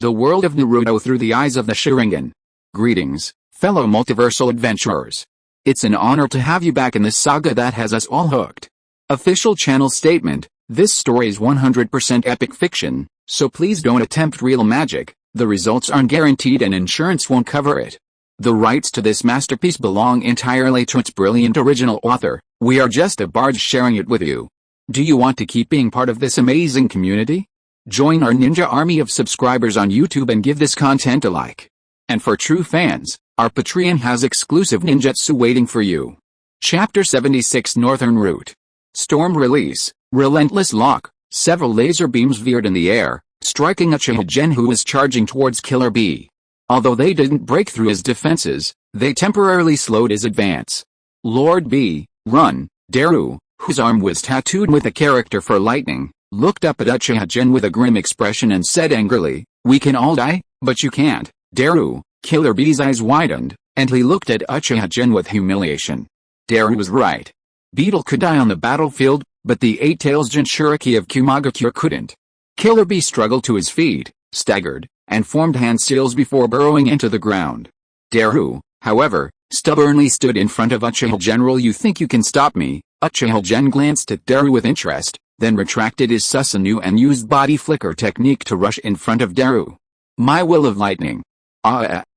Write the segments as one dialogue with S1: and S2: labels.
S1: the world of Naruto through the eyes of the Sharingan. Greetings, fellow multiversal adventurers. It's an honor to have you back in this saga that has us all hooked. Official channel statement: this story is 100% epic fiction, so please don't attempt real magic. The results aren't guaranteed and insurance won't cover it. The rights to this masterpiece belong entirely to its brilliant original author. We are just a barge sharing it with you. Do you want to keep being part of this amazing community? Join our ninja army of subscribers on YouTube and give this content a like. And for true fans, our Patreon has exclusive ninjutsu waiting for you. Chapter 76: Northern Route. Storm release, relentless lock. Several laser beams veered in the air, striking Uchiha Gen, who was charging towards Killer Bee. Although they didn't break through his defenses, they temporarily slowed his advance. Lord B, run! Daru, whose arm was tattooed with a character for lightning, looked up at Uchiha Gen with a grim expression and said angrily, "We can all die, but you can't, Daru." Killer Bee's eyes widened, and he looked at Uchiha Gen with humiliation. Daru was right. Beetle could die on the battlefield, but the eight-tails Jinchuriki of Fugaku couldn't. Killer Bee struggled to his feet, staggered, and formed hand seals before burrowing into the ground. Daru, however, stubbornly stood in front of Uchiha General. "You think you can stop me?" Uchiha Gen glanced at Daru with interest, then retracted his Susanoo and used body flicker technique to rush in front of Daru. "My will of lightning."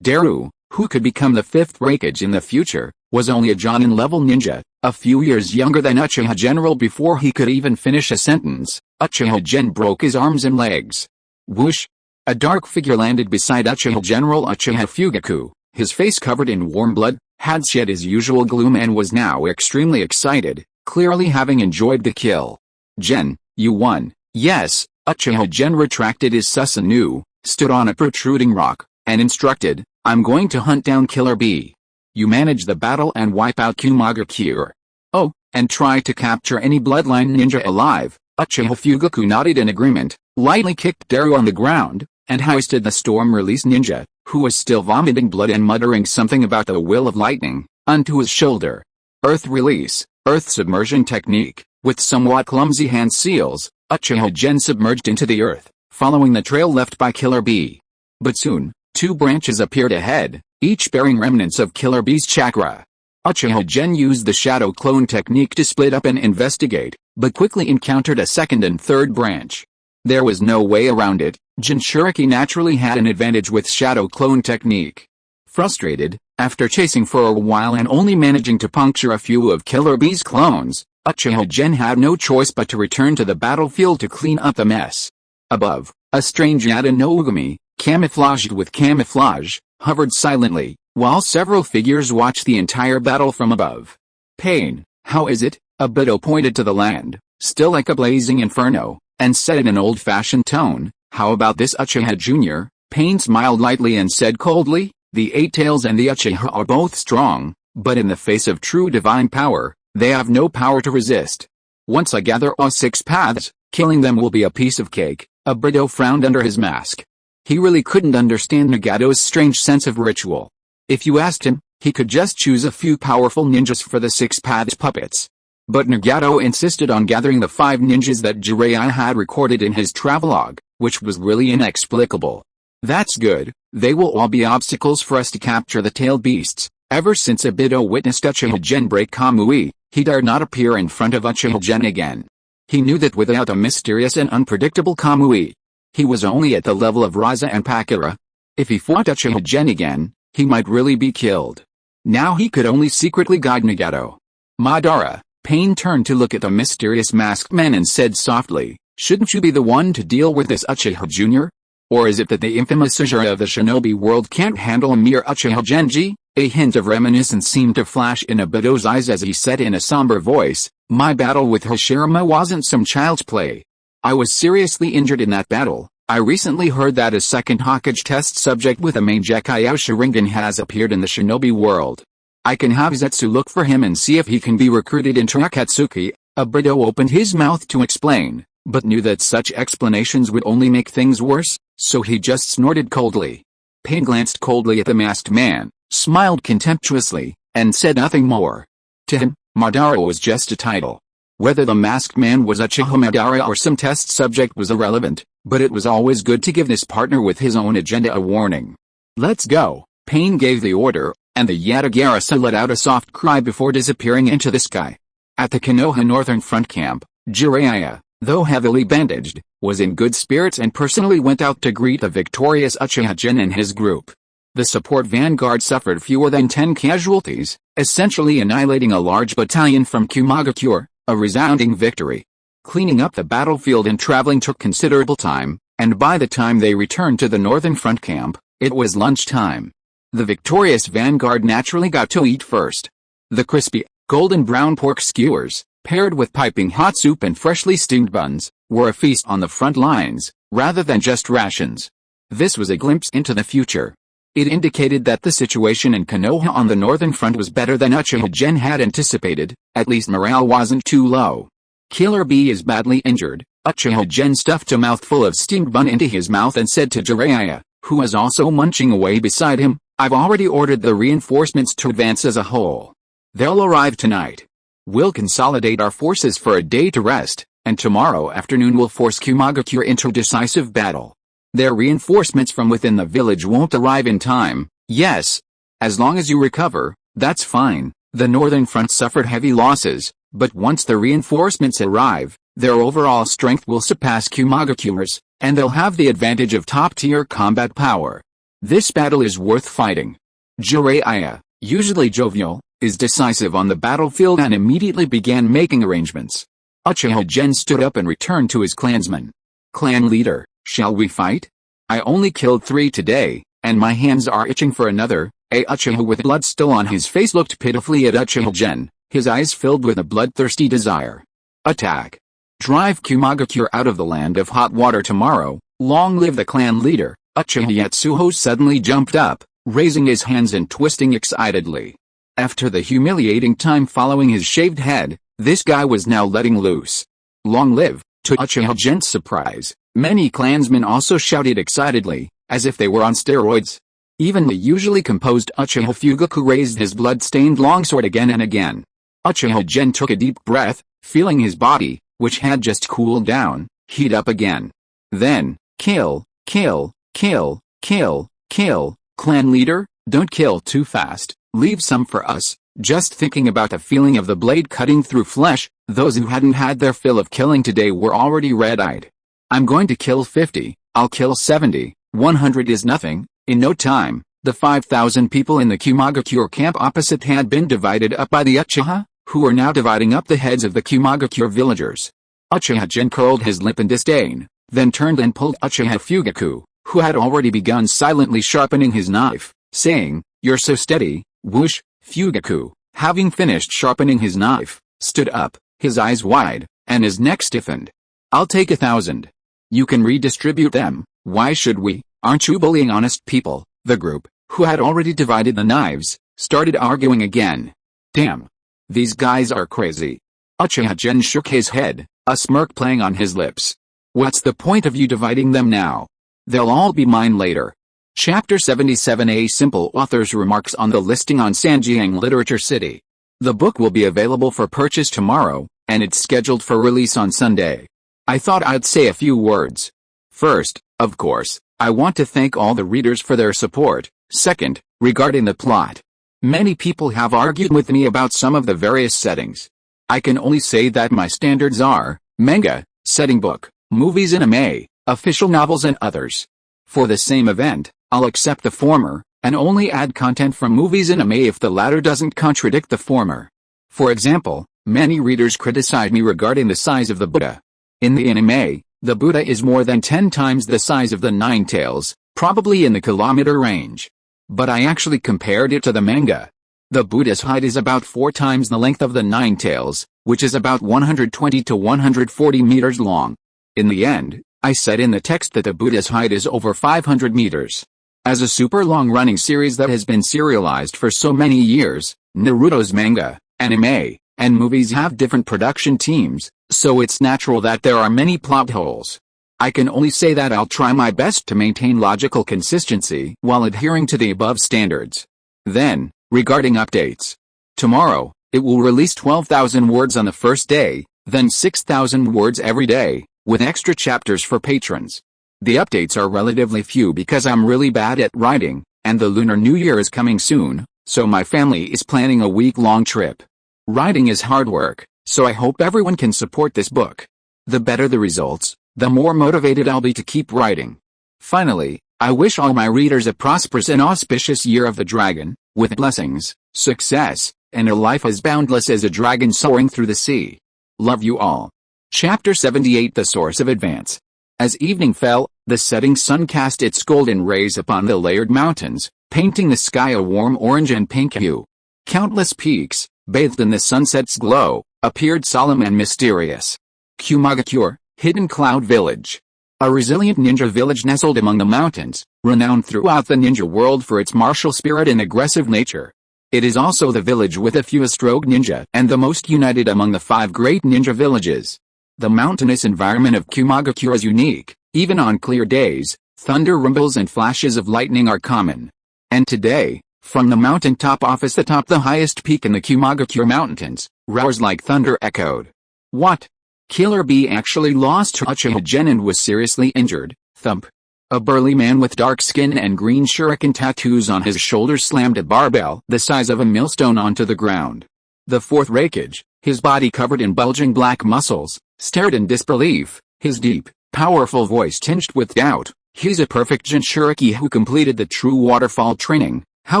S1: Daru, who could become the fifth Raikage in the future, was only a Jonin-level ninja, a few years younger than Uchiha General. Before he could even finish a sentence, Uchiha Gen broke his arms and legs. Whoosh! A dark figure landed beside Uchiha General. Uchiha Fugaku, his face covered in warm blood, had shed his usual gloom and was now extremely excited, clearly having enjoyed the kill. "Gen, you won." "Yes." Uchiha Gen retracted his Susanoo, stood on a protruding rock, and instructed, "I'm going to hunt down Killer Bee. You manage the battle and wipe out Fugaku. Oh, and try to capture any bloodline ninja alive." Uchiha Fugaku nodded in agreement, lightly kicked Daru on the ground, and hoisted the storm release ninja, who was still vomiting blood and muttering something about the will of lightning, onto his shoulder. Earth release, earth submersion technique. With somewhat clumsy hand seals, Uchiha Gen submerged into the earth, following the trail left by Killer Bee. But soon, two branches appeared ahead, each bearing remnants of Killer Bee's chakra. Uchiha Gen used the shadow clone technique to split up and investigate, but quickly encountered a second and third branch. There was no way around it. Jinchuriki naturally had an advantage with shadow clone technique. Frustrated, after chasing for a while and only managing to puncture a few of Killer Bee's clones, Uchiha Gen had no choice but to return to the battlefield to clean up the mess. Above, a strange Yata no Ugami, camouflaged with camouflage, hovered silently, while several figures watched the entire battle from above. "Pain, how is it?" Obito pointed to the land, still like a blazing inferno, and said in an old-fashioned tone, "How about this, Uchiha Jr.?" Pain smiled lightly and said coldly, "The Eight Tails and the Uchiha are both strong, but in the face of true divine power, they have no power to resist. Once I gather all six paths, killing them will be a piece of cake." Obito frowned under his mask. He really couldn't understand Nagato's strange sense of ritual. If you asked him, he could just choose a few powerful ninjas for the six paths puppets. But Nagato insisted on gathering the 5 ninjas that Jiraiya had recorded in his travelogue, which was really inexplicable. "That's good, they will all be obstacles for us to capture the tailed beasts." Ever since Obito witnessed Uchiha Gen break Kamui, he dared not appear in front of Uchiha Gen again. He knew that without a mysterious and unpredictable Kamui, he was only at the level of Raza and Pakura. If he fought Uchiha Gen again, he might really be killed. Now he could only secretly guide Nagato. "Madara." Pain turned to look at the mysterious masked man and said softly, "Shouldn't you be the one to deal with this, Uchiha Jr.? Or is it that the infamous Uchiha of the shinobi world can't handle a mere Uchiha Genji?" A hint of reminiscence seemed to flash in Obito's eyes as he said in a somber voice, "My battle with Hashirama wasn't some child's play. I was seriously injured in that battle. I recently heard that a second Hokage test subject with a Mangekyō Sharingan has appeared in the shinobi world. I can have Zetsu look for him and see if he can be recruited into Akatsuki." Obito opened his mouth to explain, but knew that such explanations would only make things worse, so he just snorted coldly. Pain glanced coldly at the masked man, smiled contemptuously, and said nothing more. To him, Madara was just a title. Whether the masked man was Uchiha Madara or some test subject was irrelevant, But it was always good to give this partner with his own agenda a warning. "Let's go." Pain gave the order, and the Yatagarasa let out a soft cry before disappearing into the sky. At the Konoha Northern Front camp, Jiraiya, though heavily bandaged, was in good spirits and personally went out to greet the victorious Uchiha Gen and his group. The support vanguard suffered fewer than 10 casualties, essentially annihilating a large battalion from Kumagakure, a resounding victory. Cleaning up the battlefield and traveling took considerable time, and by the time they returned to the Northern Front camp, it was lunchtime. The victorious vanguard naturally got to eat first. The crispy, golden brown pork skewers, paired with piping hot soup and freshly steamed buns, were a feast on the front lines, rather than just rations. This was a glimpse into the future. It indicated that the situation in Konoha on the Northern Front was better than Uchiha Gen had anticipated, at least morale wasn't too low. Killer B is badly injured. Uchiha Gen stuffed a mouthful of steamed bun into his mouth and said to Jiraiya, who was also munching away beside him, "I've already ordered the reinforcements to advance as a whole. They'll arrive tonight. We'll consolidate our forces for a day to rest, and tomorrow afternoon we'll force Kumagakure into decisive battle. Their reinforcements from within the village won't arrive in time, yes. As long as you recover, that's fine." The Northern Front suffered heavy losses, but once the reinforcements arrive, their overall strength will surpass Kumagakure's, and they'll have the advantage of top-tier combat power. This battle is worth fighting. Jiraiya, usually jovial, is decisive on the battlefield and immediately began making arrangements. Uchiha Gen stood up and returned to his clansmen. "Clan leader, shall we fight? I only killed 3 today, and my hands are itching for another." A Uchiha with blood still on his face looked pitifully at Uchiha Gen, his eyes filled with a bloodthirsty desire. "Attack! Drive Kumagakure out of the land of hot water tomorrow. Long live the clan leader!" Uchiha Yatsuho suddenly jumped up, raising his hands and twisting excitedly. After the humiliating time following his shaved head, this guy was now letting loose. "Long live!" To Uchiha Gen's surprise, many clansmen also shouted excitedly, as if they were on steroids. Even the usually composed Uchiha Fugaku raised his blood-stained longsword again and again. Uchiha Gen took a deep breath, feeling his body, which had just cooled down, heat up again. Then, kill, kill, kill, kill, kill. "Clan leader, don't kill too fast, leave some for us." Just thinking about the feeling of the blade cutting through flesh, those who hadn't had their fill of killing today were already red-eyed. "I'm going to kill 50, I'll kill 70, 100 is nothing." In no time, the 5,000 people in the Kumagakure camp opposite had been divided up by the Uchiha, who were now dividing up the heads of the Kumagakure villagers. Uchiha Gen curled his lip in disdain, then turned and pulled Uchiha Fugaku, who had already begun silently sharpening his knife, saying, "You're so steady." Whoosh! Fugaku, having finished sharpening his knife, stood up, his eyes wide, and his neck stiffened. "I'll take 1,000. You can redistribute them. Why should we? Aren't you bullying honest people?" The group, who had already divided the knives, started arguing again. "Damn. These guys are crazy." Uchiha Gen shook his head, a smirk playing on his lips. "What's the point of you dividing them now? They'll all be mine later." Chapter 77: A simple author's remarks on the listing on Sanjiang Literature City. The book will be available for purchase tomorrow, and it's scheduled for release on Sunday. I thought I'd say a few words. First, of course, I want to thank all the readers for their support. Second, regarding the plot. Many people have argued with me about some of the various settings. I can only say that my standards are manga, setting book, movies, anime, official novels, and others. For the same event, I'll accept the former, and only add content from movies and anime if the latter doesn't contradict the former. For example, many readers criticize me regarding the size of the Buddha. In the anime, the Buddha is more than 10 times the size of the Nine Tails, probably in the kilometer range. But I actually compared it to the manga. The Buddha's height is about 4 times the length of the Nine Tails, which is about 120 to 140 meters long. In the end, I said in the text that the Buddha's height is over 500 meters. As a super long-running series that has been serialized for so many years, Naruto's manga, anime, and movies have different production teams, so it's natural that there are many plot holes. I can only say that I'll try my best to maintain logical consistency while adhering to the above standards. Then, regarding updates. Tomorrow, it will release 12,000 words on the first day, then 6,000 words every day, with extra chapters for patrons. The updates are relatively few because I'm really bad at writing, and the Lunar New Year is coming soon, so my family is planning a week-long trip. Writing is hard work, so I hope everyone can support this book. The better the results, the more motivated I'll be to keep writing. Finally, I wish all my readers a prosperous and auspicious year of the dragon, with blessings, success, and a life as boundless as a dragon soaring through the sea. Love you all. Chapter 78 The Source of Advance. As evening fell, the setting sun cast its golden rays upon the layered mountains, painting the sky a warm orange and pink hue. Countless peaks, bathed in the sunset's glow, appeared solemn and mysterious. Kumagakure, Hidden Cloud Village. A resilient ninja village nestled among the mountains, renowned throughout the ninja world for its martial spirit and aggressive nature. It is also the village with the fewest rogue ninja and the most united among the 5 great ninja villages. The mountainous environment of Kumagakure is unique. Even on clear days, thunder rumbles and flashes of lightning are common. And today, from the mountaintop office atop the highest peak in the Kumagakure Mountains, roars like thunder echoed. What? Killer Bee actually lost her Uchiha Gen and was seriously injured. Thump. A burly man with dark skin and green shuriken tattoos on his shoulders slammed a barbell the size of a millstone onto the ground. The 4th Raikage, his body covered in bulging black muscles, stared in disbelief, his deep, powerful voice tinged with doubt. He's a perfect Jinchuriki who completed the true waterfall training. How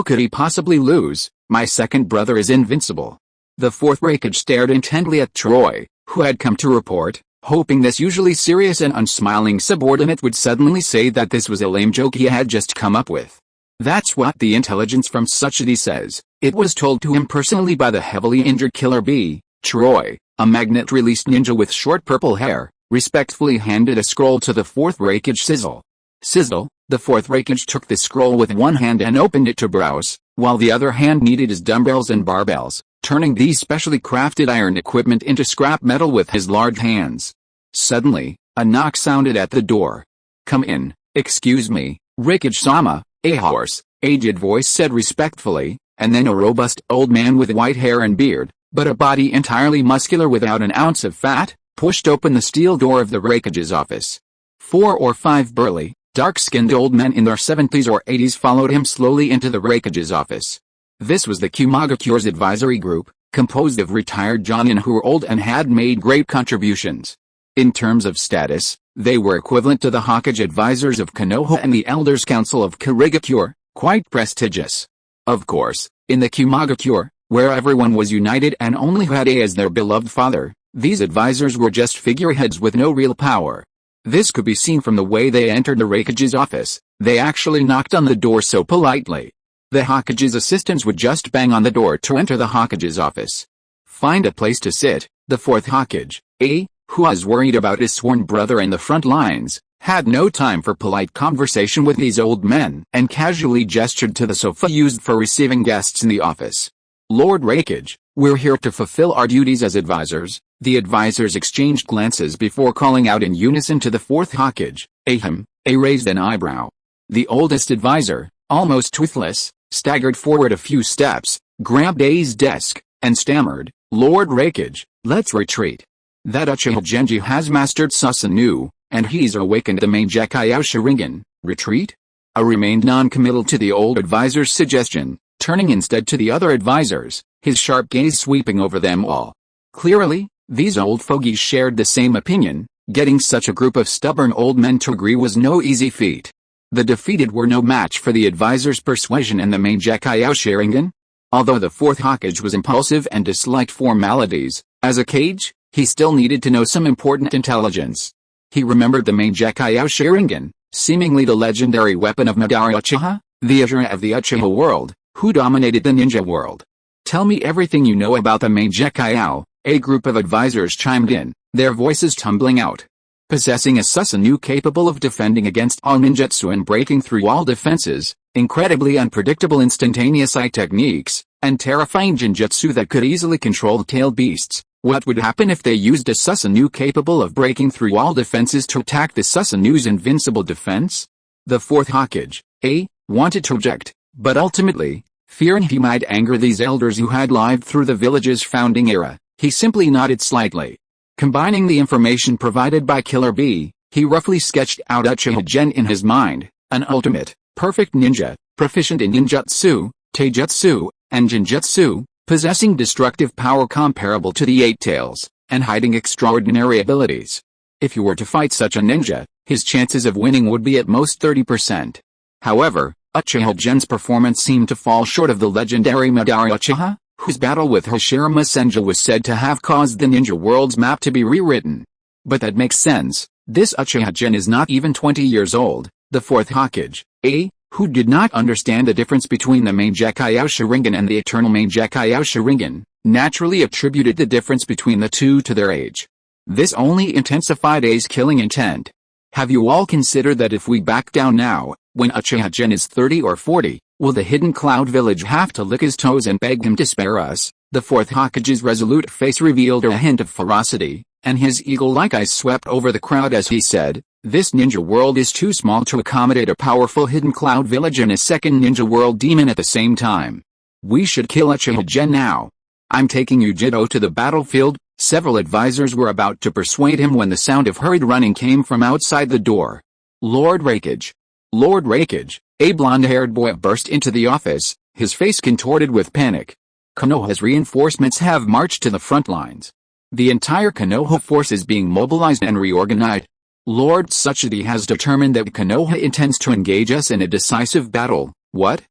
S1: could he possibly lose? My second brother is invincible. The 4th Raikage stared intently at Troy, who had come to report, hoping this usually serious and unsmiling subordinate would suddenly say that this was a lame joke he had just come up with. That's what the intelligence from Suchidi says. It was told to him personally by the heavily injured Killer Bee. Troy, a magnet-released ninja with short purple hair, respectfully handed a scroll to the 4th Raikage Sizzle. Sizzle, the 4th Raikage took the scroll with one hand and opened it to browse, while the other hand kneaded his dumbbells and barbells, turning these specially crafted iron equipment into scrap metal with his large hands. Suddenly, a knock sounded at the door. Come in. Excuse me, Raikage-sama, a hoarse, aged voice said respectfully, and then a robust old man with white hair and beard, but a body entirely muscular without an ounce of fat, pushed open the steel door of the Raikage's office. 4 or 5 burly, dark-skinned old men in their 70s or 80s followed him slowly into the Raikage's office. This was the Kumagakure's advisory group, composed of retired jonin who were old and had made great contributions. In terms of status, they were equivalent to the Hokage advisors of Konoha and the Elders Council of Kurigakure, quite prestigious. Of course, in the Kumagakure, where everyone was united and only had as their beloved father, these advisors were just figureheads with no real power. This could be seen from the way they entered the Raikage's office. They actually knocked on the door so politely. The Hokage's assistants would just bang on the door to enter the Hokage's office. Find a place to sit. The 4th Hokage, who was worried about his sworn brother in the front lines, had no time for polite conversation with these old men and casually gestured to the sofa used for receiving guests in the office. Lord Raikage, we're here to fulfill our duties as advisors. The advisors exchanged glances before calling out in unison to the 4th Hokage. Ahem, raised an eyebrow. The oldest advisor, almost toothless, staggered forward a few steps, grabbed A's desk, and stammered, Lord Raikage, let's retreat. That Uchiha Genji has mastered Susanoo, and he's awakened the Mangekyō Sharingan. Retreat? A remained non-committal to the old advisor's suggestion, turning instead to the other advisors, his sharp gaze sweeping over them all. Clearly, these old fogies shared the same opinion. Getting such a group of stubborn old men to agree was no easy feat. The defeated were no match for the advisor's persuasion and the Mangekyō Sharingan. Although the 4th Hokage was impulsive and disliked formalities, as a Kage, he still needed to know some important intelligence. He remembered the Mangekyō Sharingan, seemingly the legendary weapon of Madara Uchiha, the Uchiha of the Uchiha world, who dominated the ninja world. Tell me everything you know about the Mangekyō, a group of advisors chimed in, their voices tumbling out. Possessing a Susanoo capable of defending against all ninjutsu and breaking through all defenses, incredibly unpredictable instantaneous eye techniques, and terrifying genjutsu that could easily control tail beasts, what would happen if they used a Susanoo capable of breaking through all defenses to attack the Susanoo's invincible defense? The 4th Hokage, wanted to object, but ultimately, fearing he might anger these elders who had lived through the village's founding era, he simply nodded slightly. Combining the information provided by Killer Bee, He roughly sketched out Uchiha Gen in his mind, an ultimate, perfect ninja, proficient in ninjutsu, taijutsu, and genjutsu, possessing destructive power comparable to the Eight Tails, and hiding extraordinary abilities. If you were to fight such a ninja, his chances of winning would be at most 30%. However, Uchiha Gen's performance seemed to fall short of the legendary Madara Uchiha, whose battle with Hashirama Senju was said to have caused the ninja world's map to be rewritten. But that makes sense. This Uchiha Gen is not even 20 years old, the fourth Hokage, who did not understand the difference between the Mangekyō Sharingan and the eternal Mangekyō Sharingan, naturally attributed the difference between the two to their age. This only intensified A's killing intent. Have you all considered that if we back down now, when Uchiha Gen is 30 or 40, will the hidden cloud village have to lick his toes and beg him to spare us? The fourth Hokage's resolute face revealed a hint of ferocity, and his eagle-like eyes swept over the crowd as he said, "This ninja world is too small to accommodate a powerful hidden cloud village and a second ninja world demon at the same time. We should kill Uchiha Gen now. I'm taking Ujido to the battlefield." Several advisors were about to persuade him when the sound of hurried running came from outside the door. Lord Raikage. Lord Raikage, a blonde-haired boy burst into the office, his face contorted with panic. Konoha's reinforcements have marched to the front lines. The entire Konoha force is being mobilized and reorganized. Lord Tsuchida has determined that Konoha intends to engage us in a decisive battle. What?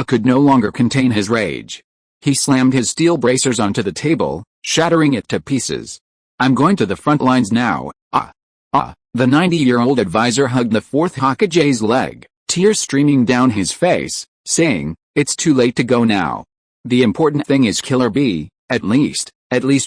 S1: Could no longer contain his rage. He slammed his steel bracers onto the table, shattering it to pieces. "I'm going to the front lines now." The 90-year-old advisor hugged the fourth Hokage's leg, tears streaming down his face, saying, "It's too late to go now. The important thing is Killer B, at least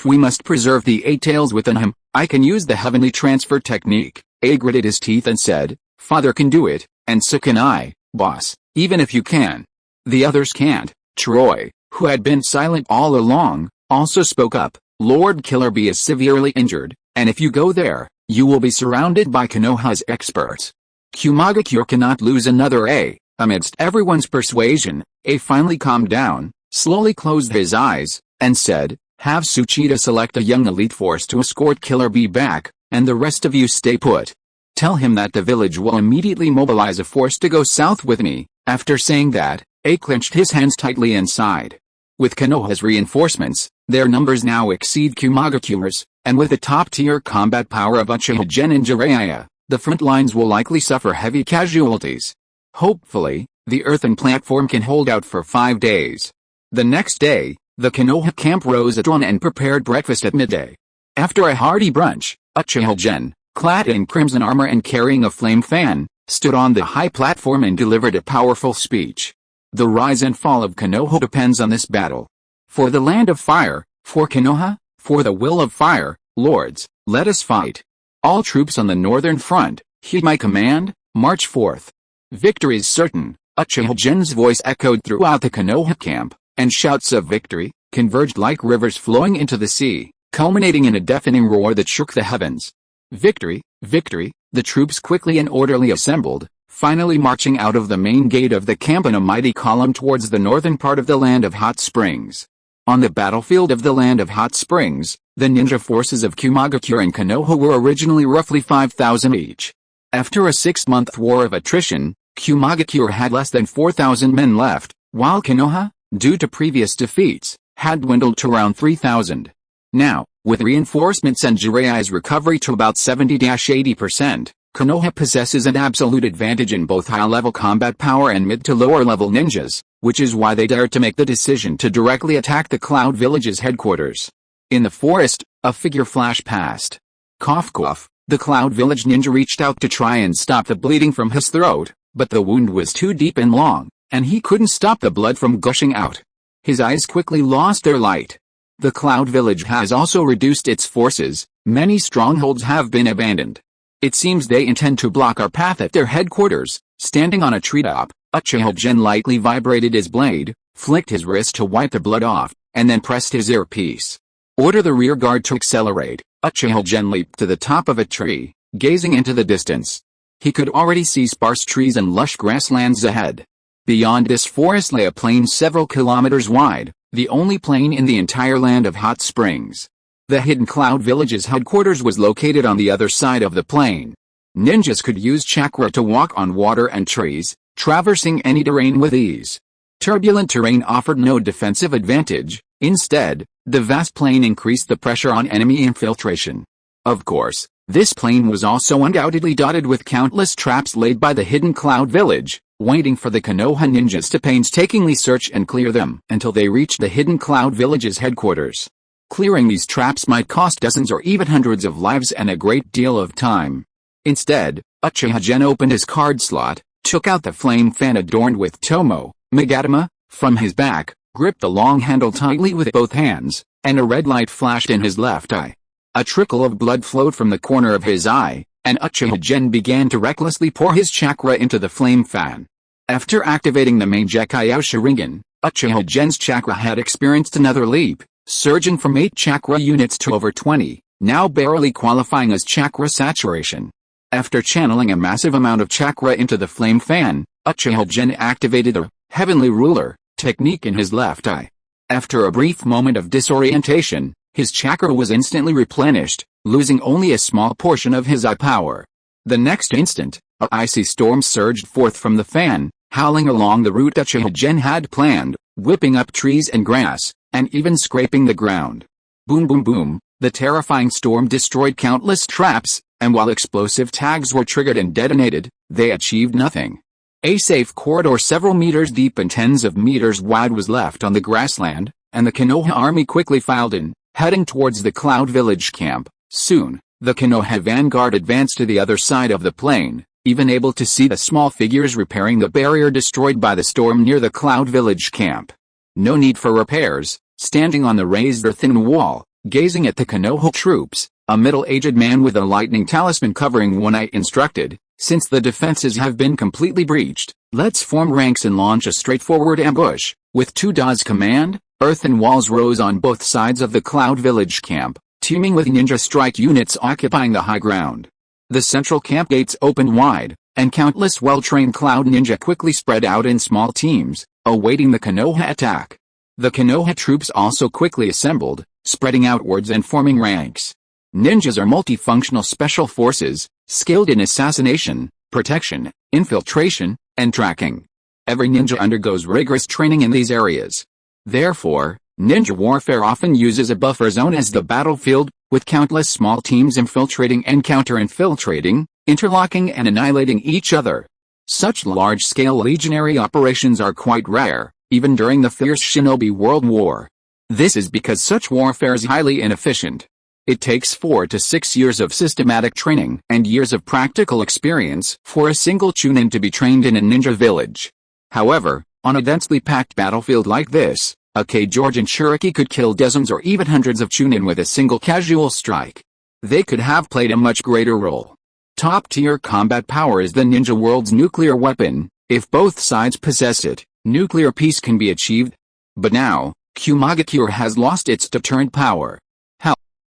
S1: we must preserve the Eight Tails within him. I can use the heavenly transfer technique." A gritted his teeth and said, "Father can do it, and so can I, boss, even if you can. The others can't." Troy, who had been silent all along, also spoke up. "Lord Killer B is severely injured, and if you go there, you will be surrounded by Konoha's experts. Fugaku cannot lose another A." Amidst everyone's persuasion, A finally calmed down, slowly closed his eyes, and said, "Have Tsuchida select a young elite force to escort Killer B back, and the rest of you stay put. Tell him that the village will immediately mobilize a force to go south with me." After saying that, A clenched his hands tightly and sighed. With Konoha's reinforcements, their numbers now exceed Fugaku's, and with the top-tier combat power of Uchiha Gen and Jiraiya, the front lines will likely suffer heavy casualties. Hopefully, the earthen platform can hold out for 5 days. The next day, the Konoha camp rose at dawn and prepared breakfast at midday. After a hearty brunch, Uchiha Gen, clad in crimson armor and carrying a flame fan, stood on the high platform and delivered a powerful speech. "The rise and fall of Konoha depends on this battle. For the land of fire, for Konoha, for the will of fire, lords, let us fight. All troops on the northern front, heed my command, march forth. Victory is certain." Uchiha Gen's voice echoed throughout the Konoha camp, and shouts of victory converged like rivers flowing into the sea, culminating in a deafening roar that shook the heavens. Victory, victory! The troops quickly and orderly assembled, finally marching out of the main gate of the camp in a mighty column towards the northern part of the Land of Hot Springs. On the battlefield of the Land of Hot Springs, the ninja forces of Fugaku and Konoha were originally roughly 5,000 each. After a 6-month war of attrition, Fugaku had less than 4,000 men left, while Konoha, due to previous defeats, had dwindled to around 3,000. Now, with reinforcements and Jiraiya's recovery to about 70–80%, Konoha possesses an absolute advantage in both high-level combat power and mid to lower-level ninjas, which is why they dared to make the decision to directly attack the Cloud Village's headquarters. In the forest, a figure flashed past. Cough cough, the Cloud Village ninja reached out to try and stop the bleeding from his throat, but the wound was too deep and long, and he couldn't stop the blood from gushing out. His eyes quickly lost their light. The Cloud Village has also reduced its forces, many strongholds have been abandoned. It seems they intend to block our path at their headquarters. Standing on a treetop, Uchiha Gen lightly vibrated his blade, flicked his wrist to wipe the blood off, and then pressed his earpiece. "Order the rear guard to accelerate." Uchiha Gen leaped to the top of a tree, gazing into the distance. He could already see sparse trees and lush grasslands ahead. Beyond this forest lay a plain several kilometers wide, the only plain in the entire Land of Hot Springs. The hidden Cloud Village's headquarters was located on the other side of the plain. Ninjas could use chakra to walk on water and trees, traversing any terrain with ease. Turbulent terrain offered no defensive advantage. Instead, the vast plain increased the pressure on enemy infiltration. Of course, this plain was also undoubtedly dotted with countless traps laid by the hidden Cloud Village, waiting for the Konoha ninjas to painstakingly search and clear them until they reached the hidden Cloud Village's headquarters. Clearing these traps might cost dozens or even hundreds of lives and a great deal of time. Instead, Uchiha Gen opened his card slot, took out the flame fan adorned with Tomo, Magatama, from his back, gripped the long handle tightly with both hands, and a red light flashed in his left eye. A trickle of blood flowed from the corner of his eye, and Uchiha Gen began to recklessly pour his chakra into the flame fan. After activating the Mangekyō Sharingan, Uchiha Gen's chakra had experienced another leap, surging from 8 chakra units to over 20, now barely qualifying as chakra saturation. After channeling a massive amount of chakra into the flame fan, Uchiha Gen activated a heavenly ruler technique in his left eye. After a brief moment of disorientation, his chakra was instantly replenished, losing only a small portion of his eye power. The next instant, a icy storm surged forth from the fan, howling along the route Uchiha Gen had planned, whipping up trees and grass, and even scraping the ground. Boom boom boom, the terrifying storm destroyed countless traps, and while explosive tags were triggered and detonated, they achieved nothing. A safe corridor several meters deep and tens of meters wide was left on the grassland, and the Konoha army quickly filed in, heading towards the Cloud Village camp. Soon, the Konoha vanguard advanced to the other side of the plain, even able to see the small figures repairing the barrier destroyed by the storm near the Cloud Village camp. No need for repairs. Standing on the raised earthen wall, gazing at the Konoha troops, a middle-aged man with a lightning talisman covering one eye instructed, "Since the defenses have been completely breached, let's form ranks and launch a straightforward ambush." With 2 da's command, earthen walls rose on both sides of the Cloud Village camp, teeming with ninja strike units occupying the high ground. The central camp gates opened wide, and countless well-trained Cloud ninja quickly spread out in small teams, awaiting the Konoha attack. The Konoha troops also quickly assembled, spreading outwards and forming ranks. Ninjas are multifunctional special forces, skilled in assassination, protection, infiltration, and tracking. Every ninja undergoes rigorous training in these areas. Therefore, ninja warfare often uses a buffer zone as the battlefield, with countless small teams infiltrating and counter-infiltrating, interlocking and annihilating each other. Such large-scale legionary operations are quite rare, even during the fierce Shinobi World War. This is because such warfare is highly inefficient. It takes 4 to 6 years of systematic training and years of practical experience for a single chunin to be trained in a ninja village. However, on a densely packed battlefield like this, a Georgian shuriken could kill dozens or even hundreds of chunin with a single casual strike. They could have played a much greater role. Top-tier combat power is the ninja world's nuclear weapon. If both sides possess it, nuclear peace can be achieved. But now, Mangekyō has lost its deterrent power.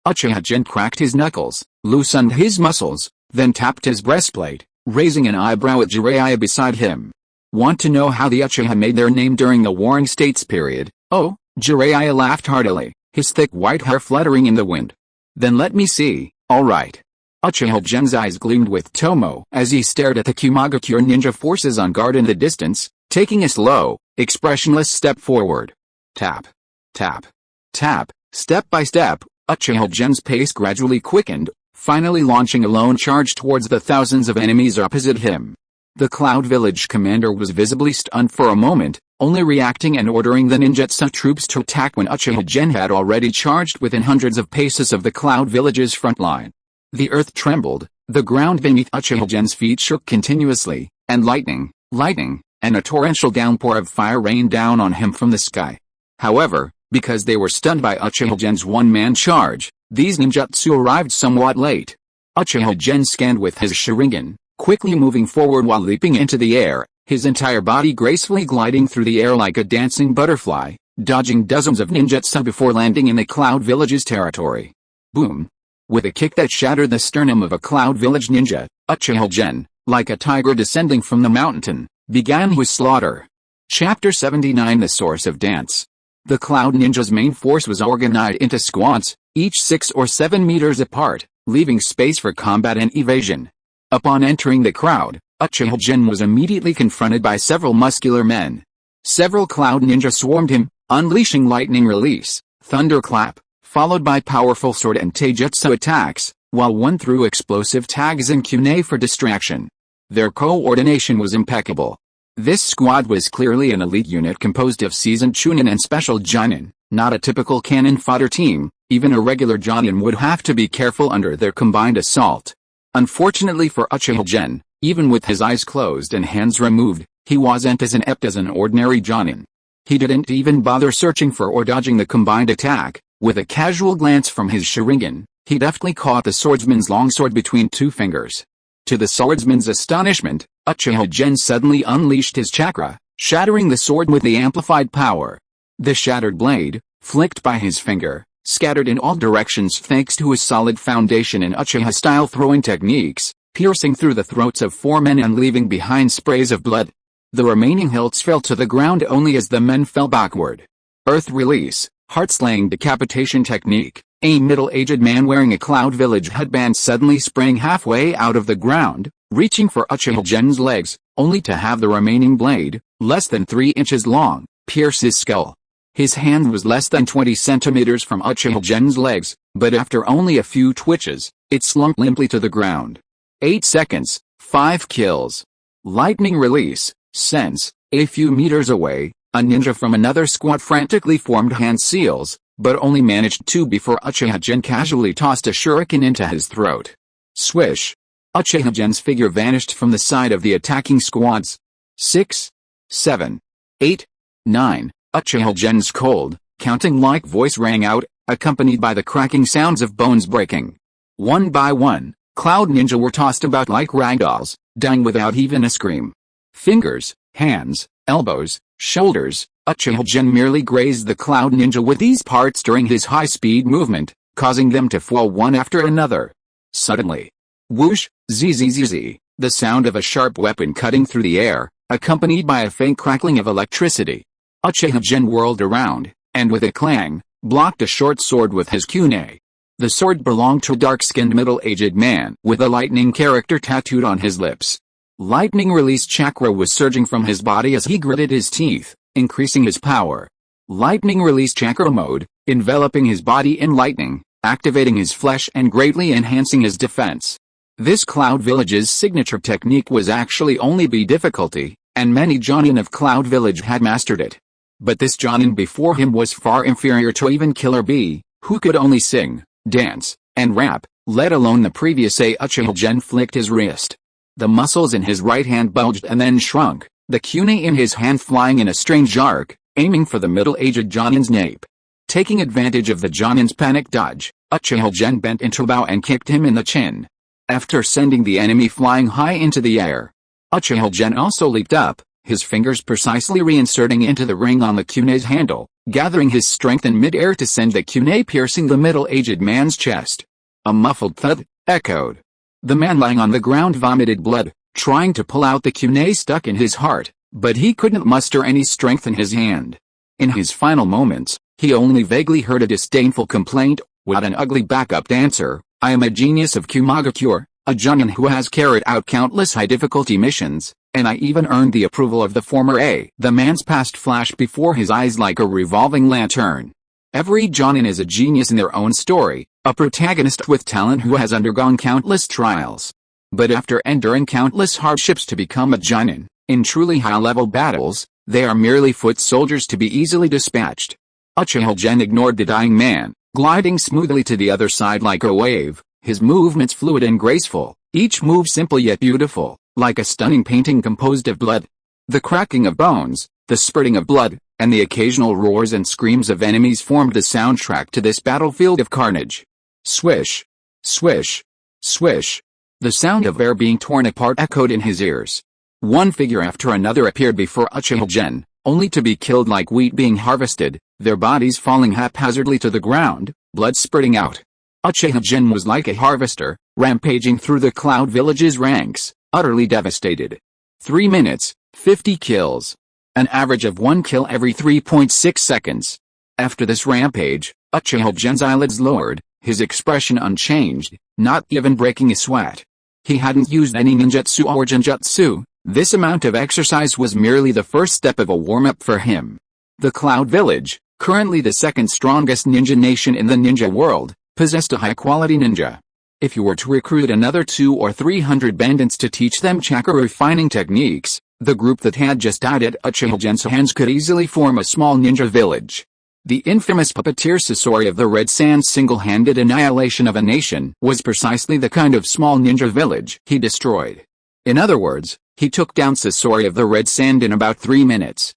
S1: Uchiha Gen cracked his knuckles, loosened his muscles, then tapped his breastplate, raising an eyebrow at Jiraiya beside him. Want to know how the Uchiha made their name during the Warring States period? Oh, Jiraiya laughed heartily, his thick white hair fluttering in the wind. Then let me see. Alright. Uchiha Gen's eyes gleamed with Tomo as he stared at the Mangekyō ninja forces on guard in the distance, taking a slow, expressionless step forward. Tap. Tap. Tap. Step by step, Uchiha Gen's pace gradually quickened, finally launching a lone charge towards the thousands of enemies opposite him. The Cloud Village commander was visibly stunned for a moment, only reacting and ordering the ninjutsu troops to attack when Uchiha Gen had already charged within hundreds of paces of the Cloud Village's front line. The earth trembled, the ground beneath Uchiha Gen's feet shook continuously, and lightning, and a torrential downpour of fire rained down on him from the sky. However, because they were stunned by Uchiha Gen's one-man charge, these ninjutsu arrived somewhat late. Uchiha Gen scanned with his Sharingan, quickly moving forward while leaping into the air, his entire body gracefully gliding through the air like a dancing butterfly, dodging dozens of ninjutsu before landing in the Cloud Village's territory. Boom! With a kick that shattered the sternum of a Cloud Village ninja, Uchiha Gen, like a tiger descending from the mountain, began his slaughter. Chapter 79 The Source of Dance. The Cloud Ninja's main force was organized into squads, each 6 or 7 meters apart, leaving space for combat and evasion. Upon entering the crowd, Uchiha Gen was immediately confronted by several muscular men. Several cloud ninja swarmed him, unleashing lightning release, thunderclap, followed by powerful sword and taijutsu attacks, while one threw explosive tags and kunai for distraction. Their coordination was impeccable. This squad was clearly an elite unit composed of seasoned chunin and special jonin, not a typical cannon fodder team. Even a regular jonin would have to be careful under their combined assault. Unfortunately for Uchiha Gen, even with his eyes closed and hands removed, he wasn't as inept as an ordinary jonin. He didn't even bother searching for or dodging the combined attack. With a casual glance from his Sharingan, he deftly caught the swordsman's longsword between two fingers. To the swordsman's astonishment, Uchiha Gen suddenly unleashed his chakra, shattering the sword with the amplified power. The shattered blade, flicked by his finger, scattered in all directions thanks to his solid foundation in Uchiha-style throwing techniques, piercing through the throats of four men and leaving behind sprays of blood. The remaining hilts fell to the ground only as the men fell backward. Earth release, heart-slaying decapitation technique. A middle-aged man wearing a Cloud Village headband suddenly sprang halfway out of the ground, reaching for Uchiha Gen's legs, only to have the remaining blade, less than 3 inches long, pierce his skull. His hand was less than 20 centimeters from Uchiha Gen's legs, but after only a few twitches, it slumped limply to the ground. 8 seconds, 5 kills. Lightning release, sense. A few meters away, a ninja from another squad frantically formed hand seals, but only managed 2 before Uchiha Gen casually tossed a shuriken into his throat. Swish. Uchiha Gen's figure vanished from the side of the attacking squads. 6, 7, 8, 9. Uchiha Gen's cold, counting-like voice rang out, accompanied by the cracking sounds of bones breaking. One by one, Cloud Ninja were tossed about like ragdolls, dying without even a scream. Fingers, hands, elbows, shoulders. Uchiha Gen merely grazed the Cloud Ninja with these parts during his high-speed movement, causing them to fall one after another. Suddenly, whoosh, zzz, the sound of a sharp weapon cutting through the air, accompanied by a faint crackling of electricity. Uchiha Gen whirled around, and with a clang, blocked a short sword with his kunai. The sword belonged to a dark-skinned middle-aged man with a lightning character tattooed on his lips. Lightning release chakra was surging from his body as he gritted his teeth, increasing his power. Lightning release chakra mode, enveloping his body in lightning, activating his flesh and greatly enhancing his defense. This Cloud Village's signature technique was actually only B difficulty, and many jonin of Cloud Village had mastered it. But this jonin before him was far inferior to even Killer B, who could only sing, dance, and rap, let alone the previous A. Uchiha Gen flicked his wrist. The muscles in his right hand bulged and then shrunk, the kunai in his hand flying in a strange arc, aiming for the middle-aged jonin's nape. Taking advantage of the jonin's panic dodge, Uchiha Gen bent into a bow and kicked him in the chin. After sending the enemy flying high into the air, Uchiha Gen also leaped up, his fingers precisely reinserting into the ring on the kunai's handle, gathering his strength in mid-air to send the kunai piercing the middle-aged man's chest. A muffled thud echoed. The man lying on the ground vomited blood, trying to pull out the kunai stuck in his heart, but he couldn't muster any strength in his hand. In his final moments, he only vaguely heard a disdainful complaint, "What an ugly backup dancer, I am a genius of Mangekyō, a jonin who has carried out countless high-difficulty missions, and I even earned the approval of the former A." The man's past flashed before his eyes like a revolving lantern. Every jonin is a genius in their own story, a protagonist with talent who has undergone countless trials. But after enduring countless hardships to become a jonin, in truly high-level battles, they are merely foot soldiers to be easily dispatched. Uchiha Gen ignored the dying man, gliding smoothly to the other side like a wave, his movements fluid and graceful, each move simple yet beautiful, like a stunning painting composed of blood. The cracking of bones, the spurting of blood, and the occasional roars and screams of enemies formed the soundtrack to this battlefield of carnage. Swish, swish, swish. The sound of air being torn apart echoed in his ears. One figure after another appeared before Uchiha Gen, only to be killed like wheat being harvested, their bodies falling haphazardly to the ground, blood spurting out. Uchiha Gen was like a harvester, rampaging through the Cloud Village's ranks, utterly devastated. 3 minutes, 50 kills. An average of 1 kill every 3.6 seconds. After this rampage, Uchiha Gen's eyelids lowered, his expression unchanged, not even breaking a sweat. He hadn't used any ninjutsu or genjutsu. This amount of exercise was merely the first step of a warm-up for him. The Cloud Village, currently the second strongest ninja nation in the ninja world, possessed a high-quality ninja. If you were to recruit another 200 or 300 bandits to teach them chakra refining techniques, the group that had just died at Uchiha Gen's hands could easily form a small ninja village. The infamous puppeteer Shisui of the Red Sand's single-handed annihilation of a nation was precisely the kind of small ninja village he destroyed. In other words, he took down Shisui of the Red Sand in about 3 minutes.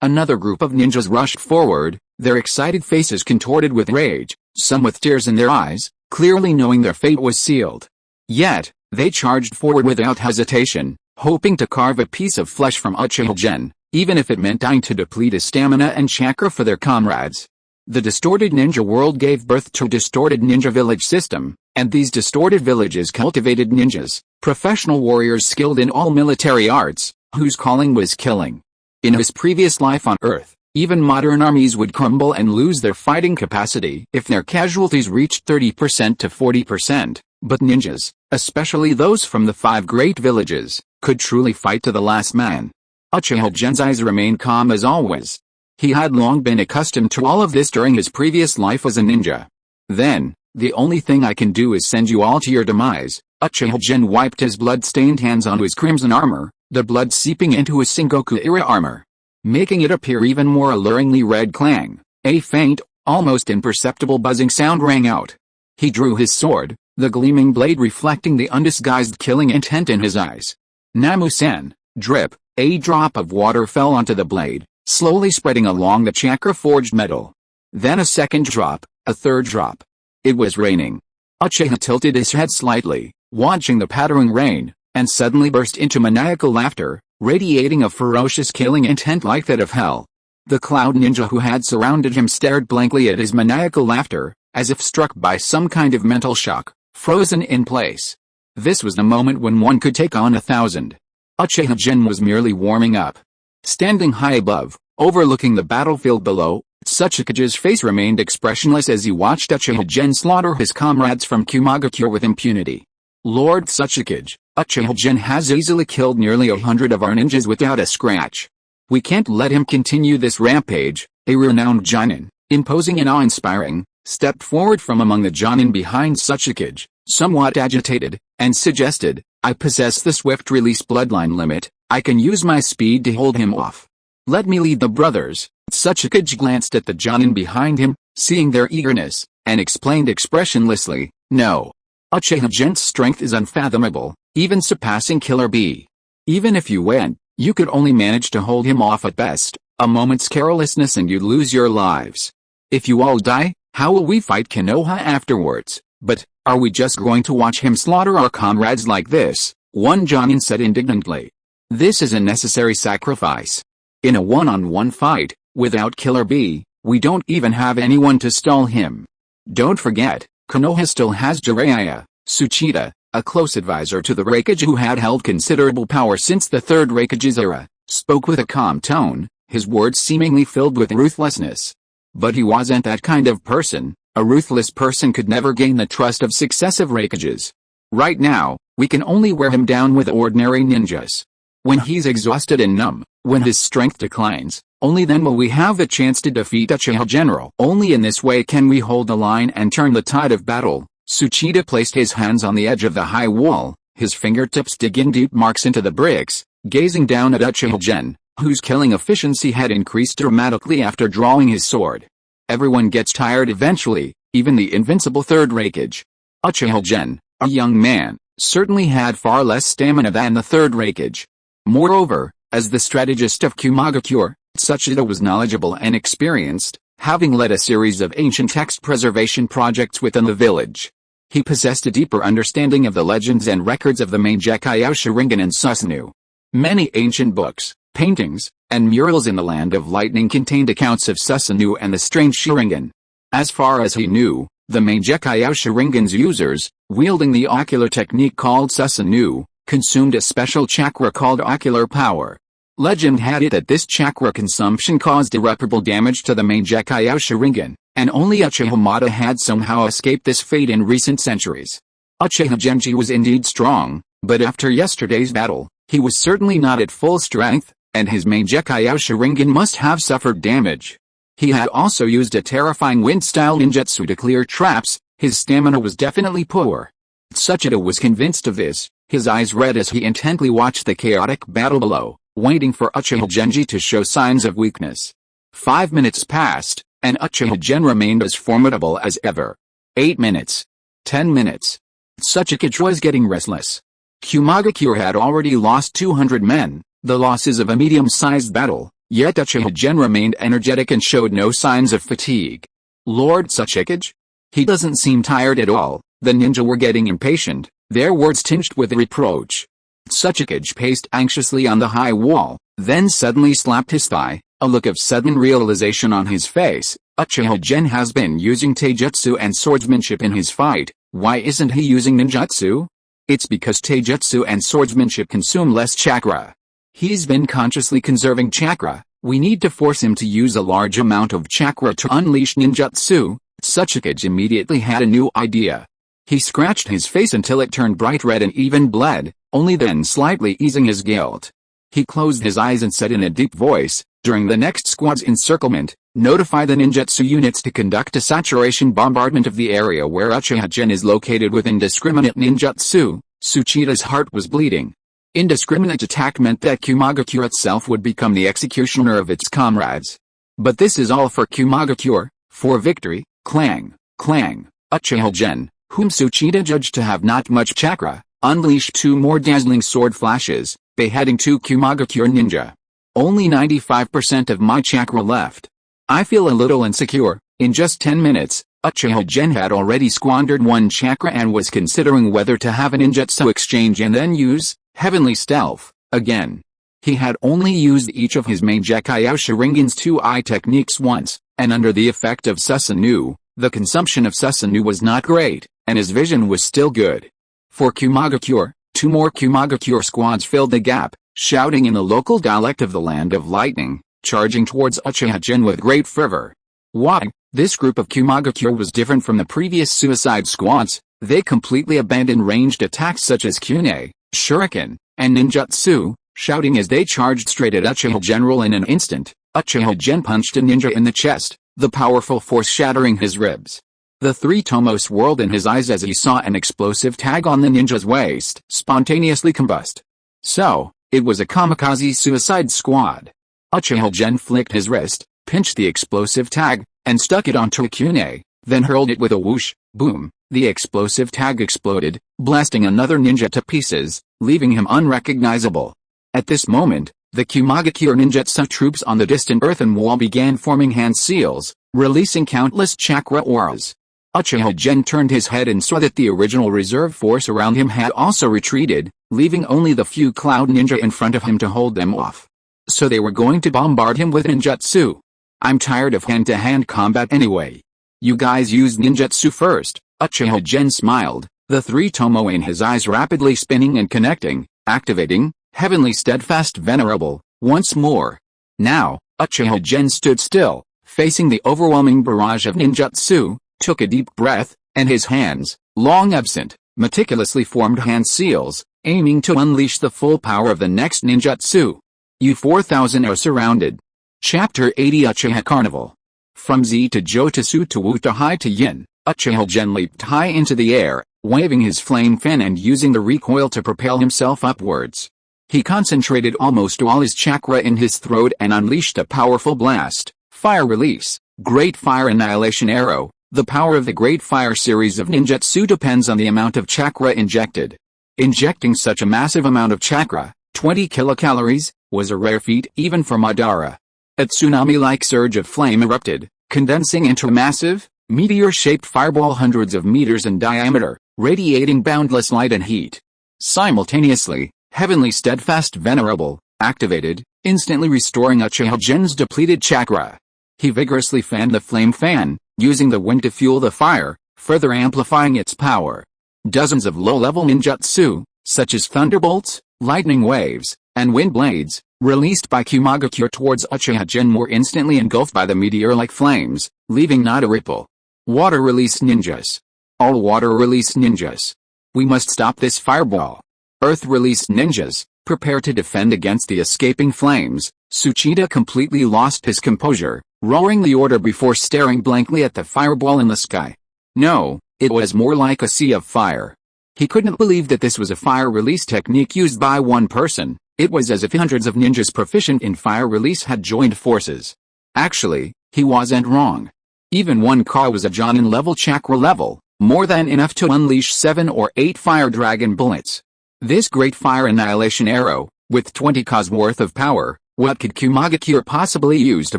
S1: Another group of ninjas rushed forward, their excited faces contorted with rage, some with tears in their eyes, clearly knowing their fate was sealed. Yet, they charged forward without hesitation, hoping to carve a piece of flesh from Uchiha Gen, even if it meant dying to deplete his stamina and chakra for their comrades. The distorted ninja world gave birth to a distorted ninja village system, and these distorted villages cultivated ninjas, professional warriors skilled in all military arts, whose calling was killing. In his previous life on Earth, even modern armies would crumble and lose their fighting capacity if their casualties reached 30% to 40%, but ninjas, especially those from the 5 great villages, could truly fight to the last man. Uchiha Gen's eyes remained calm as always. He had long been accustomed to all of this during his previous life as a ninja. Then, the only thing I can do is send you all to your demise. Uchiha Gen wiped his blood-stained hands onto his crimson armor, the blood seeping into his Sengoku-era armor, making it appear even more alluringly red. Clang. A faint, almost imperceptible buzzing sound rang out. He drew his sword, the gleaming blade reflecting the undisguised killing intent in his eyes. Namu-san. Drip. A drop of water fell onto the blade, slowly spreading along the chakra-forged metal. Then a second drop, a third drop. It was raining. Uchiha tilted his head slightly, watching the pattering rain, and suddenly burst into maniacal laughter, radiating a ferocious killing intent like that of hell. The cloud ninja who had surrounded him stared blankly at his maniacal laughter, as if struck by some kind of mental shock, frozen in place. This was the moment when one could take on 1,000. Uchiha Gen was merely warming up. Standing high above, overlooking the battlefield below, Tsuchikage's face remained expressionless as he watched Uchiha Gen slaughter his comrades from Fugaku with impunity. Lord Tsuchikage, Uchiha Gen has easily killed nearly 100 of our ninjas without a scratch. We can't let him continue this rampage. A renowned Jonin, imposing and awe-inspiring, stepped forward from among the Jonin behind Tsuchikage, somewhat agitated, and suggested, I possess the swift-release bloodline limit, I can use my speed to hold him off. Let me lead the brothers. Tsuchikage glanced at the Jonin behind him, seeing their eagerness, and explained expressionlessly, no. Uchiha Gen's strength is unfathomable, even surpassing Killer Bee. Even if you went, you could only manage to hold him off at best, a moment's carelessness and you'd lose your lives. If you all die, how will we fight Konoha afterwards? But, are we just going to watch him slaughter our comrades like this? One Jonin said indignantly. This is a necessary sacrifice. In a one-on-one fight, without Killer Bee, we don't even have anyone to stall him. Don't forget, Konoha still has Jiraiya, Tsuchida, a close advisor to the Raikage who had held considerable power since the Third Raikage's era, spoke with a calm tone, his words seemingly filled with ruthlessness. But he wasn't that kind of person. A ruthless person could never gain the trust of successive Raikages. Right now, we can only wear him down with ordinary ninjas. When he's exhausted and numb, when his strength declines, only then will we have the chance to defeat Uchiha General. Only in this way can we hold the line and turn the tide of battle. Tsuchida placed his hands on the edge of the high wall, his fingertips digging deep marks into the bricks, gazing down at Uchiha Gen, whose killing efficiency had increased dramatically after drawing his sword. Everyone gets tired eventually, even the invincible Third Raikage. Uchiha Gen, a young man, certainly had far less stamina than the Third Raikage. Moreover, as the strategist of Fugaku, Tsuchida was knowledgeable and experienced, having led a series of ancient text preservation projects within the village. He possessed a deeper understanding of the legends and records of the Mangekyō Sharingan and Susanoo. Many ancient books, paintings, and murals in the Land of Lightning contained accounts of Susanoo and the strange Sharingan. As far as he knew, the Mangekyō Sharingan's users, wielding the ocular technique called Susanoo, consumed a special chakra called ocular power. Legend had it that this chakra consumption caused irreparable damage to the Mangekyō Sharingan, and only Uchiha had somehow escaped this fate in recent centuries. Uchiha Genji was indeed strong, but after yesterday's battle, he was certainly not at full strength, and his Mangekyō Sharingan must have suffered damage. He had also used a terrifying wind-style ninjutsu to clear traps. His stamina was definitely poor. Tsuchida was convinced of this, his eyes red as he intently watched the chaotic battle below, waiting for Uchiha Genji to show signs of weakness. 5 minutes passed, and Uchiha Gen remained as formidable as ever. 8 minutes. 10 minutes. Tsuchida was getting restless. Fugaku had already lost 200 men, the losses of a medium-sized battle, yet Uchiha Gen remained energetic and showed no signs of fatigue. Lord Tsuchida? He doesn't seem tired at all. The ninja were getting impatient, their words tinged with reproach. Tsuchida paced anxiously on the high wall, then suddenly slapped his thigh, a look of sudden realization on his face. Uchiha Gen has been using taijutsu and swordsmanship in his fight, why isn't he using ninjutsu? It's because taijutsu and swordsmanship consume less chakra. He's been consciously conserving chakra, we need to force him to use a large amount of chakra to unleash ninjutsu. Tsuchida immediately had a new idea. He scratched his face until it turned bright red and even bled, only then slightly easing his guilt. He closed his eyes and said in a deep voice, during the next squad's encirclement, notify the ninjutsu units to conduct a saturation bombardment of the area where Uchiha Gen is located with indiscriminate ninjutsu. Tsuchida's heart was bleeding. Indiscriminate attack meant that Fugaku itself would become the executioner of its comrades. But this is all for Fugaku, for victory. Clang, clang. Uchiha Gen, whom Tsuchida judged to have not much chakra, unleashed 2 more dazzling sword flashes, beheading 2 Fugaku ninja. Only 95% of my chakra left. I feel a little insecure. In just 10 minutes, Uchiha Gen had already squandered 1 chakra and was considering whether to have a ninjutsu exchange and then use heavenly stealth again. He had only used each of his Mangekyō Sharingan's 2 eye techniques once, and under the effect of Susanoo, the consumption of Susanoo was not great, and his vision was still good. For Fugaku, 2 more Fugaku squads filled the gap, shouting in the local dialect of the Land of Lightning, charging towards Uchiha Gen with great fervor. Why? This group of Fugaku was different from the previous suicide squads. They completely abandoned ranged attacks such as Kune, Shuriken, and ninjutsu, shouting as they charged straight at Uchiha General. In an instant, Uchiha Gen punched a ninja in the chest, the powerful force shattering his ribs. The 3 tomos whirled in his eyes as he saw an explosive tag on the ninja's waist spontaneously combust. So, it was a kamikaze suicide squad. Uchiha Gen flicked his wrist, pinched the explosive tag, and stuck it onto a Kune, then hurled it with a whoosh, boom. The explosive tag exploded, blasting another ninja to pieces, leaving him unrecognizable. At this moment, the Fugaku ninjutsu troops on the distant earthen wall began forming hand seals, releasing countless chakra auras. Uchiha Gen turned his head and saw that the original reserve force around him had also retreated, leaving only the few cloud ninja in front of him to hold them off. So they were going to bombard him with ninjutsu. I'm tired of hand-to-hand combat anyway. You guys used ninjutsu first. Uchiha Gen smiled, the 3 tomo in his eyes rapidly spinning and connecting, activating, heavenly steadfast venerable, once more. Now, Uchiha Gen stood still, facing the overwhelming barrage of ninjutsu, took a deep breath, and his hands, long absent, meticulously formed hand seals, aiming to unleash the full power of the next ninjutsu. You 4,000 are surrounded. Chapter 80 Uchiha Carnival. From Z to Jo to Su to Wu to Hai to Yin, Uchiha Gen leaped high into the air, waving his flame fan and using the recoil to propel himself upwards. He concentrated almost all his chakra in his throat and unleashed a powerful blast, fire release, Great Fire Annihilation Arrow. The power of the Great Fire series of ninjutsu depends on the amount of chakra injected. Injecting such a massive amount of chakra, 20 kilocalories, was a rare feat even for Madara. A tsunami-like surge of flame erupted, condensing into a massive, meteor-shaped fireball hundreds of meters in diameter, radiating boundless light and heat. Simultaneously, Heavenly Steadfast Venerable, activated, instantly restoring Uchiha Gen's depleted chakra. He vigorously fanned the flame fan, using the wind to fuel the fire, further amplifying its power. Dozens of low-level ninjutsu, such as thunderbolts, lightning waves, and wind blades, released by Fugaku towards Uchiha Gen were instantly engulfed by the meteor-like flames, leaving not a ripple. Water release ninjas. All water release ninjas. We must stop this fireball. Earth-released ninjas, prepare to defend against the escaping flames. Tsuchida completely lost his composure, roaring the order before staring blankly at the fireball in the sky. No, it was more like a sea of fire. He couldn't believe that this was a fire release technique used by one person. It was as if hundreds of ninjas proficient in fire release had joined forces. Actually, he wasn't wrong. Even one Ka was a Jonin level chakra level, more than enough to unleash 7 or 8 fire dragon bullets. This great fire annihilation arrow, with 20 Ka's worth of power, what could Mangekyō possibly use to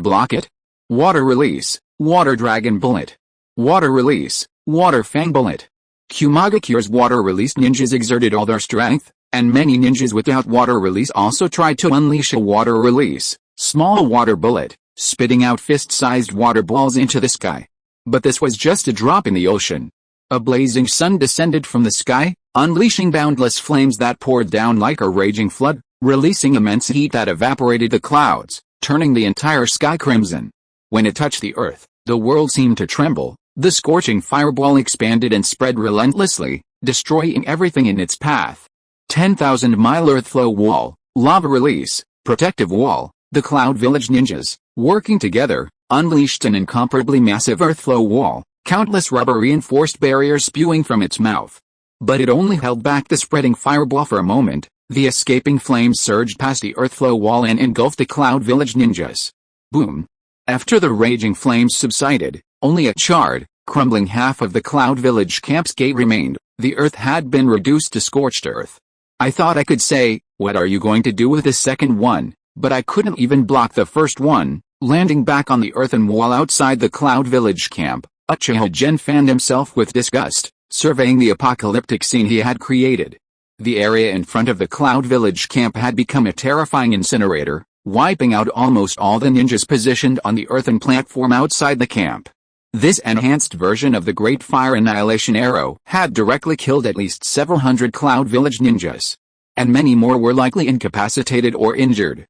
S1: block it? Water release, water dragon bullet. Water release, water fang bullet. Mangekyō's water release ninjas exerted all their strength, and many ninjas without water release also tried to unleash a water release, small water bullet, spitting out fist-sized water balls into the sky. But this was just a drop in the ocean. A blazing sun descended from the sky, unleashing boundless flames that poured down like a raging flood, releasing immense heat that evaporated the clouds, turning the entire sky crimson. When it touched the earth, the world seemed to tremble. The scorching fireball expanded and spread relentlessly, destroying everything in its path. 10,000-mile earth flow wall, lava release, protective wall. The Cloud Village ninjas, working together, unleashed an incomparably massive earth flow wall, countless rubber-reinforced barriers spewing from its mouth. But it only held back the spreading fireball for a moment. The escaping flames surged past the earth flow wall and engulfed the Cloud Village ninjas. Boom! After the raging flames subsided, only a charred, crumbling half of the Cloud Village camp's gate remained. The earth had been reduced to scorched earth. I thought I could say, "What are you going to do with the second one?" But I couldn't even block the first one. Landing back on the earthen wall outside the Cloud Village camp, Uchiha Gen fanned himself with disgust, surveying the apocalyptic scene he had created. The area in front of the Cloud Village camp had become a terrifying incinerator, wiping out almost all the ninjas positioned on the earthen platform outside the camp. This enhanced version of the Great Fire Annihilation Arrow had directly killed at least several hundred Cloud Village ninjas. And many more were likely incapacitated or injured.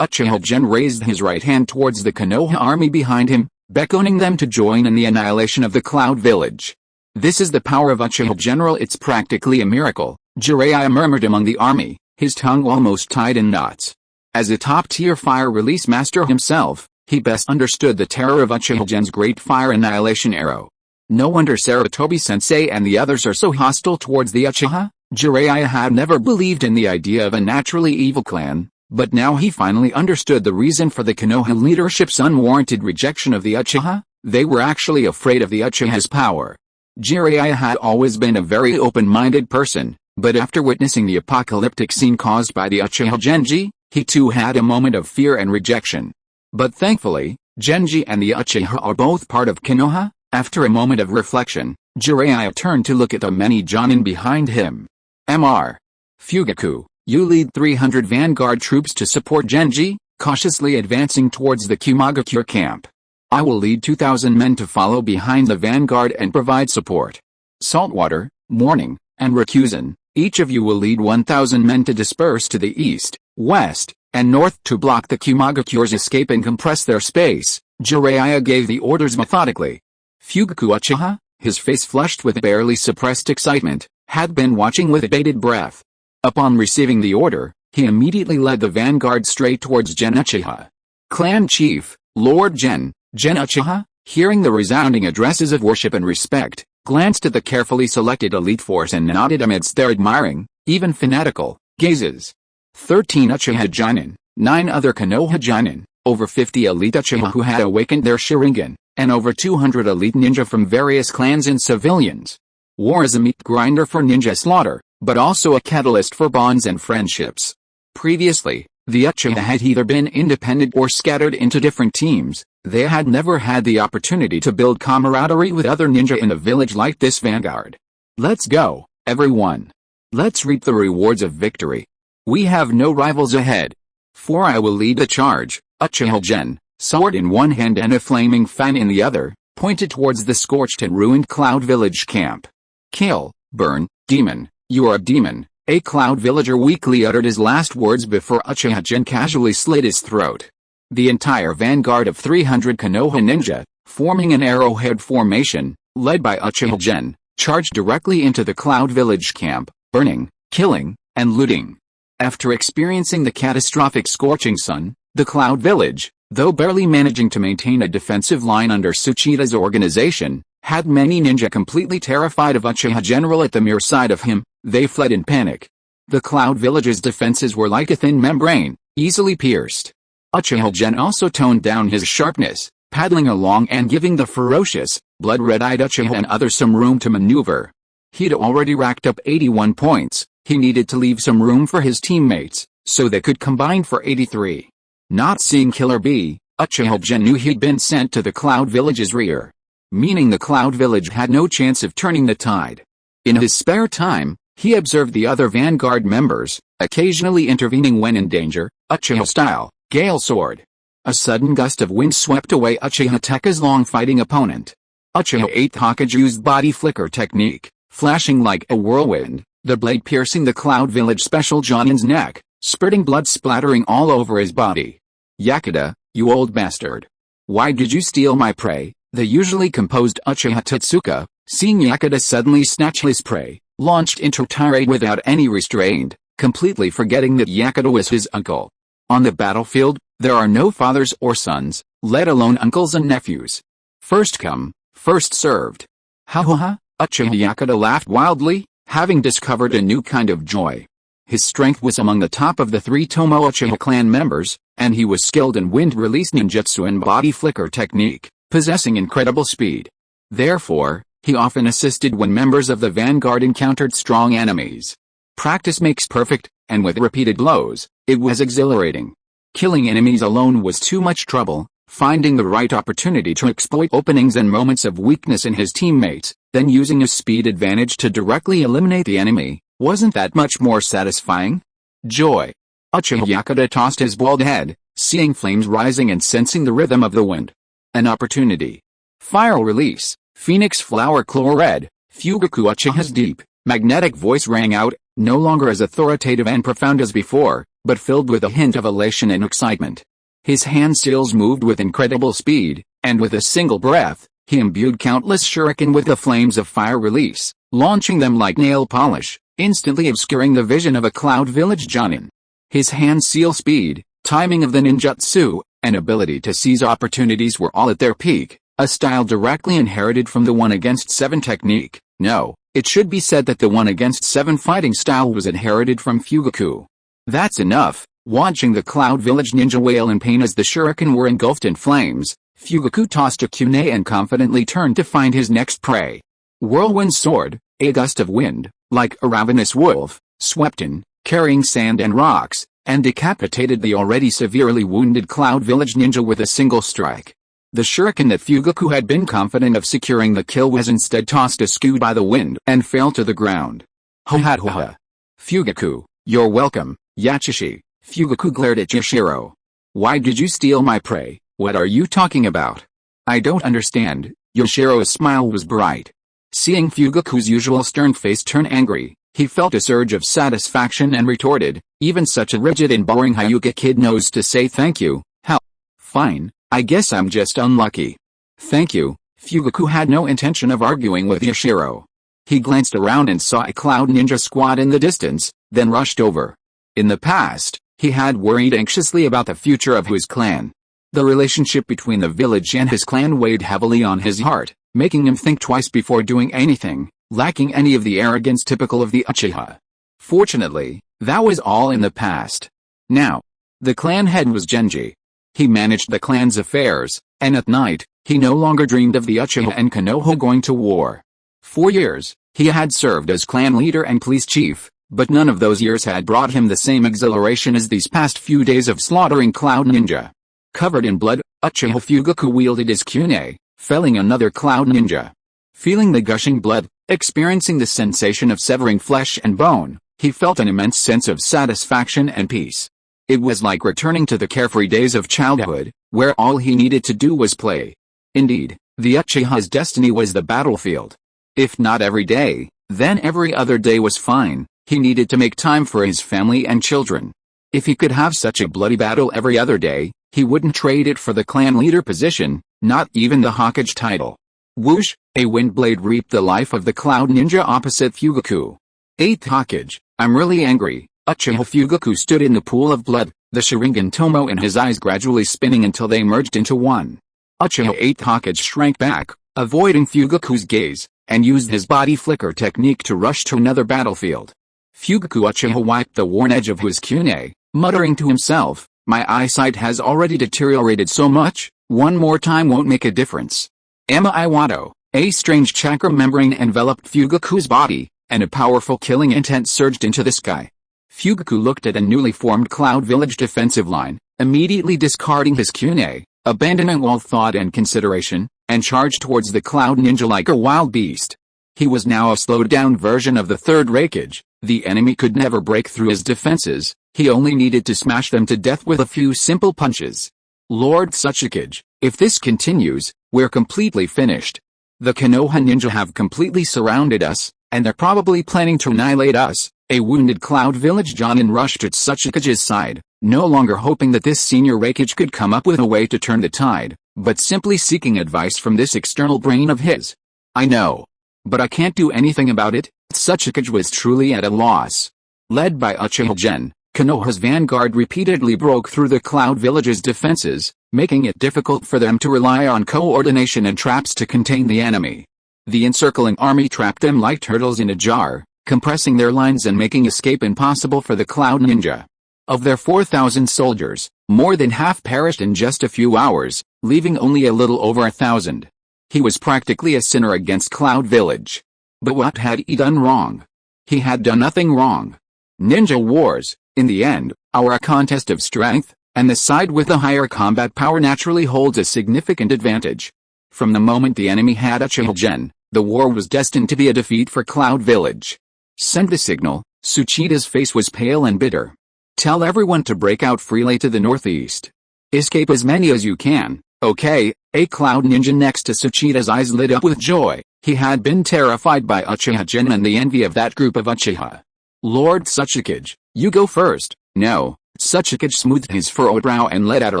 S1: Uchiha Gen raised his right hand towards the Konoha army behind him, beckoning them to join in the annihilation of the Cloud Village. This is the power of Uchiha General, it's practically a miracle, Jiraiya murmured among the army, his tongue almost tied in knots. As a top-tier fire release master himself, he best understood the terror of Uchiha Gen's Great Fire Annihilation Arrow. No wonder Sarutobi-sensei and the others are so hostile towards the Uchiha. Jiraiya had never believed in the idea of a naturally evil clan. But now he finally understood the reason for the Konoha leadership's unwarranted rejection of the Uchiha. They were actually afraid of the Uchiha's power. Jiraiya had always been a very open-minded person, but after witnessing the apocalyptic scene caused by the Uchiha Genji, he too had a moment of fear and rejection. But thankfully, Genji and the Uchiha are both part of Konoha. After a moment of reflection, Jiraiya turned to look at the many Jonin behind him. Mr. Fugaku, you lead 300 vanguard troops to support Genji, cautiously advancing towards the Mangekyō camp. I will lead 2,000 men to follow behind the vanguard and provide support. Saltwater, Morning, and Rakuzen, each of you will lead 1,000 men to disperse to the east, west, and north to block the Mangekyō's escape and compress their space. Jiraiya gave the orders methodically. Fugaku Uchiha, his face flushed with barely suppressed excitement, had been watching with bated breath. Upon receiving the order, he immediately led the vanguard straight towards Gen Uchiha. Clan Chief, Lord Gen Uchiha, hearing the resounding addresses of worship and respect, glanced at the carefully selected elite force and nodded amidst their admiring, even fanatical, gazes. 13 Uchiha Jonin, 9 other Konoha Jonin, over 50 elite Uchiha who had awakened their Sharingan, and over 200 elite ninja from various clans and civilians. War is a meat grinder for ninja slaughter, but also a catalyst for bonds and friendships. Previously, the Uchiha had either been independent or scattered into different teams. They had never had the opportunity to build camaraderie with other ninja in a village like this vanguard. Let's go, everyone. Let's reap the rewards of victory. We have no rivals ahead. For I will lead the charge. Uchiha Gen, sword in one hand and a flaming fan in the other, pointed towards the scorched and ruined Cloud Village camp. Kill, burn, demon, you are a demon, a Cloud Villager weakly uttered his last words before Uchiha Gen casually slit his throat. The entire vanguard of 300 Konoha ninja, forming an arrowhead formation, led by Uchiha Gen, charged directly into the Cloud Village camp, burning, killing, and looting. After experiencing the catastrophic scorching sun, the Cloud Village, though barely managing to maintain a defensive line under Tsuchida's organization, had many ninja completely terrified of Uchiha General at the mere sight of him. They fled in panic. The Cloud Village's defenses were like a thin membrane, easily pierced. Uchiha Gen also toned down his sharpness, paddling along and giving the ferocious, blood-red-eyed Uchiha and others some room to maneuver. He'd already racked up 81 points, he needed to leave some room for his teammates, so they could combine for 83. Not seeing Killer B, Uchiha Gen knew he'd been sent to the Cloud Village's rear, meaning the Cloud Village had no chance of turning the tide. In his spare time, he observed the other vanguard members, occasionally intervening when in danger, Uchiha style, Gale Sword. A sudden gust of wind swept away Uchiha Tekka's long-fighting opponent. Uchiha 8th Hokage used body flicker technique, flashing like a whirlwind, the blade piercing the Cloud Village special Jonin's neck, spurting blood splattering all over his body. Yakuda, you old bastard. Why did you steal my prey? The usually composed Uchiha Totsuka, seeing Yakuda suddenly snatch his prey, launched into a tirade without any restraint, completely forgetting that Yakuda was his uncle. On the battlefield, there are no fathers or sons, let alone uncles and nephews. First come, first served. Ha ha ha, Uchiha Yakuda laughed wildly, having discovered a new kind of joy. His strength was among the top of the 3 Tomo Uchiha clan members, and he was skilled in wind-release ninjutsu and body flicker technique, possessing incredible speed. Therefore, he often assisted when members of the vanguard encountered strong enemies. Practice makes perfect, and with repeated blows, it was exhilarating. Killing enemies alone was too much trouble. Finding the right opportunity to exploit openings and moments of weakness in his teammates, then using his speed advantage to directly eliminate the enemy, wasn't that much more satisfying? Joy. Uchiha Yakuda tossed his bald head, seeing flames rising and sensing the rhythm of the wind. An opportunity. Fire release, Phoenix Flower Claw Red, Fugaku. Uchiha's deep, magnetic voice rang out, no longer as authoritative and profound as before, but filled with a hint of elation and excitement. His hand seals moved with incredible speed, and with a single breath, he imbued countless shuriken with the flames of fire release, launching them like nail polish, instantly obscuring the vision of a Cloud Village Jonin. His hand seal speed, timing of the ninjutsu, and ability to seize opportunities were all at their peak, a style directly inherited from the 1-against-7 technique. No, it should be said that the 1-against-7 fighting style was inherited from Fugaku. That's enough. Watching the Cloud Village ninja wail in pain as the shuriken were engulfed in flames, Fugaku tossed a kunai and confidently turned to find his next prey. Whirlwind Sword, a gust of wind, like a ravenous wolf, swept in, carrying sand and rocks, and decapitated the already severely wounded Cloud Village ninja with a single strike. The shuriken that Fugaku had been confident of securing the kill was instead tossed askew by the wind and fell to the ground. Ha ha ha ha. Fugaku, you're welcome, Yachishi. Fugaku glared at Yoshiro. Why did you steal my prey? What are you talking about? I don't understand. Yoshiro's smile was bright. Seeing Fugaku's usual stern face turn angry, he felt a surge of satisfaction and retorted, even such a rigid and boring Hyuga kid knows to say thank you. Hell. Fine, I guess I'm just unlucky. Thank you. Fugaku had no intention of arguing with Yoshiro. He glanced around and saw a Cloud Ninja squad in the distance, then rushed over. In the past, he had worried anxiously about the future of his clan. The relationship between the village and his clan weighed heavily on his heart, making him think twice before doing anything, lacking any of the arrogance typical of the Uchiha. Fortunately, that was all in the past. Now, the clan head was Genji. He managed the clan's affairs, and at night, he no longer dreamed of the Uchiha and Konoha going to war. 4 years, he had served as clan leader and police chief, but none of those years had brought him the same exhilaration as these past few days of slaughtering Cloud Ninja. Covered in blood, Uchiha Fugaku wielded his kunai, felling another Cloud Ninja. Feeling the gushing blood, experiencing the sensation of severing flesh and bone, he felt an immense sense of satisfaction and peace. It was like returning to the carefree days of childhood, where all he needed to do was play. Indeed, the Uchiha's destiny was the battlefield. If not every day, then every other day was fine. He needed to make time for his family and children. If he could have such a bloody battle every other day, he wouldn't trade it for the clan leader position, not even the Hokage title. Whoosh! A wind blade reaped the life of the cloud ninja opposite Fugaku. 8th Hokage, I'm really angry. Uchiha Fugaku stood in the pool of blood, the Sharingan Tomo in his eyes gradually spinning until they merged into one. Uchiha 8th Hokage shrank back, avoiding Fugaku's gaze, and used his body flicker technique to rush to another battlefield. Fugaku Uchiha wiped the worn edge of his kune, muttering to himself, my eyesight has already deteriorated so much, one more time won't make a difference. Emma Iwado, a strange chakra membrane enveloped Fugaku's body, and a powerful killing intent surged into the sky. Fugaku looked at a newly formed Cloud Village defensive line, immediately discarding his kune, abandoning all thought and consideration, and charged towards the Cloud Ninja like a wild beast. He was now a slowed-down version of the third Raikage. The enemy could never break through his defenses, he only needed to smash them to death with a few simple punches. Lord Tsuchikage, if this continues, we're completely finished. The Konoha ninja have completely surrounded us, and they're probably planning to annihilate us. A wounded Cloud Village Jonin rushed at Tsuchikage's side, no longer hoping that this senior Raikage could come up with a way to turn the tide, but simply seeking advice from this external brain of his. I know. But I can't do anything about it. Tsuchikage was truly at a loss. Led by Uchiha Gen, Konoha's vanguard repeatedly broke through the Cloud Village's defenses, making it difficult for them to rely on coordination and traps to contain the enemy. The encircling army trapped them like turtles in a jar, compressing their lines and making escape impossible for the Cloud Ninja. Of their 4,000 soldiers, more than half perished in just a few hours, leaving only a little over 1,000. He was practically a sinner against Cloud Village. But what had he done wrong? He had done nothing wrong. Ninja wars, in the end, are a contest of strength, and the side with the higher combat power naturally holds a significant advantage. From the moment the enemy had Uchiha Gen, the war was destined to be a defeat for Cloud Village. Send the signal. Tsuchida's face was pale and bitter. Tell everyone to break out freely to the northeast. Escape as many as you can, okay? A Cloud Ninja next to Tsuchida's eyes lit up with joy. He had been terrified by Uchiha Gen and the envy of that group of Uchiha. Lord Tsuchikage, you go first. No. Tsuchikage smoothed his furrowed brow and let out a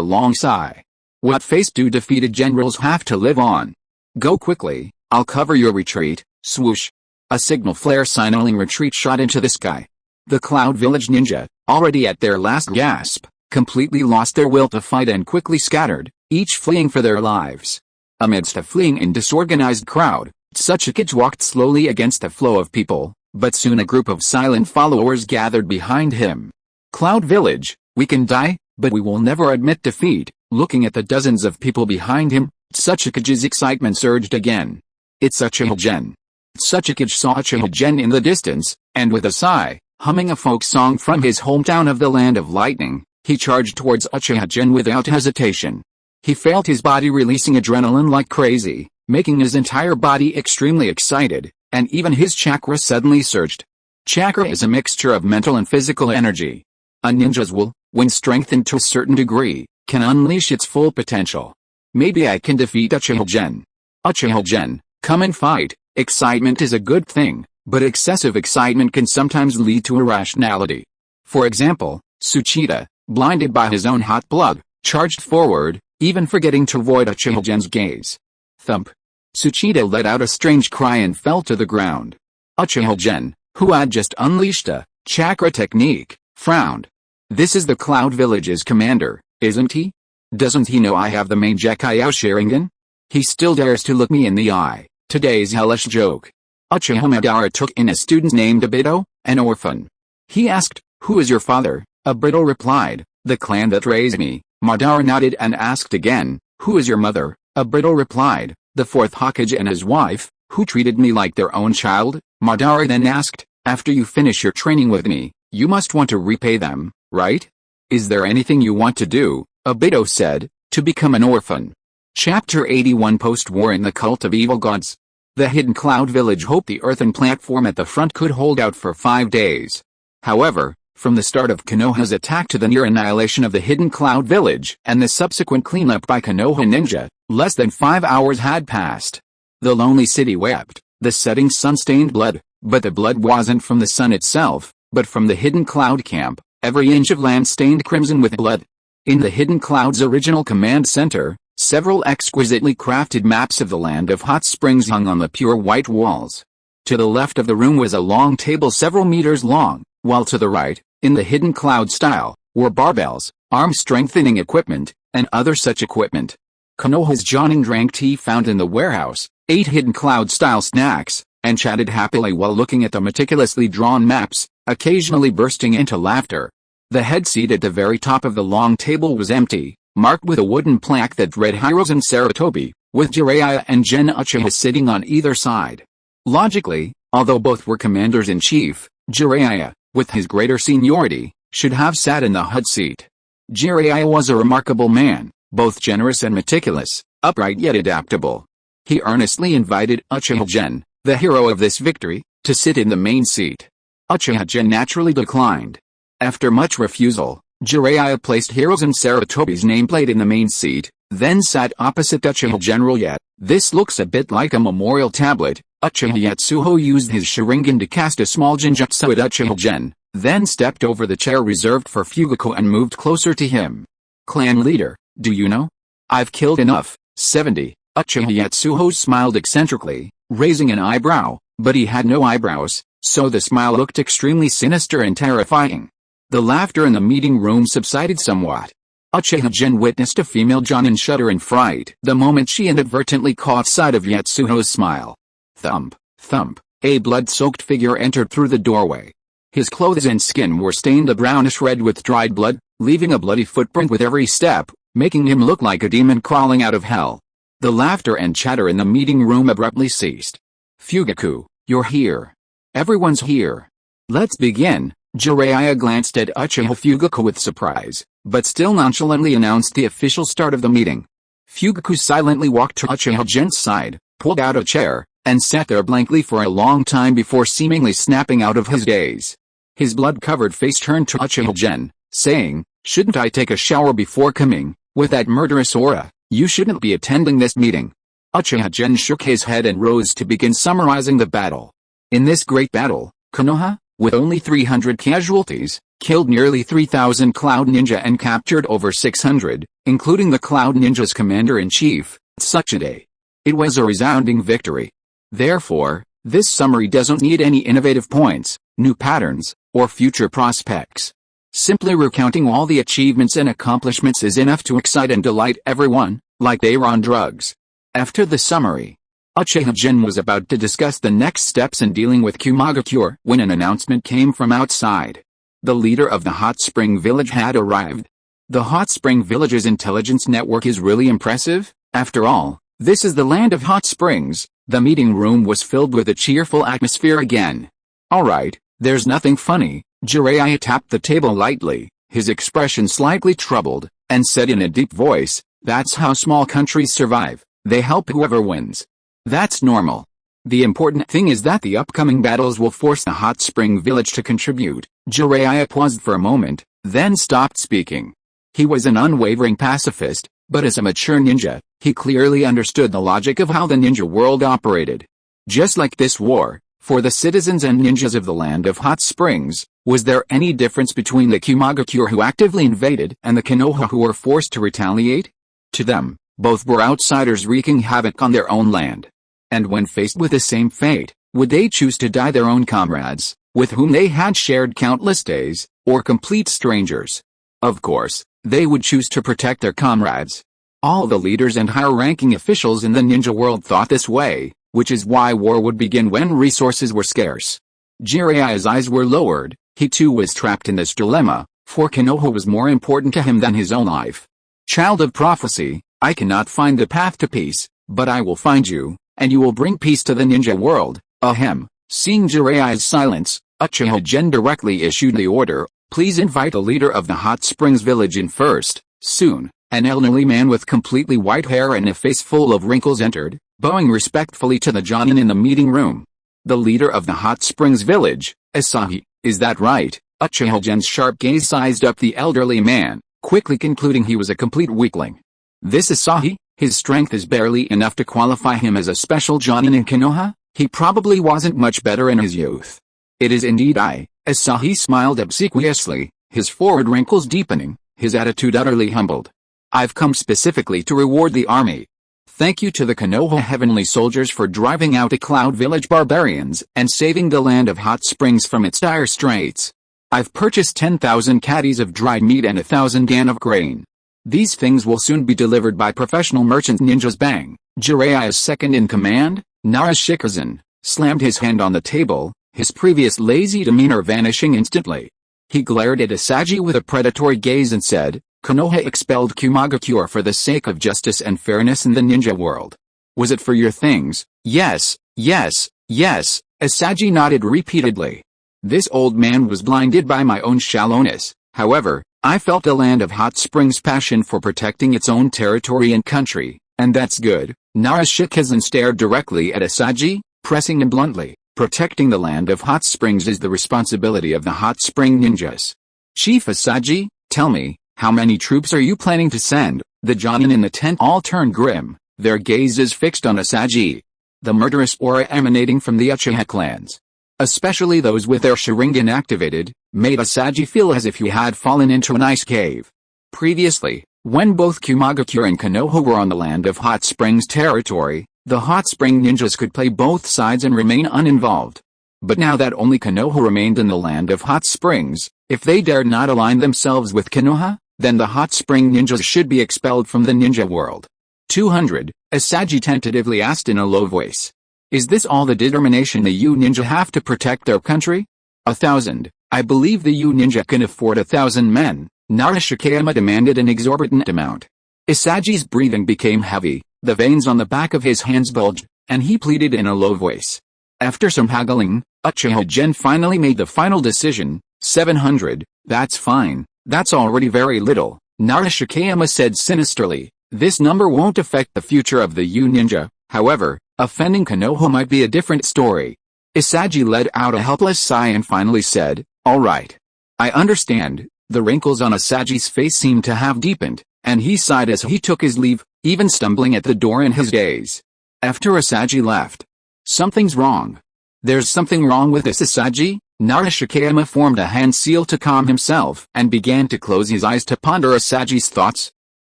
S1: long sigh. What face do defeated generals have to live on? Go quickly, I'll cover your retreat. Swoosh. A signal flare signaling retreat shot into the sky. The Cloud Village ninja, already at their last gasp, completely lost their will to fight and quickly scattered, each fleeing for their lives. Amidst a fleeing and disorganized crowd, Tsuchikage walked slowly against the flow of people, but soon a group of silent followers gathered behind him. Cloud Village, we can die, but we will never admit defeat. Looking at the dozens of people behind him, Tsuchikage's excitement surged again. It's Uchiha Gen. Tsuchikage saw Uchiha Gen in the distance, and with a sigh, humming a folk song from his hometown of the Land of Lightning, he charged towards Uchiha Gen without hesitation. He felt his body releasing adrenaline like crazy, making his entire body extremely excited, and even his chakra suddenly surged. Chakra is a mixture of mental and physical energy. A ninja's will, when strengthened to a certain degree, can unleash its full potential. Maybe I can defeat Uchiha Gen. Uchiha Gen, come and fight. Excitement is a good thing, but excessive excitement can sometimes lead to irrationality. For example, Tsuchida, blinded by his own hot blood, charged forward, even forgetting to avoid Uchiha Gen's gaze. Thump. Tsuchida let out a strange cry and fell to the ground. Uchiha Gen, who had just unleashed a chakra technique, frowned. This is the Cloud Village's commander, isn't he? Doesn't he know I have the Mangekyō Sharingan? He still dares to look me in the eye. Today's hellish joke. Uchiha Madara took in a student named Obito, an orphan. He asked, who is your father? Obito replied, the clan that raised me. Madara nodded and asked again, who is your mother? Obito replied, the fourth Hokage and his wife, who treated me like their own child. Madara then asked, after you finish your training with me, you must want to repay them, right? Is there anything you want to do? Obito said, to become an orphan. Chapter 81 Post-War in the Cult of Evil Gods. The hidden Cloud Village hoped the earthen platform at the front could hold out for 5 days. However, from the start of Konoha's attack to the near annihilation of the hidden Cloud Village and the subsequent cleanup by Konoha ninja, less than 5 hours had passed. The lonely city wept, the setting sun stained blood, but the blood wasn't from the sun itself, but from the hidden cloud camp, every inch of land stained crimson with blood. In the hidden cloud's original command center, Several exquisitely crafted maps of the land of hot springs hung on the pure white walls. To the left of the room was a long table several meters long, while to the right, in the hidden cloud style, were barbells, arm-strengthening equipment, and other such equipment. Konoha's Jonin drank tea found in the warehouse, ate hidden cloud-style snacks, and chatted happily while looking at the meticulously drawn maps, occasionally bursting into laughter. The head seat at the very top of the long table was empty, marked with a wooden plaque that read Hirozen Sarutobi, with Jiraiya and Gen Uchiha sitting on either side. Logically, although both were commanders-in-chief, Jiraiya, with his greater seniority, should have sat in the hut seat. Jiraiya was a remarkable man, both generous and meticulous, upright yet adaptable. He earnestly invited Uchiha Gen, the hero of this victory, to sit in the main seat. Uchiha Gen naturally declined. After much refusal, Jiraiya placed Hirozen Sarutobi's nameplate in the main seat, then sat opposite Uchiha General Yet. This looks a bit like a memorial tablet. Uchiha Yatsuho used his Sharingan to cast a small genjutsu at Uchiha Gen, then stepped over the chair reserved for Fugaku and moved closer to him. Clan leader, do you know? I've killed enough, 70. Uchiha Yatsuho smiled eccentrically, raising an eyebrow, but he had no eyebrows, so the smile looked extremely sinister and terrifying. The laughter in the meeting room subsided somewhat. Uchiha Gen witnessed a female Jonin shudder in fright the moment she inadvertently caught sight of Yatsuho's smile. Thump, thump, a blood-soaked figure entered through the doorway. His clothes and skin were stained a brownish red with dried blood, leaving a bloody footprint with every step, making him look like a demon crawling out of hell. The laughter and chatter in the meeting room abruptly ceased. Fugaku, you're here. Everyone's here. Let's begin. Jiraiya glanced at Uchiha Fugaku with surprise, but still nonchalantly announced the official start of the meeting. Fugaku silently walked to Uchiha Gen's side, pulled out a chair, and sat there blankly for a long time before seemingly snapping out of his daze. His blood-covered face turned to Uchiha Gen, saying, "Shouldn't I take a shower before coming? With that murderous aura, you shouldn't be attending this meeting." Uchiha Gen shook his head and rose to begin summarizing the battle. In this great battle, Konoha, with only 300 casualties, killed nearly 3,000 Cloud Ninja and captured over 600, including the Cloud Ninja's commander-in-chief, Tsuchide. It was a resounding victory. Therefore, this summary doesn't need any innovative points, new patterns, or future prospects. Simply recounting all the achievements and accomplishments is enough to excite and delight everyone, like they were on drugs. After the summary, Uchiha Gen was about to discuss the next steps in dealing with Mangekyō when an announcement came from outside. The leader of the hot spring village had arrived. The hot spring village's intelligence network is really impressive. After all, this is the land of hot springs. The meeting room was filled with a cheerful atmosphere again. Alright, there's nothing funny. Jiraiya tapped the table lightly, his expression slightly troubled, and said in a deep voice, "That's how small countries survive. They help whoever wins. That's normal. The important thing is that the upcoming battles will force the hot spring village to contribute." Jiraiya paused for a moment, then stopped speaking. He was an unwavering pacifist, but as a mature ninja, he clearly understood the logic of how the ninja world operated. Just like this war, for the citizens and ninjas of the land of hot springs, was there any difference between the Mangekyō who actively invaded and the Konoha who were forced to retaliate? To them, both were outsiders wreaking havoc on their own land. And when faced with the same fate, would they choose to die their own comrades, with whom they had shared countless days, or complete strangers? Of course, they would choose to protect their comrades. All the leaders and higher-ranking officials in the ninja world thought this way, which is why war would begin when resources were scarce. Jiraiya's eyes were lowered. He too was trapped in this dilemma, for Konoha was more important to him than his own life. Child of prophecy, I cannot find the path to peace, but I will find you, and you will bring peace to the ninja world. Ahem. Seeing Jiraiya's silence, Uchiha Gen directly issued the order, "Please invite the leader of the hot springs village in first." Soon, an elderly man with completely white hair and a face full of wrinkles entered, bowing respectfully to the Jonin in the meeting room. The leader of the hot springs village, Asahi, is that right? Uchiha Gen's sharp gaze sized up the elderly man, quickly concluding he was a complete weakling. This Asahi, his strength is barely enough to qualify him as a special Jonin in Konoha. He probably wasn't much better in his youth. It is indeed I. Asahi smiled obsequiously, his forward wrinkles deepening, his attitude utterly humbled. I've come specifically to reward the army. Thank you to the Konoha heavenly soldiers for driving out the Cloud Village barbarians and saving the land of hot springs from its dire straits. I've purchased 10,000 caddies of dried meat and 1,000 gan of grain. These things will soon be delivered by professional merchant ninjas. Bang! Jiraiya's second in command, Naruto, slammed his hand on the table, his previous lazy demeanor vanishing instantly. He glared at Asagi with a predatory gaze and said, Konoha expelled Mangekyō for the sake of justice and fairness in the ninja world. Was it for your things? Yes, yes, yes, Asagi nodded repeatedly. This old man was blinded by my own shallowness. However, I felt the land of hot springs' passion for protecting its own territory and country, and that's good. Naruto stared directly at Asagi, pressing him bluntly. Protecting the land of hot springs is the responsibility of the hot spring ninjas. Chief Asagi, tell me, how many troops are you planning to send? The Jonin in the tent all turned grim, their gazes fixed on Asagi. The murderous aura emanating from the Uchiha clans, especially those with their Sharingan activated, made Asagi feel as if he had fallen into an ice cave. Previously, when both Mangekyō and Konoha were on the land of hot springs territory, the hot spring ninjas could play both sides and remain uninvolved. But now that only Konoha remained in the land of hot springs, if they dared not align themselves with Konoha, then the hot spring ninjas should be expelled from the ninja world. 200, Asagi tentatively asked in a low voice. Is this all the determination the U ninja have to protect their country? 1,000, I believe the U ninja can afford 1,000 men, Naruto demanded an exorbitant amount. Asagi's breathing became heavy, the veins on the back of his hands bulged, and he pleaded in a low voice. After some haggling, Uchiha Gen finally made the final decision, 700, that's fine. That's already very little, Naruto said sinisterly. This number won't affect the future of the U ninja, however, offending Konoha might be a different story. Asagi let out a helpless sigh and finally said, alright. I understand. The wrinkles on Asagi's face seemed to have deepened, and he sighed as he took his leave, even stumbling at the door in his daze. After Asagi left. Something's wrong. There's something wrong with this Asagi? Naruto formed a hand seal to calm himself and began to close his eyes to ponder Asagi's thoughts.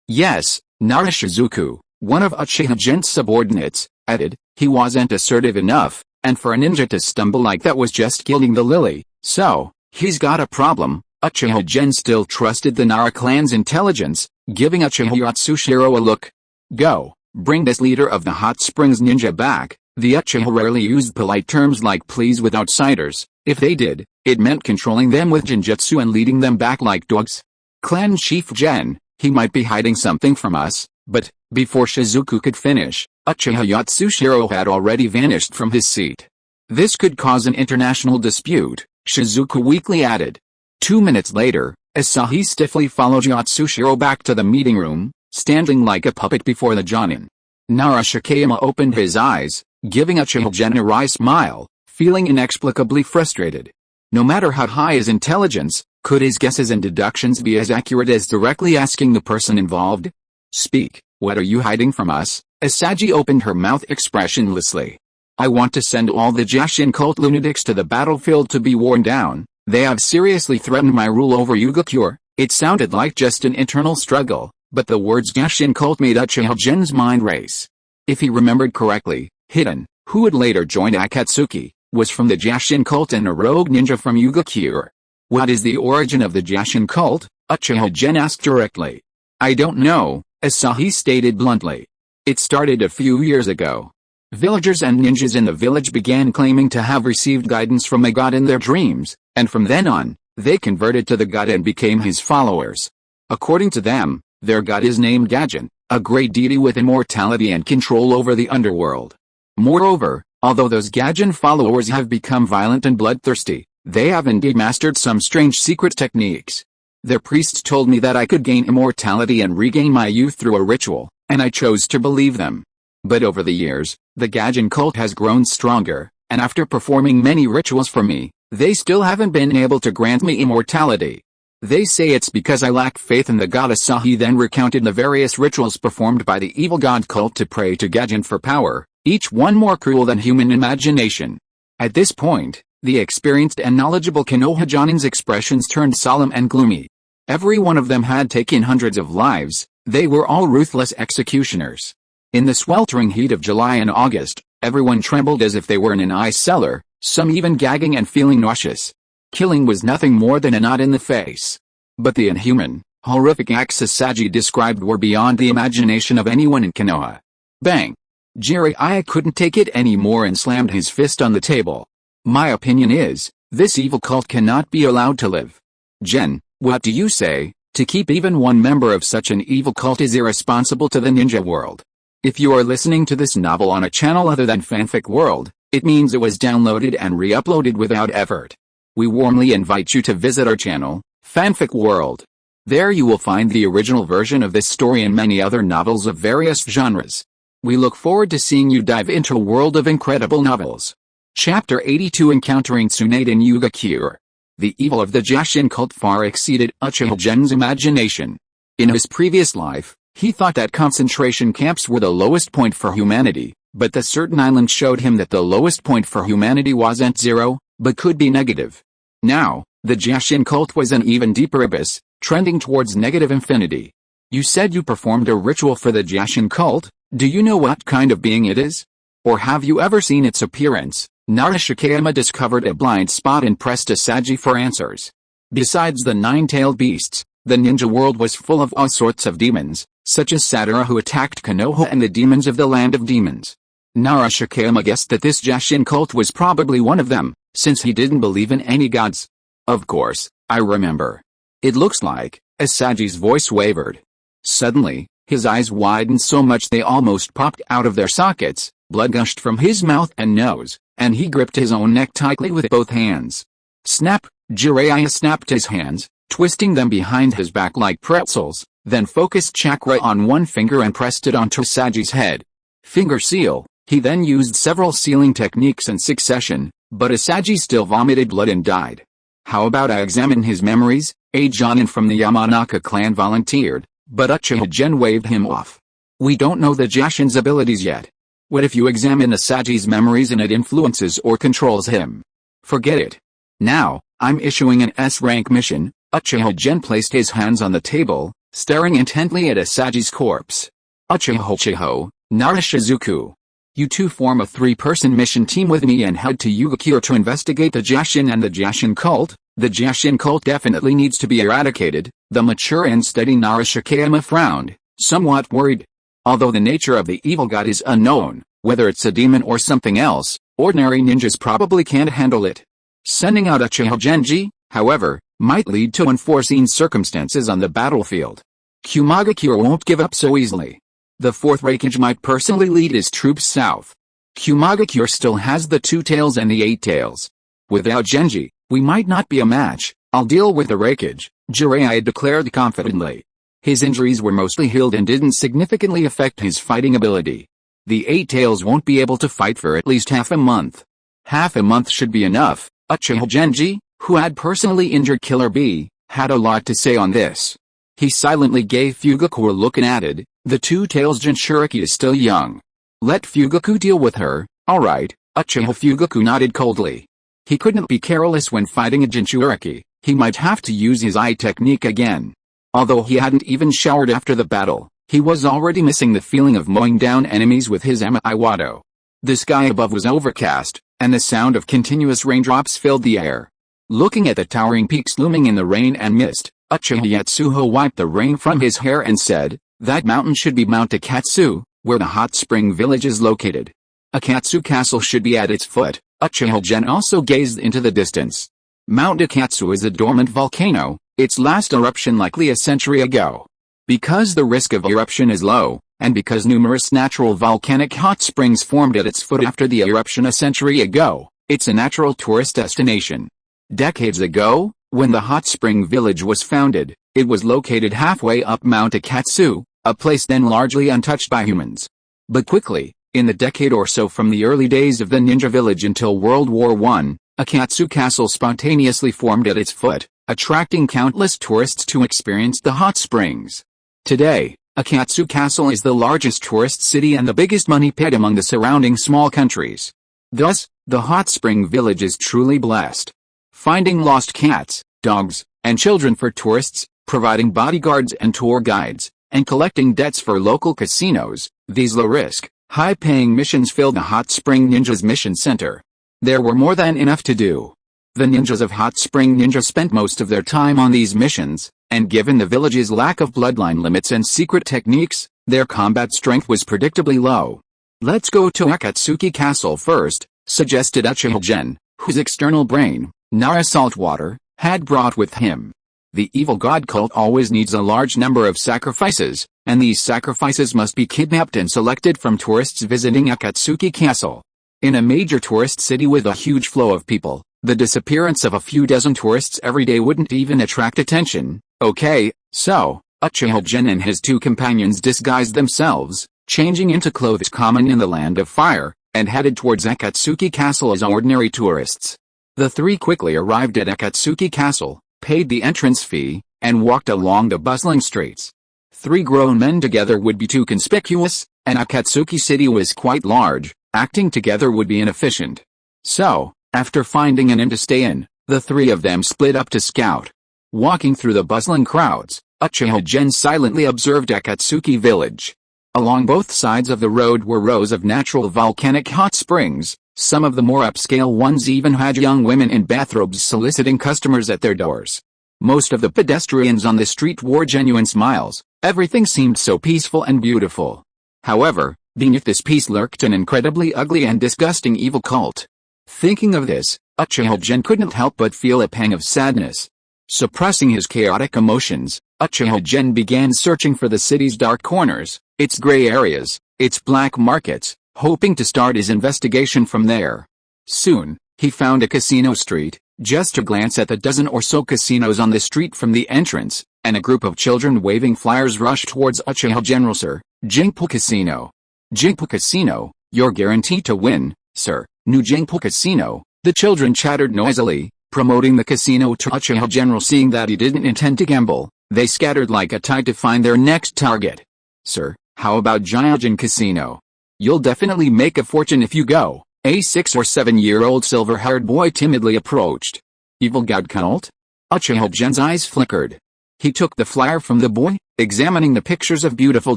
S1: Yes, Naruto, one of Uchiha Gen's subordinates, added, he wasn't assertive enough, and for a ninja to stumble like that was just gilding the lily, so, he's got a problem. Uchiha Gen still trusted the Nara clan's intelligence, giving Uchiha Yatsushiro a look. Go, bring this leader of the Hot Springs ninja back. The Uchiha rarely used polite terms like please with outsiders. If they did, it meant controlling them with genjutsu and leading them back like dogs. Clan Chief Gen, he might be hiding something from us, but, before Shizuku could finish, Uchiha Yatsushiro had already vanished from his seat. This could cause an international dispute, Shizuku weakly added. 2 minutes later, Asahi stiffly followed Yatsushiro back to the meeting room, standing like a puppet before the Jonin. Naruto opened his eyes, giving Uchiha Gen a wry smile, feeling inexplicably frustrated. No matter how high his intelligence, could his guesses and deductions be as accurate as directly asking the person involved? Speak, what are you hiding from us? Asagi opened her mouth expressionlessly. I want to send all the Jashin cult lunatics to the battlefield to be worn down. They have seriously threatened my rule over Fugaku. It sounded like just an internal struggle, but the words Jashin cult made Uchiha Gen's mind race. If he remembered correctly, Hiden, who would later join Akatsuki, was from the Jashin cult and a rogue ninja from Fugaku. What is the origin of the Jashin cult? Uchiha Gen asked directly. I don't know, Asahi stated bluntly. It started a few years ago. Villagers and ninjas in the village began claiming to have received guidance from a god in their dreams, and from then on, they converted to the god and became his followers. According to them, their god is named Gaijin, a great deity with immortality and control over the underworld. Moreover, although those Gaijin followers have become violent and bloodthirsty, they have indeed mastered some strange secret techniques. Their priests told me that I could gain immortality and regain my youth through a ritual, and I chose to believe them. But over the years, the Gaijin cult has grown stronger, and after performing many rituals for me, they still haven't been able to grant me immortality. They say it's because I lack faith in the god. Asahi then recounted the various rituals performed by the evil god cult to pray to Gaijin for power, each one more cruel than human imagination. At this point, the experienced and knowledgeable Konoha Jonin's expressions turned solemn and gloomy. Every one of them had taken hundreds of lives, They were all ruthless executioners. In the sweltering heat of July and August, everyone trembled as if they were in an ice cellar, some even gagging and feeling nauseous. Killing was nothing more than a knot in the face. But the inhuman, horrific acts Asagi described were beyond the imagination of anyone in Konoha. Bang! Jiraiya couldn't take it anymore and slammed his fist on the table. My opinion is, this evil cult cannot be allowed to live. Gen, what do you say? To keep even one member of such an evil cult is irresponsible to the ninja world. If you are listening to this novel on a channel other than Fanfic World, it means it was downloaded and re-uploaded without effort. We warmly invite you to visit our channel, Fanfic World. There you will find the original version of this story and many other novels of various genres. We look forward to seeing you dive into a world of incredible novels. Chapter 82 Encountering Tsunade and Fugaku. The evil of the Jashin cult far exceeded Uchiha Gen's imagination. In his previous life, he thought that concentration camps were the lowest point for humanity, but the certain island showed him that the lowest point for humanity wasn't zero, but could be negative. Now, the Jashin cult was an even deeper abyss, trending towards negative infinity. You said you performed a ritual for the Jashin cult. Do you know what kind of being it is? Or have you ever seen its appearance? Narashikayama discovered a blind spot and pressed Asagi for answers. Besides the nine-tailed beasts, the ninja world was full of all sorts of demons, such as Sadara who attacked Konoha and the demons of the land of demons. Narashikayama guessed that this Jashin cult was probably one of them, since he didn't believe in any gods. Of course, I remember. It looks like, Asagi's voice wavered. Suddenly, his eyes widened so much they almost popped out of their sockets, blood gushed from his mouth and nose, and he gripped his own neck tightly with both hands. Snap! Jiraiya snapped his hands, twisting them behind his back like pretzels, then focused chakra on one finger and pressed it onto Asagi's head. Finger seal. He then used several sealing techniques in succession, but Asagi still vomited blood and died. How about I examine his memories? A Jonin from the Yamanaka clan volunteered, but Uchiha Gen waved him off. We don't know the Jashin's abilities yet. What if you examine Asagi's memories and it influences or controls him? Forget it. Now, I'm issuing an S-rank mission. Uchiha Gen placed his hands on the table, staring intently at Asagi's corpse. Uchiho, Narishizuku. You two form a 3-person mission team with me and head to Fugaku to investigate the Jashin and the Jashin cult. The Jashin cult definitely needs to be eradicated. The mature and steady Narashikayama frowned, somewhat worried. Although the nature of the evil god is unknown, whether it's a demon or something else, ordinary ninjas probably can't handle it. Sending out Uchiha Genji, however, might lead to unforeseen circumstances on the battlefield. Fugaku won't give up so easily. The 4th Raikage might personally lead his troops south. Fugaku still has the 2 tails and the 8 tails. Without Genji, we might not be a match. I'll deal with the Raikage, Jiraiya declared confidently. His injuries were mostly healed and didn't significantly affect his fighting ability. The 8 tails won't be able to fight for at least half a month. Half a month should be enough. Uchiha Genji, who had personally injured Killer Bee, had a lot to say on this. He silently gave Fugaku a look and added, the 2 tails Jinchuriki is still young. Let Fugaku deal with her. Alright, Uchiha Fugaku nodded coldly. He couldn't be careless when fighting a Jinchuriki. He might have to use his eye technique again. Although he hadn't even showered after the battle, he was already missing the feeling of mowing down enemies with his Iwado. The sky above was overcast, and the sound of continuous raindrops filled the air. Looking at the towering peaks looming in the rain and mist, Uchiha Yatsuho wiped the rain from his hair and said, that mountain should be Mount Akatsu, where the hot spring village is located. Akatsu Castle should be at its foot. Uchiha Gen also gazed into the distance. Mount Akatsu is a dormant volcano, its last eruption likely a century ago. Because the risk of eruption is low, and because numerous natural volcanic hot springs formed at its foot after the eruption a century ago, it's a natural tourist destination. Decades ago, when the hot spring village was founded, it was located halfway up Mount Akatsu, a place then largely untouched by humans. But quickly, in the decade or so from the early days of the ninja village until World War I, Akatsu Castle spontaneously formed at its foot, attracting countless tourists to experience the hot springs. Today, Akatsu Castle is the largest tourist city and the biggest money pit among the surrounding small countries. Thus, the hot spring village is truly blessed. Finding lost cats, dogs, and children for tourists, providing bodyguards and tour guides, and collecting debts for local casinos. These low-risk, high-paying missions filled the Hot Spring Ninja's mission center. There were more than enough to do. The ninjas of Hot Spring Ninja spent most of their time on these missions, and given the village's lack of bloodline limits and secret techniques, their combat strength was predictably low. "Let's go to Akatsuki Castle first," suggested Uchiha Gen, whose external brain, Nara Saltwater, had brought with him. The evil god cult always needs a large number of sacrifices, and these sacrifices must be kidnapped and selected from tourists visiting Akatsuki Castle. In a major tourist city with a huge flow of people, the disappearance of a few dozen tourists every day wouldn't even attract attention. Okay, so, Uchiha Gen and his two companions disguised themselves, changing into clothes common in the Land of Fire, and headed towards Akatsuki Castle as ordinary tourists. The three quickly arrived at Akatsuki Castle, paid the entrance fee, and walked along the bustling streets. Three grown men together would be too conspicuous, and Akatsuki City was quite large, acting together would be inefficient. So, after finding an inn to stay in, the three of them split up to scout. Walking through the bustling crowds, Uchiha Gen silently observed Akatsuki village. Along both sides of the road were rows of natural volcanic hot springs. Some of the more upscale ones even had young women in bathrobes soliciting customers at their doors. Most of the pedestrians on the street wore genuine smiles. Everything seemed so peaceful and beautiful. However, beneath this peace lurked an incredibly ugly and disgusting evil cult. Thinking of this, Uchiha Gen couldn't help but feel a pang of sadness. Suppressing his chaotic emotions, Uchiha Gen began searching for the city's dark corners, its gray areas, its black markets, hoping to start his investigation from there. Soon, he found a casino street, just to glance at the dozen or so casinos on the street from the entrance, and a group of children waving flyers rushed towards Uchiha General. "Sir, Jingpo Casino. Jingpo Casino, you're guaranteed to win, sir. New Jingpo Casino," the children chattered noisily, promoting the casino to Uchiha General. Seeing that he didn't intend to gamble, they scattered like a tide to find their next target. "Sir, how about Jiaojin Casino? You'll definitely make a fortune if you go," a 6 or 7-year-old silver-haired boy timidly approached. "Evil god cult?" Uchiha Gen's eyes flickered. He took the flyer from the boy, examining the pictures of beautiful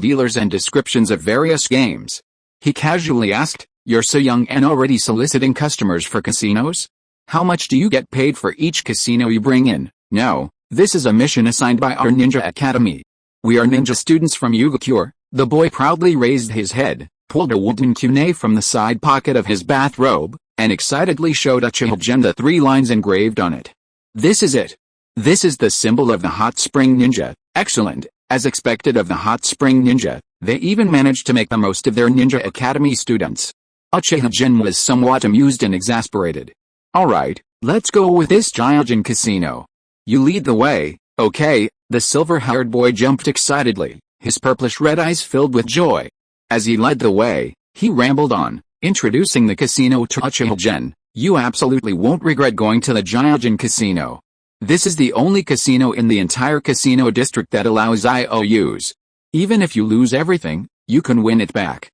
S1: dealers and descriptions of various games. He casually asked, "You're so young and already soliciting customers for casinos? How much do you get paid for each casino you bring in?" "No, this is a mission assigned by our ninja academy. We are ninja students from Fugaku." The boy proudly raised his head, pulled a wooden kunai from the side pocket of his bathrobe, and excitedly showed Uchiha Gen the 3 lines engraved on it. "This is it. This is the symbol of the Hot Spring Ninja." Excellent. As expected of the Hot Spring Ninja, they even managed to make the most of their Ninja Academy students. Uchiha Gen was somewhat amused and exasperated. "Alright, let's go with this Jiaojin Casino. You lead the way." "Okay," the silver-haired boy jumped excitedly, his purplish-red eyes filled with joy. As he led the way, he rambled on, introducing the casino to Uchiha Gen. "You absolutely won't regret going to the Jiaojin Casino. This is the only casino in the entire casino district that allows IOUs. Even if you lose everything, you can win it back.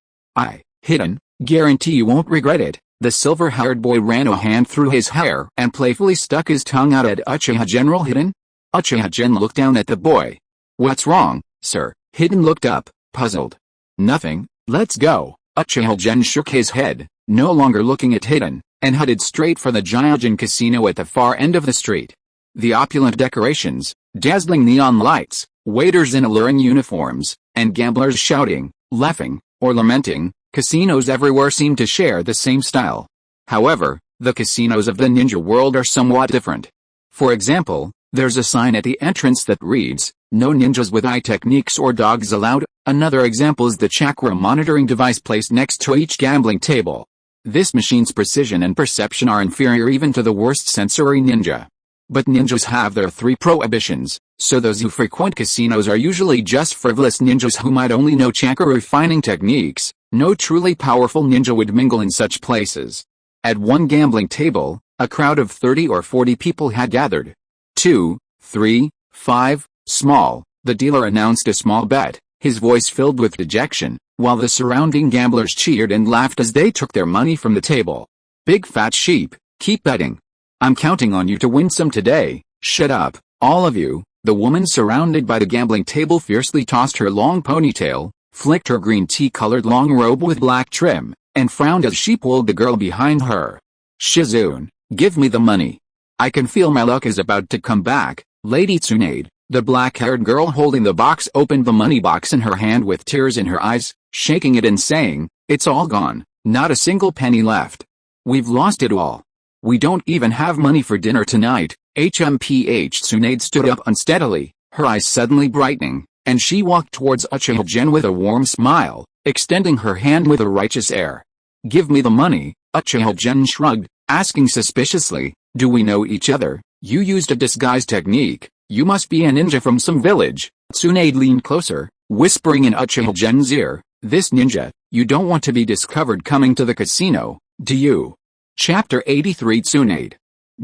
S1: Hidden, guarantee you won't regret it." The silver-haired boy ran a hand through his hair and playfully stuck his tongue out at Uchiha General. "Hidden?" Uchiha Gen looked down at the boy. "What's wrong, sir?" Hidden looked up, puzzled. "Nothing, let's go." Uchiha Gen shook his head, no longer looking at Hidden, and headed straight for the Jiaojin Casino at the far end of the street. The opulent decorations, dazzling neon lights, waiters in alluring uniforms, and gamblers shouting, laughing, or lamenting, casinos everywhere seem to share the same style. However, the casinos of the ninja world are somewhat different. For example, there's a sign at the entrance that reads, "No ninjas with eye techniques or dogs allowed." Another example is the chakra monitoring device placed next to each gambling table. This machine's precision and perception are inferior even to the worst sensory ninja. But ninjas have their 3 prohibitions, so those who frequent casinos are usually just frivolous ninjas who might only know chakra refining techniques. No truly powerful ninja would mingle in such places. At one gambling table, a crowd of 30 or 40 people had gathered. 2, 3, 5, small, the dealer announced a small bet, his voice filled with dejection, while the surrounding gamblers cheered and laughed as they took their money from the table. "Big fat sheep, keep betting. I'm counting on you to win some today." "Shut up, all of you," The woman surrounded by the gambling table fiercely tossed her long ponytail, flicked her green tea-colored long robe with black trim, and frowned as she pulled the girl behind her. "Shizune, give me the money. I can feel my luck is about to come back." Lady Tsunade, the black-haired girl holding the box, opened the money box in her hand with tears in her eyes, shaking it and saying, "It's all gone, not a single penny left. We've lost it all. We don't even have money for dinner tonight." Tsunade stood up unsteadily, her eyes suddenly brightening, and she walked towards Uchiha Gen with a warm smile, extending her hand with a righteous air. "Give me the money." Uchiha Gen shrugged, asking suspiciously, "Do we know each other? You used a disguise technique. You must be a ninja from some village." Tsunade leaned closer, whispering in Uchiha Gen's ear, "This ninja, you don't want to be discovered coming to the casino, do you?" Chapter 83 Tsunade.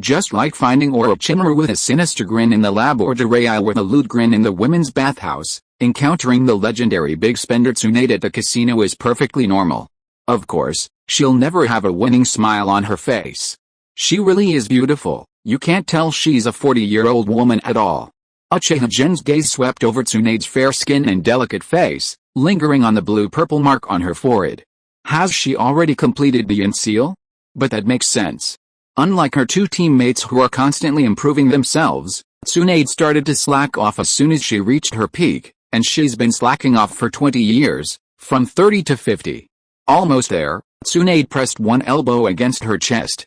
S1: Just like finding Orochimaru with a sinister grin in the lab or Jiraiya with a lewd grin in the women's bathhouse, encountering the legendary big spender Tsunade at the casino is perfectly normal. Of course, she'll never have a winning smile on her face. She really is beautiful. You can't tell she's a 40-year-old woman at all. Uchiha Gen's gaze swept over Tsunade's fair skin and delicate face, lingering on the blue-purple mark on her forehead. Has she already completed the yin seal? But that makes sense. Unlike her two teammates who are constantly improving themselves, Tsunade started to slack off as soon as she reached her peak, and she's been slacking off for 20 years, from 30 to 50. Almost there, Tsunade pressed one elbow against her chest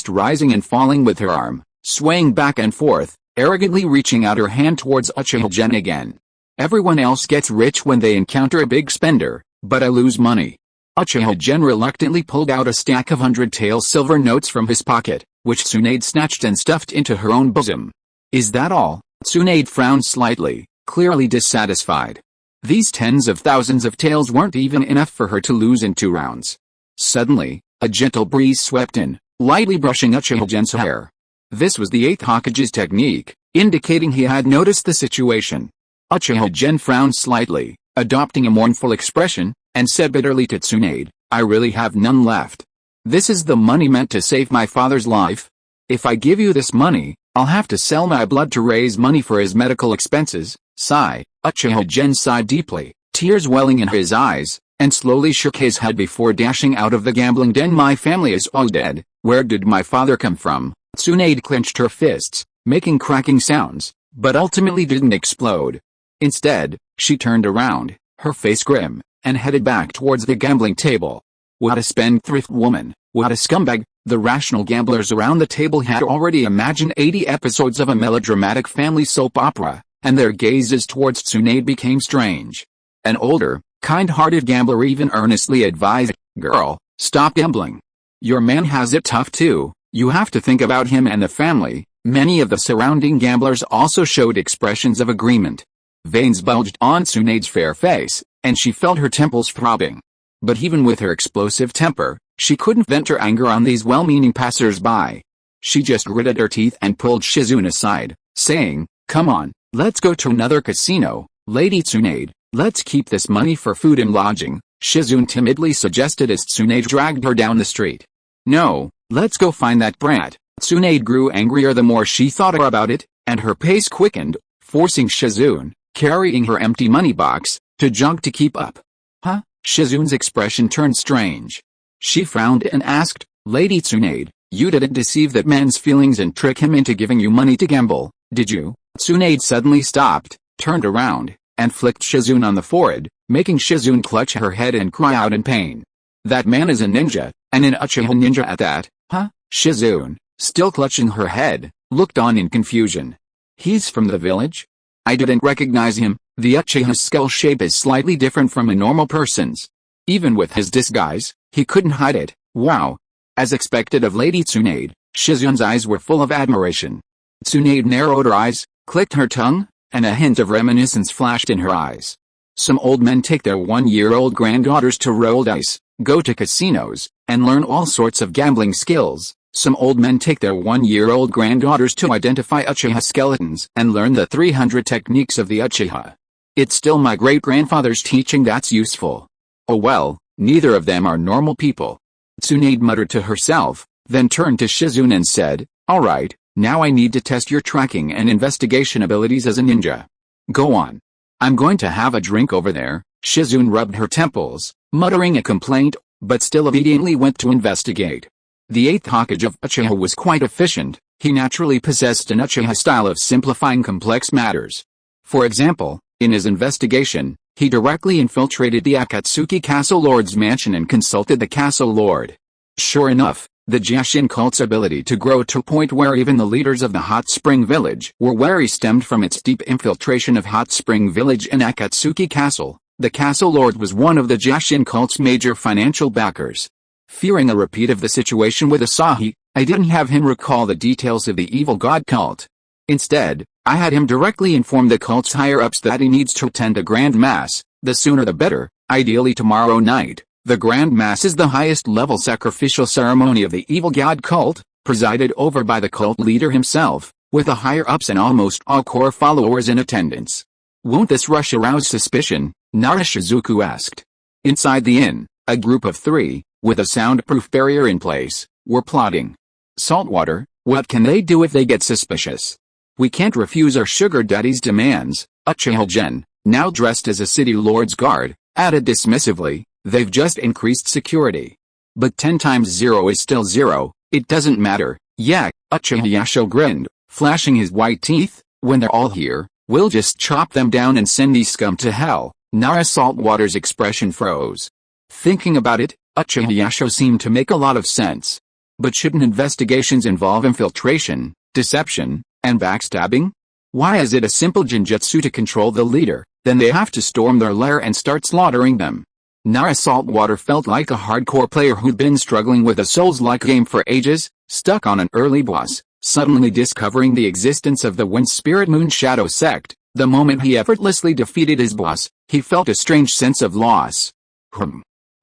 S1: rising and falling with her arm, swaying back and forth, arrogantly reaching out her hand towards Uchiha Gen again. "Everyone else gets rich when they encounter a big spender, but I lose money." Uchiha Gen reluctantly pulled out a stack of 100-tael silver notes from his pocket, which Tsunade snatched and stuffed into her own bosom. "Is that all?" Tsunade frowned slightly, clearly dissatisfied. These tens of thousands of taels weren't even enough for her to lose in 2 rounds. Suddenly, a gentle breeze swept in, lightly brushing Uchiha Gen's hair. This was the 8th Hokage's technique, indicating he had noticed the situation. Uchiha Gen frowned slightly, adopting a mournful expression, and said bitterly to Tsunade, "I really have none left. This is the money meant to save my father's life. If I give you this money, I'll have to sell my blood to raise money for his medical expenses." Sigh. Uchiha Gen sighed deeply, tears welling in his eyes, and slowly shook his head before dashing out of the gambling den. "My family is all dead. Where did my father come from?" Tsunade clenched her fists, making cracking sounds, but ultimately didn't explode. Instead, she turned around, her face grim, and headed back towards the gambling table. What a spendthrift woman, what a scumbag. The rational gamblers around the table had already imagined 80 episodes of a melodramatic family soap opera, and their gazes towards Tsunade became strange. An older, kind-hearted gambler even earnestly advised, "Girl, stop gambling. Your man has it tough too, you have to think about him and the family." Many of the surrounding gamblers also showed expressions of agreement. Veins bulged on Tsunade's fair face, and she felt her temples throbbing. But even with her explosive temper, she couldn't vent her anger on these well-meaning passers-by. She just gritted her teeth and pulled Shizune aside, saying, "Come on, let's go to another casino, Lady Tsunade. Let's keep this money for food and lodging," Shizune timidly suggested as Tsunade dragged her down the street. "No, let's go find that brat." Tsunade grew angrier the more she thought about it, and her pace quickened, forcing Shizune, carrying her empty money box, to jog to keep up. "Huh?" Shizune's expression turned strange. She frowned and asked, "Lady Tsunade, you didn't deceive that man's feelings and trick him into giving you money to gamble, did you?" Tsunade suddenly stopped, turned around, and flicked Shizune on the forehead, making Shizune clutch her head and cry out in pain. "That man is a ninja, and an Uchiha ninja at that." "Huh?" Shizune, still clutching her head, looked on in confusion. "He's from the village? I didn't recognize him." The Uchiha's skull shape is slightly different from a normal person's. Even with his disguise, he couldn't hide it. Wow. As expected of Lady Tsunade, Shizune's eyes were full of admiration. Tsunade narrowed her eyes, clicked her tongue, and a hint of reminiscence flashed in her eyes. Some old men take their 1-year-old granddaughters to roll dice, go to casinos, and learn all sorts of gambling skills. Some old men take their 1-year-old granddaughters to identify Uchiha skeletons and learn the 300 techniques of the Uchiha. It's still my great-grandfather's teaching that's useful. Oh well, neither of them are normal people. Tsunade muttered to herself, then turned to Shizune and said, "Alright, Now I need to test your tracking and investigation abilities as a ninja. Go on. I'm going to have a drink over there." Shizune rubbed her temples, muttering a complaint, but still obediently went to investigate. The 8th Hokage of Uchiha was quite efficient. He naturally possessed an Uchiha style of simplifying complex matters. For example, in his investigation, he directly infiltrated the Akatsuki Castle Lord's mansion and consulted the Castle Lord. Sure enough, the Jashin cult's ability to grow to a point where even the leaders of the Hot Spring Village were wary stemmed from its deep infiltration of Hot Spring Village and Akatsuki Castle. The Castle Lord was one of the Jashin cult's major financial backers. Fearing a repeat of the situation with Asahi, I didn't have him recall the details of the evil god cult. Instead, I had him directly inform the cult's higher-ups that he needs to attend a grand mass, the sooner the better, ideally tomorrow night. The Grand Mass is the highest-level sacrificial ceremony of the evil god cult, presided over by the cult leader himself, with the higher-ups and almost all core followers in attendance. "Won't this rush arouse suspicion?" Naruto asked. Inside the inn, a group of 3, with a soundproof barrier in place, were plotting. "Saltwater, what can they do if they get suspicious? We can't refuse our sugar daddy's demands," Uchiha Gen, now dressed as a city lord's guard, added dismissively. "They've just increased security. But 10 times 0 is still 0, it doesn't matter." "Yeah," Uchiha grinned, flashing his white teeth. "When they're all here, we'll just chop them down and send these scum to hell." Nara Saltwater's expression froze. Thinking about it, Uchiha seemed to make a lot of sense. But shouldn't investigations involve infiltration, deception, and backstabbing? Why is it a simple genjutsu to control the leader, then they have to storm their lair and start slaughtering them? Nara Saltwater felt like a hardcore player who'd been struggling with a Souls-like game for ages, stuck on an early boss, suddenly discovering the existence of the Wind Spirit Moon Shadow sect. The moment he effortlessly defeated his boss, he felt a strange sense of loss.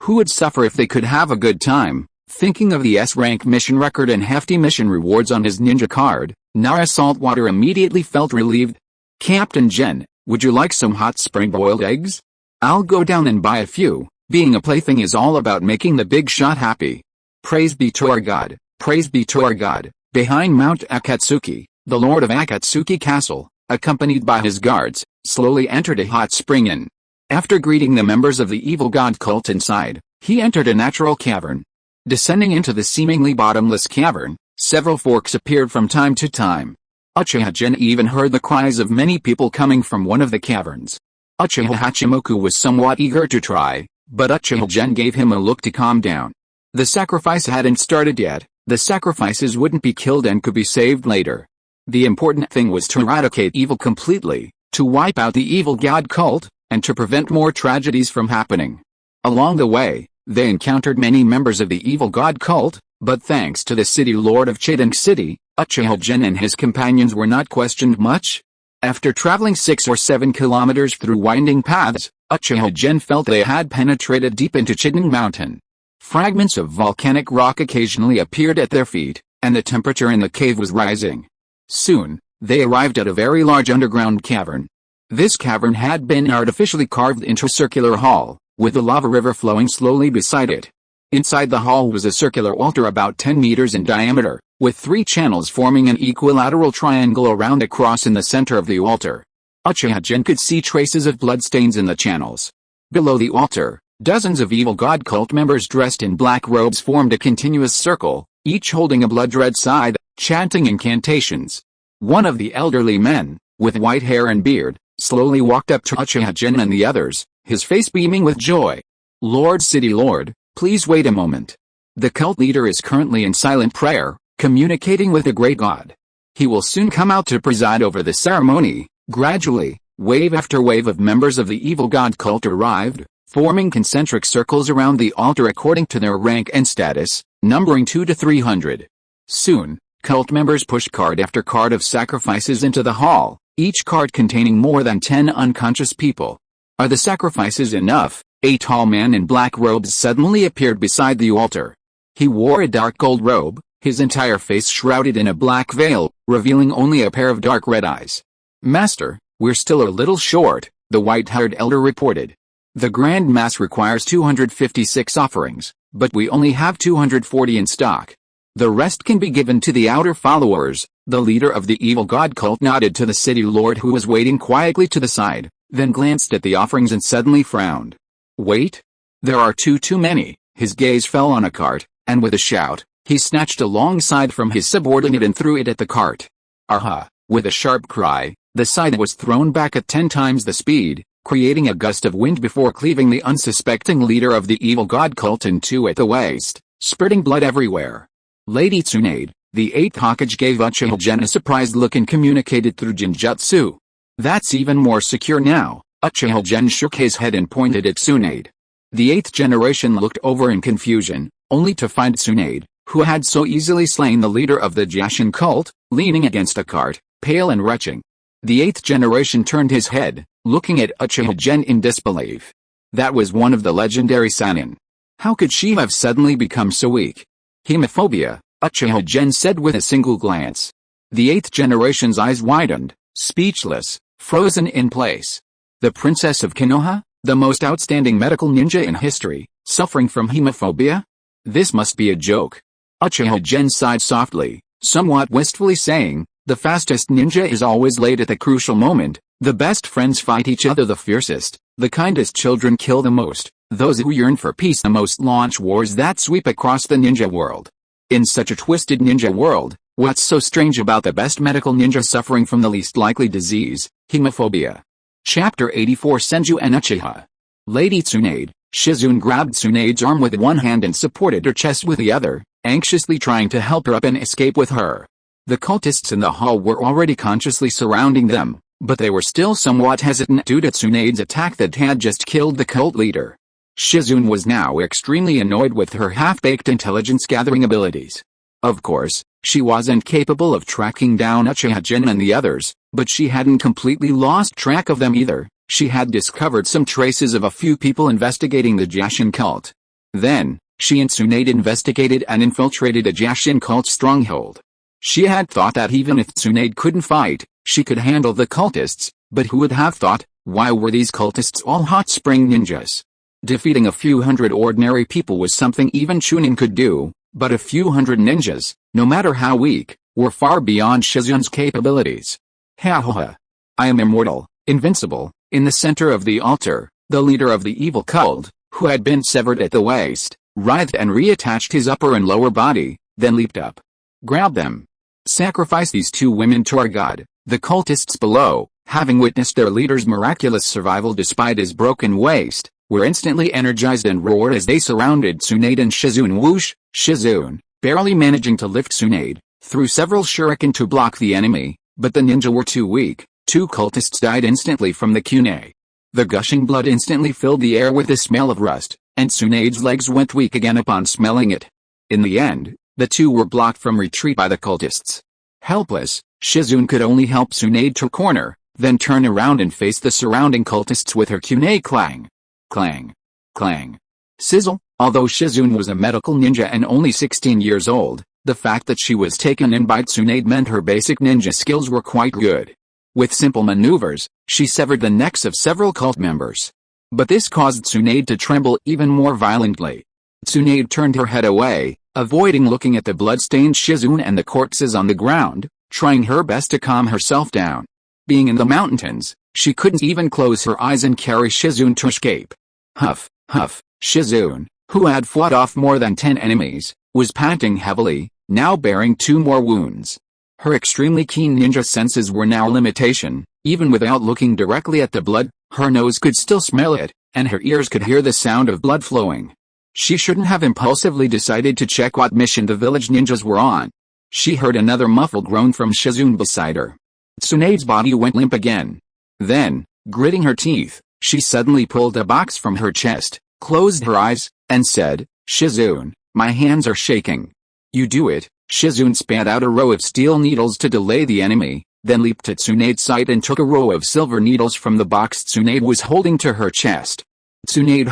S1: Who would suffer if they could have a good time? Thinking of the S-rank mission record and hefty mission rewards on his ninja card, Nara Saltwater immediately felt relieved. "Captain Gen, would you like some hot spring boiled eggs? I'll go down and buy a few." Being a plaything is all about making the big shot happy. Praise be to our God, praise be to our God. Behind Mount Akatsuki, the Lord of Akatsuki Castle, accompanied by his guards, slowly entered a hot spring inn. After greeting the members of the evil god cult inside, he entered a natural cavern. Descending into the seemingly bottomless cavern, several forks appeared from time to time. Uchiha Gen even heard the cries of many people coming from one of the caverns. Uchiha Hachimoku was somewhat eager to try, but Uchiha Gen gave him a look to calm down. The sacrifice hadn't started yet, the sacrifices wouldn't be killed and could be saved later. The important thing was to eradicate evil completely, to wipe out the evil god cult, and to prevent more tragedies from happening. Along the way, they encountered many members of the evil god cult, but thanks to the city lord of Chideng City, Uchiha Gen and his companions were not questioned much. After traveling 6 or 7 kilometers through winding paths, Uchiha Gen felt they had penetrated deep into Chideng Mountain. Fragments of volcanic rock occasionally appeared at their feet, and the temperature in the cave was rising. Soon, they arrived at a very large underground cavern. This cavern had been artificially carved into a circular hall, with a lava river flowing slowly beside it. Inside the hall was a circular altar about 10 meters in diameter, with 3 channels forming an equilateral triangle around a cross in the center of the altar. Uchiha Gen could see traces of bloodstains in the channels. Below the altar, dozens of evil god cult members dressed in black robes formed a continuous circle, each holding a blood-red scythe, chanting incantations. One of the elderly men, with white hair and beard, slowly walked up to Uchiha Gen and the others, his face beaming with joy. "Lord City Lord, please wait a moment. The cult leader is currently in silent prayer, communicating with the great god. He will soon come out to preside over the ceremony." Gradually, wave after wave of members of the evil god cult arrived, forming concentric circles around the altar according to their rank and status, numbering 200 to 300. Soon, cult members pushed card after card of sacrifices into the hall, each card containing more than 10 unconscious people. "Are the sacrifices enough?" A tall man in black robes suddenly appeared beside the altar. He wore a dark gold robe, his entire face shrouded in a black veil, revealing only a pair of dark red eyes. "Master, we're still a little short," the white-haired elder reported. "The Grand Mass requires 256 offerings, but we only have 240 in stock. The rest can be given to the outer followers," The leader of the evil god cult nodded to the city lord who was waiting quietly to the side, then glanced at the offerings and suddenly frowned. Wait? There are too many. His gaze fell on a cart, and with a shout, he snatched alongside from his subordinate and threw it at the cart. Aha! With a sharp cry, the side was thrown back at 10 times the speed, creating a gust of wind before cleaving the unsuspecting leader of the evil god cult in two at the waist, spurting blood everywhere. Lady Tsunade, the 8th Hokage, gave Uchiha Gen a surprised look and communicated through genjutsu. That's even more secure now. Uchiha Gen shook his head and pointed at Tsunade. The 8th generation looked over in confusion, only to find Tsunade, who had so easily slain the leader of the Jashin cult, leaning against a cart, pale and retching. The 8th generation turned his head, looking at Uchiha Gen in disbelief. That was one of the legendary Sannin. How could she have suddenly become so weak? Hemophobia, Uchiha Gen said with a single glance. The 8th generation's eyes widened, speechless, frozen in place. The princess of Konoha, the most outstanding medical ninja in history, suffering from hemophobia? This must be a joke. Uchiha Gen sighed softly, somewhat wistfully, saying, the fastest ninja is always late at the crucial moment, the best friends fight each other the fiercest, the kindest children kill the most, those who yearn for peace the most launch wars that sweep across the ninja world. In such a twisted ninja world, what's so strange about the best medical ninja suffering from the least likely disease, hemophobia? Chapter 84 Senju and Uchiha. Lady Tsunade, Shizune grabbed Tsunade's arm with one hand and supported her chest with the other, anxiously trying to help her up and escape with her. The cultists in the hall were already consciously surrounding them, but they were still somewhat hesitant due to Tsunade's attack that had just killed the cult leader. Shizune was now extremely annoyed with her half-baked intelligence-gathering abilities. Of course, she wasn't capable of tracking down Uchiha Gen and the others, but she hadn't completely lost track of them either. She had discovered some traces of a few people investigating the Jashin cult. Then, she and Tsunade investigated and infiltrated a Jashin cult stronghold. She had thought that even if Tsunade couldn't fight, she could handle the cultists, but who would have thought, why were these cultists all hot spring ninjas? Defeating a few hundred ordinary people was something even Chunin could do, but a few hundred ninjas, no matter how weak, were far beyond Shizune's capabilities. Ha ha ha. I am immortal, invincible. In the center of the altar, the leader of the evil cult, who had been severed at the waist, writhed and reattached his upper and lower body, then leaped up. Grab them. Sacrifice these two women to our god. The cultists below, having witnessed their leader's miraculous survival despite his broken waist, were instantly energized and roared as they surrounded Tsunade and Shizune. Whoosh! Shizune, barely managing to lift Tsunade, threw several shuriken to block the enemy, but the ninja were too weak. Two cultists died instantly from the kunai. The gushing blood instantly filled the air with the smell of rust, and Tsunade's legs went weak again upon smelling it. In the end, the two were blocked from retreat by the cultists. Helpless, Shizune could only help Tsunade to corner, then turn around and face the surrounding cultists with her kunai. Clang. Clang. Clang. Sizzle. Although Shizune was a medical ninja and only 16 years old, the fact that she was taken in by Tsunade meant her basic ninja skills were quite good. With simple maneuvers, she severed the necks of several cult members. But this caused Tsunade to tremble even more violently. Tsunade turned her head away, avoiding looking at the blood-stained Shizune and the corpses on the ground, trying her best to calm herself down. Being in the mountains, she couldn't even close her eyes and carry Shizune to escape. Huff, huff. Shizune, who had fought off more than 10 enemies, was panting heavily, now bearing 2 more wounds. Her extremely keen ninja senses were now a limitation. Even without looking directly at the blood, her nose could still smell it, and her ears could hear the sound of blood flowing. She shouldn't have impulsively decided to check what mission the village ninjas were on. She heard another muffled groan from Shizune beside her. Tsunade's body went limp again. Then, gritting her teeth, she suddenly pulled a box from her chest, closed her eyes, and said, Shizune, my hands are shaking. You do it. Shizune spat out a row of steel needles to delay the enemy, then leaped at Tsunade's side and took a row of silver needles from the box Tsunade was holding to her chest. Tsunade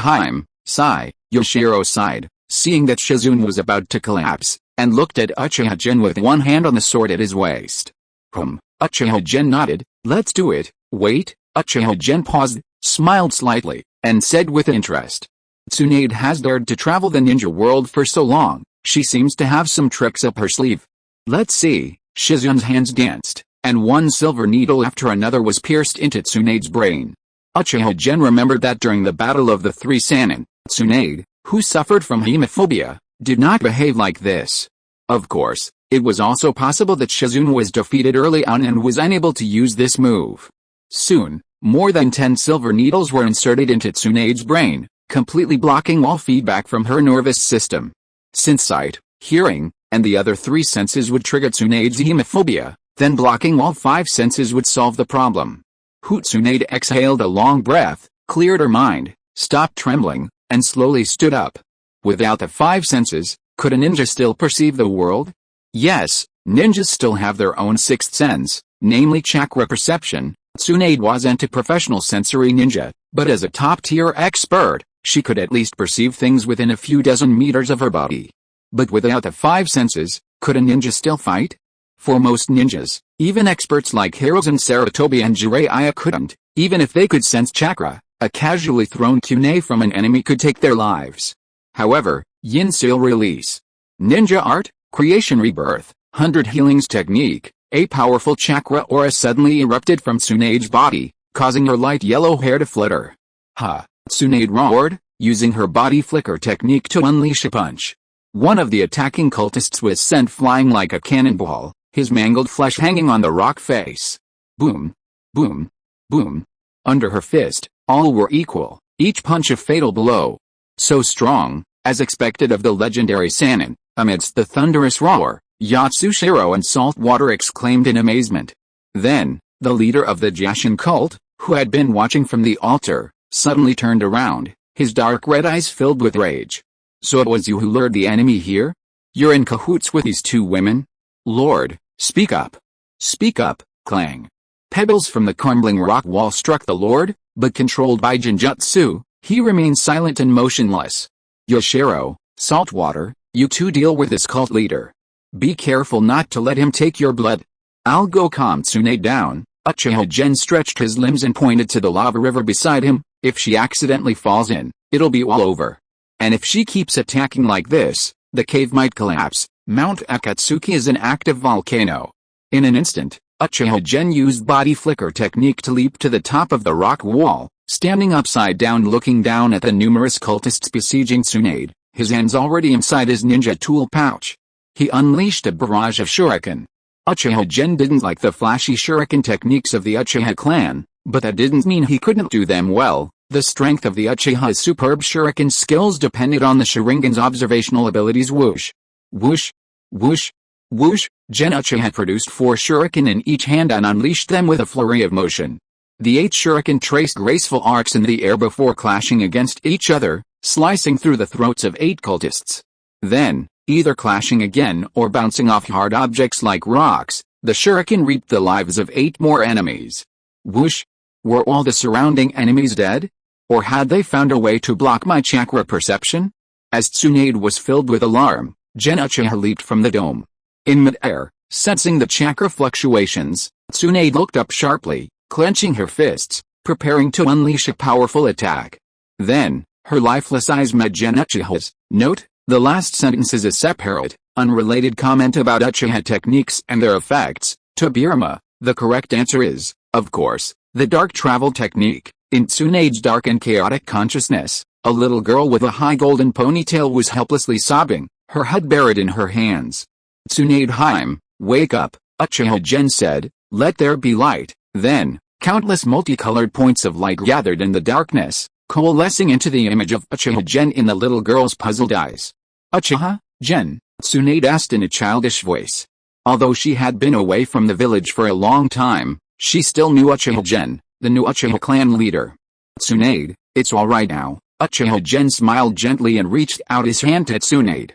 S1: Yoshiro sighed, seeing that Shizune was about to collapse, and looked at Uchiha Gen with one hand on the sword at his waist. Uchiha Gen nodded. Let's do it. Wait. Uchiha Gen paused, smiled slightly, and said with interest. Tsunade has dared to travel the ninja world for so long, she seems to have some tricks up her sleeve. Let's see. Shizune's hands danced, and one silver needle after another was pierced into Tsunade's brain. Uchiha Gen remembered that during the Battle of the Three Sannin, Tsunade, who suffered from hemophobia, did not behave like this. Of course, it was also possible that Shizune was defeated early on and was unable to use this move. Soon, more than 10 silver needles were inserted into Tsunade's brain, completely blocking all feedback from her nervous system. Since sight, hearing, and the other 3 senses would trigger Tsunade's hemophobia, then blocking all 5 senses would solve the problem. Tsunade exhaled a long breath, cleared her mind, stopped trembling, and slowly stood up. Without the 5 senses, could a ninja still perceive the world? Yes, ninjas still have their own 6th sense, namely chakra perception. Tsunade wasn't a professional sensory ninja, but as a top-tier expert, she could at least perceive things within a few dozen meters of her body. But without the 5 senses, could a ninja still fight? For most ninjas, even experts like Hiruzen Sarutobi and Jiraiya couldn't, even if they could sense chakra. A casually thrown kunai from an enemy could take their lives. However, Yin Seal Release, Ninja Art, Creation Rebirth, 100 Healings Technique, a powerful chakra aura suddenly erupted from Tsunade's body, causing her light yellow hair to flutter. Ha! Tsunade roared, using her body flicker technique to unleash a punch. One of the attacking cultists was sent flying like a cannonball, his mangled flesh hanging on the rock face. Boom! Boom! Boom! Under her fist, all were equal, each punch a fatal blow. So strong, as expected of the legendary Sannin, amidst the thunderous roar, Yatsushiro and Saltwater exclaimed in amazement. Then, the leader of the Jashin cult, who had been watching from the altar, suddenly turned around, his dark red eyes filled with rage. So it was you who lured the enemy here? You're in cahoots with these 2 women? Lord, speak up. Speak up, clang. Pebbles from the crumbling rock wall struck the Lord, but controlled by genjutsu, he remained silent and motionless. Yoshiro, Saltwater, you 2 deal with this cult leader. Be careful not to let him take your blood. I'll go calm Tsunade down. Uchiha Gen stretched his limbs and pointed to the lava river beside him. If she accidentally falls in, it'll be all over. And if she keeps attacking like this, the cave might collapse. Mount Akatsuki is an active volcano. In an instant, Uchiha Gen used body flicker technique to leap to the top of the rock wall, standing upside down looking down at the numerous cultists besieging Tsunade, his hands already inside his ninja tool pouch. He unleashed a barrage of shuriken. Uchiha Gen didn't like the flashy shuriken techniques of the Uchiha clan, but that didn't mean he couldn't do them well. The strength of the Uchiha's superb shuriken skills depended on the Sharingan's observational abilities. Whoosh! Whoosh! Whoosh! Whoosh! Gen Uchiha produced 4 shuriken in each hand and unleashed them with a flurry of motion. The 8 shuriken traced graceful arcs in the air before clashing against each other, slicing through the throats of 8 cultists. Then, either clashing again or bouncing off hard objects like rocks, the shuriken reaped the lives of 8 more enemies. Whoosh! Were all the surrounding enemies dead? Or had they found a way to block my chakra perception? As Tsunade was filled with alarm, Gen Uchiha leaped from the dome. In mid-air, sensing the chakra fluctuations, Tsunade looked up sharply, clenching her fists, preparing to unleash a powerful attack. Then, her lifeless eyes met Gen Uchiha's. Note, the last sentence is a separate, unrelated comment about Uchiha techniques and their effects. To Birma, the correct answer is, of course, the dark travel technique. In Tsunade's dark and chaotic consciousness, a little girl with a high golden ponytail was helplessly sobbing, her head buried in her hands. Tsunade Haim, wake up, Uchiha Gen said, let there be light. Then, countless multicolored points of light gathered in the darkness, coalescing into the image of Uchiha Gen in the little girl's puzzled eyes. Uchiha Gen? Tsunade asked in a childish voice. Although she had been away from the village for a long time, she still knew Uchiha Gen, the new Uchiha clan leader. Tsunade, it's alright now. Uchiha Gen smiled gently and reached out his hand to Tsunade.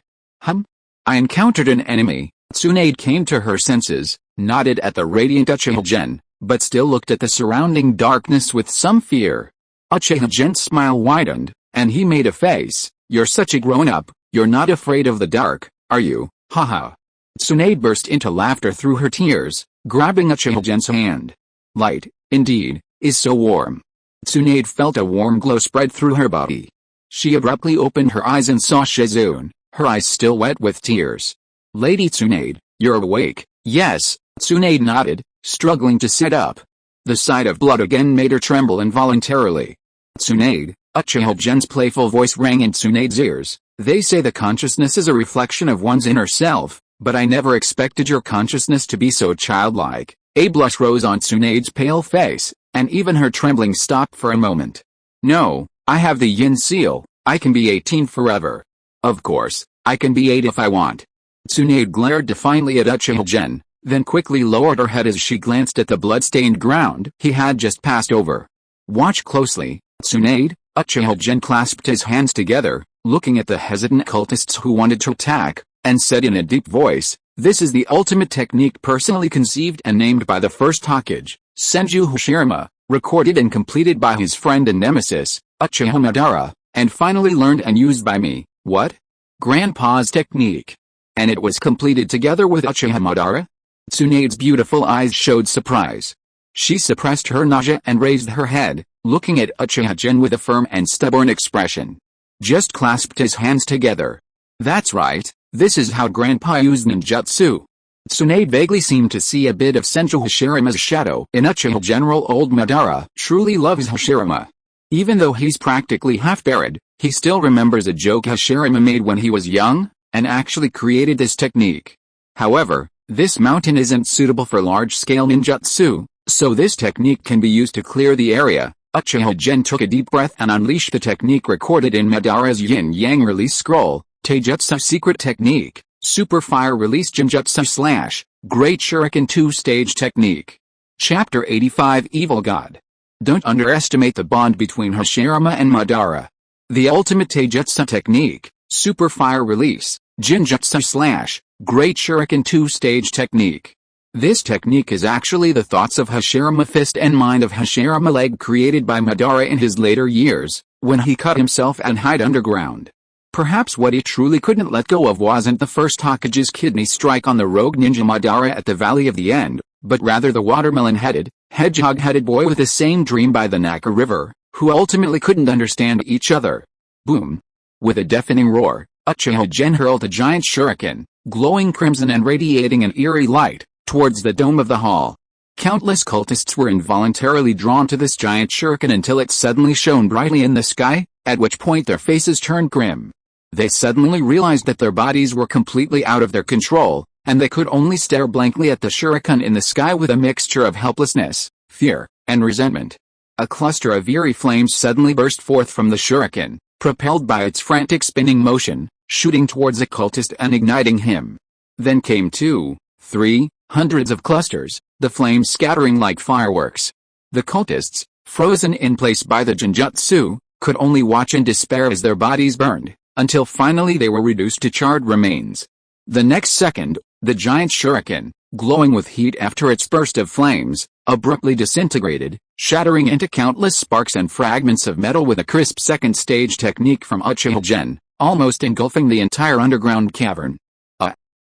S1: I encountered an enemy. Tsunade came to her senses, nodded at the radiant Uchiha Gen, but still looked at the surrounding darkness with some fear. Uchiha Gen's smile widened, and he made a face. You're such a grown-up, you're not afraid of the dark, are you? Haha. Tsunade burst into laughter through her tears, grabbing Uchiha Gen's hand. Light, indeed, is so warm. Tsunade felt a warm glow spread through her body. She abruptly opened her eyes and saw Shizune, her eyes still wet with tears. Lady Tsunade, you're awake. Yes, Tsunade nodded, struggling to sit up. The sight of blood again made her tremble involuntarily. Tsunade, Uchiha Gen's playful voice rang in Tsunade's ears. They say the consciousness is a reflection of one's inner self, but I never expected your consciousness to be so childlike. A blush rose on Tsunade's pale face, and even her trembling stopped for a moment. No, I have the Yin seal, I can be 18 forever. Of course, I can be 8 if I want. Tsunade glared defiantly at Uchiha Gen, then quickly lowered her head as she glanced at the blood-stained ground he had just passed over. Watch closely, Tsunade. Uchiha Gen clasped his hands together, looking at the hesitant cultists who wanted to attack, and said in a deep voice, "This is the ultimate technique personally conceived and named by the first Hokage, Senju Hashirama, recorded and completed by his friend and nemesis, Uchiha Madara, and finally learned and used by me." What? Grandpa's technique. And it was completed together with Uchiha Madara? Tsunade's beautiful eyes showed surprise. She suppressed her nausea and raised her head, looking at Uchiha Gen with a firm and stubborn expression. Just clasped his hands together. That's right, this is how Grandpa used ninjutsu. Tsunade vaguely seemed to see a bit of Senju Hashirama's shadow in Uchiha General Old Madara. Truly loves Hashirama. Even though he's practically half-buried, he still remembers a joke Hashirama made when he was young, and actually created this technique. However, this mountain isn't suitable for large-scale ninjutsu, so this technique can be used to clear the area. Uchiha Gen took a deep breath and unleashed the technique recorded in Madara's yin-yang release scroll, taijutsu secret technique, super fire release genjutsu / great shuriken 2-stage technique. Chapter 85 Evil God. Don't underestimate the bond between Hashirama and Madara. The ultimate taijutsu technique, super fire release, genjutsu / great shuriken 2-stage technique. This technique is actually the thoughts of Hashirama fist and mind of Hashirama leg created by Madara in his later years, when he cut himself and hid underground. Perhaps what he truly couldn't let go of wasn't the first Hokage's kidney strike on the rogue ninja Madara at the Valley of the End, but rather the watermelon-headed, hedgehog-headed boy with the same dream by the Naka River, who ultimately couldn't understand each other. Boom! With a deafening roar, Uchiha Gen hurled a giant shuriken, glowing crimson and radiating an eerie light, towards the dome of the hall. Countless cultists were involuntarily drawn to this giant shuriken until it suddenly shone brightly in the sky, at which point their faces turned grim. They suddenly realized that their bodies were completely out of their control, and they could only stare blankly at the shuriken in the sky with a mixture of helplessness, fear, and resentment. A cluster of eerie flames suddenly burst forth from the shuriken, propelled by its frantic spinning motion, shooting towards the cultist and igniting him. Then came 2, 3, hundreds of clusters, the flames scattering like fireworks. The cultists, frozen in place by the genjutsu, could only watch in despair as their bodies burned, until finally they were reduced to charred remains. The next second, the giant shuriken, glowing with heat after its burst of flames, abruptly disintegrated, shattering into countless sparks and fragments of metal with a crisp second-stage technique from Uchiha Gen, almost engulfing the entire underground cavern.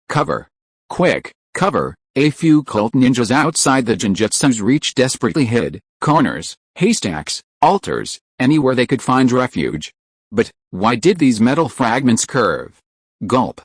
S1: Cover. Quick, cover! A few cult ninjas outside the genjutsu's reach desperately hid, corners, haystacks, altars, anywhere they could find refuge. But, why did these metal fragments curve? Gulp.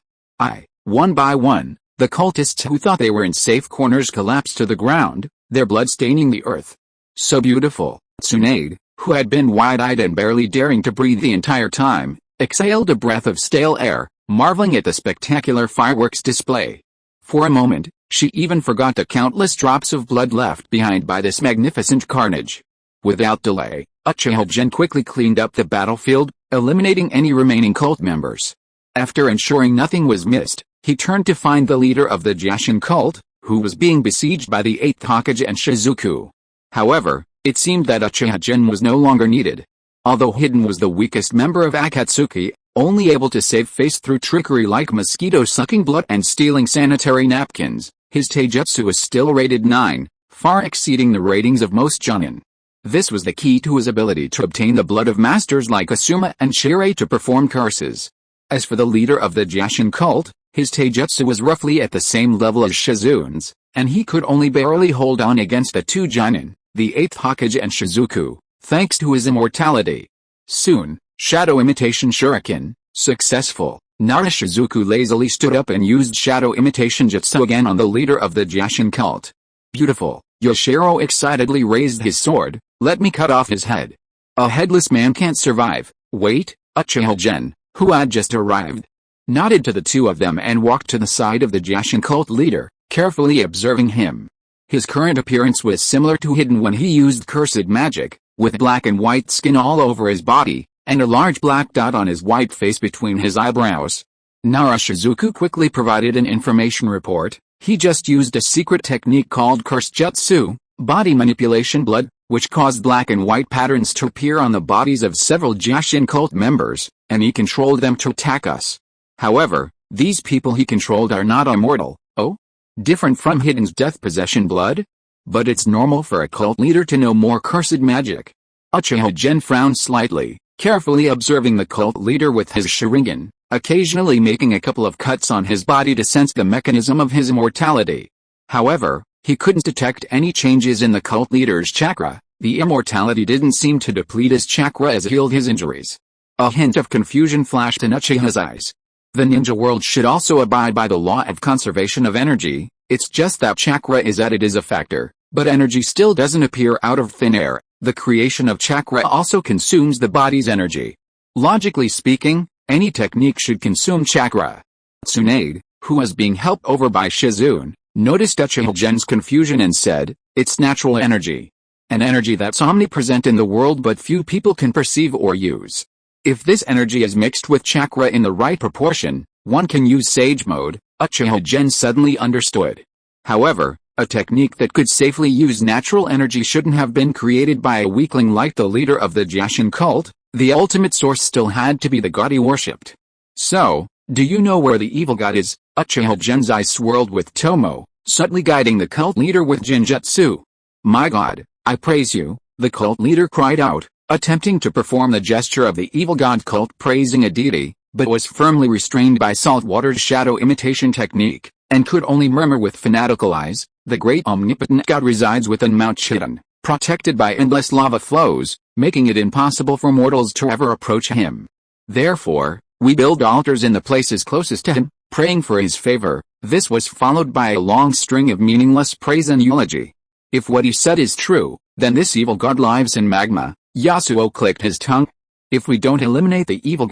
S1: One by one, the cultists who thought they were in safe corners collapsed to the ground, their blood staining the earth. So beautiful, Tsunade, who had been wide-eyed and barely daring to breathe the entire time, exhaled a breath of stale air, marveling at the spectacular fireworks display. For a moment, she even forgot the countless drops of blood left behind by this magnificent carnage. Without delay, Uchiha Gen quickly cleaned up the battlefield, eliminating any remaining cult members. After ensuring nothing was missed, he turned to find the leader of the Jashin cult, who was being besieged by the 8th Hokage and Shizuku. However, it seemed that Uchiha Gen was no longer needed. Although Hidden was the weakest member of Akatsuki, only able to save face through trickery like mosquito-sucking blood and stealing sanitary napkins, his taijutsu was still rated 9, far exceeding the ratings of most Jonin. This was the key to his ability to obtain the blood of masters like Asuma and Shirei to perform curses. As for the leader of the Jashin cult, his taijutsu was roughly at the same level as Shizune's, and he could only barely hold on against the 2 Jonin, the 8th Hokage and Shizuku, thanks to his immortality. Soon, Shadow Imitation Shuriken, successful, Naruto lazily stood up and used shadow imitation jutsu again on the leader of the Jashin cult. Beautiful, Yoshiro excitedly raised his sword. Let me cut off his head. A headless man can't survive. Wait, Uchiha Gen, who had just arrived, nodded to the two of them and walked to the side of the Jashin cult leader, carefully observing him. His current appearance was similar to Hidden when he used cursed magic, with black and white skin all over his body, and a large black dot on his white face between his eyebrows. Naruto quickly provided an information report. He just used a secret technique called curse jutsu, body manipulation blood, which caused black and white patterns to appear on the bodies of several Jashin cult members, and he controlled them to attack us. However, these people he controlled are not immortal. Oh? Different from Hidden's death possession blood? But it's normal for a cult leader to know more cursed magic. Uchiha Gen frowned slightly, carefully observing the cult leader with his Sharingan, occasionally making a couple of cuts on his body to sense the mechanism of his immortality. However, he couldn't detect any changes in the cult leader's chakra. The immortality didn't seem to deplete his chakra as it healed his injuries. A hint of confusion flashed in Uchiha's eyes. The ninja world should also abide by the law of conservation of energy. It's just that chakra is added as a factor, but energy still doesn't appear out of thin air. The creation of chakra also consumes the body's energy. Logically speaking, any technique should consume chakra. Tsunade, who was being helped over by Shizune, noticed Uchiha Gen's confusion and said, "It's natural energy. An energy that's omnipresent in the world but few people can perceive or use. If this energy is mixed with chakra in the right proportion, one can use Sage Mode." Uchiha Gen suddenly understood. However, a technique that could safely use natural energy shouldn't have been created by a weakling like the leader of the Jashin cult. The ultimate source still had to be the god he worshipped. "So, do you know where the evil god is?" Uchiha Gen's eyes swirled with Tomo, subtly guiding the cult leader with genjutsu. "My god, I praise you," the cult leader cried out, attempting to perform the gesture of the evil god cult praising a deity, but was firmly restrained by Saltwater's shadow imitation technique, and could only murmur with fanatical eyes. "The great omnipotent god resides within Mount Chiden, protected by endless lava flows, making it impossible for mortals to ever approach him. Therefore, we build altars in the places closest to him, praying for his favor." This was followed by a long string of meaningless praise and eulogy. If what he said is true, then this evil god lives in magma. Yasuo clicked his tongue. "If we don't eliminate the evil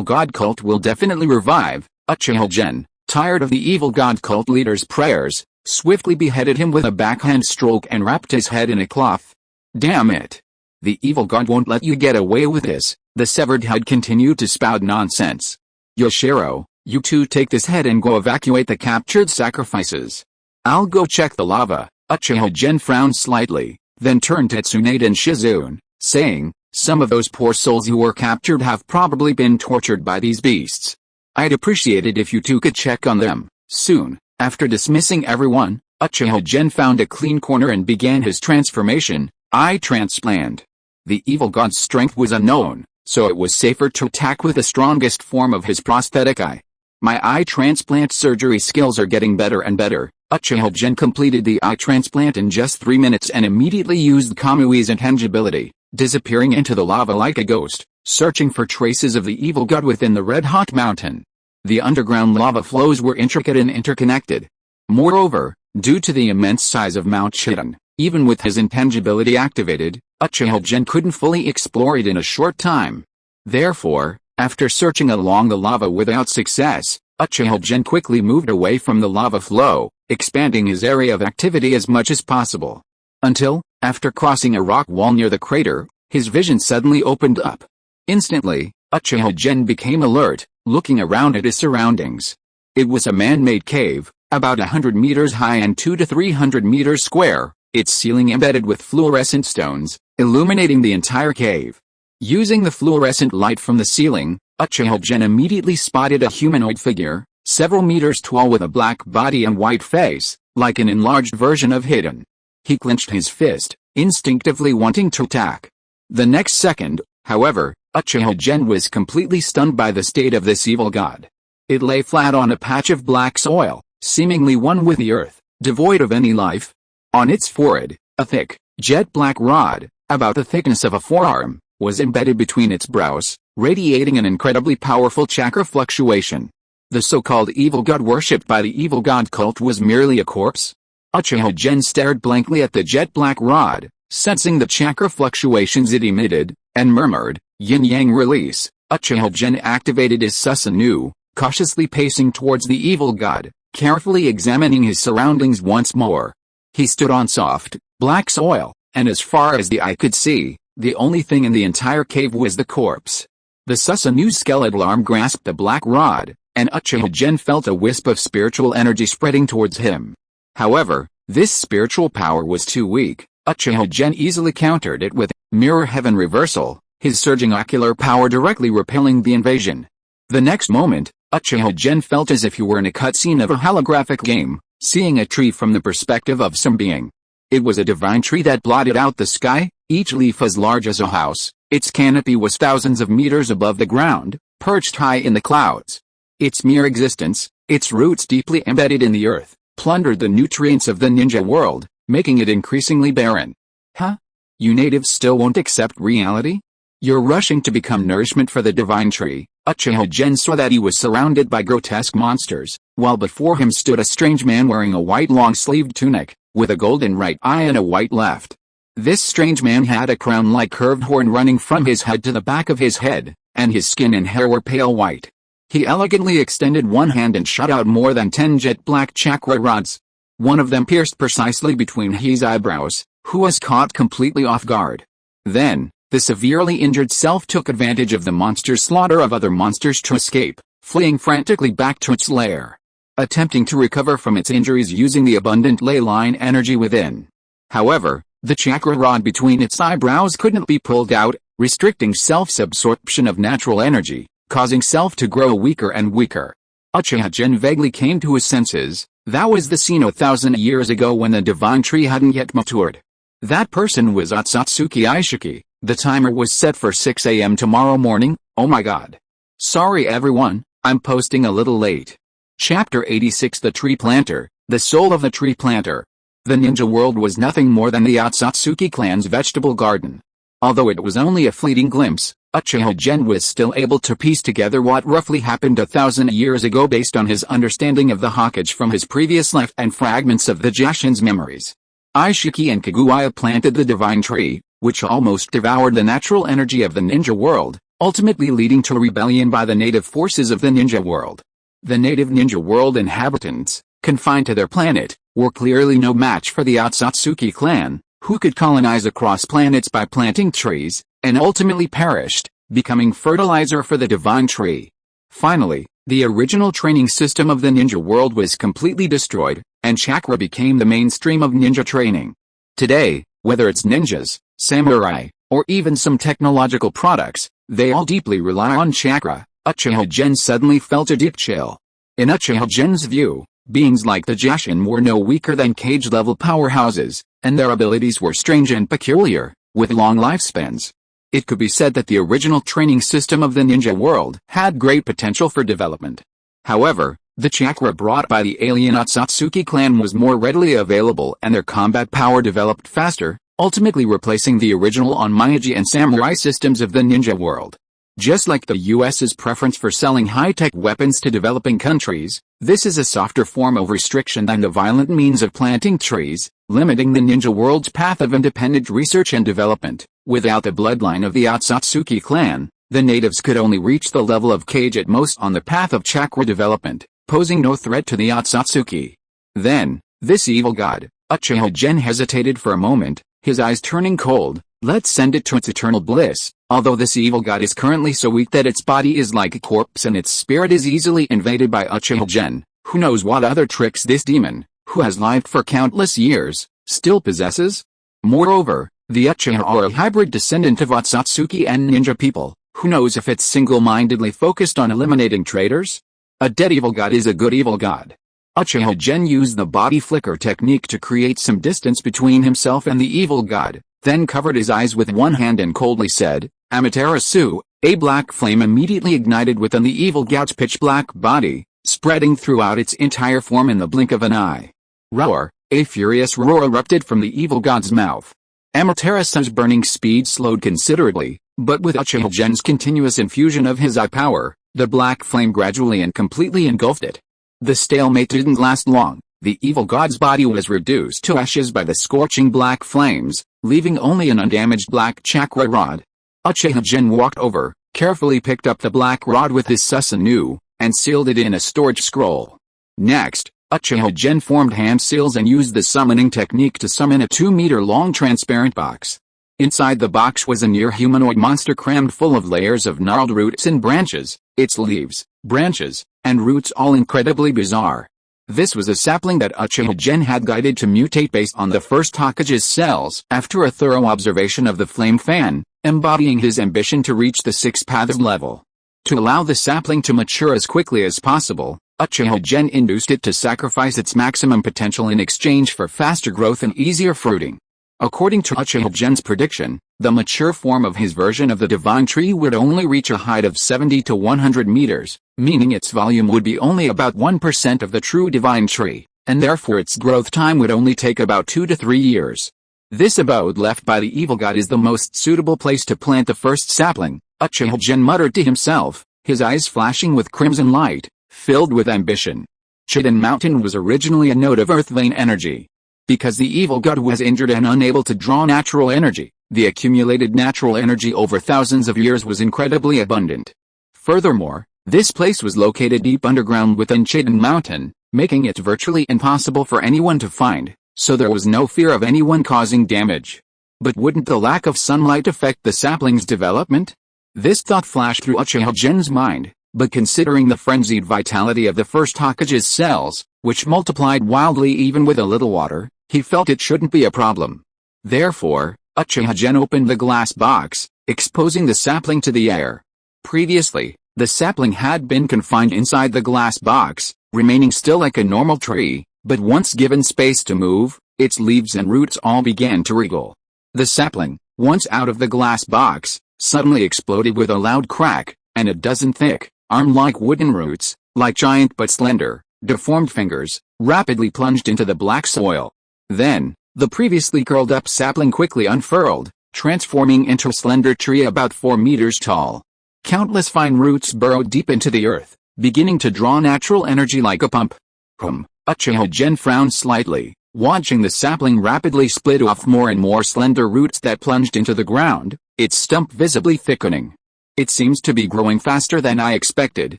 S1: god cult will definitely revive." Uchiha Gen, tired of the evil god cult leader's prayers, swiftly beheaded him with a backhand stroke and wrapped his head in a cloth. "Damn it. The evil god won't let you get away with this." The severed head continued to spout nonsense. "Yoshiro, you two take this head and go evacuate the captured sacrifices. I'll go check the lava." Uchiha Gen frowned slightly, then turned to Tsunade and Shizune, saying, "Some of those poor souls who were captured have probably been tortured by these beasts. I'd appreciate it if you two could check on them." Soon, after dismissing everyone, Uchiha Gen found a clean corner and began his transformation, eye transplant. The evil god's strength was unknown, so it was safer to attack with the strongest form of his prosthetic eye. "My eye transplant surgery skills are getting better and better." Uchiha Gen completed the eye transplant in just 3 minutes and immediately used Kamui's intangibility, disappearing into the lava like a ghost, searching for traces of the evil god within the red-hot mountain. The underground lava flows were intricate and interconnected. Moreover, due to the immense size of Mount Chiden, even with his intangibility activated, Uchiha Gen couldn't fully explore it in a short time. Therefore, after searching along the lava without success, Uchiha Gen quickly moved away from the lava flow, expanding his area of activity as much as possible. Until, after crossing a rock wall near the crater, his vision suddenly opened up. Instantly, Uchiha Gen became alert, looking around at his surroundings. It was a man-made cave, about 100 meters high and 200 to 300 meters square, its ceiling embedded with fluorescent stones, illuminating the entire cave. Using the fluorescent light from the ceiling, Uchiha Gen immediately spotted a humanoid figure, several meters tall with a black body and white face, like an enlarged version of Hidden. He clenched his fist, instinctively wanting to attack. The next second, however, Uchiha Gen was completely stunned by the state of this evil god. It lay flat on a patch of black soil, seemingly one with the earth, devoid of any life. On its forehead, a thick, jet black rod, about the thickness of a forearm, was embedded between its brows, radiating an incredibly powerful chakra fluctuation. The so-called evil god worshipped by the evil god cult was merely a corpse? Uchiha Gen stared blankly at the jet-black rod, sensing the chakra fluctuations it emitted, and murmured, "Yin-yang release." Uchiha Gen activated his Susanoo, cautiously pacing towards the evil god, carefully examining his surroundings once more. He stood on soft, black soil, and as far as the eye could see, the only thing in the entire cave was the corpse. The Susanoo's skeletal arm grasped the black rod, and Uchiha Gen felt a wisp of spiritual energy spreading towards him. However, this spiritual power was too weak. Uchiha Gen easily countered it with Mirror Heaven Reversal, his surging ocular power directly repelling the invasion. The next moment, Uchiha Gen felt as if he were in a cutscene of a holographic game, seeing a tree from the perspective of some being. It was a divine tree that blotted out the sky, each leaf as large as a house. Its canopy was thousands of meters above the ground, perched high in the clouds. Its mere existence, its roots deeply embedded in the earth, plundered the nutrients of the ninja world, making it increasingly barren. Huh? You natives still won't accept reality? You're rushing to become nourishment for the divine tree. Uchiha Gen saw that he was surrounded by grotesque monsters, while before him stood a strange man wearing a white long-sleeved tunic, with a golden right eye and a white left. This strange man had a crown-like curved horn running from his head to the back of his head, and his skin and hair were pale white. He elegantly extended one hand and shot out more than 10 jet-black chakra rods. One of them pierced precisely between his eyebrows, who was caught completely off guard. Then, the severely injured self took advantage of the monster's slaughter of other monsters to escape, fleeing frantically back to its lair, attempting to recover from its injuries using the abundant ley line energy within. However, the chakra rod between its eyebrows couldn't be pulled out, restricting self's absorption of natural energy, causing self to grow weaker and weaker. Uchiha Gen vaguely came to his senses. That was the scene 1,000 years ago when the divine tree hadn't yet matured. That person was Otsutsuki Aishiki. The timer was set for 6 a.m. tomorrow morning. Oh my god. Sorry everyone, I'm posting a little late. Chapter 86 The Tree Planter, the soul of the tree planter. The ninja world was nothing more than the Otsutsuki clan's vegetable garden. Although it was only a fleeting glimpse, Uchiha Gen was still able to piece together what roughly happened 1,000 years ago based on his understanding of the Hokage from his previous life and fragments of the Jashin's memories. Aishiki and Kaguya planted the divine tree, which almost devoured the natural energy of the ninja world, ultimately leading to a rebellion by the native forces of the ninja world. The native ninja world inhabitants, confined to their planet, were clearly no match for the Otsutsuki clan, who could colonize across planets by planting trees, and ultimately perished, becoming fertilizer for the divine tree. Finally, the original training system of the ninja world was completely destroyed, and chakra became the mainstream of ninja training. Today, whether it's ninjas, samurai, or even some technological products, they all deeply rely on chakra. Uchiha Gen suddenly felt a deep chill. In Uchiha Gen's view, beings like the Jashin were no weaker than cage-level powerhouses, and their abilities were strange and peculiar, with long lifespans. It could be said that the original training system of the ninja world had great potential for development. However, the chakra brought by the alien Otsutsuki clan was more readily available and their combat power developed faster, ultimately replacing the original onmyoji and samurai systems of the ninja world. Just like the US's preference for selling high-tech weapons to developing countries, this is a softer form of restriction than the violent means of planting trees, limiting the ninja world's path of independent research and development. Without the bloodline of the Otsutsuki clan, the natives could only reach the level of Kage at most on the path of chakra development, posing no threat to the Otsutsuki. Then, this evil god, Uchiha Gen hesitated for a moment, his eyes turning cold. Let's send it to its eternal bliss. Although this evil god is currently so weak that its body is like a corpse and its spirit is easily invaded by Uchiha Gen, who knows what other tricks this demon, who has lived for countless years, still possesses? Moreover, the Uchiha are a hybrid descendant of Otsutsuki and ninja people, who knows if it's single-mindedly focused on eliminating traitors? A dead evil god is a good evil god. Uchiha Gen used the body flicker technique to create some distance between himself and the evil god, then covered his eyes with one hand and coldly said, Amaterasu. A black flame immediately ignited within the evil god's pitch-black body, spreading throughout its entire form in the blink of an eye. Roar! A furious roar erupted from the evil god's mouth. Amaterasu's burning speed slowed considerably, But with Uchiha Gen's continuous infusion of his eye power, the black flame gradually and completely engulfed it. The stalemate didn't last long. The evil god's body was reduced to ashes by the scorching black flames, leaving only an undamaged black chakra rod. Uchiha Gen walked over, carefully picked up the black rod with his Susanoo, and sealed it in a storage scroll. Next, Uchiha Gen formed hand seals and used the summoning technique to summon a 2-meter-long transparent box. Inside the box was a near-humanoid monster crammed full of layers of gnarled roots and branches, its leaves, branches, and roots all incredibly bizarre. This was a sapling that Uchiha Gen had guided to mutate based on the first Hokage's cells after a thorough observation of the flame fan, embodying his ambition to reach the 6 paths level. To allow the sapling to mature as quickly as possible, Uchiha Gen induced it to sacrifice its maximum potential in exchange for faster growth and easier fruiting. According to Uchiha Gen's prediction, the mature form of his version of the divine tree would only reach a height of 70 to 100 meters, meaning its volume would be only about 1% of the true divine tree, and therefore its growth time would only take about 2 to 3 years. This abode left by the evil god is the most suitable place to plant the first sapling, Uchiha Gen muttered to himself, his eyes flashing with crimson light, filled with ambition. Chiden Mountain was originally a node of earth vein energy. Because the evil god was injured and unable to draw natural energy, the accumulated natural energy over thousands of years was incredibly abundant. Furthermore, this place was located deep underground within Chiden Mountain, making it virtually impossible for anyone to find, so there was no fear of anyone causing damage. But wouldn't the lack of sunlight affect the sapling's development? This thought flashed through Uchiha Gen's mind, but considering the frenzied vitality of the first Hokage's cells, which multiplied wildly even with a little water, he felt it shouldn't be a problem. Therefore, Uchiha Gen opened the glass box, exposing the sapling to the air. Previously, the sapling had been confined inside the glass box, remaining still like a normal tree, but once given space to move, its leaves and roots all began to wriggle. The sapling, once out of the glass box, suddenly exploded with a loud crack, and a dozen thick, arm-like wooden roots, like giant but slender, deformed fingers, rapidly plunged into the black soil. Then, the previously curled-up sapling quickly unfurled, transforming into a slender tree about 4 meters tall. Countless fine roots burrowed deep into the earth, beginning to draw natural energy like a pump. Uchiha Gen frowned slightly, watching the sapling rapidly split off more and more slender roots that plunged into the ground, its stump visibly thickening. It seems to be growing faster than I expected.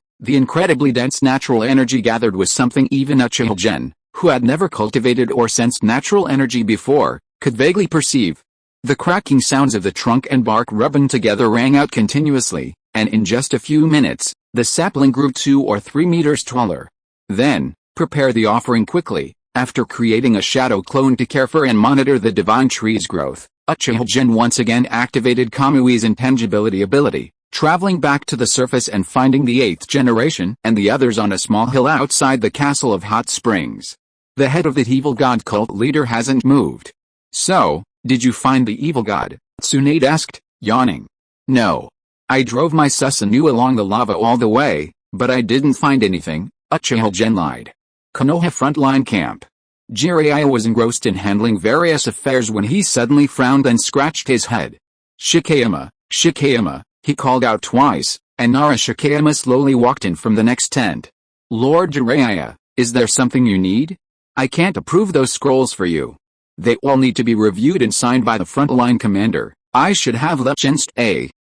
S1: The incredibly dense natural energy gathered was something even Uchiha Gen, who had never cultivated or sensed natural energy before, could vaguely perceive. The cracking sounds of the trunk and bark rubbing together rang out continuously, and in just a few minutes, the sapling grew 2 or 3 meters taller. Then, prepare the offering quickly. After creating a shadow clone to care for and monitor the divine tree's growth, Uchiha Gen once again activated Kamui's intangibility ability, traveling back to the surface and finding the 8th generation and the others on a small hill outside the castle of Hot Springs. The head of the evil god cult leader hasn't moved. So, did you find the evil god? Tsunade asked, yawning. No. I drove my Susanoo along the lava all the way, but I didn't find anything, Uchiha Gen lied. Konoha frontline camp. Jiraiya was engrossed in handling various affairs when he suddenly frowned and scratched his head. Shikeyama, Shikeyama, he called out twice, and Nara Shikeyama slowly walked in from the next tent. Lord Jiraiya, is there something you need? I can't approve those scrolls for you. They all need to be reviewed and signed by the frontline commander. I should have left Shinst.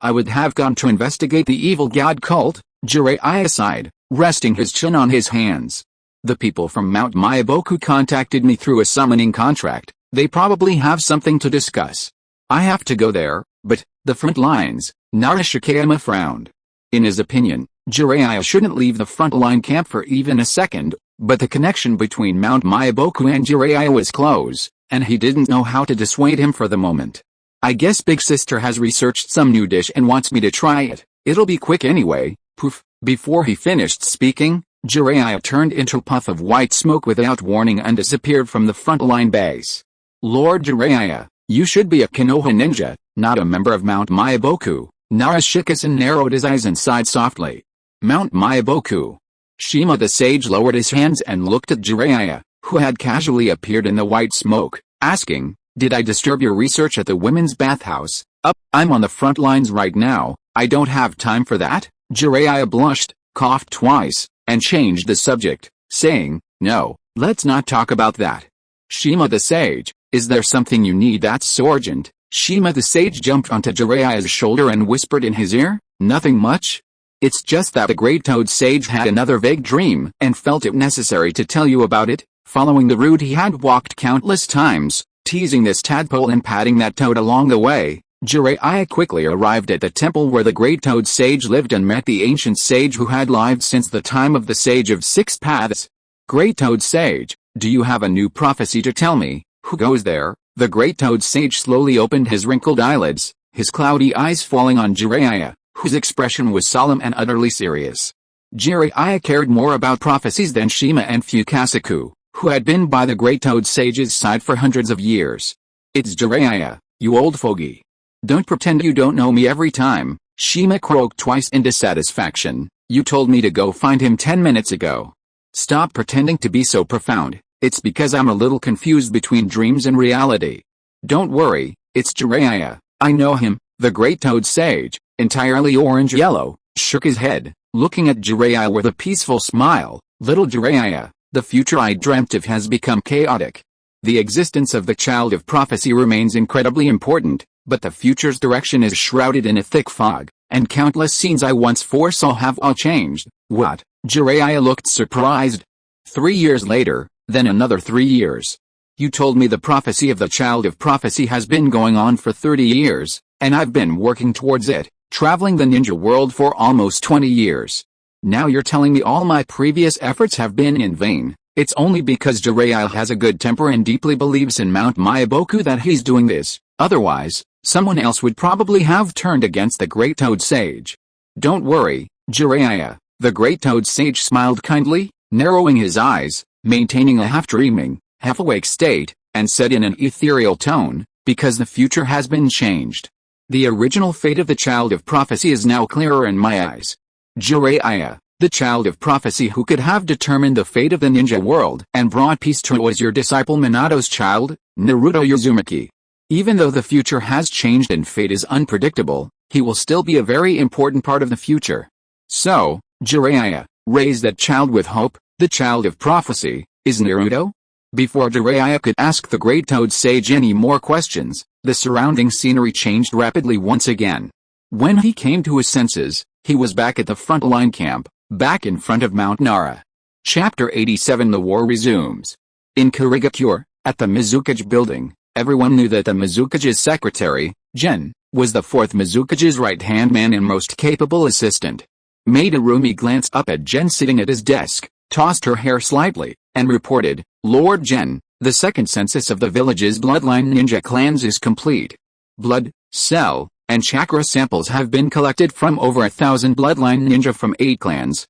S1: I would have gone to investigate the evil god cult, Jiraiya sighed, resting his chin on his hands. The people from Mount Myaboku contacted me through a summoning contract. They probably have something to discuss. I have to go there, but, the front lines, Nara Shikeyama frowned. In his opinion, Jiraiya shouldn't leave the frontline camp for even a second, but the connection between Mount Myaboku and Jiraiya was close, and he didn't know how to dissuade him for the moment. I guess Big Sister has researched some new dish and wants me to try it. It'll be quick anyway. Poof. Before he finished speaking, Jiraiya turned into a puff of white smoke without warning and disappeared from the frontline base. Lord Jiraiya, you should be a Konoha ninja, not a member of Mount Myaboku. Nara Shikisen narrowed his eyes and sighed softly. Mount Myaboku. Shima the sage lowered his hands and looked at Jiraiya, who had casually appeared in the white smoke, asking, did I disturb your research at the women's bathhouse? I'm on the front lines right now, I don't have time for that. Jiraiya blushed, coughed twice, and changed the subject, saying, no, let's not talk about that. Shima the sage, is there something you need? That's urgent. Shima the sage jumped onto Jiraiya's shoulder and whispered in his ear, nothing much. It's just that the great toad sage had another vague dream and felt it necessary to tell you about it, following the route he had walked countless times, teasing this tadpole and patting that toad along the way. Jiraiya quickly arrived at the temple where the great toad sage lived and met the ancient sage who had lived since the time of the Sage of Six Paths. Great toad sage, do you have a new prophecy to tell me? Who goes there? The great toad sage slowly opened his wrinkled eyelids, his cloudy eyes falling on Jiraiya, whose expression was solemn and utterly serious. Jiraiya cared more about prophecies than Shima and Fugaku, who had been by the great toad sage's side for hundreds of years. It's Jiraiya, you old fogey. Don't pretend you don't know me every time, Shima croaked twice in dissatisfaction. You told me to go find him 10 minutes ago. Stop pretending to be so profound, it's because I'm a little confused between dreams and reality. Don't worry, it's Jiraiya, I know him. The great toad sage, entirely orange-yellow, shook his head, looking at Jiraiya with a peaceful smile. Little Jiraiya, the future I dreamt of has become chaotic. The existence of the child of prophecy remains incredibly important, but the future's direction is shrouded in a thick fog, and countless scenes I once foresaw have all changed. What? Jiraiya looked surprised. 3 years later, then another 3 years. You told me the prophecy of the child of prophecy has been going on for 30 years, and I've been working towards it, traveling the ninja world for almost 20 years. Now you're telling me all my previous efforts have been in vain. It's only because Jiraiya has a good temper and deeply believes in Mount Myaboku that he's doing this. Otherwise, someone else would probably have turned against the great toad sage. Don't worry, Jiraiya. The great toad sage smiled kindly, narrowing his eyes, maintaining a half-dreaming, half-awake state, and said in an ethereal tone, because the future has been changed. The original fate of the child of prophecy is now clearer in my eyes. Jiraiya, the child of prophecy who could have determined the fate of the ninja world and brought peace to it was your disciple Minato's child, Naruto Uzumaki. Even though the future has changed and fate is unpredictable, he will still be a very important part of the future. So, Jiraiya, raise that child with hope. The child of prophecy is Naruto? Before Jiraiya could ask the great toad sage any more questions, the surrounding scenery changed rapidly once again. When he came to his senses, he was back at the front line camp, back in front of Mount Nara. Chapter 87. The war resumes. In Kurigakure, at the Mizukage building, everyone knew that the Mizukage's secretary, Gen, was the fourth Mizukage's right-hand man and most capable assistant. Madarumi glanced up at Gen sitting at his desk, tossed her hair slightly, and reported, Lord Gen, the second census of the village's bloodline ninja clans is complete. Blood, cell, and chakra samples have been collected from over 1,000 bloodline ninja from 8 clans.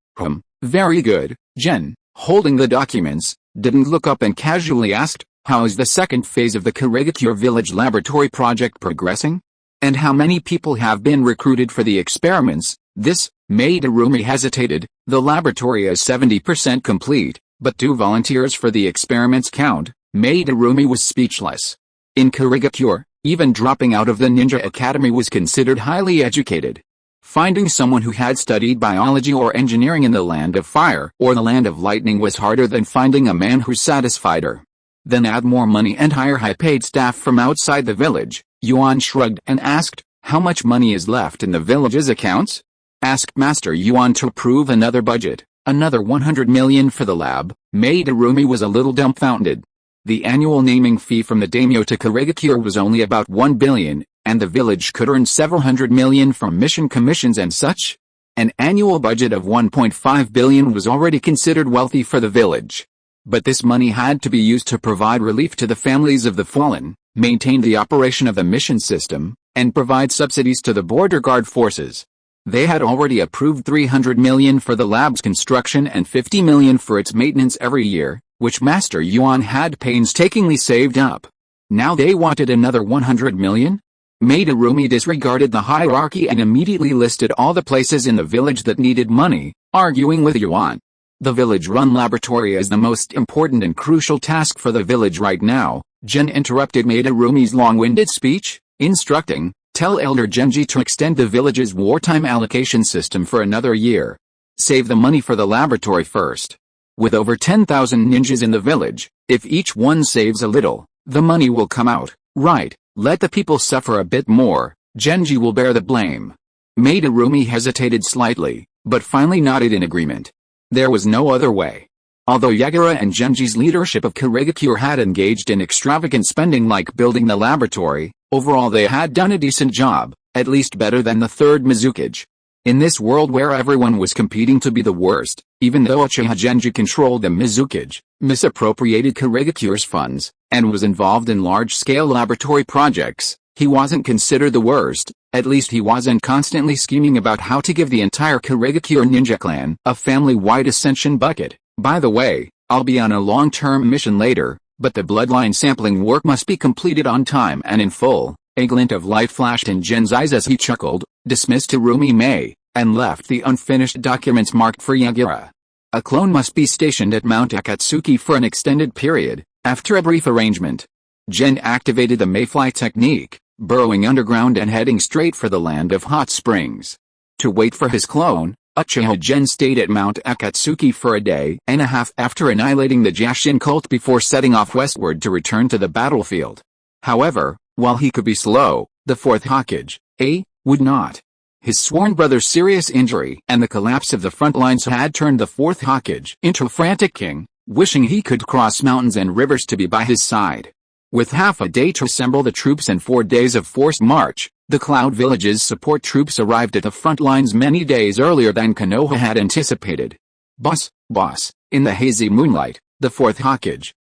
S1: Very good. Gen, holding the documents, didn't look up and casually asked, how is the second phase of the Kurigakure village laboratory project progressing? And how many people have been recruited for the experiments? This, Madarumi hesitated. The laboratory is 70% complete, but 2 volunteers for the experiments count. Madarumi was speechless. In Kurigakure, even dropping out of the ninja academy was considered highly educated. Finding someone who had studied biology or engineering in the land of fire or the land of lightning was harder than finding a man who satisfied her. Then add more money and hire high-paid staff from outside the village. Yuan shrugged and asked, how much money is left in the village's accounts? Asked Master Yuan to approve another budget, another 100 million for the lab. Madarumi was a little dumbfounded. The annual naming fee from the daimyo to Kurigakure was only about 1 billion, and the village could earn several hundred million from mission commissions and such. An annual budget of 1.5 billion was already considered wealthy for the village. But this money had to be used to provide relief to the families of the fallen, maintain the operation of the mission system, and provide subsidies to the border guard forces. They had already approved 300 million for the lab's construction and 50 million for its maintenance every year, which Master Yuan had painstakingly saved up. Now they wanted another 100 million? Madarumi disregarded the hierarchy and immediately listed all the places in the village that needed money, arguing with Yuan. The village-run laboratory is the most important and crucial task for the village right now. Gen interrupted Madarumi's long-winded speech, instructing, Tell Elder Genji to extend the village's wartime allocation system for another year. Save the money for the laboratory first. With over 10,000 ninjas in the village, if each one saves a little, the money will come out, right? Let the people suffer a bit more, Genji will bear the blame. Madarumi hesitated slightly, but finally nodded in agreement. There was no other way. Although Yagura and Genji's leadership of Konoha had engaged in extravagant spending like building the laboratory, overall they had done a decent job, at least better than the third Mizukage. In this world where everyone was competing to be the worst, even though Uchiha Genji controlled the Mizukage, misappropriated Konoha's funds, and was involved in large-scale laboratory projects, he wasn't considered the worst. At least he wasn't constantly scheming about how to give the entire Konoha ninja clan a family-wide ascension bucket. By the way, I'll be on a long-term mission later, but the bloodline sampling work must be completed on time and in full. A glint of light flashed in Gen's eyes as he chuckled, dismissed Hirumi Mei, and left the unfinished documents marked for Yagura. A clone must be stationed at Mount Akatsuki for an extended period. After a brief arrangement, Gen activated the Mayfly technique, burrowing underground and heading straight for the land of hot springs. To wait for his clone, Uchiha Gen stayed at Mount Akatsuki for a day and a half after annihilating the Jashin cult before setting off westward to return to the battlefield. However, while he could be slow, the fourth Hokage, would not. His sworn brother's serious injury and the collapse of the front lines had turned the fourth Hokage into a frantic king, wishing he could cross mountains and rivers to be by his side. With half a day to assemble the troops and 4 days of forced march, the Cloud Village's support troops arrived at the front lines many days earlier than Konoha had anticipated. Boss, in the hazy moonlight, the fourth Hokage,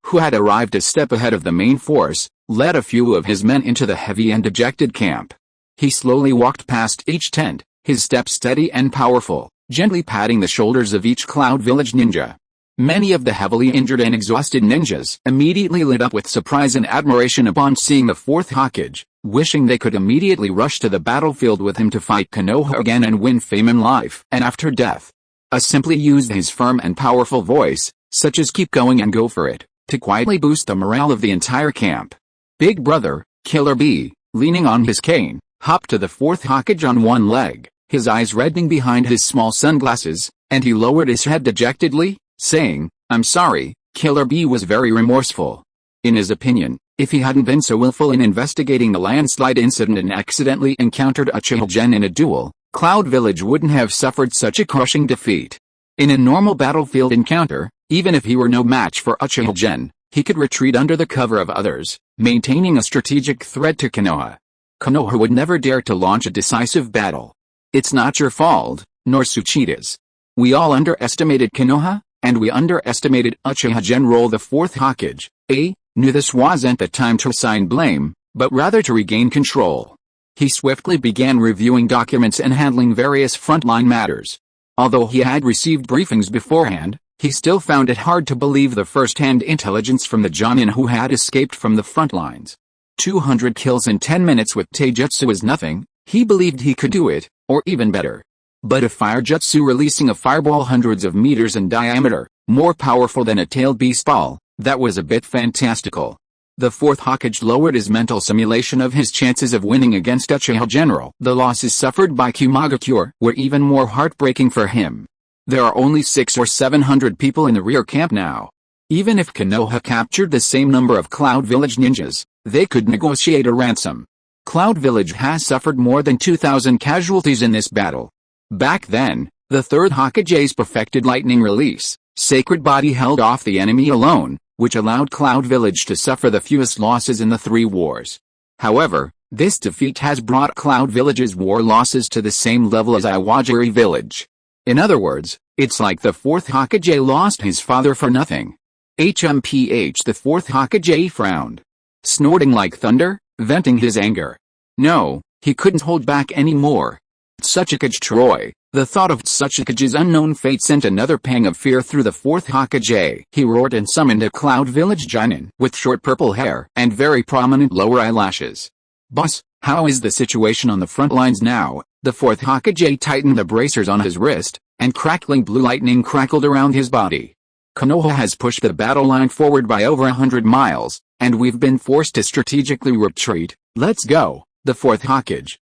S1: who had arrived a step ahead of the main force, led a few of his men into the heavy and dejected camp. He slowly walked past each tent, his steps steady and powerful, gently patting the shoulders of each Cloud Village ninja. Many of the heavily injured and exhausted ninjas immediately lit up with surprise and admiration upon seeing the fourth Hokage, wishing they could immediately rush to the battlefield with him to fight Konoha again and win fame in life and after death. Simply used his firm and powerful voice, such as "keep going and go for it," to quietly boost the morale of the entire camp. Big Brother, Killer B, leaning on his cane, hopped to the fourth Hokage on one leg, his eyes reddening behind his small sunglasses, and he lowered his head dejectedly, saying, "I'm sorry." Killer B was very remorseful. In his opinion, if he hadn't been so willful in investigating the landslide incident and accidentally encountered Uchiha Gen in a duel, Cloud Village wouldn't have suffered such a crushing defeat. In a normal battlefield encounter, even if he were no match for Uchiha Gen, he could retreat under the cover of others, maintaining a strategic threat to Konoha. Konoha would never dare to launch a decisive battle. It's not your fault, nor Tsuchida's. We all underestimated Konoha, and we underestimated Uchiha General the fourth Hokage, knew this wasn't the time to assign blame, but rather to regain control. He swiftly began reviewing documents and handling various frontline matters. Although he had received briefings beforehand, he still found it hard to believe the first-hand intelligence from the Jonin who had escaped from the front lines. 200 kills in 10 minutes with taijutsu is nothing. He believed he could do it, or even better. But a fire jutsu releasing a fireball hundreds of meters in diameter, more powerful than a tailed beast ball, that was a bit fantastical. The fourth Hokage lowered his mental simulation of his chances of winning against Uchiha General. The losses suffered by Kumaga were even more heartbreaking for him. There are only 600 or 700 people in the rear camp now. Even if Konoha captured the same number of Cloud Village ninjas, they could negotiate a ransom. Cloud Village has suffered more than 2,000 casualties in this battle. Back then, the third Hokage's perfected lightning release, Sacred Body held off the enemy alone, which allowed Cloud Village to suffer the fewest losses in the 3 wars. However, this defeat has brought Cloud Village's war losses to the same level as Iwagiri Village. In other words, it's like the fourth Hokage lost his father for nothing. The fourth Hokage frowned, snorting like thunder, venting his anger. No, he couldn't hold back anymore. Tsuchikage Troy, the thought of Tsuchikage's unknown fate sent another pang of fear through the fourth Hokage. He roared and summoned a Cloud Village Jonin with short purple hair and very prominent lower eyelashes. "Boss, how is the situation on the front lines now?" The fourth Hokage tightened the bracers on his wrist, and crackling blue lightning crackled around his body. "Konoha has pushed the battle line forward by over 100 miles, and we've been forced to strategically retreat. Let's go." The fourth Hokage,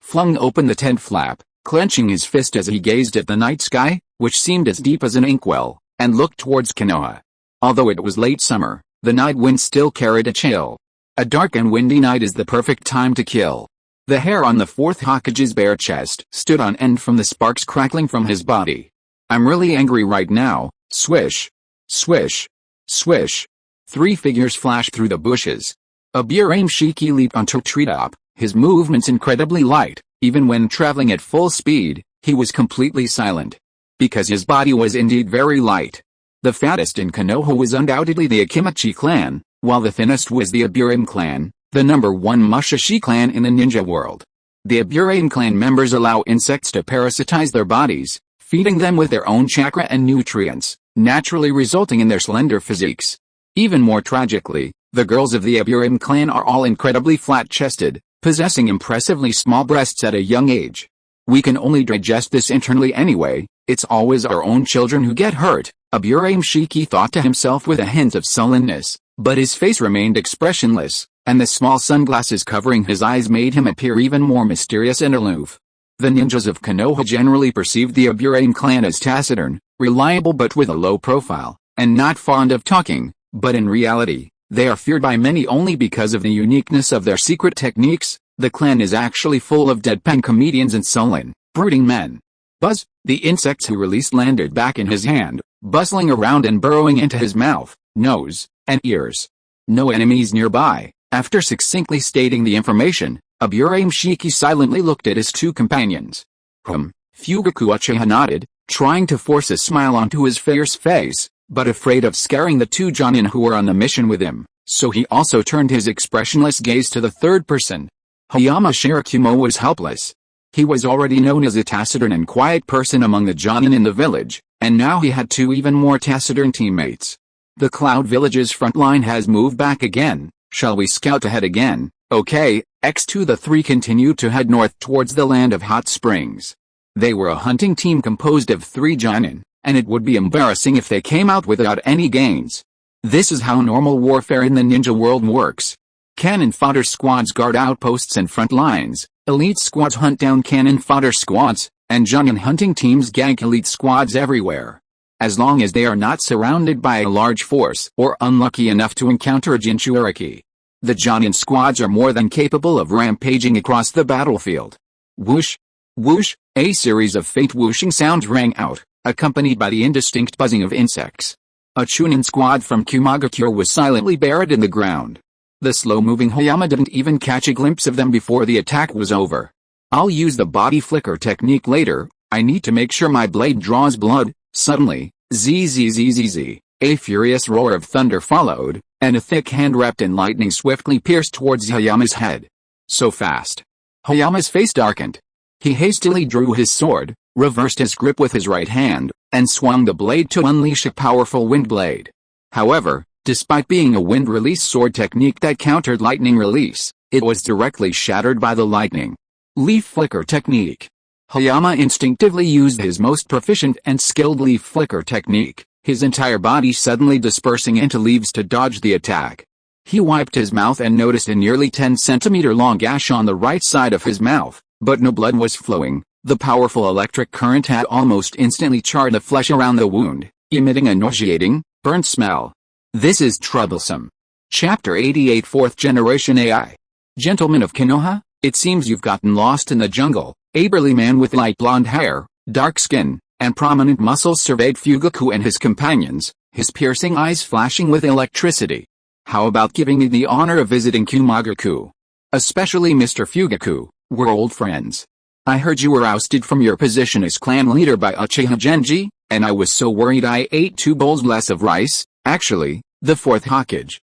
S1: flung open the tent flap, clenching his fist as he gazed at the night sky, which seemed as deep as an inkwell, and looked towards Konoha. Although it was late summer, the night wind still carried a chill. A dark and windy night is the perfect time to kill. The hair on the fourth Hokage's bare chest stood on end from the sparks crackling from his body. I'm really angry right now. Swish. Swish. Swish. 3 figures flashed through the bushes. Aburame Shiki leaped onto a treetop, his movements incredibly light. Even when traveling at full speed, he was completely silent. Because his body was indeed very light. The fattest in Konoha was undoubtedly the Akimichi clan, while the thinnest was the Aburame clan, the number 1 Musashi clan in the ninja world. The Aburame clan members allow insects to parasitize their bodies, feeding them with their own chakra and nutrients, naturally resulting in their slender physiques. Even more tragically, the girls of the Aburame clan are all incredibly flat-chested, possessing impressively small breasts at a young age. We can only digest this internally anyway, it's always our own children who get hurt, Aburame Shiki thought to himself with a hint of sullenness, but his face remained expressionless, and the small sunglasses covering his eyes made him appear even more mysterious and aloof. The ninjas of Konoha generally perceived the Aburame clan as taciturn, reliable but with a low profile, and not fond of talking, but in reality, they are feared by many only because of the uniqueness of their secret techniques. The clan is actually full of deadpan comedians and sullen, brooding men. Buzz, the insects who released landed back in his hand, bustling around and burrowing into his mouth, nose, and ears. No enemies nearby. After succinctly stating the information, Aburame Shiki silently looked at his 2 companions. Fugaku Uchiha nodded, trying to force a smile onto his fierce face, but afraid of scaring the 2 Jonin who were on the mission with him, so he also turned his expressionless gaze to the third person. Hayama Shirakumo was helpless. He was already known as a taciturn and quiet person among the Jonin in the village, and now he had 2 even more taciturn teammates. The Cloud Village's front line has moved back again. Shall we scout ahead again? Okay, X2. The 3 continued to head north towards the land of hot springs. They were a hunting team composed of 3 Jonin, and it would be embarrassing if they came out without any gains. This is how normal warfare in the ninja world works. Cannon fodder squads guard outposts and front lines, elite squads hunt down cannon fodder squads, and Jonin hunting teams gank elite squads everywhere. As long as they are not surrounded by a large force or unlucky enough to encounter a Jinchuriki, the Jonin squads are more than capable of rampaging across the battlefield. Whoosh! Whoosh! A series of faint whooshing sounds rang out, accompanied by the indistinct buzzing of insects. A Chunin squad from Kumagakure was silently buried in the ground. The slow-moving Hayama didn't even catch a glimpse of them before the attack was over. I'll use the body flicker technique later. I need to make sure my blade draws blood. Suddenly, zzz, a furious roar of thunder followed, and a thick hand wrapped in lightning swiftly pierced towards Hayama's head. So fast. Hayama's face darkened. He hastily drew his sword, reversed his grip with his right hand, and swung the blade to unleash a powerful wind blade. However, despite being a wind release sword technique that countered lightning release, it was directly shattered by the lightning. Leaf flicker technique. Hayama instinctively used his most proficient and skilled leaf flicker technique, his entire body suddenly dispersing into leaves to dodge the attack. He wiped his mouth and noticed a nearly 10-centimeter long gash on the right side of his mouth, but no blood was flowing. The powerful electric current had almost instantly charred the flesh around the wound, emitting a nauseating, burnt smell. This is troublesome. Chapter 88 4th Generation AI. Gentlemen of Konoha, it seems you've gotten lost in the jungle. A burly man with light blonde hair, dark skin, and prominent muscles surveyed Fugaku and his companions, his piercing eyes flashing with electricity. How about giving me the honor of visiting Kumagaku? Especially Mr. Fugaku, we're old friends. I heard you were ousted from your position as clan leader by Uchiha Genji, and I was so worried I ate 2 bowls less of rice. Actually, the 4th Hokage,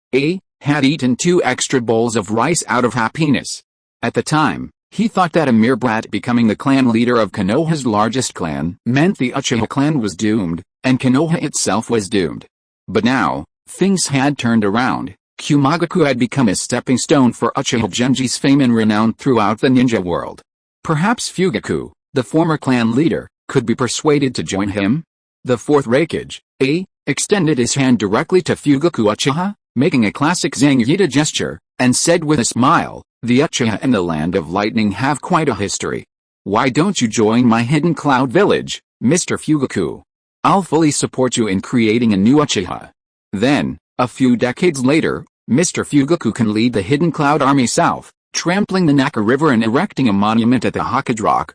S1: had eaten 2 extra bowls of rice out of happiness. At the time, he thought that a mere brat becoming the clan leader of Konoha's largest clan meant the Uchiha clan was doomed, and Konoha itself was doomed. But now, things had turned around. Kumagaku had become a stepping stone for Uchiha Genji's fame and renown throughout the ninja world. Perhaps Fugaku, the former clan leader, could be persuaded to join him? The 4th Raikage, extended his hand directly to Fugaku Uchiha, making a classic Zangyuta gesture, and said with a smile, "The Uchiha and the Land of Lightning have quite a history. Why don't you join my hidden cloud village, Mr. Fugaku? I'll fully support you in creating a new Uchiha." Then, a few decades later, Mr. Fugaku can lead the Hidden Cloud Army south, trampling the Naka River and erecting a monument at the Hokage Rock.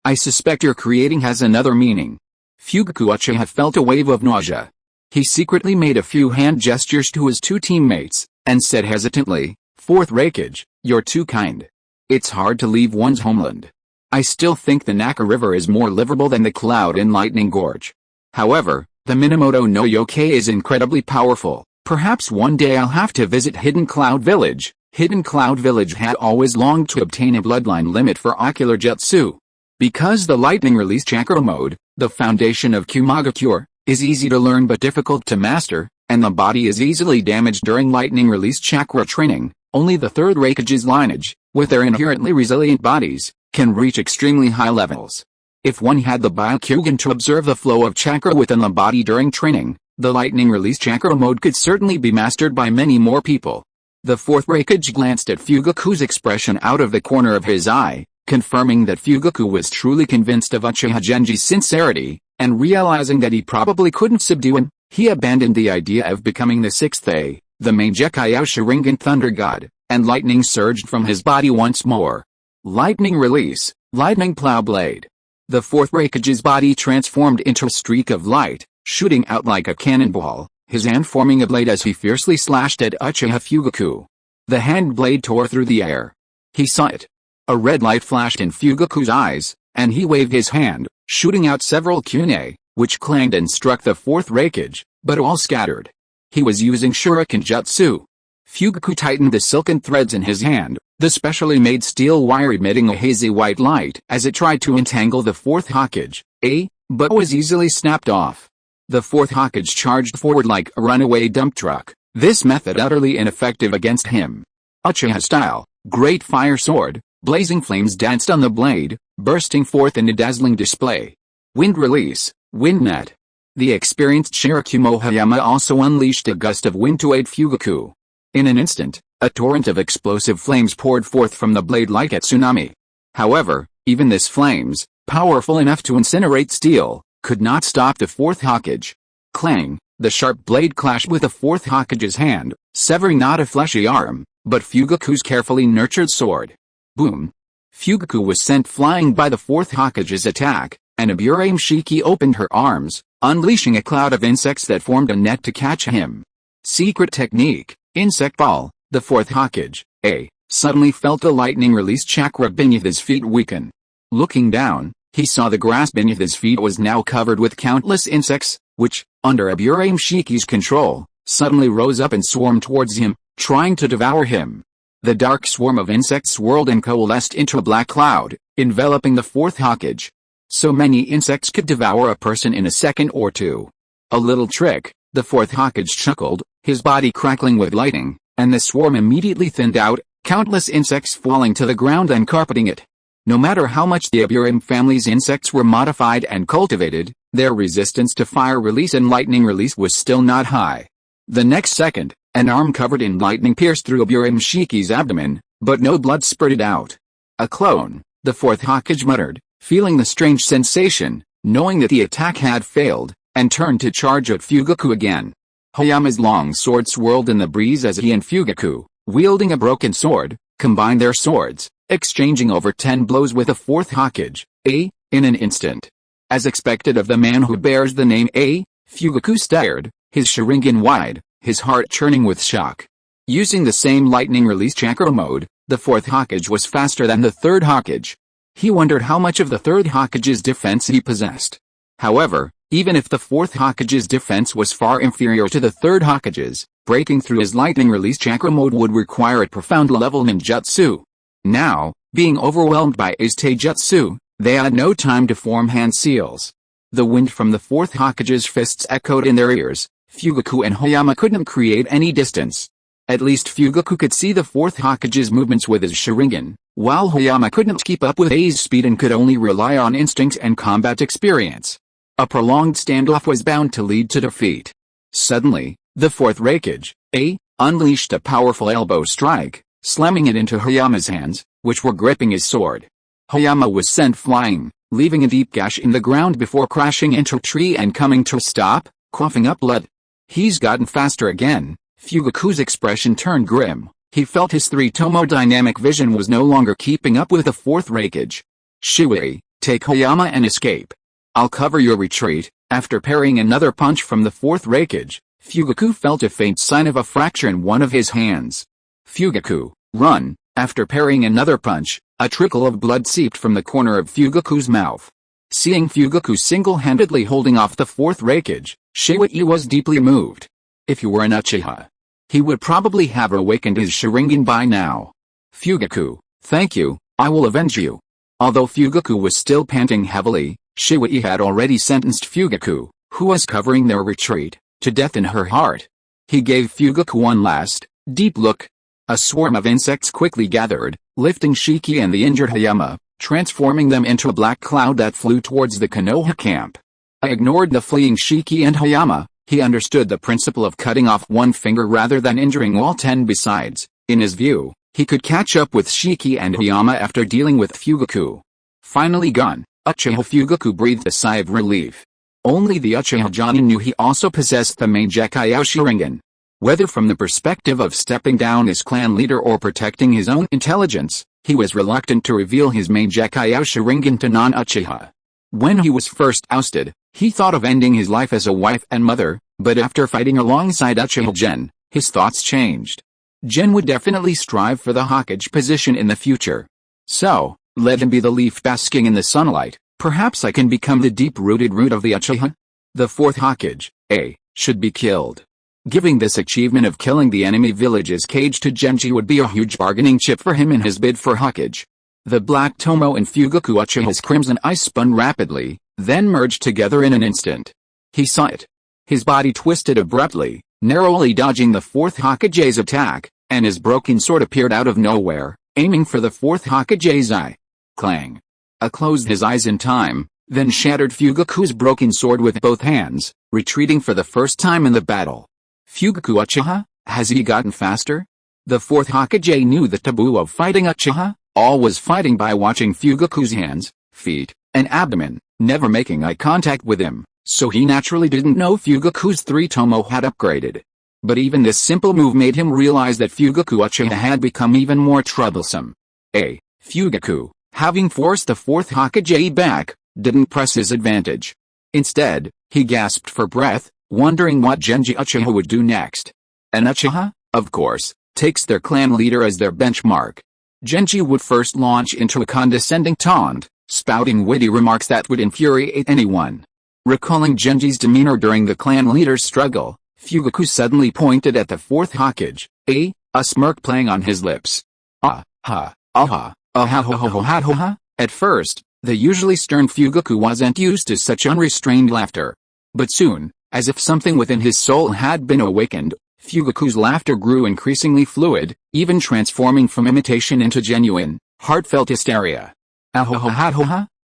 S1: I suspect your creating has another meaning. Fugaku Uchiha felt a wave of nausea. He secretly made a few hand gestures to his two teammates, and said hesitantly, "Fourth Raikage, you're too kind. It's hard to leave one's homeland. I still think the Naka River is more livable than the Cloud and Lightning Gorge. However, the Minamoto no Yoke is incredibly powerful. Perhaps one day I'll have to visit Hidden Cloud Village." Hidden Cloud Village had always longed to obtain a bloodline limit for ocular jutsu. Because the lightning release chakra mode, the foundation of Kumagakure, is easy to learn but difficult to master, and the body is easily damaged during lightning release chakra training, only the third Raikage's lineage, with their inherently resilient bodies, can reach extremely high levels. If one had the Byakugan to observe the flow of chakra within the body during training, the lightning release chakra mode could certainly be mastered by many more people. The fourth Raikage glanced at Fugaku's expression out of the corner of his eye, confirming that Fugaku was truly convinced of Uchiha Genji's sincerity, and realizing that he probably couldn't subdue him, he abandoned the idea of becoming the sixth A, the Mangekyō Sharingan Thunder God, and lightning surged from his body once more. Lightning release, lightning plow blade. The fourth Raikage's body transformed into a streak of light, shooting out like a cannonball, his hand forming a blade as he fiercely slashed at Uchiha Fugaku. The hand blade tore through the air. He saw it. A red light flashed in Fugaku's eyes, and he waved his hand, shooting out several kunai, which clanged and struck the fourth Raikage, but all scattered. He was using shuriken jutsu. Fugaku tightened the silken threads in his hand, the specially made steel wire emitting a hazy white light as it tried to entangle the fourth Hokage, but was easily snapped off. The fourth Hokage charged forward like a runaway dump truck, this method utterly ineffective against him. Uchiha style, great fire sword, blazing flames danced on the blade, bursting forth in a dazzling display. Wind release, wind net. The experienced Shirakumo Hayama also unleashed a gust of wind to aid Fugaku. In an instant, a torrent of explosive flames poured forth from the blade like a tsunami. However, even this flames, powerful enough to incinerate steel, could not stop the fourth Hokage. Clang, the sharp blade clashed with the fourth Hokage's hand, severing not a fleshy arm, but Fugaku's carefully nurtured sword. Boom. Fugaku was sent flying by the fourth Hokage's attack, and Aburame Shiki opened her arms, unleashing a cloud of insects that formed a net to catch him. Secret technique, insect ball. The fourth Hokage, suddenly felt the lightning release chakra beneath his feet weaken. Looking down, he saw the grass beneath his feet was now covered with countless insects, which, under Aburame Shiki's control, suddenly rose up and swarmed towards him, trying to devour him. The dark swarm of insects swirled and coalesced into a black cloud, enveloping the fourth Hokage. So many insects could devour a person in a second or two. A little trick, the fourth Hokage chuckled, his body crackling with lightning, and the swarm immediately thinned out, countless insects falling to the ground and carpeting it. No matter how much the Aburame family's insects were modified and cultivated, their resistance to fire release and lightning release was still not high. The next second, an arm covered in lightning pierced through Aburame Shiki's abdomen, but no blood spurted out. A clone, the fourth Hokage muttered, feeling the strange sensation, knowing that the attack had failed, and turned to charge at Fugaku again. Hayama's long sword swirled in the breeze as he and Fugaku, wielding a broken sword, combined their swords, exchanging over 10 blows with the fourth Hokage, in an instant. As expected of the man who bears the name Fugaku stared, his Sharingan wide, his heart churning with shock. Using the same lightning release chakra mode, the fourth Hokage was faster than the third Hokage. He wondered how much of the third Hokage's defense he possessed. However, even if the fourth Hokage's defense was far inferior to the third Hokage's, breaking through his lightning release chakra mode would require a profound level ninjutsu. Now, being overwhelmed by his taijutsu, they had no time to form hand seals. The wind from the fourth Hokage's fists echoed in their ears. Fugaku and Hayama couldn't create any distance. At least Fugaku could see the fourth Hokage's movements with his Sharingan, while Hayama couldn't keep up with A's speed and could only rely on instinct and combat experience. A prolonged standoff was bound to lead to defeat. Suddenly, the fourth Raikage, unleashed a powerful elbow strike, slamming it into Hayama's hands, which were gripping his sword. Hayama was sent flying, leaving a deep gash in the ground before crashing into a tree and coming to a stop, coughing up blood. He's gotten faster again. Fugaku's expression turned grim. He felt his three-tomo-dynamic vision was no longer keeping up with the fourth raikage. Shisui, take Hayama and escape. I'll cover your retreat. After parrying another punch from the fourth raikage, Fugaku felt a faint sign of a fracture in one of his hands. Fugaku, run! After parrying another punch, a trickle of blood seeped from the corner of Fugaku's mouth. Seeing Fugaku single-handedly holding off the fourth raikage, Shisui was deeply moved. If he were an Uchiha, he would probably have awakened his Sharingan by now. Fugaku, thank you, I will avenge you. Although Fugaku was still panting heavily, Shisui had already sentenced Fugaku, who was covering their retreat, to death in her heart. He gave Fugaku one last, deep look. A swarm of insects quickly gathered, lifting Shiki and the injured Hayama, transforming them into a black cloud that flew towards the Konoha camp. I ignored the fleeing Shiki and Hayama. He understood the principle of cutting off one finger rather than injuring all 10 besides. In his view, he could catch up with Shiki and Hayama after dealing with Fugaku. Finally gone, Uchiha Fugaku breathed a sigh of relief. Only the Uchiha Gen knew he also possessed the Mangekyō Sharingan. Whether from the perspective of stepping down as clan leader or protecting his own intelligence, he was reluctant to reveal his Mangekyō Sharingan to non-Uchiha. When he was first ousted, he thought of ending his life as a wife and mother, but after fighting alongside Uchiha Gen, his thoughts changed. Gen would definitely strive for the Hokage position in the future. So, let him be the leaf basking in the sunlight. Perhaps I can become the deep-rooted root of the Uchiha? The fourth Hokage, should be killed. Giving this achievement of killing the enemy village's cage to Genji would be a huge bargaining chip for him in his bid for Hokage. The black Tomo and Fugaku Uchiha's crimson eyes spun rapidly, then merged together in an instant. He saw it. His body twisted abruptly, narrowly dodging the fourth Hokage's attack, and his broken sword appeared out of nowhere, aiming for the fourth Hokage's eye. Clang. Closed his eyes in time, then shattered Fugaku's broken sword with both hands, retreating for the first time in the battle. Fugaku Uchiha, has he gotten faster? The fourth Hokage knew the taboo of fighting Uchiha, always fighting by watching Fugaku's hands, feet, and abdomen, never making eye contact with him, so he naturally didn't know Fugaku's three-tomo had upgraded. But even this simple move made him realize that Fugaku Uchiha had become even more troublesome. Fugaku, having forced the fourth Hokage back, didn't press his advantage. Instead, he gasped for breath, wondering what Genji Uchiha would do next. An Uchiha, of course, takes their clan leader as their benchmark. Genji would first launch into a condescending taunt, spouting witty remarks that would infuriate anyone. Recalling Genji's demeanor during the clan leader's struggle, Fugaku suddenly pointed at the fourth Hokage, a smirk playing on his lips. At first, the usually stern Fugaku wasn't used to such unrestrained laughter. But soon, as if something within his soul had been awakened, Fugaku's laughter grew increasingly fluid, even transforming from imitation into genuine, heartfelt hysteria.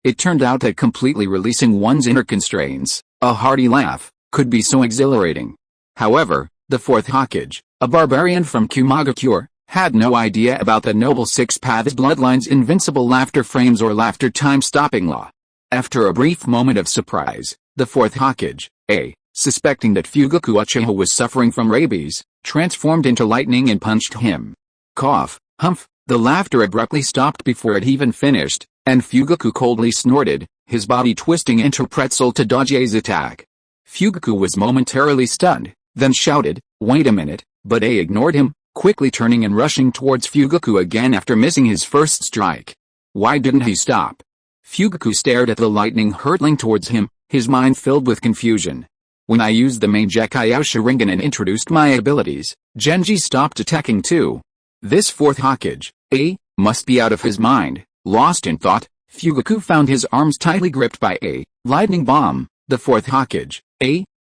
S1: It turned out that completely releasing one's inner constraints, a hearty laugh, could be so exhilarating. However, the fourth Hokage, a barbarian from Kumaga, had no idea about the noble Six Paths bloodline's invincible laughter frames or laughter time-stopping law. After a brief moment of surprise, the fourth Hokage, suspecting that Fugaku Uchiha was suffering from rabies, transformed into lightning and punched him. Cough, humph, the laughter abruptly stopped before it even finished, and Fugaku coldly snorted, his body twisting into a pretzel to dodge A's attack. Fugaku was momentarily stunned, then shouted, "Wait a minute," but A ignored him, quickly turning and rushing towards Fugaku again after missing his first strike. Why didn't he stop? Fugaku stared at the lightning hurtling towards him, his mind filled with confusion. When I used the Mangekyō Sharingan and introduced my abilities, Genji stopped attacking too. This fourth Hokage, must be out of his mind. Lost in thought, Fugaku found his arms tightly gripped by a lightning bomb. The fourth Hokage,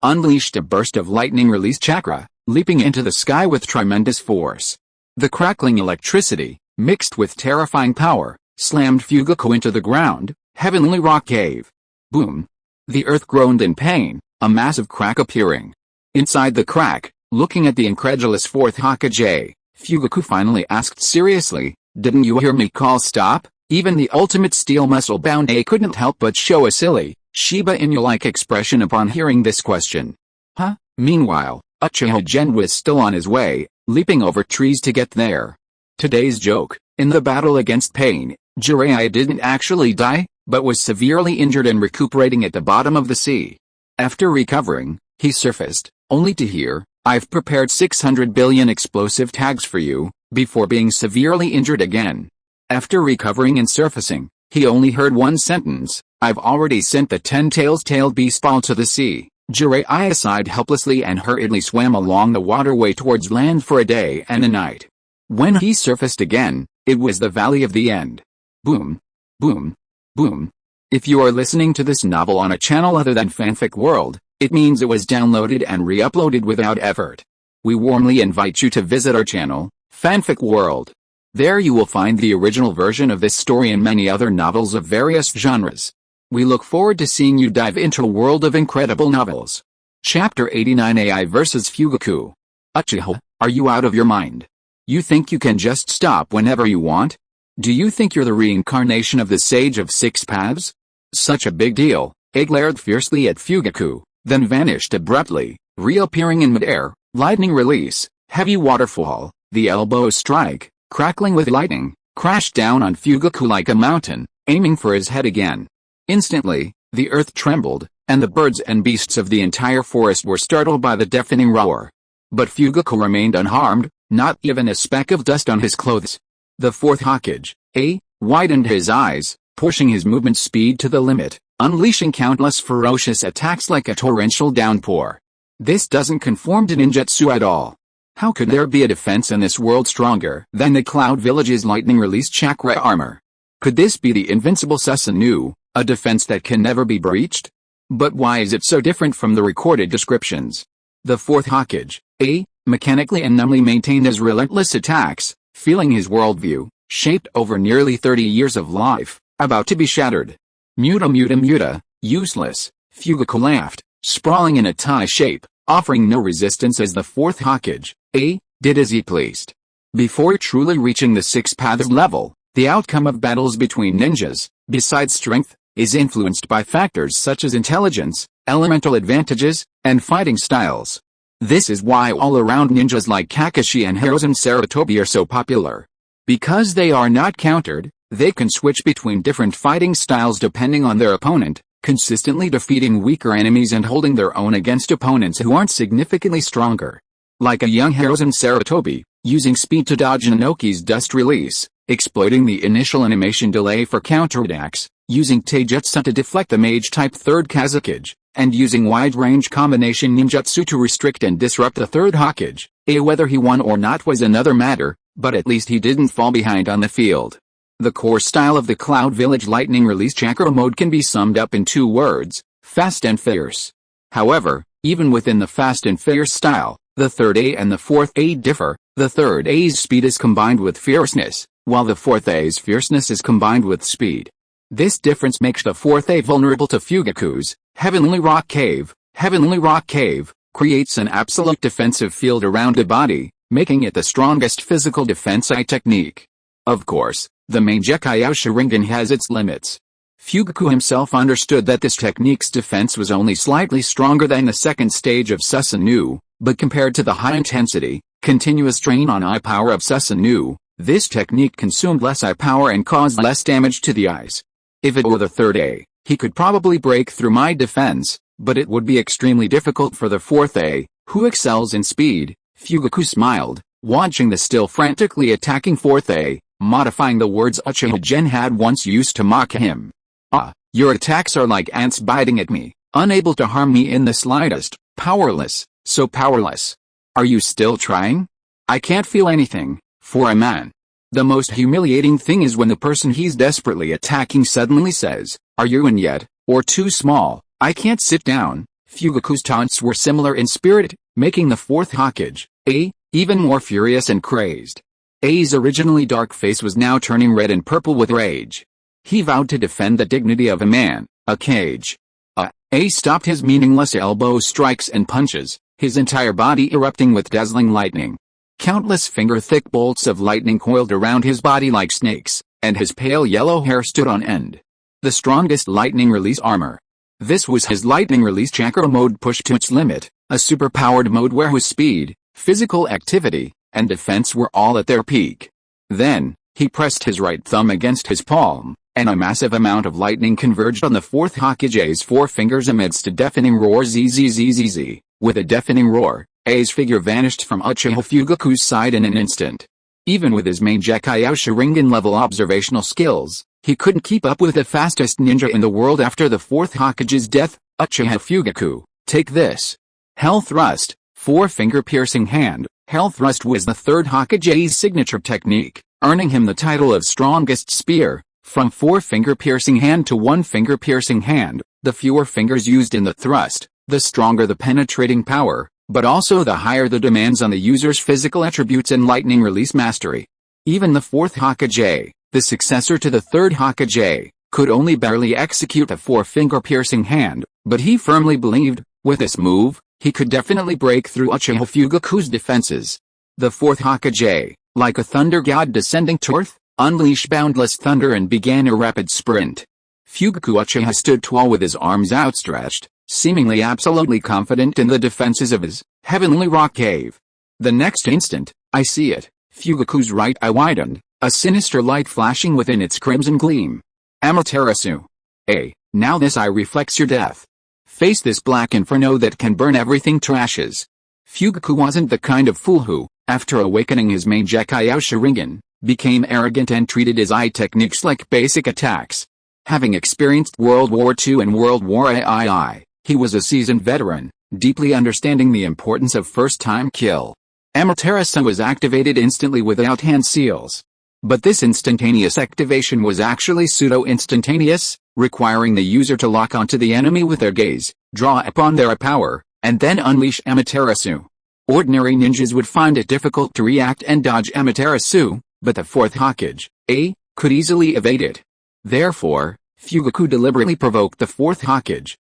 S1: unleashed a burst of lightning-released chakra, leaping into the sky with tremendous force. The crackling electricity, mixed with terrifying power, slammed Fugaku into the ground, heavenly rock cave. Boom! The earth groaned in pain, a massive crack appearing. Inside the crack, Looking at the incredulous fourth Hokage, Fugaku finally asked seriously, "Didn't you hear me call stop?" Even the ultimate steel muscle-bound A couldn't help but show a silly, Shiba Inu-like expression upon hearing this question. Huh? Meanwhile, Uchiha Gen was still on his way, leaping over trees to get there. Today's joke: in the battle against pain, Jiraiya didn't actually die, but was severely injured and recuperating at the bottom of the sea. After recovering, he surfaced, only to hear, "I've prepared 600 billion explosive tags for you," before being severely injured again. After recovering and surfacing, he only heard one sentence: "I've already sent the 10-tailed beast ball to the sea." Jiraiya sighed helplessly and hurriedly swam along the waterway towards land for a day and a night. When he surfaced again, it was the Valley of the End. Boom. Boom. Boom. If you are listening to this novel on a channel other than Fanfic World, it means it was downloaded and re-uploaded without effort. We warmly invite you to visit our channel, Fanfic World. There you will find the original version of this story and many other novels of various genres. We look forward to seeing you dive into a world of incredible novels. Chapter 89: AI vs Fugaku. Uchiha, are you out of your mind? You think you can just stop whenever you want? Do you think you're the reincarnation of the Sage of Six Paths? Such a big deal. He glared fiercely at Fugaku, then vanished abruptly, reappearing in midair, lightning release, heavy waterfall, the elbow strike, crackling with lightning, crashed down on Fugaku like a mountain, aiming for his head again. Instantly, the earth trembled, and the birds and beasts of the entire forest were startled by the deafening roar. But Fugaku remained unharmed, not even a speck of dust on his clothes. The fourth Hokage, widened his eyes, pushing his movement speed to the limit, unleashing countless ferocious attacks like a torrential downpour. This doesn't conform to ninjutsu at all. How could there be a defense in this world stronger than the Cloud Village's lightning-released chakra armor? Could this be the invincible Susanoo, a defense that can never be breached? But why is it so different from the recorded descriptions? The fourth Hokage, mechanically and numbly maintained his relentless attacks, feeling his worldview, shaped over nearly 30 years of life, about to be shattered. Muta, useless, Fugaku laughed, sprawling in a tie shape, offering no resistance as the fourth Hokage, did as he pleased. Before truly reaching the Six Paths level, the outcome of battles between ninjas, besides strength, is influenced by factors such as intelligence, elemental advantages, and fighting styles. This is why all-around ninjas like Kakashi and Hiruzen Sarutobi are so popular. Because they are not countered, they can switch between different fighting styles depending on their opponent, consistently defeating weaker enemies and holding their own against opponents who aren't significantly stronger. Like a young Hiruzen Sarutobi, using speed to dodge Inoki's dust release, exploiting the initial animation delay for counterattacks, using taijutsu to deflect the mage-type third Kazekage, and using wide-range combination ninjutsu to restrict and disrupt the third Hokage. Whether he won or not was another matter, but at least he didn't fall behind on the field. The core style of the Cloud Village lightning release chakra mode can be summed up in 2 words: fast and fierce. However, even within the fast and fierce style, the third and the fourth differ. The third A's speed is combined with fierceness, while the fourth A's fierceness is combined with speed. This difference makes the fourth vulnerable to Fugaku's Heavenly Rock Cave. Heavenly Rock Cave creates an absolute defensive field around the body, making it the strongest physical defense technique. Of course, the Mangekyō Sharingan has its limits. Fugaku himself understood that this technique's defense was only slightly stronger than the second stage of Susanoo, but compared to the high-intensity, continuous drain on eye power of Susanoo, this technique consumed less eye power and caused less damage to the eyes. If it were the third he could probably break through my defense, but it would be extremely difficult for the fourth who excels in speed. Fugaku smiled, watching the still frantically attacking fourth modifying the words Uchiha Gen had once used to mock him. Your attacks are like ants biting at me, unable to harm me in the slightest, powerless, so powerless. Are you still trying? I can't feel anything, for a man. The most humiliating thing is when the person he's desperately attacking suddenly says, "Are you in yet, or too small? I can't sit down." Fugaku's taunts were similar in spirit, making the fourth Hokage, even more furious and crazed. A's originally dark face was now turning red and purple with rage. He vowed to defend the dignity of a man, a cage. A stopped his meaningless elbow strikes and punches, his entire body erupting with dazzling lightning. Countless finger-thick bolts of lightning coiled around his body like snakes, and his pale yellow hair stood on end. The strongest lightning release armor. This was his lightning release chakra mode pushed to its limit, a superpowered mode where his speed, physical activity, and defense were all at their peak. Then, he pressed his right thumb against his palm, and a massive amount of lightning converged on the fourth Hokage's four fingers amidst a deafening roar. Zzzzz. With a deafening roar, A's figure vanished from Uchiha Fugaku's side in an instant. Even with his Mangekyō Sharingan level observational skills, he couldn't keep up with the fastest ninja in the world after the fourth Hokage's death. Uchiha Fugaku, take this. Hell Thrust, four-finger piercing hand. Hell Thrust was the third Hokage's signature technique, earning him the title of strongest spear. From four-finger piercing hand to one-finger piercing hand, the fewer fingers used in the thrust, the stronger the penetrating power, but also the higher the demands on the user's physical attributes and lightning release mastery. Even the fourth Hokage, the successor to the third Hokage, could only barely execute a four-finger piercing hand, but he firmly believed, with this move, he could definitely break through Uchiha Fugaku's defenses. The fourth Hokage, like a thunder god descending to earth, unleashed boundless thunder and began a rapid sprint. Fugaku Uchiha stood tall with his arms outstretched, seemingly absolutely confident in the defenses of his heavenly rock cave. The next instant, I see it, Fugaku's right eye widened, a sinister light flashing within its crimson gleam. Amaterasu. Now this eye reflects your death. Face this black inferno that can burn everything to ashes. Fugaku wasn't the kind of fool who, after awakening his Mangekyō Sharingan, became arrogant and treated his eye techniques like basic attacks. Having experienced World War II and World War III, he was a seasoned veteran, deeply understanding the importance of first-time kill. Amaterasu was activated instantly without hand seals. But this instantaneous activation was actually pseudo-instantaneous, requiring the user to lock onto the enemy with their gaze, draw upon their power, and then unleash Amaterasu. Ordinary ninjas would find it difficult to react and dodge Amaterasu, but the fourth Hokage, could easily evade it. Therefore, Fugaku deliberately provoked the fourth Hokage,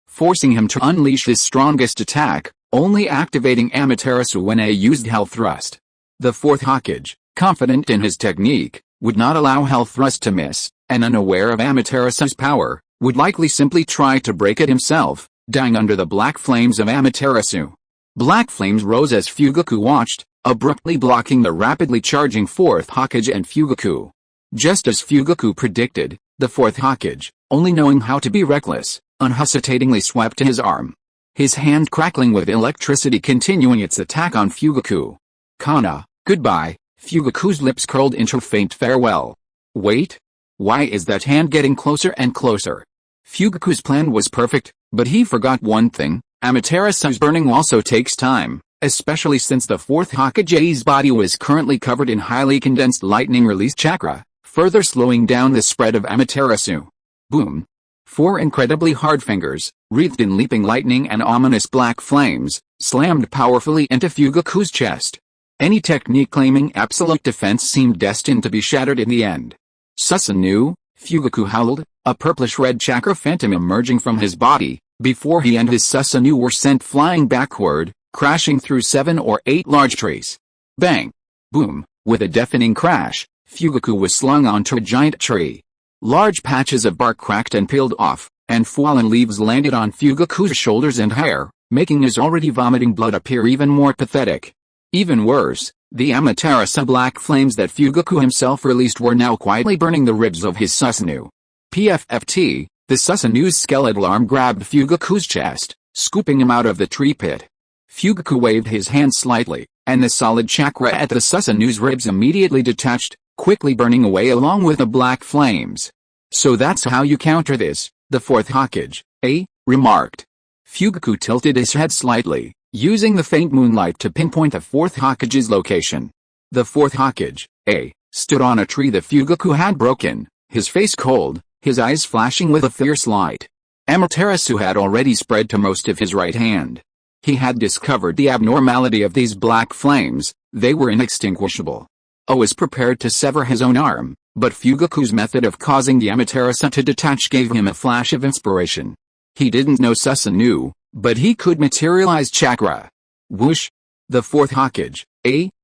S1: forcing him to unleash his strongest attack, only activating Amaterasu when used Hell Thrust. The fourth Hokage, confident in his technique, would not allow Hell Thrust to miss, and unaware of Amaterasu's power, would likely simply try to break it himself, dying under the black flames of Amaterasu. Black flames rose as Fugaku watched, abruptly blocking the rapidly charging fourth Hokage and Fugaku. Just as Fugaku predicted, the fourth Hokage, only knowing how to be reckless, unhesitatingly swept his arm. His hand crackling with electricity continuing its attack on Fugaku. Kana, goodbye, Fugaku's lips curled into faint farewell. Wait? Why is that hand getting closer and closer? Fugaku's plan was perfect, but he forgot one thing, Amaterasu's burning also takes time, especially since the fourth Hokage's body was currently covered in highly condensed lightning release chakra, further slowing down the spread of Amaterasu. Boom. Four incredibly hard fingers, wreathed in leaping lightning and ominous black flames, slammed powerfully into Fugaku's chest. Any technique claiming absolute defense seemed destined to be shattered in the end. Susanoo, Fugaku howled, a purplish-red chakra phantom emerging from his body. Before he and his Susanoo were sent flying backward, crashing through 7 or 8 large trees. Bang! Boom! With a deafening crash, Fugaku was slung onto a giant tree. Large patches of bark cracked and peeled off, and fallen leaves landed on Fugaku's shoulders and hair, making his already vomiting blood appear even more pathetic. Even worse, the Amaterasu black flames that Fugaku himself released were now quietly burning the ribs of his Susanoo. PFFT, the Susanoo's skeletal arm grabbed Fugaku's chest, scooping him out of the tree pit. Fugaku waved his hand slightly, and the solid chakra at the Susanoo's ribs immediately detached, quickly burning away along with the black flames. So that's how you counter this, the fourth Hokage, remarked. Fugaku tilted his head slightly, using the faint moonlight to pinpoint the fourth Hokage's location. The fourth Hokage, stood on a tree that Fugaku had broken, his face cold, his eyes flashing with a fierce light. Amaterasu had already spread to most of his right hand. He had discovered the abnormality of these black flames, they were inextinguishable. Was prepared to sever his own arm, but Fugaku's method of causing the Amaterasu to detach gave him a flash of inspiration. He didn't know Susanoo, but he could materialize chakra. Whoosh! The fourth Hokage,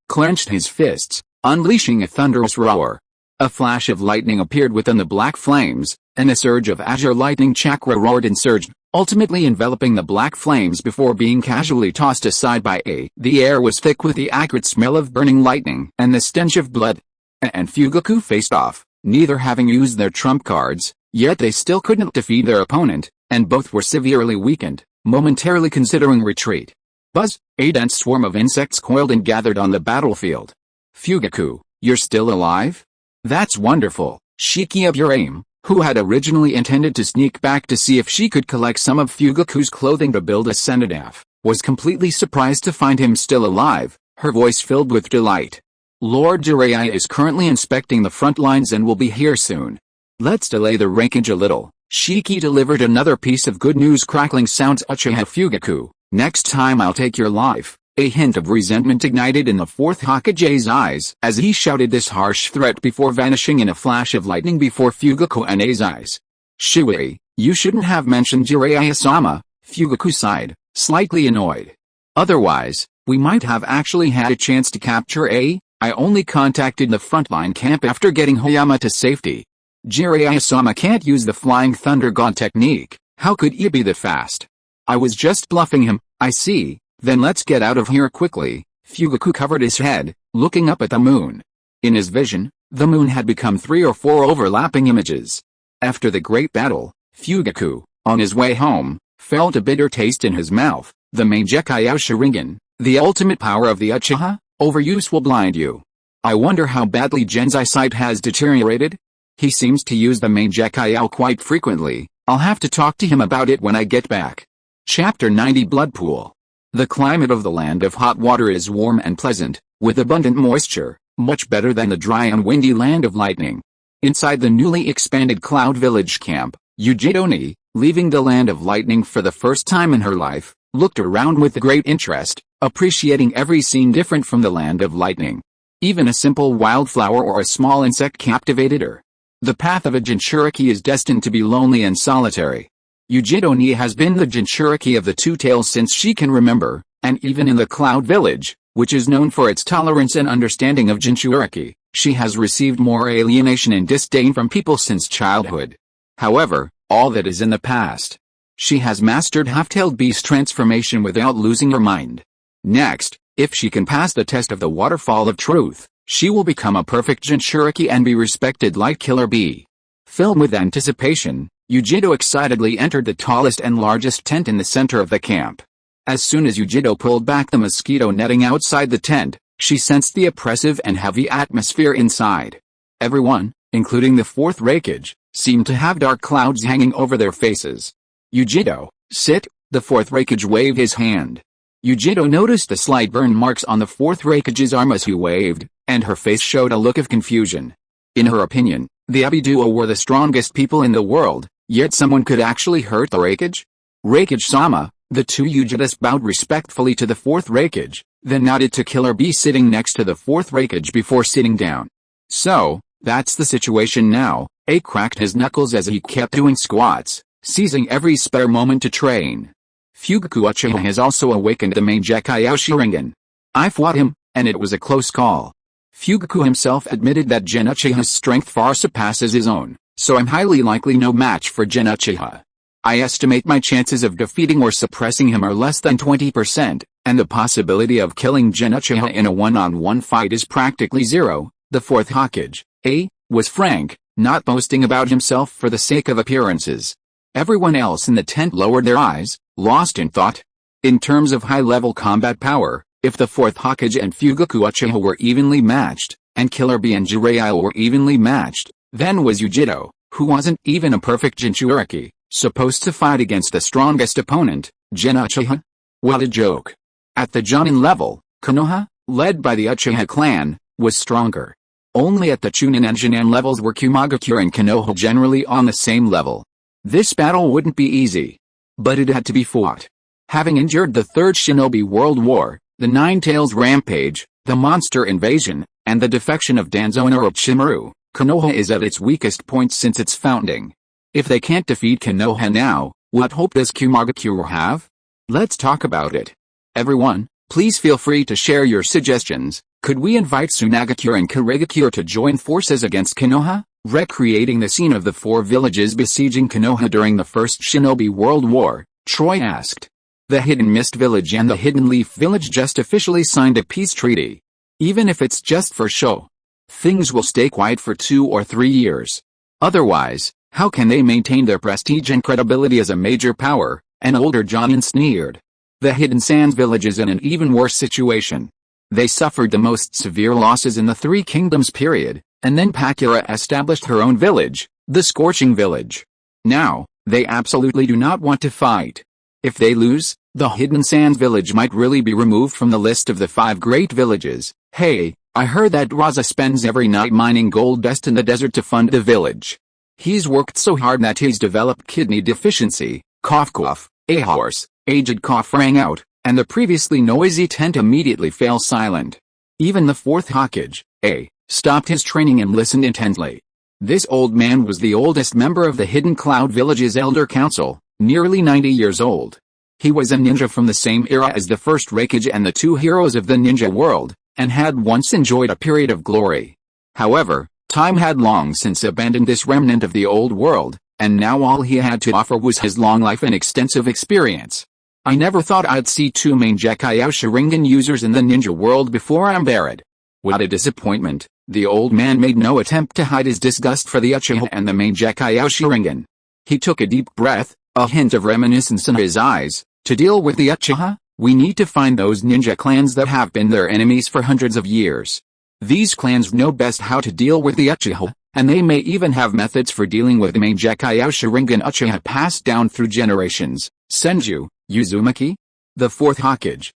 S1: clenched his fists, unleashing a thunderous roar. A flash of lightning appeared within the black flames, and a surge of azure lightning chakra roared and surged, ultimately enveloping the black flames before being casually tossed aside by A. The air was thick with the acrid smell of burning lightning and the stench of blood. And Fugaku faced off, neither having used their trump cards, yet they still couldn't defeat their opponent, and both were severely weakened, momentarily considering retreat. Buzz! A dense swarm of insects coiled and gathered on the battlefield. Fugaku, you're still alive? That's wonderful. Shiki of your aim, who had originally intended to sneak back to see if she could collect some of Fugaku's clothing to build a cenotaph, was completely surprised to find him still alive, her voice filled with delight. Lord Jiraiya is currently inspecting the front lines and will be here soon. Let's delay the rankage a little. Shiki delivered another piece of good news. Crackling sounds. Uchiha Fugaku, next time I'll take your life. A hint of resentment ignited in the fourth Hokage's eyes as he shouted this harsh threat before vanishing in a flash of lightning before Fugaku and A's eyes. Shisui, you shouldn't have mentioned Jiraiya-sama, Fugaku sighed, slightly annoyed. Otherwise, we might have actually had a chance to capture A. I only contacted the frontline camp after getting Hayama to safety. Jiraiya-sama can't use the Flying Thunder God technique, how could he be that fast? I was just bluffing him. I see. Then let's get out of here quickly. Fugaku covered his head, looking up at the moon. In his vision, the moon had become 3 or 4 overlapping images. After the great battle, Fugaku, on his way home, felt a bitter taste in his mouth. The Mangekyō Sharingan, the ultimate power of the Uchiha, overuse will blind you. I wonder how badly Gen's eyesight has deteriorated? He seems to use the Mangekyō quite frequently. I'll have to talk to him about it when I get back. Chapter 90 Blood Pool. The climate of the land of hot water is warm and pleasant, with abundant moisture, much better than the dry and windy land of lightning. Inside the newly expanded Cloud Village camp, Yujidoni, leaving the land of lightning for the first time in her life, looked around with great interest, appreciating every scene different from the land of lightning. Even a simple wildflower or a small insect captivated her. The path of a Jinchuriki is destined to be lonely and solitary. Yujidoni has been the Jinchuriki of the Two Tails since she can remember, and even in the Cloud Village, which is known for its tolerance and understanding of Jinchuriki, she has received more alienation and disdain from people since childhood. However, all that is in the past. She has mastered half-tailed beast transformation without losing her mind. Next, if she can pass the test of the Waterfall of Truth, she will become a perfect Jinchuriki and be respected like Killer Bee. Filled with anticipation, Yujido excitedly entered the tallest and largest tent in the center of the camp. As soon as Yujido pulled back the mosquito netting outside the tent, she sensed the oppressive and heavy atmosphere inside. Everyone, including the fourth Raikage, seemed to have dark clouds hanging over their faces. Yujido, sit, the fourth Raikage waved his hand. Yujido noticed the slight burn marks on the fourth Raikage's arm as he waved, and her face showed a look of confusion. In her opinion, the Abi duo were the strongest people in the world, yet someone could actually hurt the Raikage? Raikage-sama, the two Yujidas bowed respectfully to the fourth Raikage, then nodded to Killer Bee sitting next to the fourth Raikage before sitting down. So, that's the situation now. A cracked his knuckles as he kept doing squats, seizing every spare moment to train. Fugaku Uchiha has also awakened the Mangekyō Sharingan. I fought him, and it was a close call. Fugaku himself admitted that Gen Uchiha's strength far surpasses his own, so I'm highly likely no match for Gen Uchiha. I estimate my chances of defeating or suppressing him are less than 20%, and the possibility of killing Gen Uchiha in a one-on-one fight is practically zero. The fourth Hokage, was frank, not boasting about himself for the sake of appearances. Everyone else in the tent lowered their eyes, lost in thought. In terms of high-level combat power, if the fourth Hokage and Fugaku Uchiha were evenly matched, and Killer Bee and Jiraiya were evenly matched, then was Yujido, who wasn't even a perfect Jinchuriki, supposed to fight against the strongest opponent, Gen Uchiha? What a joke. At the Jonin level, Konoha, led by the Uchiha clan, was stronger. Only at the Chunin and Jinan levels were Kumaga-kure and Konoha generally on the same level. This battle wouldn't be easy. But it had to be fought. Having endured the Third Shinobi World War, the Nine Tails Rampage, the Monster Invasion, and the defection of Danzo and Orochimaru, Konoha is at its weakest point since its founding. If they can't defeat Konoha now, what hope does Kumaga-kure have? Let's talk about it. Everyone, Please feel free to share your suggestions. Could we invite Tsunagakure and Kurigakure to join forces against Konoha, recreating the scene of the 4 villages besieging Konoha during the First Shinobi World War? Troy asked. The Hidden Mist Village and the Hidden Leaf Village just officially signed a peace treaty. Even if it's just for show, things will stay quiet for 2 or 3 years. Otherwise, how can they maintain their prestige and credibility as a major power? An older Jonin sneered. The Hidden Sands Village is in an even worse situation. They suffered the most severe losses in the Three Kingdoms period, and then Pakura established her own village, the Scorching Village. Now, they absolutely do not want to fight. If they lose, the Hidden Sands Village might really be removed from the list of the 5 great villages. Hey, I heard that Raza spends every night mining gold dust in the desert to fund the village. He's worked so hard that he's developed kidney deficiency. Cough cough. A hoarse, aged cough rang out, and the previously noisy tent immediately fell silent. Even the 4th Hokage, stopped his training and listened intently. This old man was the oldest member of the Hidden Cloud Village's Elder Council, nearly 90 years old. He was a ninja from the same era as the first Raikage and the 2 heroes of the ninja world, and had once enjoyed a period of glory. However, time had long since abandoned this remnant of the old world, and now all he had to offer was his long life and extensive experience. I never thought I'd see 2 Mangekyō Sharingan users in the ninja world before I'm buried. What a disappointment. The old man made no attempt to hide his disgust for the Uchiha and the Mangekyō Sharingan. He took a deep breath, a hint of reminiscence in his eyes. To deal with the Uchiha, we need to find those ninja clans that have been their enemies for hundreds of years. These clans know best how to deal with the Uchiha, and they may even have methods for dealing with the Mangekyō Sharingan Uchiha passed down through generations. Senju, Uzumaki? The 4th Hokage,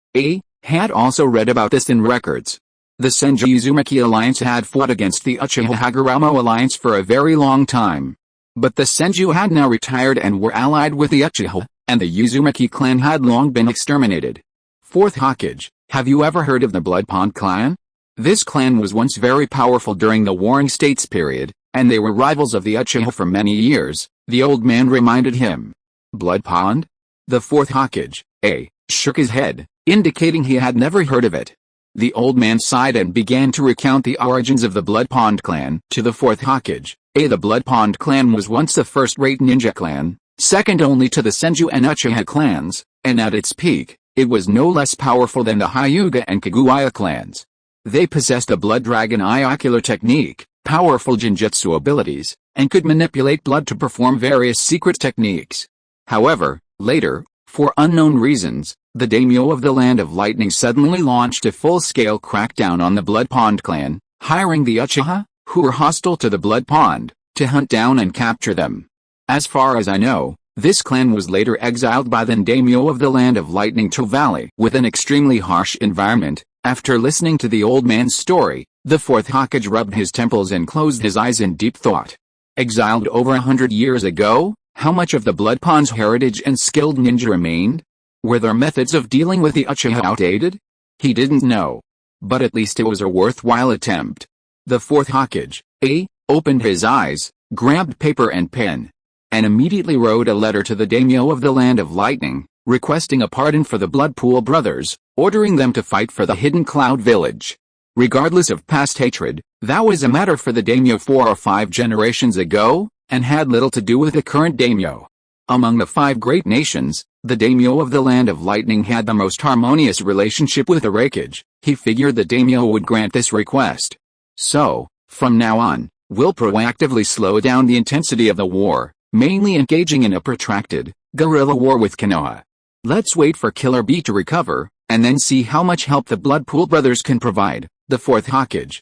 S1: had also read about this in records. The Senju Uzumaki alliance had fought against the Uchiha Hagoromo alliance for a very long time. But the Senju had now retired and were allied with the Uchiha, and the Uzumaki clan had long been exterminated. 4th Hokage, have you ever heard of the Blood Pond clan? This clan was once very powerful during the Warring States period, and they were rivals of the Uchiha for many years, the old man reminded him. Blood Pond? The 4th Hokage, shook his head, indicating he had never heard of it. The old man sighed and began to recount the origins of the Blood Pond clan to the 4th Hokage. The Blood Pond clan was once the first-rate ninja clan, second only to the Senju and Uchiha clans, and at its peak, it was no less powerful than the Hyuga and Kaguya clans. They possessed a blood dragon eye ocular technique, powerful genjutsu abilities, and could manipulate blood to perform various secret techniques. However, later, for unknown reasons, the daimyo of the Land of Lightning suddenly launched a full-scale crackdown on the Blood Pond clan, hiring the Uchiha, who were hostile to the Blood Pond, to hunt down and capture them. As far as I know, this clan was later exiled by the daimyo of the Land of Lightning to Valley with an extremely harsh environment. After listening to the old man's story, the 4th Hokage rubbed his temples and closed his eyes in deep thought. Exiled over 100 years ago, how much of the Blood Pond's heritage and skilled ninja remained? Were their methods of dealing with the Uchiha outdated? He didn't know. But at least it was a worthwhile attempt. The 4th Hokage, opened his eyes, grabbed paper and pen, and immediately wrote a letter to the daimyo of the Land of Lightning, requesting a pardon for the Bloodpool brothers, ordering them to fight for the Hidden Cloud Village. Regardless of past hatred, that was a matter for the daimyo 4 or 5 generations ago, and had little to do with the current daimyo. Among the 5 great nations, the daimyo of the Land of Lightning had the most harmonious relationship with the Raikage. He figured the daimyo would grant this request. So, from now on, we'll proactively slow down the intensity of the war, mainly engaging in a protracted, guerrilla war with Konoha. Let's wait for Killer Bee to recover, and then see how much help the Bloodpool brothers can provide. The 4th Hokage,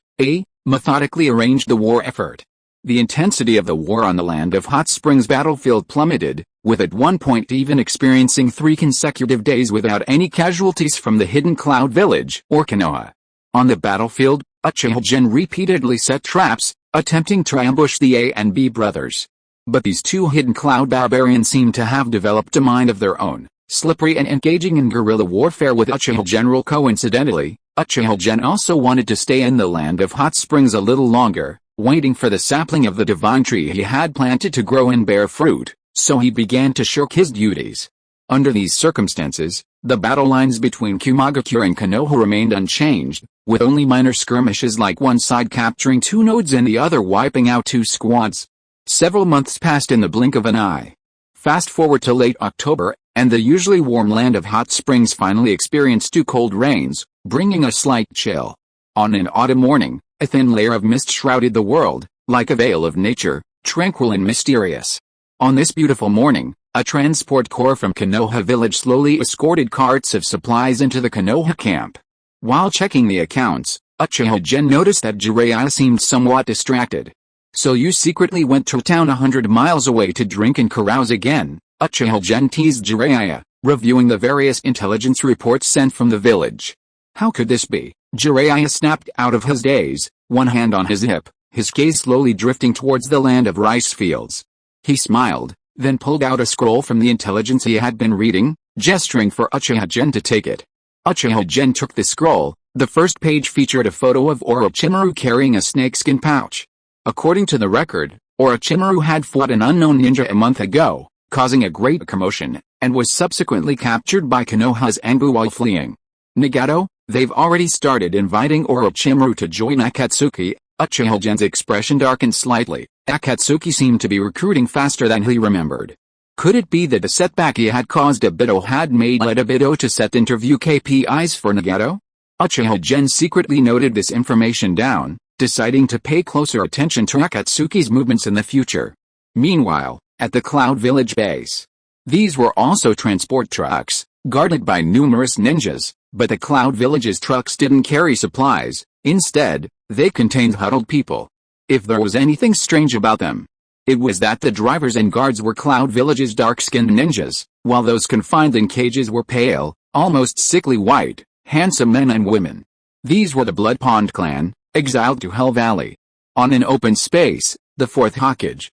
S1: methodically arranged the war effort. The intensity of the war on the Land of Hot Springs battlefield plummeted, with at one point even experiencing 3 consecutive days without any casualties from the Hidden Cloud Village or Konoha. On the battlefield, Uchiha Gen repeatedly set traps, attempting to ambush the A and B brothers. But these 2 Hidden Cloud barbarians seemed to have developed a mind of their own, slippery and engaging in guerrilla warfare with Uchiha General. Coincidentally, Uchiha Gen also wanted to stay in the Land of Hot Springs a little longer, waiting for the sapling of the divine tree he had planted to grow and bear fruit, so he began to shirk his duties. Under these circumstances, the battle lines between Fugaku and Konoha remained unchanged, with only minor skirmishes like one side capturing 2 nodes and the other wiping out 2 squads. Several months passed in the blink of an eye. Fast forward to late October, and the usually warm land of hot springs finally experienced 2 cold rains, bringing a slight chill. On an autumn morning, a thin layer of mist shrouded the world, like a veil of nature, tranquil and mysterious. On this beautiful morning, a transport corps from Konoha village slowly escorted carts of supplies into the Konoha camp. While checking the accounts, Uchiha Gen noticed that Jiraiya seemed somewhat distracted. "So you secretly went to town 100 miles away to drink and carouse again?" Uchiha Gen teased Jiraiya, reviewing the various intelligence reports sent from the village. "How could this be?" Jiraiya snapped out of his daze, one hand on his hip, his gaze slowly drifting towards the land of rice fields. He smiled, then pulled out a scroll from the intelligence he had been reading, gesturing for Uchiha Gen to take it. Uchiha Gen took the scroll. The first page featured a photo of Orochimaru carrying a snakeskin pouch. According to the record, Orochimaru had fought an unknown ninja a month ago, causing a great commotion, and was subsequently captured by Konoha's Anbu while fleeing. Nagato, they've already started inviting Orochimaru to join Akatsuki. Uchiha Gen's expression darkened slightly. Akatsuki seemed to be recruiting faster than he remembered. Could it be that the setback he had caused Obito had led Obito to set interview KPIs for Nagato? Uchiha Gen secretly noted this information down, deciding to pay closer attention to Akatsuki's movements in the future. Meanwhile, at the Cloud Village base. These were also transport trucks, guarded by numerous ninjas, but the Cloud Village's trucks didn't carry supplies. Instead, they contained huddled people. If there was anything strange about them, it was that the drivers and guards were Cloud Village's dark-skinned ninjas, while those confined in cages were pale, almost sickly white, handsome men and women. These were the Blood Pond clan, exiled to Hell Valley. On an open space, the fourth Hokage,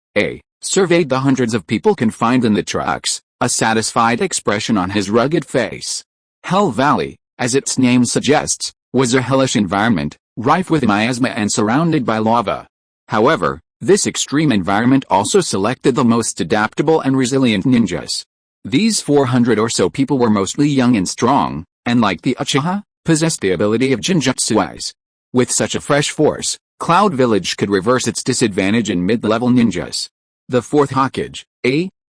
S1: surveyed the hundreds of people confined in the trucks, a satisfied expression on his rugged face. Hell Valley, as its name suggests, was a hellish environment, rife with miasma and surrounded by lava. However, this extreme environment also selected the most adaptable and resilient ninjas. These 400 or so people were mostly young and strong, and like the Uchiha, possessed the ability of genjutsu. With such a fresh force, Cloud Village could reverse its disadvantage in mid-level ninjas. The fourth Hokage,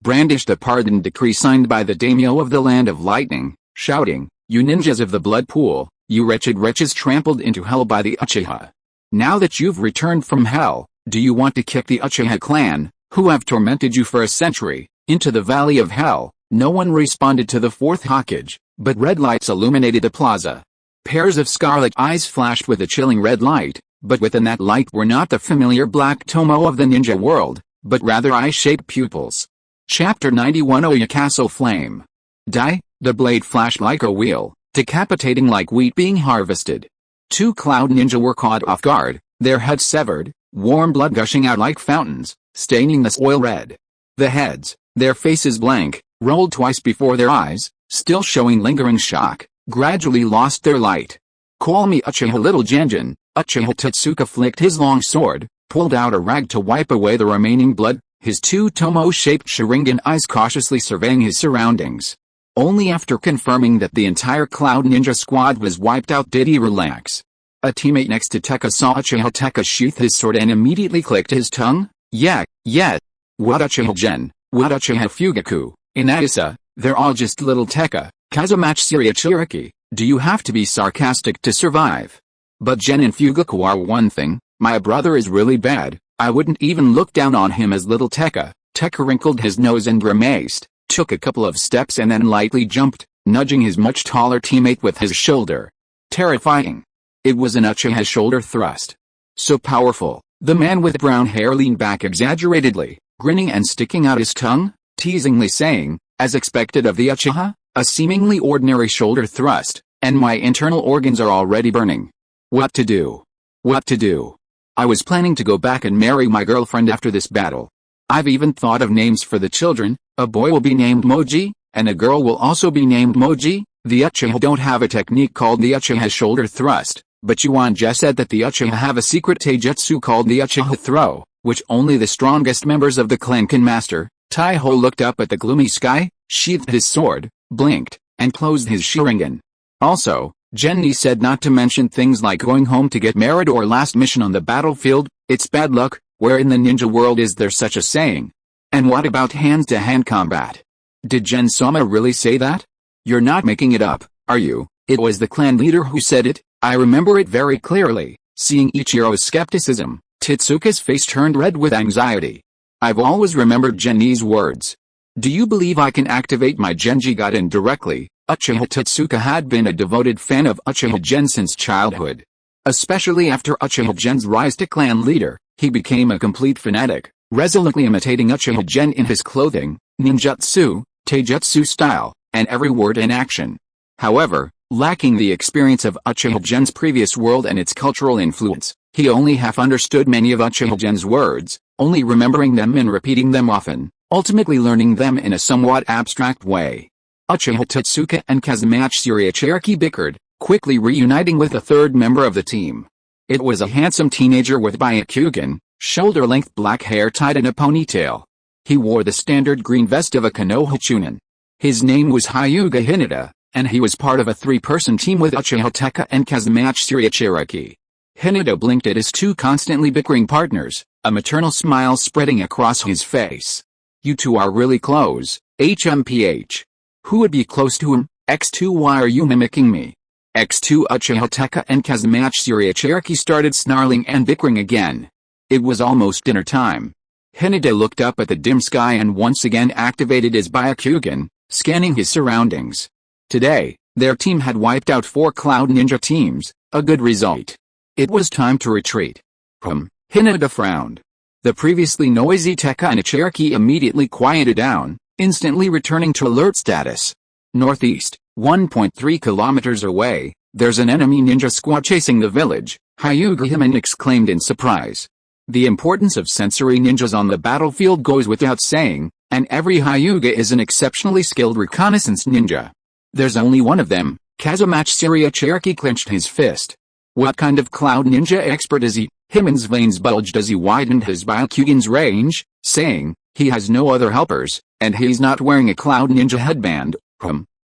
S1: brandished a pardon decree signed by the daimyo of the Land of Lightning, shouting, "You ninjas of the Blood Pool, you wretched wretches trampled into hell by the Uchiha. Now that you've returned from hell, do you want to kick the Uchiha clan, who have tormented you for a century, into the valley of hell?" No one responded to the fourth Hokage, but red lights illuminated the plaza. Pairs of scarlet eyes flashed with a chilling red light, but within that light were not the familiar black tomo of the ninja world, but rather eye-shaped pupils. Chapter 91 Oyakaso Flame. The blade flashed like a wheel, decapitating like wheat being harvested. 2 Cloud Ninja were caught off guard, their heads severed, warm blood gushing out like fountains, staining the soil red. The heads, their faces blank, rolled twice before their eyes, still showing lingering shock, gradually lost their light. "Call me Uchiha Little Genjin." Uchiha Totsuka flicked his long sword, pulled out a rag to wipe away the remaining blood, his 2 tomo-shaped Sharingan eyes cautiously surveying his surroundings. Only after confirming that the entire Cloud Ninja squad was wiped out did he relax. A teammate next to Tekka saw Uchiha Tekka sheath his sword and immediately clicked his tongue. Yeah. What Uchiha Gen, what Uchiha Fugaku, Inagasa, they're all just little Tekka, Kazumach Surya Chiriki, do you have to be sarcastic to survive? But Gen and Fugaku are one thing, my brother is really bad, I wouldn't even look down on him as little Tekka. Tekka wrinkled his nose and grimaced, took a couple of steps and then lightly jumped, nudging his much taller teammate with his shoulder. Terrifying. It was an Uchiha shoulder thrust. So powerful, the man with brown hair leaned back exaggeratedly, grinning and sticking out his tongue, teasingly saying, as expected of the Uchiha, a seemingly ordinary shoulder thrust, and my internal organs are already burning. What to do? I was planning to go back and marry my girlfriend after this battle. I've even thought of names for the children, a boy will be named Moji, and a girl will also be named Moji. The Uchiha don't have a technique called the Uchiha shoulder thrust, but Yuan just said that the Uchiha have a secret taijutsu called the Uchiha throw, which only the strongest members of the clan can master. Taiho looked up at the gloomy sky, sheathed his sword, blinked, and closed his Sharingan. Also, Jenny said not to mention things like going home to get married or last mission on the battlefield. It's bad luck. Where in the ninja world is there such a saying? And what about hand-to-hand combat? Did Gen-sama really say that? You're not making it up, are you? It was the clan leader who said it. I remember it very clearly. Seeing Ichiro's skepticism, Tetsuka's face turned red with anxiety. I've always remembered Jenny's words. Do you believe I can activate my Genji God indirectly? Uchiha Tetsuka had been a devoted fan of Uchiha Gen since childhood. Especially after Uchiha Gen's rise to clan leader, he became a complete fanatic, resolutely imitating Uchiha Gen in his clothing, ninjutsu, taijutsu style, and every word and action. However, lacking the experience of Uchiha Gen's previous world and its cultural influence, he only half understood many of Uchiha Gen's words, only remembering them and repeating them often, ultimately learning them in a somewhat abstract way. Uchiha Tetsuka and Kazemachi Cherokee bickered, quickly reuniting with a third member of the team. It was a handsome teenager with Byakugan, shoulder-length black hair tied in a ponytail. He wore the standard green vest of a Konoha Chunin. His name was Hyuga Hinata, and he was part of a three-person team with Uchiha Teka and Kazemachi Cherokee. Hinata blinked at his two constantly bickering partners, a maternal smile spreading across his face. You two are really close, HMPH. Who would be close to him? X2 Why are you mimicking me? X2 Uchiha Teka and Kazemachi Cherokee started snarling and bickering again. It was almost dinner time. Hinata looked up at the dim sky and once again activated his Byakugan, scanning his surroundings. Today, their team had wiped out 4 Cloud Ninja teams, a good result. It was time to retreat. Hinata frowned. The previously noisy Teka and Cherokee immediately quieted down, instantly returning to alert status. Northeast, 1.3 kilometers away, there's an enemy ninja squad chasing the village, Hyuga Hinata exclaimed in surprise. The importance of sensory ninjas on the battlefield goes without saying, and every Hyuga is an exceptionally skilled reconnaissance ninja. There's only one of them. Kazemachi Cherokee clenched his fist. What kind of cloud ninja expert is he? Himen's veins bulged as he widened his Byakugan's range, saying, he has no other helpers, and he's not wearing a cloud ninja headband.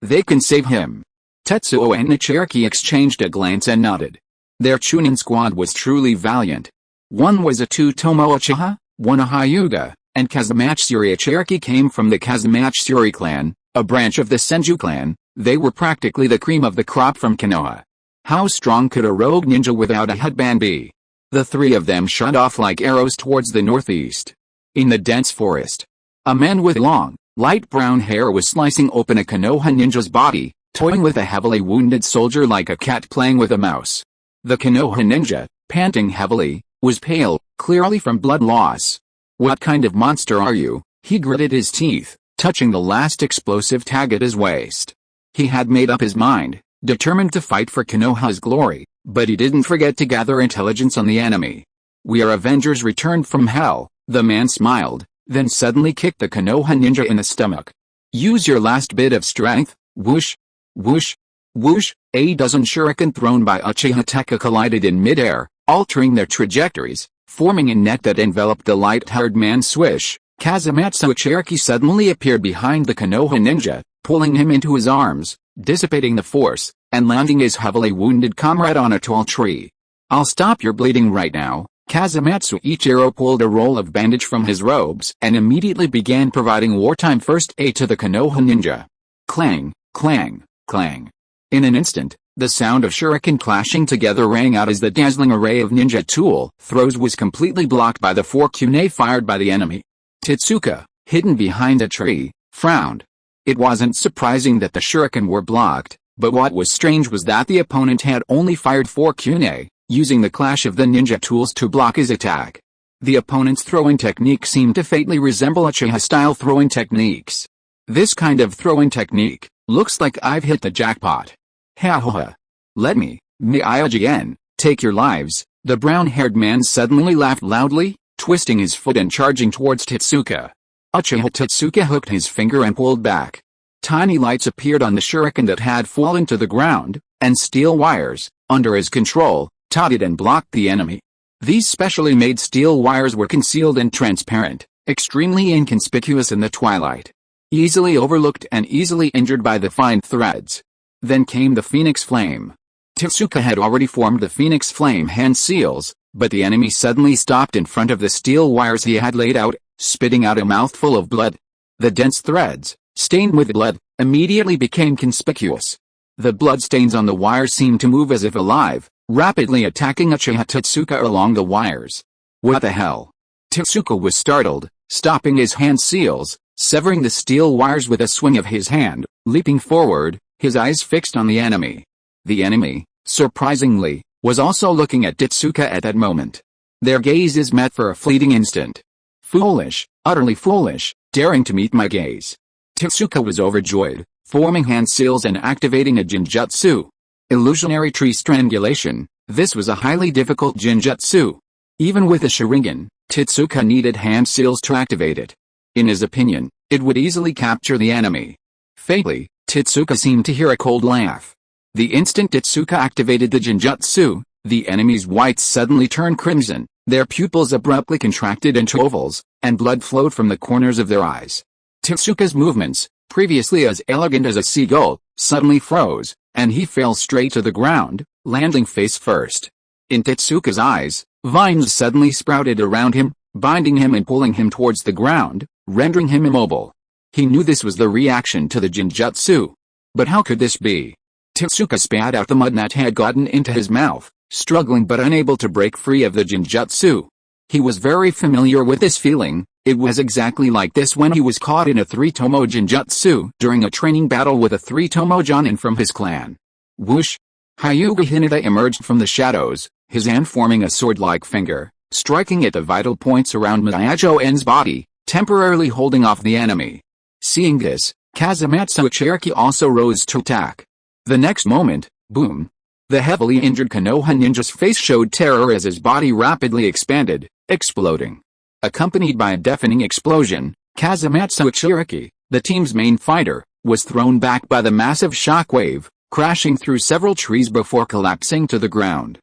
S1: They can save him. Tetsuo and the Cherokee exchanged a glance and nodded. Their Chunin squad was truly valiant. One was a Two-Tomo Uchiha, one a Hyuga, and Kazemachi Cherokee came from the Kazemachi clan, a branch of the Senju clan. They were practically the cream of the crop from Konoha. How strong could a rogue ninja without a headband be? The three of them shot off like arrows towards the northeast. In the dense forest, a man with long, light brown hair was slicing open a Konoha ninja's body, toying with a heavily wounded soldier like a cat playing with a mouse. The Konoha ninja, panting heavily, was pale, clearly from blood loss. What kind of monster are you? He gritted his teeth, touching the last explosive tag at his waist. He had made up his mind, determined to fight for Konoha's glory, but he didn't forget to gather intelligence on the enemy. We are Avengers returned from hell, the man smiled, then suddenly kicked the Konoha ninja in the stomach. Use your last bit of strength. Whoosh, whoosh, whoosh. A dozen shuriken thrown by Uchiha Teka collided in midair, altering their trajectories, forming a net that enveloped the light-haired man. Swish. Kazemachi Cherokee suddenly appeared behind the Konoha ninja, pulling him into his arms, dissipating the force, and landing his heavily wounded comrade on a tall tree. I'll stop your bleeding right now. Kazemachi pulled a roll of bandage from his robes and immediately began providing wartime first aid to the Konoha ninja. Clang, clang, clang. In an instant, the sound of shuriken clashing together rang out as the dazzling array of ninja tool throws was completely blocked by the 4 kunai fired by the enemy. Tetsuka, hidden behind a tree, frowned. It wasn't surprising that the shuriken were blocked, but what was strange was that the opponent had only fired 4 kunai, using the clash of the ninja tools to block his attack. The opponent's throwing technique seemed to faintly resemble Uchiha-style throwing techniques. This kind of throwing technique, looks like I've hit the jackpot. Ha ha ha. Let me, Mangekyō, take your lives. The brown-haired man suddenly laughed loudly, twisting his foot and charging towards Tetsuka. Uchiha Tetsuka hooked his finger and pulled back. Tiny lights appeared on the shuriken that had fallen to the ground, and steel wires, under his control, totted and blocked the enemy. These specially made steel wires were concealed and transparent, extremely inconspicuous in the twilight. easily overlooked and easily injured by the fine threads. Then came the Phoenix Flame. Tetsuka had already formed the Phoenix Flame hand seals, but the enemy suddenly stopped in front of the steel wires he had laid out, spitting out a mouthful of blood. The dense threads, stained with blood, immediately became conspicuous. The bloodstains on the wires seemed to move as if alive, rapidly attacking Uchiha Tetsuka along the wires. What the hell? Tetsuka was startled, stopping his hand seals, severing the steel wires with a swing of his hand, leaping forward, his eyes fixed on the enemy. The enemy, surprisingly, was also looking at Tetsuka at that moment. Their gazes met for a fleeting instant. Foolish, utterly foolish, daring to meet my gaze. Tetsuka was overjoyed, forming hand seals and activating a genjutsu. Illusionary tree strangulation. This was a highly difficult genjutsu. Even with a Sharingan, Tetsuka needed hand seals to activate it. In his opinion, it would easily capture the enemy. Fatally, Tetsuka seemed to hear a cold laugh. The instant Tetsuka activated the genjutsu, the enemy's whites suddenly turned crimson, their pupils abruptly contracted into ovals, and blood flowed from the corners of their eyes. Tetsuka's movements, previously as elegant as a seagull, suddenly froze, and he fell straight to the ground, landing face first. In Tetsuka's eyes, vines suddenly sprouted around him, binding him and pulling him towards the ground, rendering him immobile. He knew this was the reaction to the genjutsu. But how could this be? Tetsuka spat out the mud that had gotten into his mouth, struggling but unable to break free of the genjutsu. He was very familiar with this feeling. It was exactly like this when he was caught in a 3-tomo genjutsu during a training battle with a 3-tomo jonin from his clan. Whoosh! Hyuga Hinata emerged from the shadows, his hand forming a sword-like finger, striking at the vital points around Mangekyō's body, temporarily holding off the enemy. Seeing this, Kazumatsu Cherokee also rose to attack. The next moment, boom! The heavily injured Konoha ninja's face showed terror as his body rapidly expanded, exploding. Accompanied by a deafening explosion, Kazumatsu Cherokee, the team's main fighter, was thrown back by the massive shockwave, crashing through several trees before collapsing to the ground.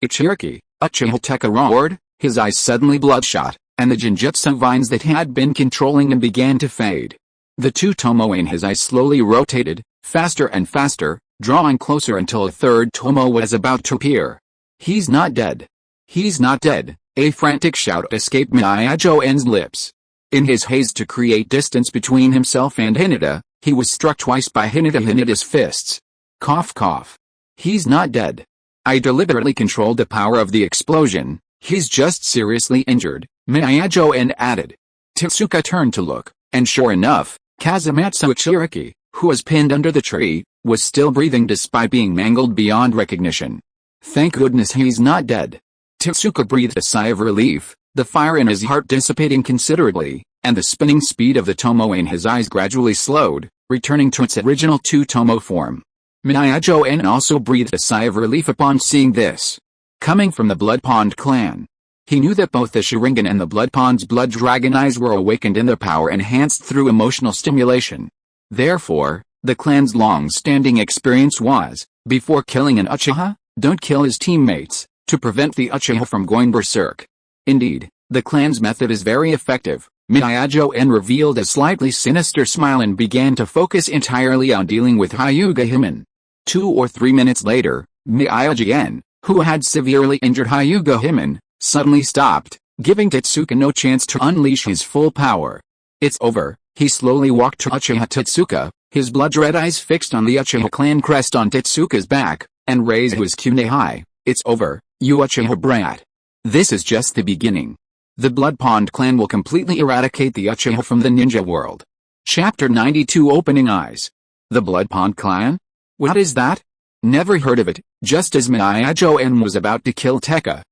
S1: Cherokee, Uchiha Teka roared, his eyes suddenly bloodshot, and the genjutsu vines that had been controlling him began to fade. The 2-tomo in his eyes slowly rotated, faster and faster, drawing closer until a 3rd tomo was about to appear. He's not dead. He's not dead. A frantic shout escaped Mangekyō's lips. In his haste to create distance between himself and Hinata, he was struck twice by Hinata's fists. Cough cough. He's not dead. I deliberately controlled the power of the explosion. He's just seriously injured, Mangekyō added. Tetsuka turned to look, and sure enough, Kazumatsu Cherokee, who was pinned under the tree, was still breathing despite being mangled beyond recognition. Thank goodness he's not dead. Tetsuka breathed a sigh of relief, the fire in his heart dissipating considerably, and the spinning speed of the tomo in his eyes gradually slowed, returning to its original 2-tomo form. Mangekyō also breathed a sigh of relief upon seeing this. Coming from the Blood Pond clan, he knew that both the Sharingan and the Blood Pond's blood dragon eyes were awakened in their power enhanced through emotional stimulation. Therefore, the clan's long-standing experience was, before killing an Uchiha, don't kill his teammates, to prevent the Uchiha from going berserk. Indeed, the clan's method is very effective. Mangekyō revealed a slightly sinister smile and began to focus entirely on dealing with Hyuga Himen. 2 or 3 minutes later, Mangekyō, who had severely injured Hyuga Himen, suddenly stopped, giving Tetsuka no chance to unleash his full power. It's over. He slowly walked to Uchiha Tetsuka, his blood-red eyes fixed on the Uchiha clan crest on Tetsuka's back, and raised his kune high. It's over, you Uchiha brat. This is just the beginning. The Blood Pond clan will completely eradicate the Uchiha from the ninja world. Chapter 92 Opening Eyes. The Blood Pond clan? What is that? Never heard of it. Just as Mangekyō was about to kill Teka,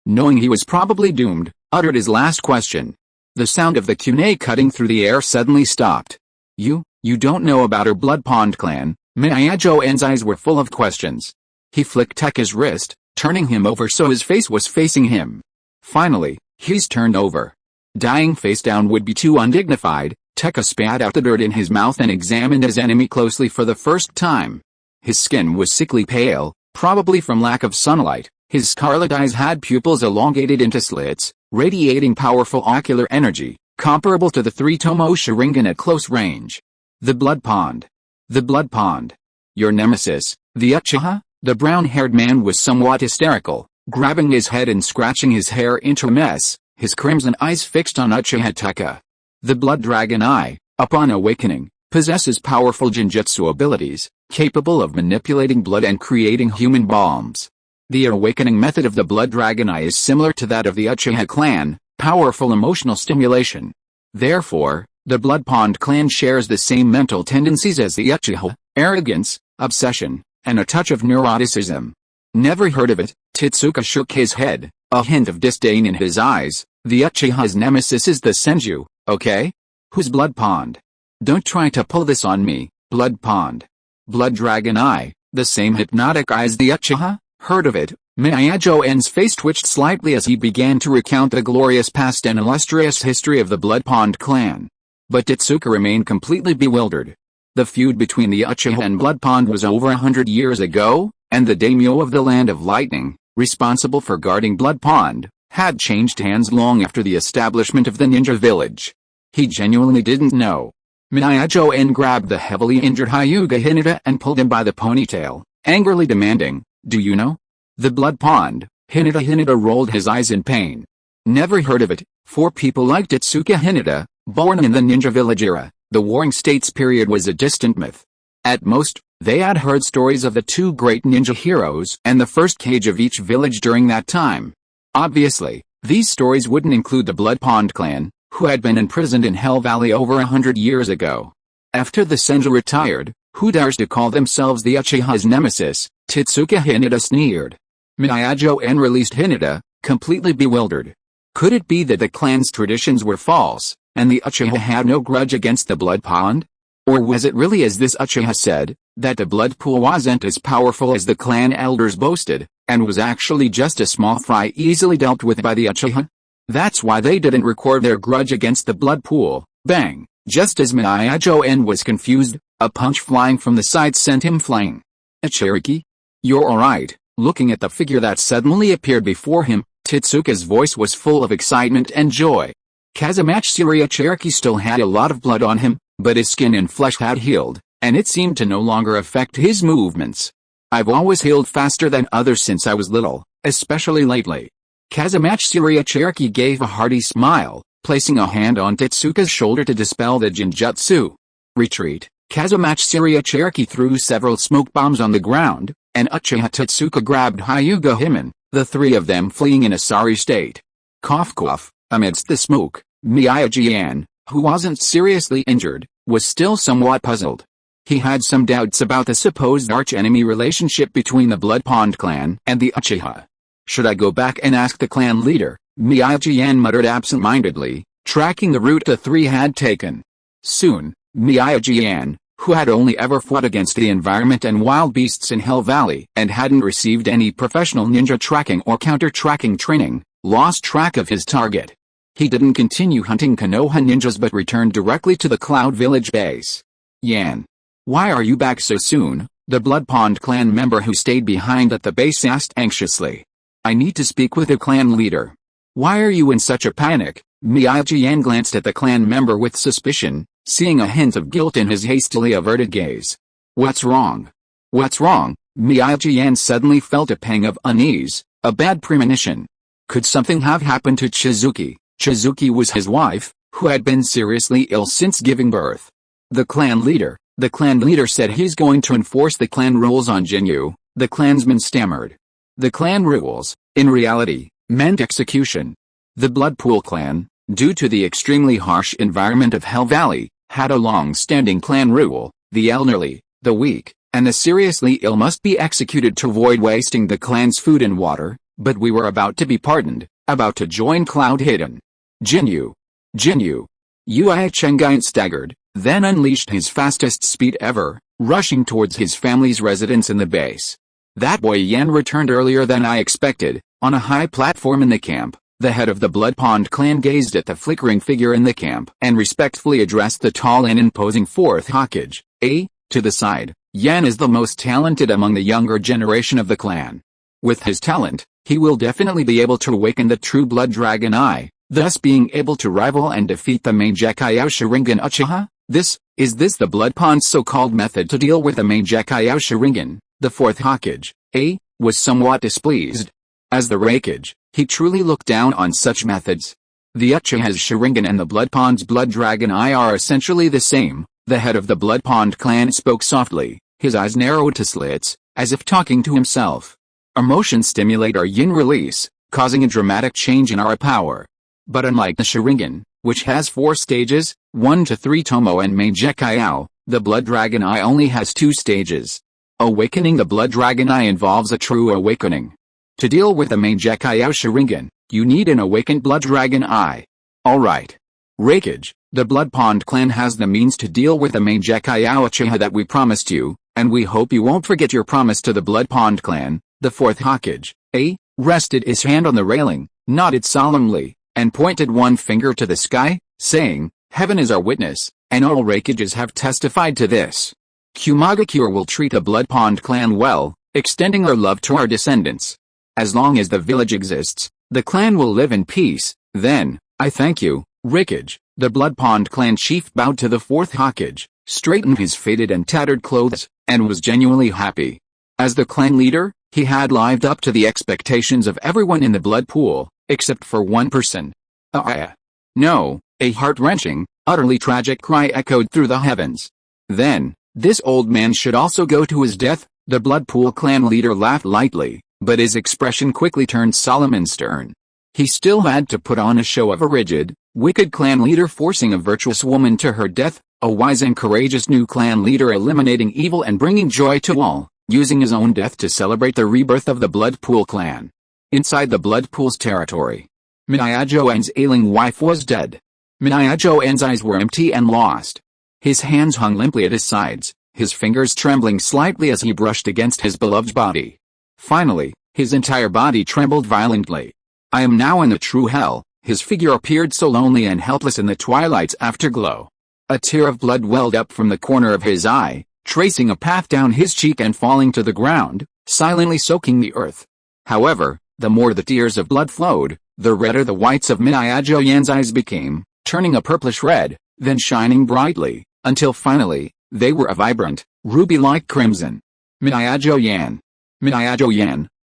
S1: knowing he was probably doomed, uttered his last question. The sound of the kune cutting through the air suddenly stopped. You don't know about our Blood Pond clan? Mangekyō's eyes were full of questions. He flicked Teka's wrist, turning him over so his face was facing him. Finally, he's turned over. Dying face down would be too undignified. Teka spat out the dirt in his mouth and examined his enemy closely for the first time. His skin was sickly pale, probably from lack of sunlight. His scarlet eyes had pupils elongated into slits, radiating powerful ocular energy. comparable to the three-tomo Sharingan at close range. The Blood Pond. The Blood Pond. Your nemesis, the Uchiha? The brown-haired man was somewhat hysterical, grabbing his head and scratching his hair into a mess, his crimson eyes fixed on Uchiha Taka. The Blood Dragon Eye, upon awakening, possesses powerful genjutsu abilities, capable of manipulating blood and creating human bombs. The awakening method of the Blood Dragon Eye is similar to that of the Uchiha clan, powerful emotional stimulation. Therefore, the Blood Pond clan shares the same mental tendencies as the Uchiha: arrogance, obsession, and a touch of neuroticism. Never heard of it? Totsuka shook his head, a hint of disdain in his eyes. The Uchiha's nemesis is the Senju, okay? Who's Blood Pond? Don't try to pull this on me, Blood Pond. Blood Dragon Eye, the same hypnotic eye as the Uchiha? Heard of it? Mangekyō's face twitched slightly as he began to recount the glorious past and illustrious history of the Blood Pond clan. But Totsuka remained completely bewildered. The feud between the Uchiha and Blood Pond was over 100 years ago, and the daimyo of the Land of Lightning, responsible for guarding Blood Pond, had changed hands long after the establishment of the ninja village. He genuinely didn't know. Mangekyō grabbed the heavily injured Hyuga Hinata and pulled him by the ponytail, angrily demanding, "Do you know the Blood Pond?" Hinata rolled his eyes in pain. Never heard of it. For people like Totsuka Hinata, born in the ninja village era, the Warring States period was a distant myth. At most, they had heard stories of the two great ninja heroes and the first kage of each village during that time. Obviously, these stories wouldn't include the Blood Pond clan, who had been imprisoned in Hell Valley over 100 years ago. After the Senju retired, who dares to call themselves the Uchiha's nemesis? Totsuka Hinata sneered. Mangekyō released Hinata, completely bewildered. Could it be that the clan's traditions were false, and the Uchiha had no grudge against the Blood Pond? Or was it really as this Uchiha said, that the blood pool wasn't as powerful as the clan elders boasted, and was actually just a small fry easily dealt with by the Uchiha? That's why they didn't record their grudge against the blood pool. Bang! Just as Mangekyō was confused, a punch flying from the side sent him flying. "A Cherokee? You're alright?" Looking at the figure that suddenly appeared before him, Totsuka's voice was full of excitement and joy. Kazamachi Cherokee still had a lot of blood on him, but his skin and flesh had healed, and it seemed to no longer affect his movements. "I've always healed faster than others since I was little, especially lately." Kazamachi Cherokee gave a hearty smile, placing a hand on Totsuka's shoulder to dispel the genjutsu. Retreat. Kazamachi Cherokee threw several smoke bombs on the ground, and Uchiha Totsuka grabbed Hyuga Hinata, the three of them fleeing in a sorry state. Cough cough. Amidst the smoke, Mangekyō, who wasn't seriously injured, was still somewhat puzzled. He had some doubts about the supposed arch-enemy relationship between the Blood Pond clan and the Uchiha. "Should I go back and ask the clan leader?" Mangekyō muttered absent-mindedly, tracking the route the three had taken. Soon, Mangekyō, who had only ever fought against the environment and wild beasts in Hell Valley and hadn't received any professional ninja tracking or counter-tracking training, lost track of his target. He didn't continue hunting Konoha ninjas but returned directly to the Cloud Village base. "Yan, why are you back so soon?" the Blood Pond clan member who stayed behind at the base asked anxiously. "I need to speak with the clan leader." "Why are you in such a panic?" Mangekyō glanced at the clan member with suspicion, seeing a hint of guilt in his hastily averted gaze. "What's wrong? What's wrong?" Mangekyō suddenly felt a pang of unease, a bad premonition. Could something have happened to Chizuki? Chizuki was his wife, who had been seriously ill since giving birth. The clan leader said he's going to enforce the clan rules on Jinyu, the clansman stammered. The clan rules, in reality, meant execution. The Bloodpool clan, due to the extremely harsh environment of Hell Valley, had a long-standing clan rule: the elderly, the weak, and the seriously ill must be executed to avoid wasting the clan's food and water. But we were about to be pardoned, about to join Cloud Hidden. Jinyu. Uchiha Gen staggered, then unleashed his fastest speed ever, rushing towards his family's residence in the base. That boy Yan returned earlier than I expected. On a high platform in the camp, the head of the Blood Pond clan gazed at the flickering figure in the camp and respectfully addressed the tall and imposing fourth Hokage. To the side, Yan is the most talented among the younger generation of the clan. With his talent, he will definitely be able to awaken the true Blood Dragon Eye, thus being able to rival and defeat the Mangekyō Sharingan Uchiha. Is this the Blood Pond's so-called method to deal with the Mangekyō Sharingan? The fourth Hokage, was somewhat displeased. As the Raikage, he truly looked down on such methods. The Uchiha's Sharingan and the Blood Pond's Blood Dragon Eye are essentially the same. The head of the Blood Pond clan spoke softly, his eyes narrowed to slits, as if talking to himself. Emotions stimulate our yin release, causing a dramatic change in our power. But unlike the Sharingan, which has 4 stages, 1 to 3 Tomo and Mangekyō, the Blood Dragon Eye only has 2 stages. Awakening the Blood Dragon Eye involves a true awakening. To deal with the Mangekyō Sharingan, you need an awakened Blood Dragon Eye. Alright. Raikage, the Blood Pond clan has the means to deal with the Mangekyō Uchiha that we promised you, and we hope you won't forget your promise to the Blood Pond clan. The fourth Hokage, rested his hand on the railing, nodded solemnly, and pointed one finger to the sky, saying, "Heaven is our witness, and all Raikages have testified to this. Fugaku will treat the Blood Pond clan well, extending our love to our descendants. As long as the village exists, the clan will live in peace. Then, I thank you, Raikage." The Blood Pond clan chief bowed to the fourth Hokage, straightened his faded and tattered clothes, and was genuinely happy. As the clan leader, he had lived up to the expectations of everyone in the blood pool, except for one person. No, a heart-wrenching, utterly tragic cry echoed through the heavens. Then, this old man should also go to his death. The blood pool clan leader laughed lightly, but his expression quickly turned solemn and stern. He still had to put on a show of a rigid, wicked clan leader forcing a virtuous woman to her death, a wise and courageous new clan leader eliminating evil and bringing joy to all, using his own death to celebrate the rebirth of the blood pool clan. Inside the blood pool's territory, Mangekyō's ailing wife was dead. Mangekyō's eyes were empty and lost. His hands hung limply at his sides, his fingers trembling slightly as he brushed against his beloved body. Finally, his entire body trembled violently. "I am now in the true hell." His figure appeared so lonely and helpless in the twilight's afterglow. A tear of blood welled up from the corner of his eye, tracing a path down his cheek and falling to the ground, silently soaking the earth. However, the more the tears of blood flowed, the redder the whites of Mangekyō's eyes became, turning a purplish red, then shining brightly, until finally, they were a vibrant, ruby-like crimson. Mangekyō,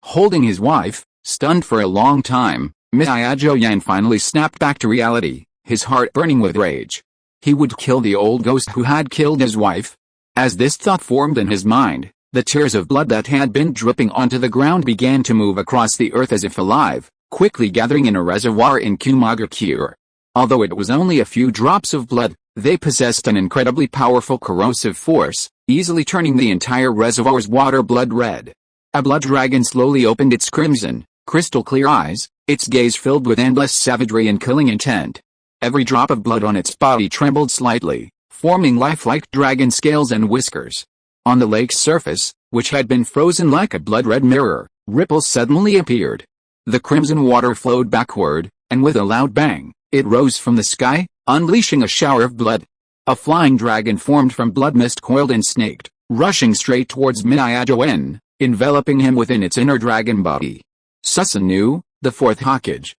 S1: holding his wife, stunned for a long time, Mangekyō finally snapped back to reality, his heart burning with rage. He would kill the old ghost who had killed his wife. As this thought formed in his mind, the tears of blood that had been dripping onto the ground began to move across the earth as if alive, quickly gathering in a reservoir in Fugaku. Although it was only a few drops of blood, they possessed an incredibly powerful corrosive force, easily turning the entire reservoir's water blood red. A blood dragon slowly opened its crimson, crystal-clear eyes, its gaze filled with endless savagery and killing intent. Every drop of blood on its body trembled slightly, forming lifelike dragon scales and whiskers. On the lake's surface, which had been frozen like a blood-red mirror, ripples suddenly appeared. The crimson water flowed backward, and with a loud bang, it rose from the sky, unleashing a shower of blood. A flying dragon formed from blood mist coiled and snaked, rushing straight towards Mangekyō, enveloping him within its inner dragon body. Susanoo, the fourth Hokage,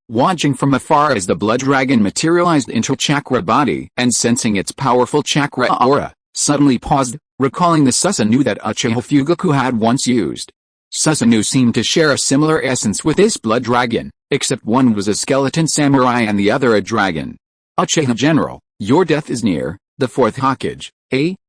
S1: watching from afar as the blood dragon materialized into a chakra body and sensing its powerful chakra aura, suddenly paused, recalling the Susanoo that Uchiha Fugaku had once used. Susanoo seemed to share a similar essence with this blood dragon, except one was a skeleton samurai and the other a dragon. "Uchiha General, your death is near." The fourth Hokage,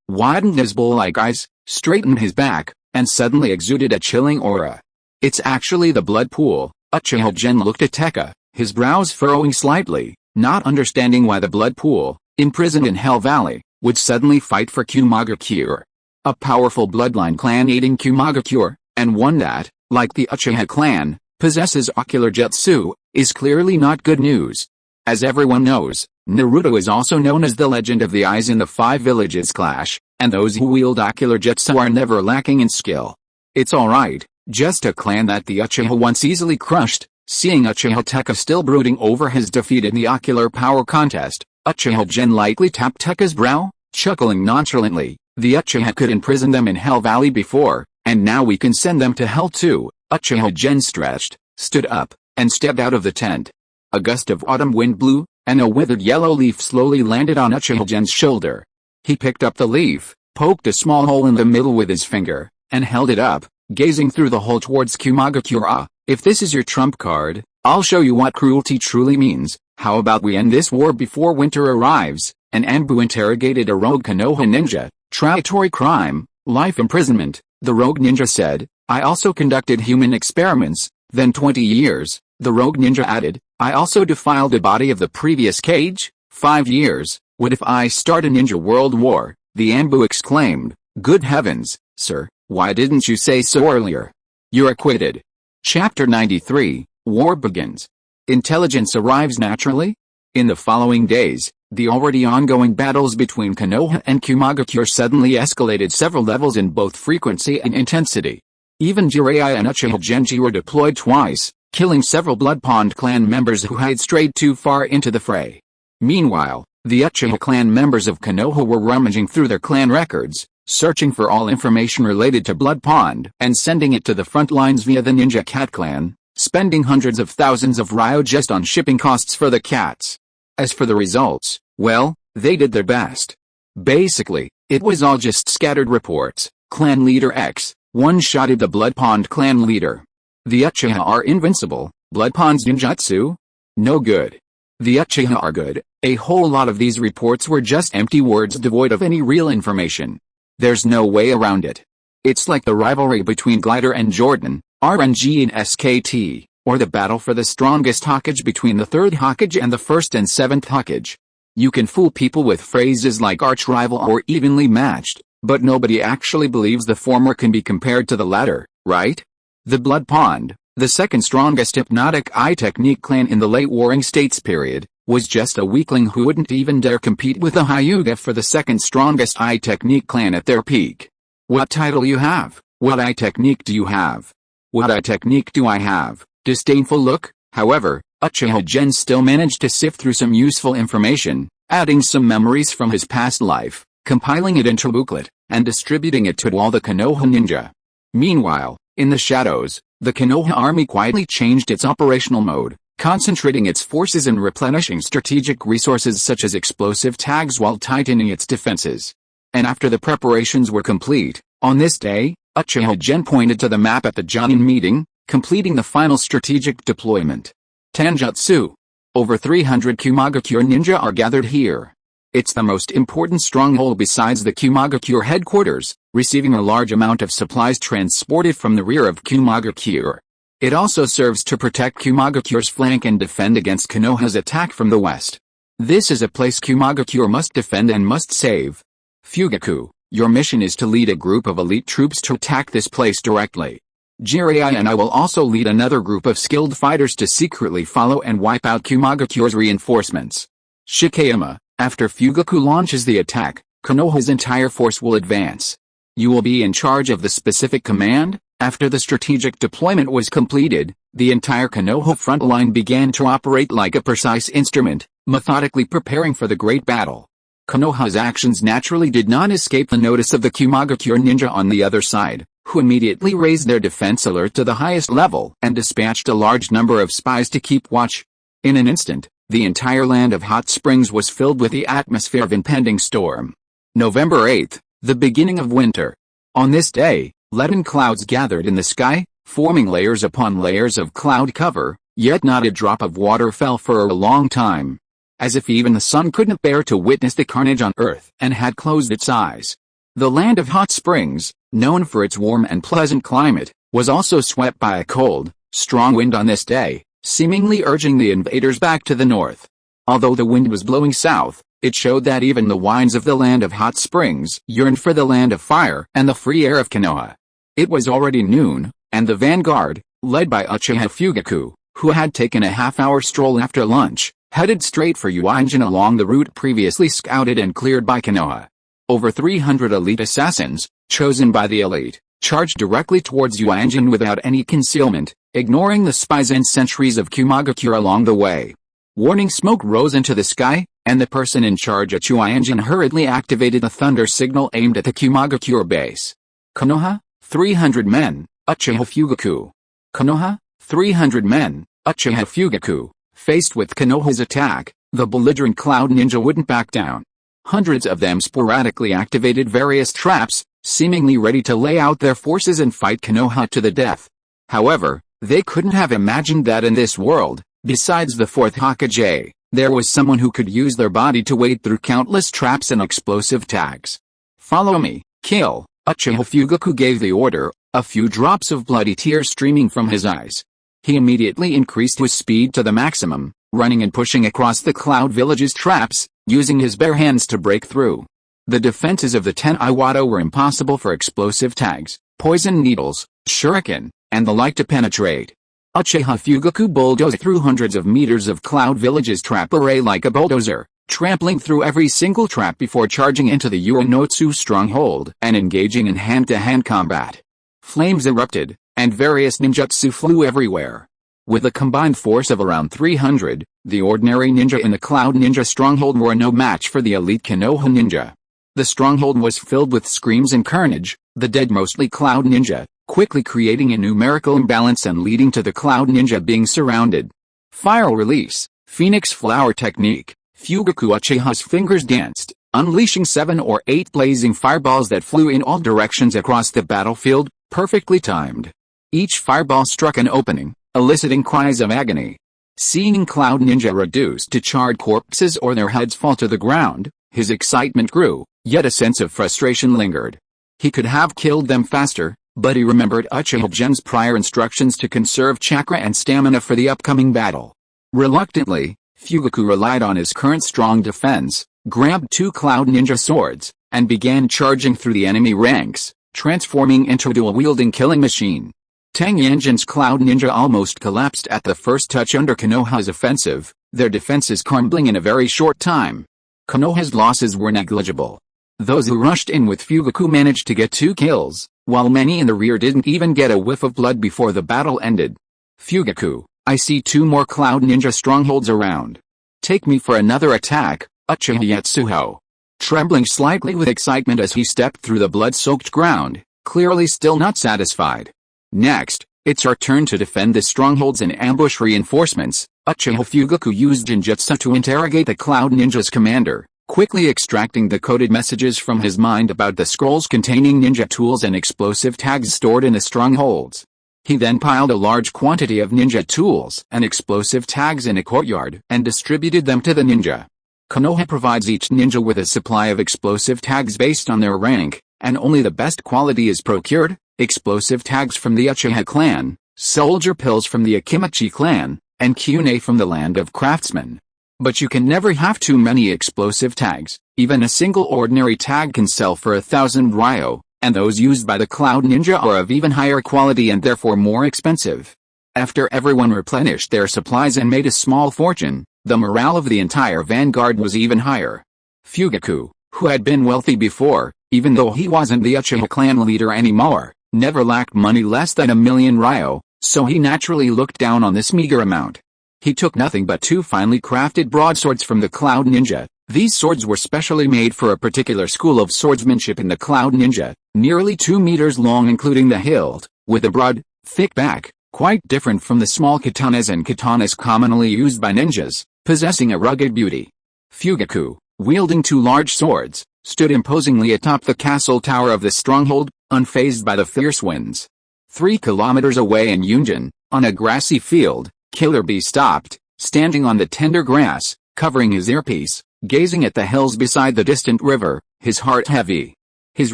S1: widened his bull-like eyes, straightened his back, and suddenly exuded a chilling aura. "It's actually the blood pool." Uchiha Gen looked at Tekka, his brows furrowing slightly, not understanding why the blood pool, imprisoned in Hell Valley, would suddenly fight for Fugaku. A powerful bloodline clan aiding Fugaku, and one that, like the Uchiha clan, possesses ocular jutsu, is clearly not good news. As everyone knows, Naruto is also known as the Legend of the Eyes in the Five Villages Clash, and those who wield ocular jutsu are never lacking in skill. It's alright, just a clan that the Uchiha once easily crushed. Seeing Uchiha Tekka still brooding over his defeat in the ocular power contest, Uchiha Gen lightly tapped Tekka's brow, chuckling nonchalantly. "The Uchiha could imprison them in Hell Valley before, and now we can send them to Hell too." Uchiha Gen stretched, stood up, and stepped out of the tent. A gust of autumn wind blew, and a withered yellow leaf slowly landed on Uchiha Gen's shoulder. He picked up the leaf, poked a small hole in the middle with his finger, and held it up, gazing through the hole towards Kumaga-kura. If this is your trump card, I'll show you what cruelty truly means. How about we end this war before winter arrives? And Anbu interrogated a rogue Konoha ninja. Traitory crime, life imprisonment, the rogue ninja said. I also conducted human experiments. Then 20 years, the rogue ninja added. I also defiled the body of the previous cage. 5 years. What if I start a ninja world war? The Anbu exclaimed. Good heavens, sir, why didn't you say so earlier? You're acquitted. Chapter 93, War begins. Intelligence arrives naturally? In the following days, the already ongoing battles between Konoha and Kumaga-kura suddenly escalated several levels in both frequency and intensity. Even Jiraiya and Uchiha Genji were deployed twice, killing several Blood Pond clan members who had strayed too far into the fray. Meanwhile, the Uchiha clan members of Konoha were rummaging through their clan records, searching for all information related to Blood Pond and sending it to the front lines via the Ninja Cat clan, spending hundreds of thousands of ryo just on shipping costs for the cats. As for the results, well, they did their best. Basically, it was all just scattered reports. Clan leader X one-shotted the Blood Pond clan leader. The Uchiha are invincible. Blood Pond's ninjutsu? No good. The Uchiha are good. A whole lot of these reports were just empty words devoid of any real information. There's no way around it. It's like the rivalry between Glider and Jordan, RNG and SKT, or the battle for the strongest Hokage between the 3rd Hokage and the 1st and 7th Hokage. You can fool people with phrases like arch-rival or evenly matched, but nobody actually believes the former can be compared to the latter, right? The Blood Pond, the second strongest hypnotic eye technique clan in the late Warring States period, was just a weakling who wouldn't even dare compete with the Hyuga for the second strongest eye technique clan at their peak. What title you have? What eye technique do you have? What eye technique do I have? Disdainful look. However, Uchiha Gen still managed to sift through some useful information, adding some memories from his past life, compiling it into a booklet, and distributing it to all the Konoha ninja. Meanwhile, in the shadows, the Konoha army quietly changed its operational mode, concentrating its forces and replenishing strategic resources such as explosive tags while tightening its defenses. And after the preparations were complete, on this day, Uchiha Gen pointed to the map at the Jonin meeting, completing the final strategic deployment. Tanjutsu. Over 300 Kumaga-kura ninja are gathered here. It's the most important stronghold besides the Kumaga-kura headquarters, receiving a large amount of supplies transported from the rear of Kumaga-kura. It also serves to protect Kumaga-kura's flank and defend against Konoha's attack from the west. This is a place Kumaga-kura must defend and must save. Fugaku, your mission is to lead a group of elite troops to attack this place directly. Jiraiya and I will also lead another group of skilled fighters to secretly follow and wipe out Kumaga-kura's reinforcements. Shikeyama, after Fugaku launches the attack, Konoha's entire force will advance. You will be in charge of the specific command. After the strategic deployment was completed, the entire Konoha front line began to operate like a precise instrument, methodically preparing for the great battle. Konoha's actions naturally did not escape the notice of the Kumaga-kura ninja on the other side, who immediately raised their defense alert to the highest level and dispatched a large number of spies to keep watch. In an instant, the entire land of Hot Springs was filled with the atmosphere of impending storm. November 8th, the beginning of winter. On this day, leaden clouds gathered in the sky, forming layers upon layers of cloud cover, yet not a drop of water fell for a long time. As if even the sun couldn't bear to witness the carnage on earth and had closed its eyes. The land of Hot Springs, known for its warm and pleasant climate, was also swept by a cold, strong wind on this day, seemingly urging the invaders back to the north. Although the wind was blowing south, it showed that even the winds of the land of Hot Springs yearned for the land of fire and the free air of Konoha. It was already noon, and the vanguard, led by Uchiha Fugaku, who had taken a half-hour stroll after lunch, headed straight for Uchiha along the route previously scouted and cleared by Konoha. Over 300 elite assassins, chosen by the elite, charged directly towards Uchiha without any concealment, ignoring the spies and sentries of Kumaga-kura along the way. Warning smoke rose into the sky, and the person in charge at Uchiha hurriedly activated a thunder signal aimed at the Kumaga-kura base. Konoha, 300 men, Uchiha Fugaku. Konoha, 300 men, Uchiha Fugaku. Faced with Konoha's attack, the belligerent Cloud Ninja wouldn't back down. Hundreds of them sporadically activated various traps, seemingly ready to lay out their forces and fight Konoha to the death. However, they couldn't have imagined that in this world, besides the fourth Hokage, there was someone who could use their body to wade through countless traps and explosive tags. "Follow me, kill." Uchiha Fugaku gave the order, a few drops of bloody tears streaming from his eyes. He immediately increased his speed to the maximum, running and pushing across the Cloud Village's traps, using his bare hands to break through. The defenses of the Ten Iwata were impossible for explosive tags, poison needles, shuriken, and the like to penetrate. Uchiha Fugaku bulldozed through hundreds of meters of Cloud Village's trap array like a bulldozer, trampling through every single trap before charging into the Uranotsu stronghold and engaging in hand-to-hand combat. Flames erupted, and various ninjutsu flew everywhere. With a combined force of around 300, the ordinary ninja in the Cloud Ninja stronghold were no match for the elite Konoha ninja. The stronghold was filled with screams and carnage, the dead mostly Cloud Ninja, quickly creating a numerical imbalance and leading to the Cloud Ninja being surrounded. Fire release, Phoenix Flower technique. Fugaku Uchiha's fingers danced, unleashing 7 or 8 blazing fireballs that flew in all directions across the battlefield, perfectly timed. Each fireball struck an opening, eliciting cries of agony. Seeing Cloud Ninja reduced to charred corpses or their heads fall to the ground, his excitement grew, yet a sense of frustration lingered. He could have killed them faster, but he remembered Uchiha Gen's prior instructions to conserve chakra and stamina for the upcoming battle. Reluctantly, Fugaku relied on his current strong defense, grabbed 2 Cloud Ninja swords, and began charging through the enemy ranks, transforming into a dual-wielding killing machine. Tang Yanjin's Cloud Ninja almost collapsed at the first touch under Konoha's offensive, their defenses crumbling in a very short time. Konoha's losses were negligible. Those who rushed in with Fugaku managed to get 2 kills, while many in the rear didn't even get a whiff of blood before the battle ended. "Fugaku, I see 2 more Cloud Ninja strongholds around. Take me for another attack," Uchiha Yatsuho. Trembling slightly with excitement as he stepped through the blood-soaked ground, clearly still not satisfied. "Next, it's our turn to defend the strongholds and ambush reinforcements." Uchiha Fugaku used genjutsu to interrogate the Cloud Ninja's commander, quickly extracting the coded messages from his mind about the scrolls containing ninja tools and explosive tags stored in the strongholds. He then piled a large quantity of ninja tools and explosive tags in a courtyard and distributed them to the ninja. Konoha provides each ninja with a supply of explosive tags based on their rank, and only the best quality is procured: explosive tags from the Uchiha clan, soldier pills from the Akimichi clan, and kyune from the land of craftsmen. But you can never have too many explosive tags. Even a single ordinary tag can sell for 1,000 ryo, and those used by the Cloud Ninja are of even higher quality and therefore more expensive. After everyone replenished their supplies and made a small fortune, the morale of the entire vanguard was even higher. Fugaku, who had been wealthy before, even though he wasn't the Uchiha clan leader anymore, never lacked money less than 1,000,000 ryo, so he naturally looked down on this meager amount. He took nothing but 2 finely crafted broadswords from the Cloud Ninja. These swords were specially made for a particular school of swordsmanship in the Cloud Ninja, nearly 2 meters long including the hilt, with a broad, thick back, quite different from the small katanas and katanas commonly used by ninjas, possessing a rugged beauty. Fugaku, wielding 2 large swords, stood imposingly atop the castle tower of the stronghold, unfazed by the fierce winds. 3 kilometers away in Yunjin, on a grassy field, Killer Bee stopped, standing on the tender grass, covering his earpiece, gazing at the hills beside the distant river, his heart heavy. His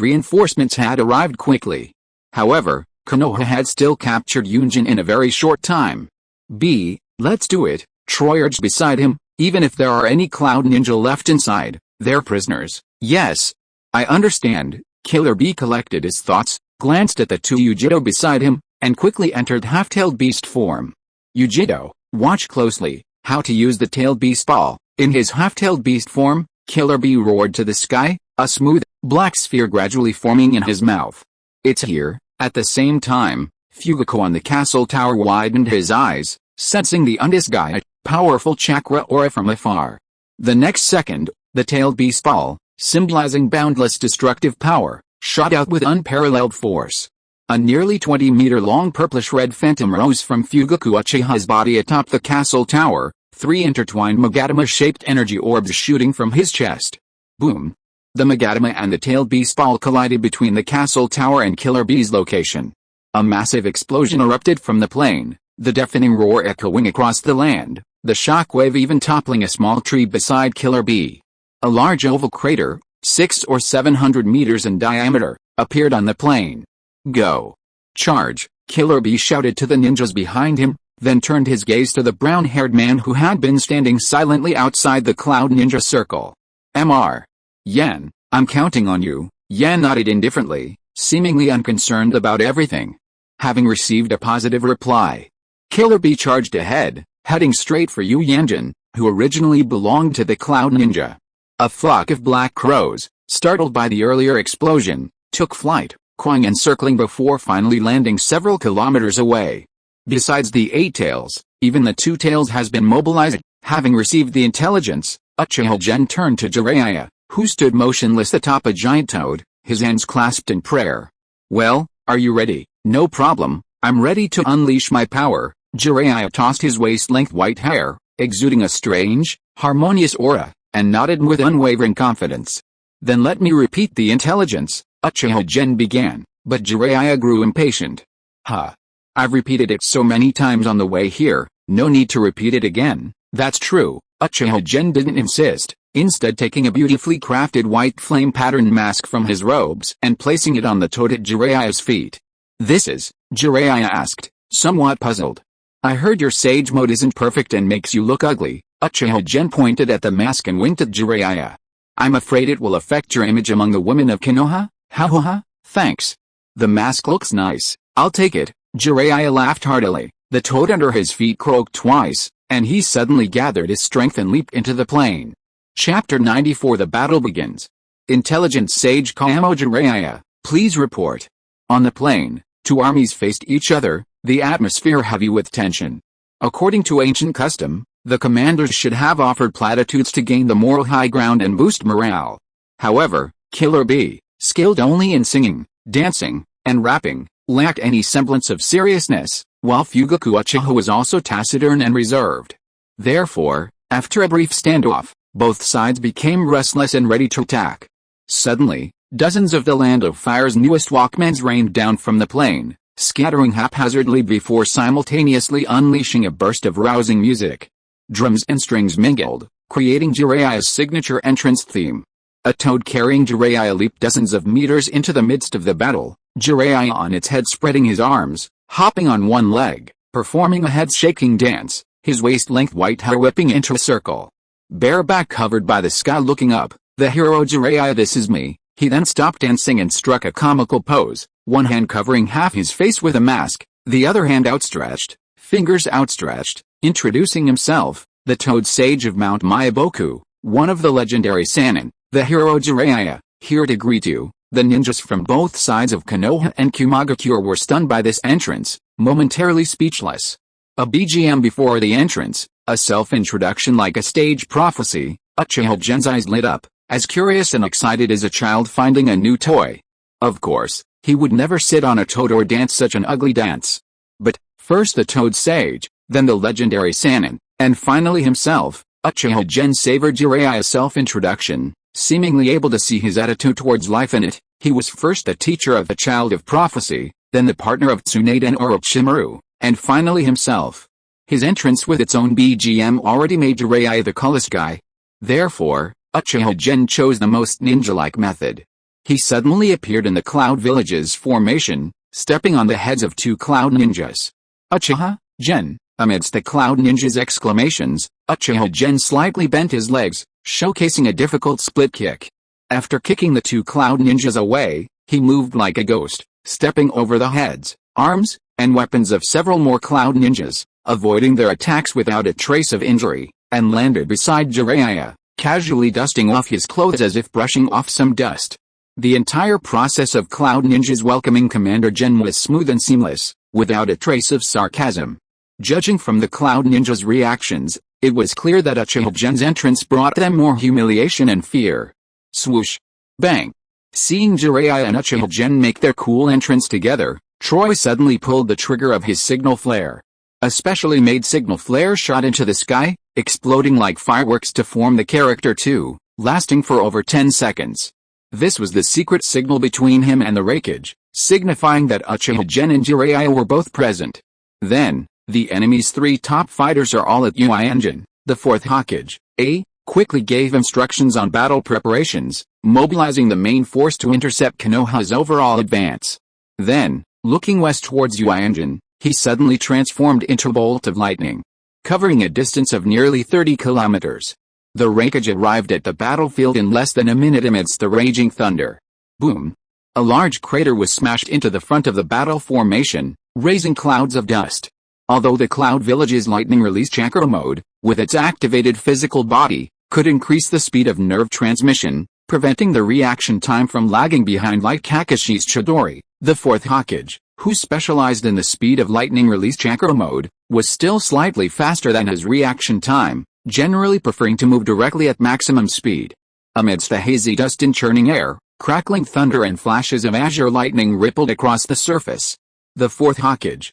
S1: reinforcements had arrived quickly. However, Konoha had still captured Yunjin in a very short time. "B, let's do it," Troy urged beside him. "Even if there are any Cloud Ninja left inside, they're prisoners." "Yes, I understand." Killer Bee collected his thoughts, glanced at the 2 Ujido beside him, and quickly entered half-tailed beast form. "Ujido, watch closely, how to use the tailed beast ball." In his half-tailed beast form, Killer Bee roared to the sky, a smooth, black sphere gradually forming in his mouth. "It's here." At the same time, Fugaku on the castle tower widened his eyes, sensing the undisguised, powerful chakra aura from afar. The next second, the tailed beast ball, symbolizing boundless destructive power, shot out with unparalleled force. A nearly 20-meter-long purplish-red phantom rose from Fugaku Uchiha's body atop the castle tower, 3 intertwined Magatama-shaped energy orbs shooting from his chest. Boom! The Magatama and the tailed beast ball collided between the castle tower and Killer Bee's location. A massive explosion erupted from the plane, the deafening roar echoing across the land, the shockwave even toppling a small tree beside Killer Bee. A large oval crater, 600 or 700 meters in diameter, appeared on the plane. Go! Charge! Killer Bee shouted to the ninjas behind him, then turned his gaze to the brown-haired man who had been standing silently outside the Cloud Ninja Circle. Mr. Yen, I'm counting on you. Yen nodded indifferently, seemingly unconcerned about everything. Having received a positive reply, Killer Bee charged ahead, heading straight for Yu Yanjin, who originally belonged to the Cloud Ninja. A flock of black crows, startled by the earlier explosion, took flight, cawing and circling before finally landing several kilometers away. Besides the 8 tails, even the 2 tails has been mobilized. Having received the intelligence, Uchiha Gen turned to Jiraiya, who stood motionless atop a giant toad, his hands clasped in prayer. Well, are you ready? No problem, I'm ready to unleash my power. Jiraiya tossed his waist-length white hair, exuding a strange, harmonious aura, and nodded with unwavering confidence. Then let me repeat the intelligence, Uchiha Gen began, but Jiraiya grew impatient. I've repeated it so many times on the way here, no need to repeat it again. That's true, Uchiha Gen didn't insist, instead taking a beautifully crafted white flame patterned mask from his robes and placing it on the toad at Jiraiya's feet. This is, Jiraiya asked, somewhat puzzled. I heard your sage mode isn't perfect and makes you look ugly. Uchiha Gen pointed at the mask and winked at Jiraiya. I'm afraid it will affect your image among the women of Konoha? Ha, thanks. The mask looks nice, I'll take it. Jiraiya laughed heartily. The toad under his feet croaked twice, and he suddenly gathered his strength and leaped into the plane. Chapter 94 The battle begins. Intelligent Sage Kamo Jiraiya, please report. On the plane, 2 armies faced each other, the atmosphere heavy with tension. According to ancient custom, the commanders should have offered platitudes to gain the moral high ground and boost morale. However, Killer Bee, skilled only in singing, dancing, and rapping, lacked any semblance of seriousness, while Fugaku Uchiha was also taciturn and reserved. Therefore, after a brief standoff, both sides became restless and ready to attack. Suddenly, dozens of the Land of Fire's newest Walkmans rained down from the plane, scattering haphazardly before simultaneously unleashing a burst of rousing music. Drums and strings mingled, creating Jiraiya's signature entrance theme. A toad carrying Jiraiya leaped dozens of meters into the midst of the battle, Jiraiya on its head spreading his arms, hopping on one leg, performing a head-shaking dance, his waist-length white hair whipping into a circle. Bareback covered by the sky looking up, the hero Jiraiya this is me. He then stopped dancing and struck a comical pose, one hand covering half his face with a mask, the other hand outstretched, fingers outstretched, introducing himself, the Toad Sage of Mount Myaboku, one of the legendary Sannin, the hero Jiraiya, here to greet you. The ninjas from both sides of Konoha and Kumaga were stunned by this entrance, momentarily speechless. A BGM before the entrance, a self-introduction like a stage prophecy, Uchiha Gen's eyes lit up, as curious and excited as a child finding a new toy. Of course, he would never sit on a toad or dance such an ugly dance. But, first the Toad Sage, then the legendary Sannin, and finally himself, Uchiha Gen savored Jiraiya's self-introduction, seemingly able to see his attitude towards life in it. He was first the teacher of the Child of Prophecy, then the partner of Tsunade and Orochimaru, and finally himself. His entrance with its own BGM already made Jiraiya the coolest guy. Therefore, Uchiha Gen chose the most ninja-like method. He suddenly appeared in the Cloud Village's formation, stepping on the heads of 2 Cloud Ninjas. Uchiha Gen, amidst the Cloud Ninjas' exclamations, Uchiha Gen slightly bent his legs, showcasing a difficult split kick. After kicking the 2 Cloud Ninjas away, he moved like a ghost, stepping over the heads, arms, and weapons of several more Cloud Ninjas, avoiding their attacks without a trace of injury, and landed beside Jiraiya, casually dusting off his clothes as if brushing off some dust. The entire process of Cloud Ninjas welcoming Commander Gen was smooth and seamless, without a trace of sarcasm. Judging from the Cloud Ninjas' reactions, it was clear that Uchiha Gen's entrance brought them more humiliation and fear. Swoosh! Bang! Seeing Jiraiya and Uchiha Gen make their cool entrance together, Troy suddenly pulled the trigger of his signal flare. A specially made signal flare shot into the sky, exploding like fireworks to form the character 2, lasting for over 10 seconds. This was the secret signal between him and the Raikage, signifying that Uchiha Gen and Jiraiya were both present. Then, the enemy's 3 top fighters are all at Uchiha, the 4th Hokage, quickly gave instructions on battle preparations, mobilizing the main force to intercept Konoha's overall advance. Then, looking west towards Uchiha, he suddenly transformed into a bolt of lightning, covering a distance of nearly 30 kilometers. The Raikage arrived at the battlefield in less than a minute amidst the raging thunder. Boom! A large crater was smashed into the front of the battle formation, raising clouds of dust. Although the Cloud Village's lightning release chakra mode, with its activated physical body, could increase the speed of nerve transmission, preventing the reaction time from lagging behind like Kakashi's Chidori, the 4th Hokage, who specialized in the speed of lightning release chakra mode, was still slightly faster than his reaction time, generally preferring to move directly at maximum speed. Amidst the hazy dust and churning air, crackling thunder and flashes of azure lightning rippled across the surface. The 4th Hokage,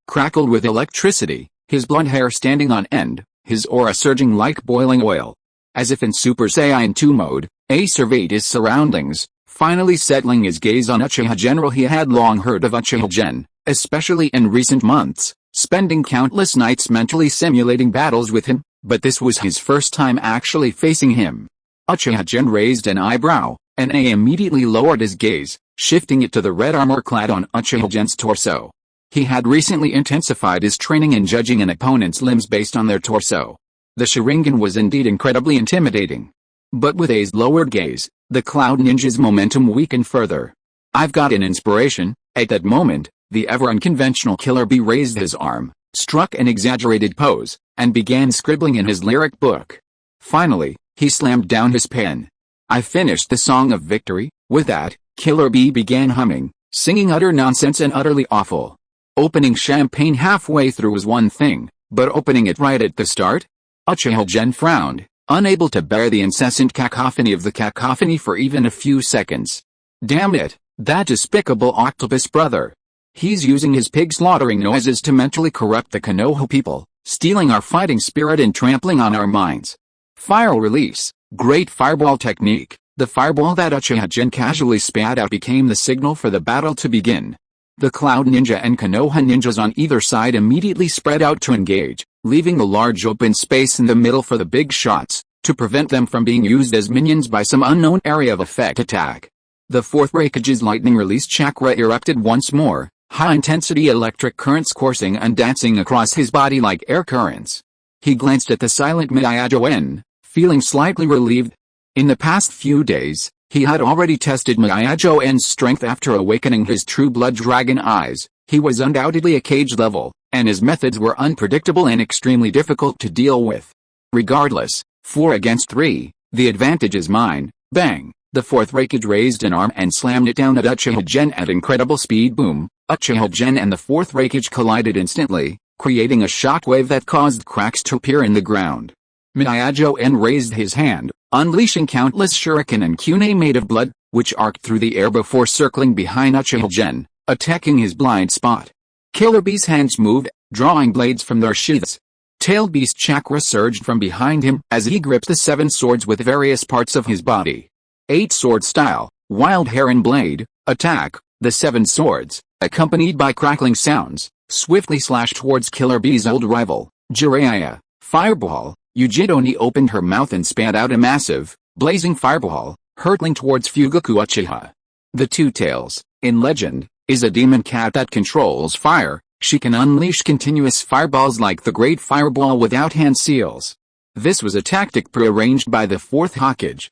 S1: crackled with electricity, his blonde hair standing on end, his aura surging like boiling oil. As if in Super Saiyan 2 mode, surveyed his surroundings, finally settling his gaze on Uchiha General. He had long heard of Uchiha Gen, especially in recent months, spending countless nights mentally simulating battles with him, but this was his first time actually facing him. Uchiha Gen raised an eyebrow, and immediately lowered his gaze, shifting it to the red armor clad on Uchiha Gen's torso. He had recently intensified his training in judging an opponent's limbs based on their torso. The Sharingan was indeed incredibly intimidating. But with A's lowered gaze, the Cloud Ninja's momentum weakened further. "I've got an inspiration." At that moment, the ever-unconventional Killer Bee raised his arm, struck an exaggerated pose, and began scribbling in his lyric book. Finally, he slammed down his pen. "I finished the Song of Victory." With that, Killer Bee began humming, singing utter nonsense and utterly awful. Opening champagne halfway through was one thing, but opening it right at the start? Uchiha Gen frowned, unable to bear the incessant cacophony of the cacophony for even a few seconds. Damn it, that despicable octopus brother. He's using his pig slaughtering noises to mentally corrupt the Konoha people, stealing our fighting spirit and trampling on our minds. Fire release, great fireball technique. The fireball that Uchiha Gen casually spat out became the signal for the battle to begin. The Cloud Ninja and Konoha ninjas on either side immediately spread out to engage, leaving a large open space in the middle for the big shots, to prevent them from being used as minions by some unknown area of effect attack. The 4th Raikage's lightning release chakra erupted once more, high-intensity electric currents coursing and dancing across his body like air currents. He glanced at the silent Mangekyō, feeling slightly relieved. In the past few days, he had already tested Mangekyō's strength after awakening his true blood dragon eyes. He was undoubtedly a cage level, and his methods were unpredictable and extremely difficult to deal with. Regardless, 4 against 3, the advantage is mine. Bang! The 4th Raikage raised an arm and slammed it down at Uchiha Gen at incredible speed. Boom! Uchiha Gen and the 4th Raikage collided instantly, creating a shockwave that caused cracks to appear in the ground. Mangekyō raised his hand, unleashing countless shuriken and kunai made of blood, which arced through the air before circling behind Uchiha Gen, attacking his blind spot. Killer Bee's hands moved, drawing blades from their sheaths. Tail Beast chakra surged from behind him as he gripped the 7 swords with various parts of his body. 8 sword style, wild heron blade, attack. The 7 swords, accompanied by crackling sounds, swiftly slashed towards Killer Bee's old rival, Jiraiya. Fireball. Yujidoni opened her mouth and spat out a massive, blazing fireball, hurtling towards Fugaku Uchiha. The Two Tails, in legend, is a demon cat that controls fire. She can unleash continuous fireballs like the Great Fireball without hand seals. This was a tactic prearranged by the 4th Hokage,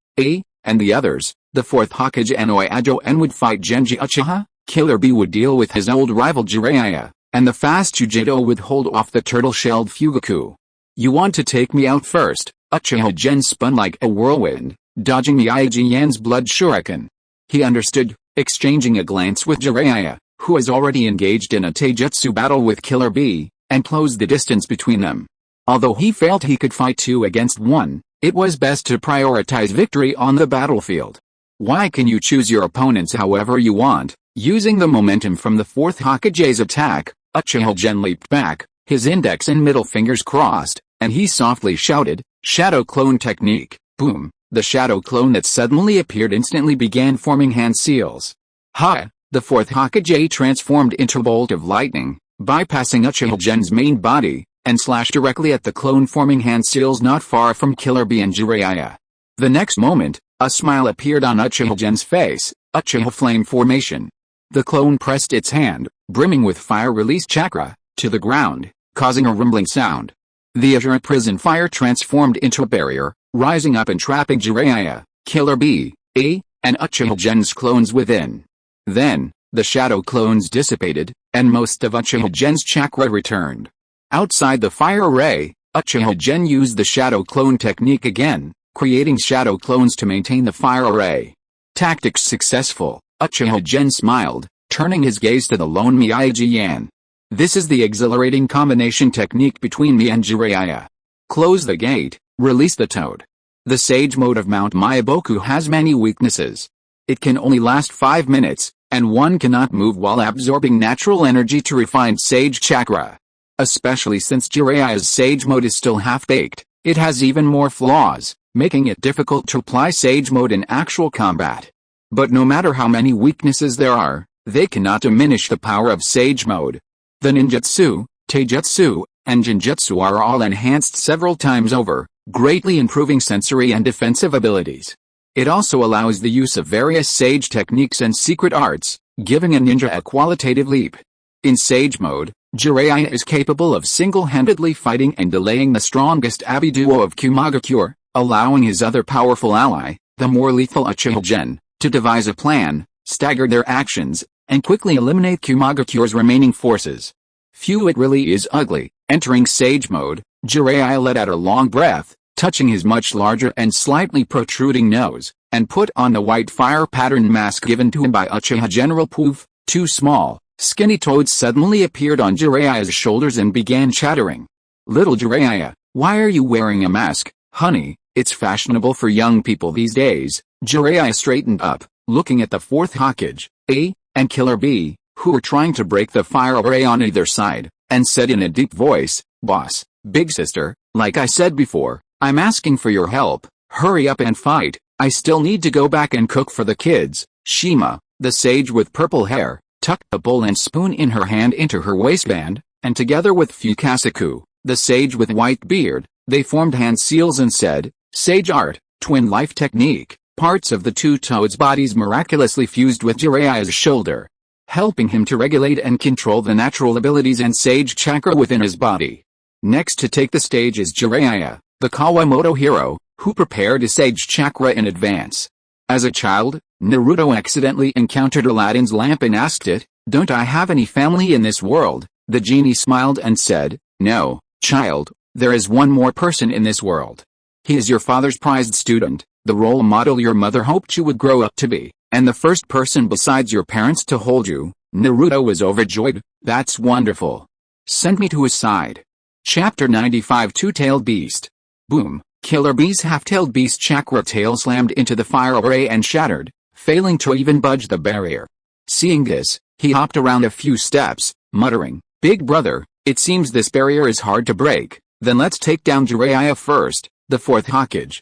S1: and the others. The 4th Hokage and Uchiha would fight Genji Uchiha, Killer Bee would deal with his old rival Jiraiya, and the fast Yujido would hold off the turtle-shelled Fugaku. "You want to take me out first?" Uchiha Gen spun like a whirlwind, dodging Uchiha's blood shuriken. He understood, exchanging a glance with Jiraiya, who was already engaged in a taijutsu battle with Killer Bee, and closed the distance between them. Although he felt he could fight 2 against 1, it was best to prioritize victory on the battlefield. "Why can you choose your opponents however you want?" Using the momentum from the 4th Hokage's attack, Uchiha Gen leaped back, his index and middle fingers crossed, and he softly shouted, "Shadow clone technique." Boom! The shadow clone that suddenly appeared instantly began forming hand seals. Ha! The fourth Hokage transformed into a bolt of lightning, bypassing Uchiha Gen's main body, and slashed directly at the clone-forming hand seals not far from Killer Bee and Jiraiya. The next moment, a smile appeared on Uchiha Gen's face, Uchiha Flame Formation. The clone pressed its hand, brimming with fire-release chakra, to the ground, causing a rumbling sound. The Azure Prison Fire transformed into a barrier, rising up and trapping Jiraiya, Killer Bee, and Uchiha Gen's clones within. Then, the shadow clones dissipated, and most of Uchiha Gen's chakra returned. Outside the fire array, Uchiha Gen used the shadow clone technique again, creating shadow clones to maintain the fire array. Tactics successful, Uchiha Gen smiled, turning his gaze to the lone Mangekyō. This is the exhilarating combination technique between me and Jiraiya. Close the gate, release the toad. The Sage mode of Mount Myaboku has many weaknesses. It can only last 5 minutes, and one cannot move while absorbing natural energy to refine Sage chakra. Especially since Jiraiya's Sage mode is still half-baked, it has even more flaws, making it difficult to apply Sage mode in actual combat. But no matter how many weaknesses there are, they cannot diminish the power of Sage mode. The ninjutsu, taijutsu, and genjutsu are all enhanced several times over, greatly improving sensory and defensive abilities. It also allows the use of various Sage techniques and secret arts, giving a ninja a qualitative leap. In Sage mode, Jiraiya is capable of single-handedly fighting and delaying the strongest Abi duo of Fugaku, allowing his other powerful ally, the more lethal Uchiha Gen, to devise a plan, stagger their actions, and quickly eliminate Fugaku's remaining forces. Phew, it really is ugly. Entering Sage mode, Jiraiya let out a long breath, touching his much larger and slightly protruding nose, and put on the white fire pattern mask given to him by Uchiha General Poof. Two small, skinny toads suddenly appeared on Jiraiya's shoulders and began chattering. "Little Jiraiya, why are you wearing a mask, honey? It's fashionable for young people these days." Jiraiya straightened up, looking at the fourth Hokage, and Killer Bee, who were trying to break the fire array on either side, and said in a deep voice, "Boss, big sister, like I said before, I'm asking for your help. Hurry up and fight. I still need to go back and cook for the kids." Shima, the sage with purple hair, tucked a bowl and spoon in her hand into her waistband, and together with Fugaku, the sage with white beard, they formed hand seals and said, "Sage art, twin life technique." Parts of the two toads' bodies miraculously fused with Jiraiya's shoulder, helping him to regulate and control the natural abilities and Sage chakra within his body. Next to take the stage is Jiraiya, the Kawamoto hero, who prepared his Sage chakra in advance. As a child, Naruto accidentally encountered Aladdin's lamp and asked it, "Don't I have any family in this world?" The genie smiled and said, "No, child, there is one more person in this world. He is your father's prized student, the role model your mother hoped you would grow up to be, and the first person besides your parents to hold you." Naruto was overjoyed. "That's wonderful. Send me to his side." Chapter 95 Two-Tailed Beast. Boom! Killer Bee's half-tailed beast chakra tail slammed into the fire array and shattered, failing to even budge the barrier. Seeing this, he hopped around a few steps, muttering, "Big brother, it seems this barrier is hard to break. Then let's take down Jiraiya first." The fourth Hokage,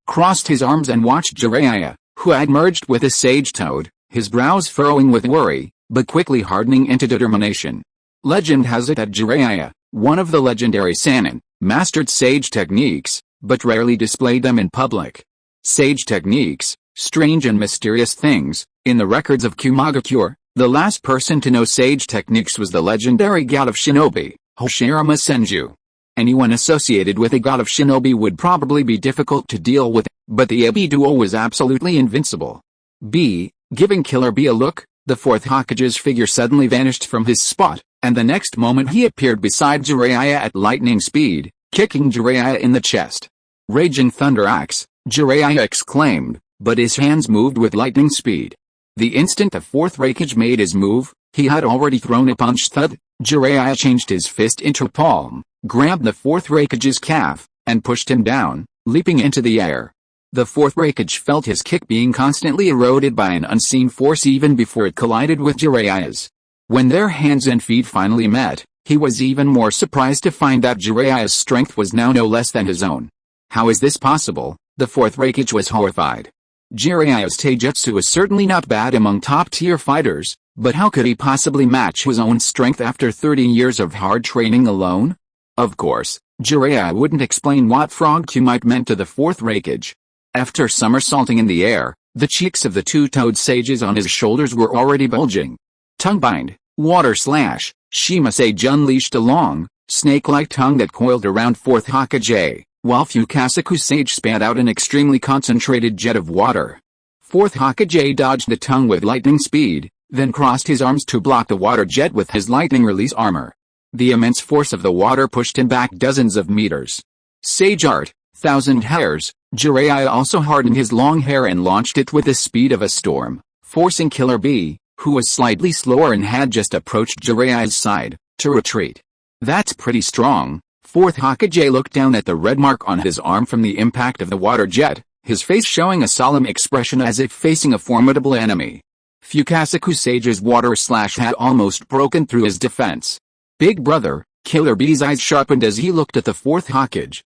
S1: crossed his arms and watched Jiraiya, who had merged with a sage toad, his brows furrowing with worry, but quickly hardening into determination. Legend has it that Jiraiya, one of the legendary Sannin, mastered sage techniques, but rarely displayed them in public. Sage techniques, strange and mysterious things. In the records of Fugaku, the last person to know sage techniques was the legendary god of shinobi, Hoshirama Senju. Anyone associated with a god of shinobi would probably be difficult to deal with, but the Abi duo was absolutely invincible. Giving Killer Bee a look, the fourth Hokage's figure suddenly vanished from his spot, and the next moment he appeared beside Jiraiya at lightning speed, kicking Jiraiya in the chest. "Raging Thunder Axe," Jiraiya exclaimed, but his hands moved with lightning speed. The instant the fourth Hokage made his move, he had already thrown a punch. Thud! Jiraiya changed his fist into a palm, grabbed the fourth Hokage's calf, and pushed him down, leaping into the air. The fourth Hokage felt his kick being constantly eroded by an unseen force even before it collided with Jiraiya's. When their hands and feet finally met, He was even more surprised to find that Jiraiya's strength was now no less than his own. How is this possible? The fourth Raikage was horrified. Jiraiya's taijutsu is certainly not bad among top-tier fighters, but how could he possibly match his own strength after 30 years of hard training alone? Of course, Jiraiya wouldn't explain what Fugaku might meant to the fourth Raikage. After somersaulting in the air, the cheeks of the two-toed sages on his shoulders were already bulging. Tongue-bind, water slash, Shima-sage unleashed a long, snake-like tongue that coiled around fourth Hokage, while Fugaku sage spat out an extremely concentrated jet of water. Fourth Hokage dodged the tongue with lightning speed, then crossed his arms to block the water jet with his lightning release armor. The immense force of the water pushed him back dozens of meters. Sage art, thousand hairs. Jiraiya also hardened his long hair and launched it with the speed of a storm, forcing Killer Bee, who was slightly slower and had just approached Jiraiya's side, to retreat. That's pretty strong. Fourth Hokage looked down at the red mark on his arm from the impact of the water jet, his face showing a solemn expression as if facing a formidable enemy. Fugaku Sage's water slash had almost broken through his defense. Big brother, Killer Bee's eyes sharpened as he looked at the fourth Hokage,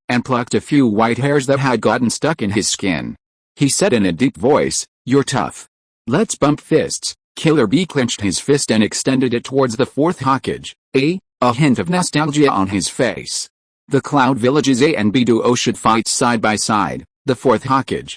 S1: and plucked a few white hairs that had gotten stuck in his skin. He said in a deep voice, "You're tough. Let's bump fists." Killer Bee clenched his fist and extended it towards the fourth Hokage, a hint of nostalgia on his face. The Cloud Village's A and B duo should fight side by side. The fourth Hokage,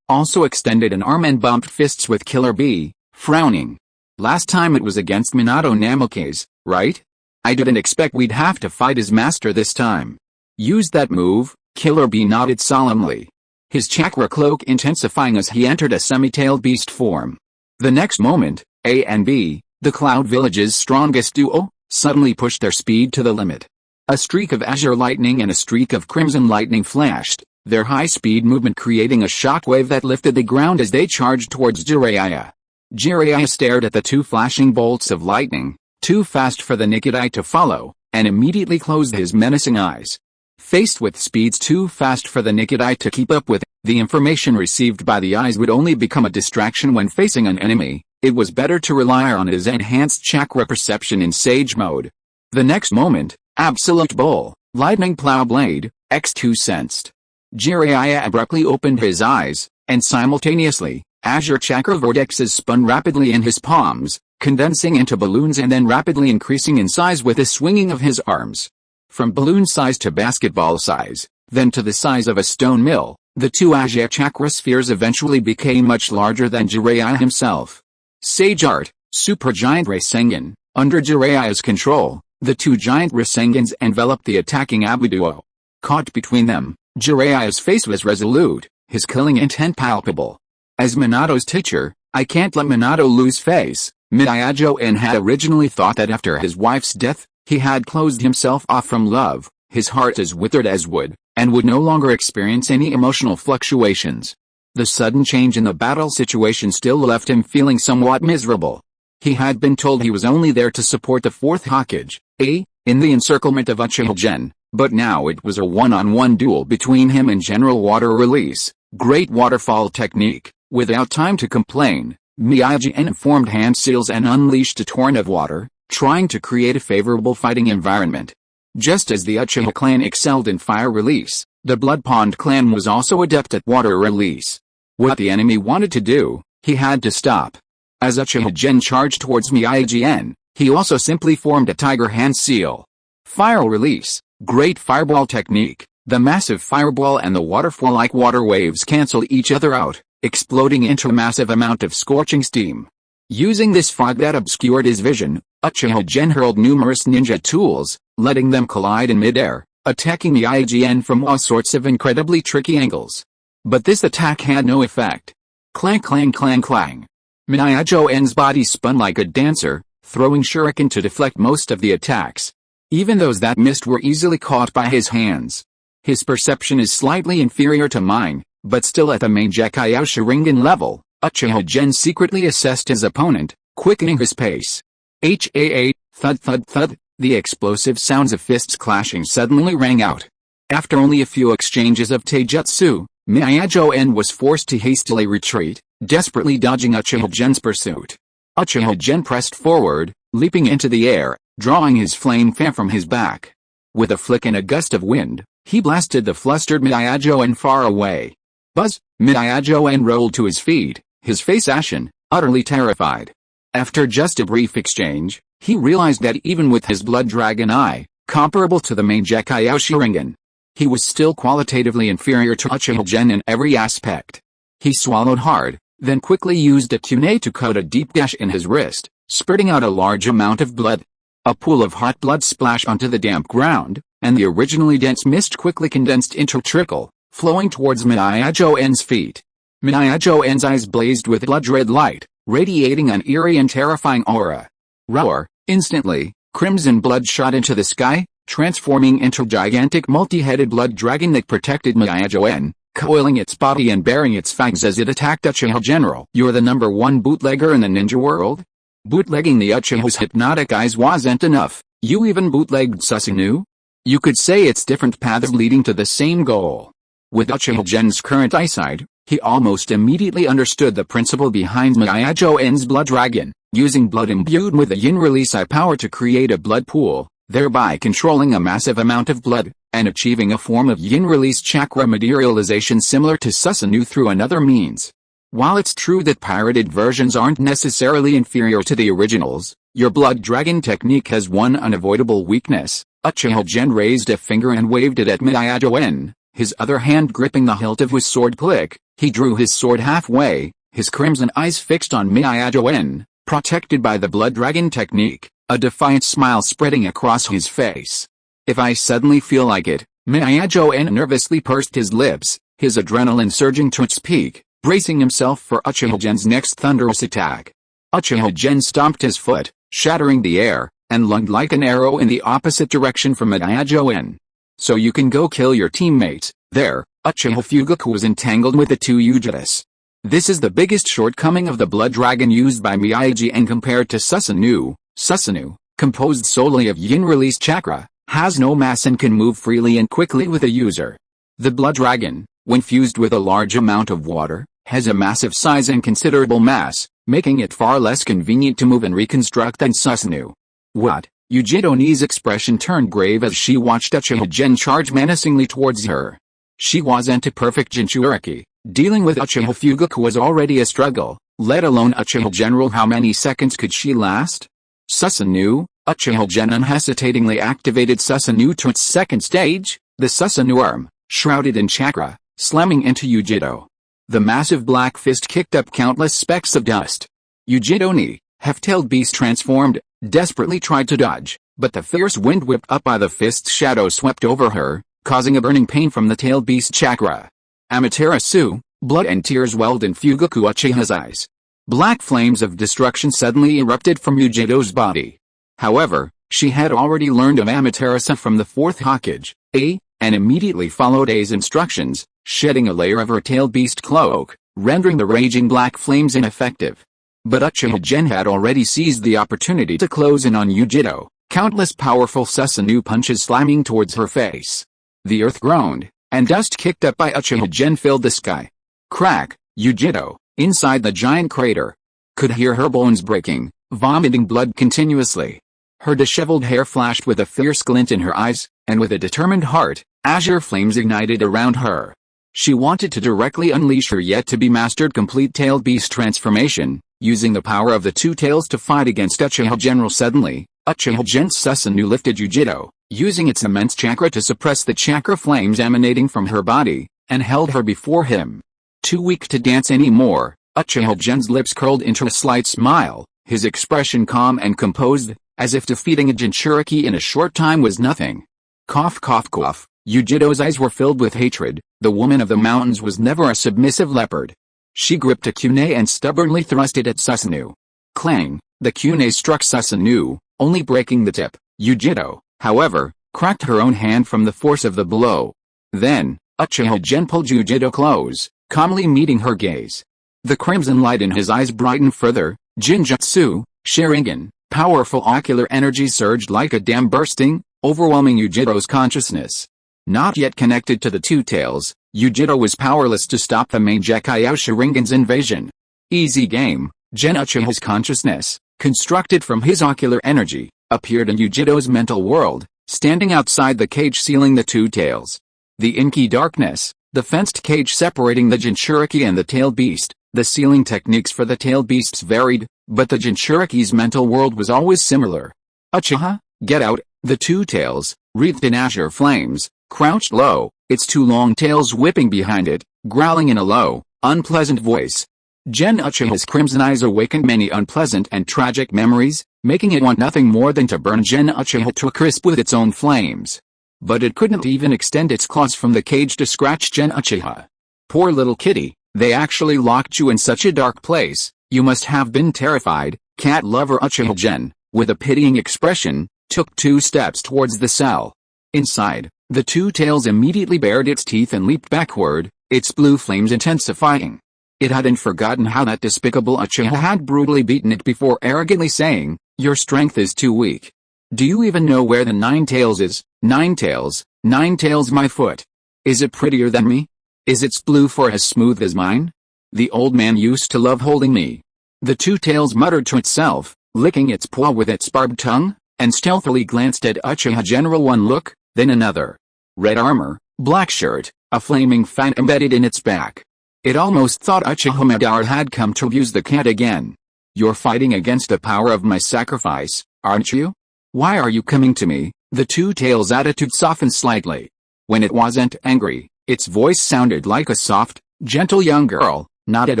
S1: also extended an arm and bumped fists with Killer Bee, frowning. Last time it was against Minato Namikaze, right? I didn't expect we'd have to fight his master this time. Use that move, Killer Bee nodded solemnly. His chakra cloak intensifying as he entered a semi-tailed beast form. The next moment, A and B, the Cloud Village's strongest duo, suddenly pushed their speed to the limit. A streak of azure lightning and a streak of crimson lightning flashed, their high-speed movement creating a shockwave that lifted the ground as they charged towards Jiraiya. Jiraiya stared at the two flashing bolts of lightning, too fast for the naked eye to follow, and immediately closed his menacing eyes. Faced with speeds too fast for the naked eye to keep up with, the information received by the eyes would only become a distraction when facing an enemy. It was better to rely on his enhanced chakra perception in Sage mode. The next moment, Absolute Bull, Lightning Plow Blade, X2 sensed. Jiraiya abruptly opened his eyes, and simultaneously, azure chakra vortexes spun rapidly in his palms, condensing into balloons and then rapidly increasing in size with the swinging of his arms. From balloon size to basketball size, then to the size of a stone mill, the two azure chakra spheres eventually became much larger than Jiraiya himself. Sage Art, Supergiant Rasengan. Under Jiraiya's control, the two giant Rasengans enveloped the attacking Abu duo. Caught between them, Jiraiya's face was resolute, his killing intent palpable. As Minato's teacher, I can't let Minato lose face. Mangekyō had originally thought that after his wife's death, he had closed himself off from love, his heart as withered as wood, and would no longer experience any emotional fluctuations. The sudden change in the battle situation still left him feeling somewhat miserable. He had been told he was only there to support the fourth Hokage, in the encirclement of Uchiha Gen, but now it was a one-on-one duel between him and General Water Release, Great Waterfall Technique. Without time to complain, Mangekyō formed hand seals and unleashed a torrent of water, trying to create a favorable fighting environment. Just as the Uchiha clan excelled in fire release, the Blood Pond clan was also adept at water release. What the enemy wanted to do, he had to stop. As Uchiha Gen charged towards Mangekyō, he also simply formed a tiger hand seal. Fire release, Great Fireball Technique. The massive fireball and the waterfall-like water waves cancel each other out, exploding into a massive amount of scorching steam. Using this fog that obscured his vision, Uchiha Gen hurled numerous ninja tools, letting them collide in midair, attacking Mangekyō from all sorts of incredibly tricky angles. But this attack had no effect. Clang clang clang clang. Mangekyō's body spun like a dancer, throwing shuriken to deflect most of the attacks. Even those that missed were easily caught by his hands. His perception is slightly inferior to mine, but still at the Mangekyō Sharingan level. Uchiha Gen secretly assessed his opponent, quickening his pace. Thud thud thud, the explosive sounds of fists clashing suddenly rang out. After only a few exchanges of taijutsu, Mangekyō was forced to hastily retreat, desperately dodging Uchiha Gen's pursuit. Uchiha Gen pressed forward, leaping into the air, drawing his flame fan from his back. With a flick and a gust of wind, he blasted the flustered Mangekyō far away. Buzz! Mangekyō rolled to his feet, his face ashen, utterly terrified. After just a brief exchange, he realized that even with his blood dragon eye, comparable to the Mangekyō Sharingan, he was still qualitatively inferior to Uchiha Gen in every aspect. He swallowed hard, then quickly used a kunai to cut a deep gash in his wrist, spurting out a large amount of blood. A pool of hot blood splashed onto the damp ground, and the originally dense mist quickly condensed into a trickle, flowing towards Mangekyō's feet. Mangekyō's eyes blazed with blood-red light, radiating an eerie and terrifying aura. Roar! Instantly, crimson blood shot into the sky, transforming into a gigantic multi-headed blood dragon that protected Mangekyō, coiling its body and baring its fangs as it attacked Uchiha General. You're the #1 bootlegger in the ninja world? Bootlegging the Uchiha's hypnotic eyes wasn't enough, you even bootlegged Susanoo? You could say it's different paths leading to the same goal. With Uchiha Gen's current eyesight, he almost immediately understood the principle behind Mangekyō's blood dragon, using blood imbued with the yin release eye power to create a blood pool, thereby controlling a massive amount of blood, and achieving a form of yin release chakra materialization similar to Susanoo through another means. While it's true that pirated versions aren't necessarily inferior to the originals, your blood dragon technique has one unavoidable weakness. Uchiha Gen raised a finger and waved it at Mangekyō, his other hand gripping the hilt of his sword. Click, he drew his sword halfway, his crimson eyes fixed on Mangekyō, protected by the blood dragon technique, a defiant smile spreading across his face. If I suddenly feel like it, Mangekyō nervously pursed his lips, his adrenaline surging to its peak, bracing himself for Uchiha Gen's next thunderous attack. Uchiha Gen stomped his foot, shattering the air, and lunged like an arrow in the opposite direction from Mangekyō. So you can go kill your teammates. There, Uchiha Fugaku was entangled with the two Uchidas. This is the biggest shortcoming of the blood dragon used by Mangekyō compared to Susanoo. Susanoo, composed solely of yin release chakra, has no mass and can move freely and quickly with a user. The blood dragon, when fused with a large amount of water, has a massive size and considerable mass, making it far less convenient to move and reconstruct than Susanoo. What? Uchido's expression turned grave as she watched Uchiha Gen charge menacingly towards her. She wasn't a perfect Jinchuriki. Dealing with Uchiha Fugaku was already a struggle, let alone Uchiha General. How many seconds could she last? Susanoo, Uchiha Gen unhesitatingly activated Susanoo to its second stage, the Susanoo arm, shrouded in chakra, slamming into Uchido. The massive black fist kicked up countless specks of dust. Uchido, half-tailed beast transformed, desperately tried to dodge, but the fierce wind whipped up by the fist's shadow swept over her, causing a burning pain from the tailed beast chakra. Amaterasu, blood and tears welled in Fugaku Uchiha's eyes. Black flames of destruction suddenly erupted from Uchido's body. However, she had already learned of Amaterasu from the fourth Hokage, and immediately followed A's instructions, shedding a layer of her tailed beast cloak, rendering the raging black flames ineffective. But Uchiha Gen had already seized the opportunity to close in on Uchido, countless powerful Susanoo punches slamming towards her face. The earth groaned, and dust kicked up by Uchiha Gen filled the sky. Crack! Uchido, inside the giant crater, could hear her bones breaking, vomiting blood continuously. Her disheveled hair flashed with a fierce glint in her eyes, and with a determined heart, azure flames ignited around her. She wanted to directly unleash her yet-to-be-mastered complete tailed beast transformation, using the power of the two tails to fight against Uchiha General. Suddenly, Uchiha Gen's Susanoo lifted Uchido, using its immense chakra to suppress the chakra flames emanating from her body, and held her before him. Too weak to dance anymore, Uchiha Gen's lips curled into a slight smile, his expression calm and composed, as if defeating a Jinchuriki in a short time was nothing. Cough cough cough, Uchido's eyes were filled with hatred. The woman of the mountains was never a submissive leopard. She gripped a kunai and stubbornly thrust it at Susanoo. Clang, the kunai struck Susanoo, only breaking the tip. Uchido, however, cracked her own hand from the force of the blow. Then, Uchiha Gen pulled Uchido close, calmly meeting her gaze. The crimson light in his eyes brightened further. Genjutsu, Sharingan, powerful ocular energy surged like a dam bursting, overwhelming Uchido's consciousness. Not yet connected to the two tails, Uchido was powerless to stop the Mangekyō Sharingan's invasion. Easy game, Gen Uchiha's consciousness, constructed from his ocular energy, appeared in Yujito's mental world, standing outside the cage sealing the two tails. The inky darkness, the fenced cage separating the Jinchuriki and the tailed beast, the sealing techniques for the tailed beasts varied, but the Jinchuriki's mental world was always similar. Uchiha, get out! The two tails, wreathed in azure flames, crouched low, its two long tails whipping behind it, growling in a low, unpleasant voice. Gen Uchiha's crimson eyes awakened many unpleasant and tragic memories, making it want nothing more than to burn Gen Uchiha to a crisp with its own flames. But it couldn't even extend its claws from the cage to scratch Gen Uchiha. Poor little kitty, they actually locked you in such a dark place, you must have been terrified. Cat lover Uchiha Gen, with a pitying expression, took 2 steps towards the cell. Inside, the two tails immediately bared its teeth and leaped backward, its blue flames intensifying. It hadn't forgotten how that despicable Uchiha had brutally beaten it before, arrogantly saying, "Your strength is too weak. Do you even know where the 9 tails is? 9 tails, 9 tails my foot. Is it prettier than me? Is its blue fur as smooth as mine? The old man used to love holding me." The two tails muttered to itself, licking its paw with its barbed tongue, and stealthily glanced at Uchiha General one look, then another. Red armor, black shirt, a flaming fan embedded in its back. It almost thought Uchiha Madara had come to abuse the cat again. "You're fighting against the power of my sacrifice, aren't you? Why are you coming to me?" The two tails' attitude softened slightly. When it wasn't angry, its voice sounded like a soft, gentle young girl, not at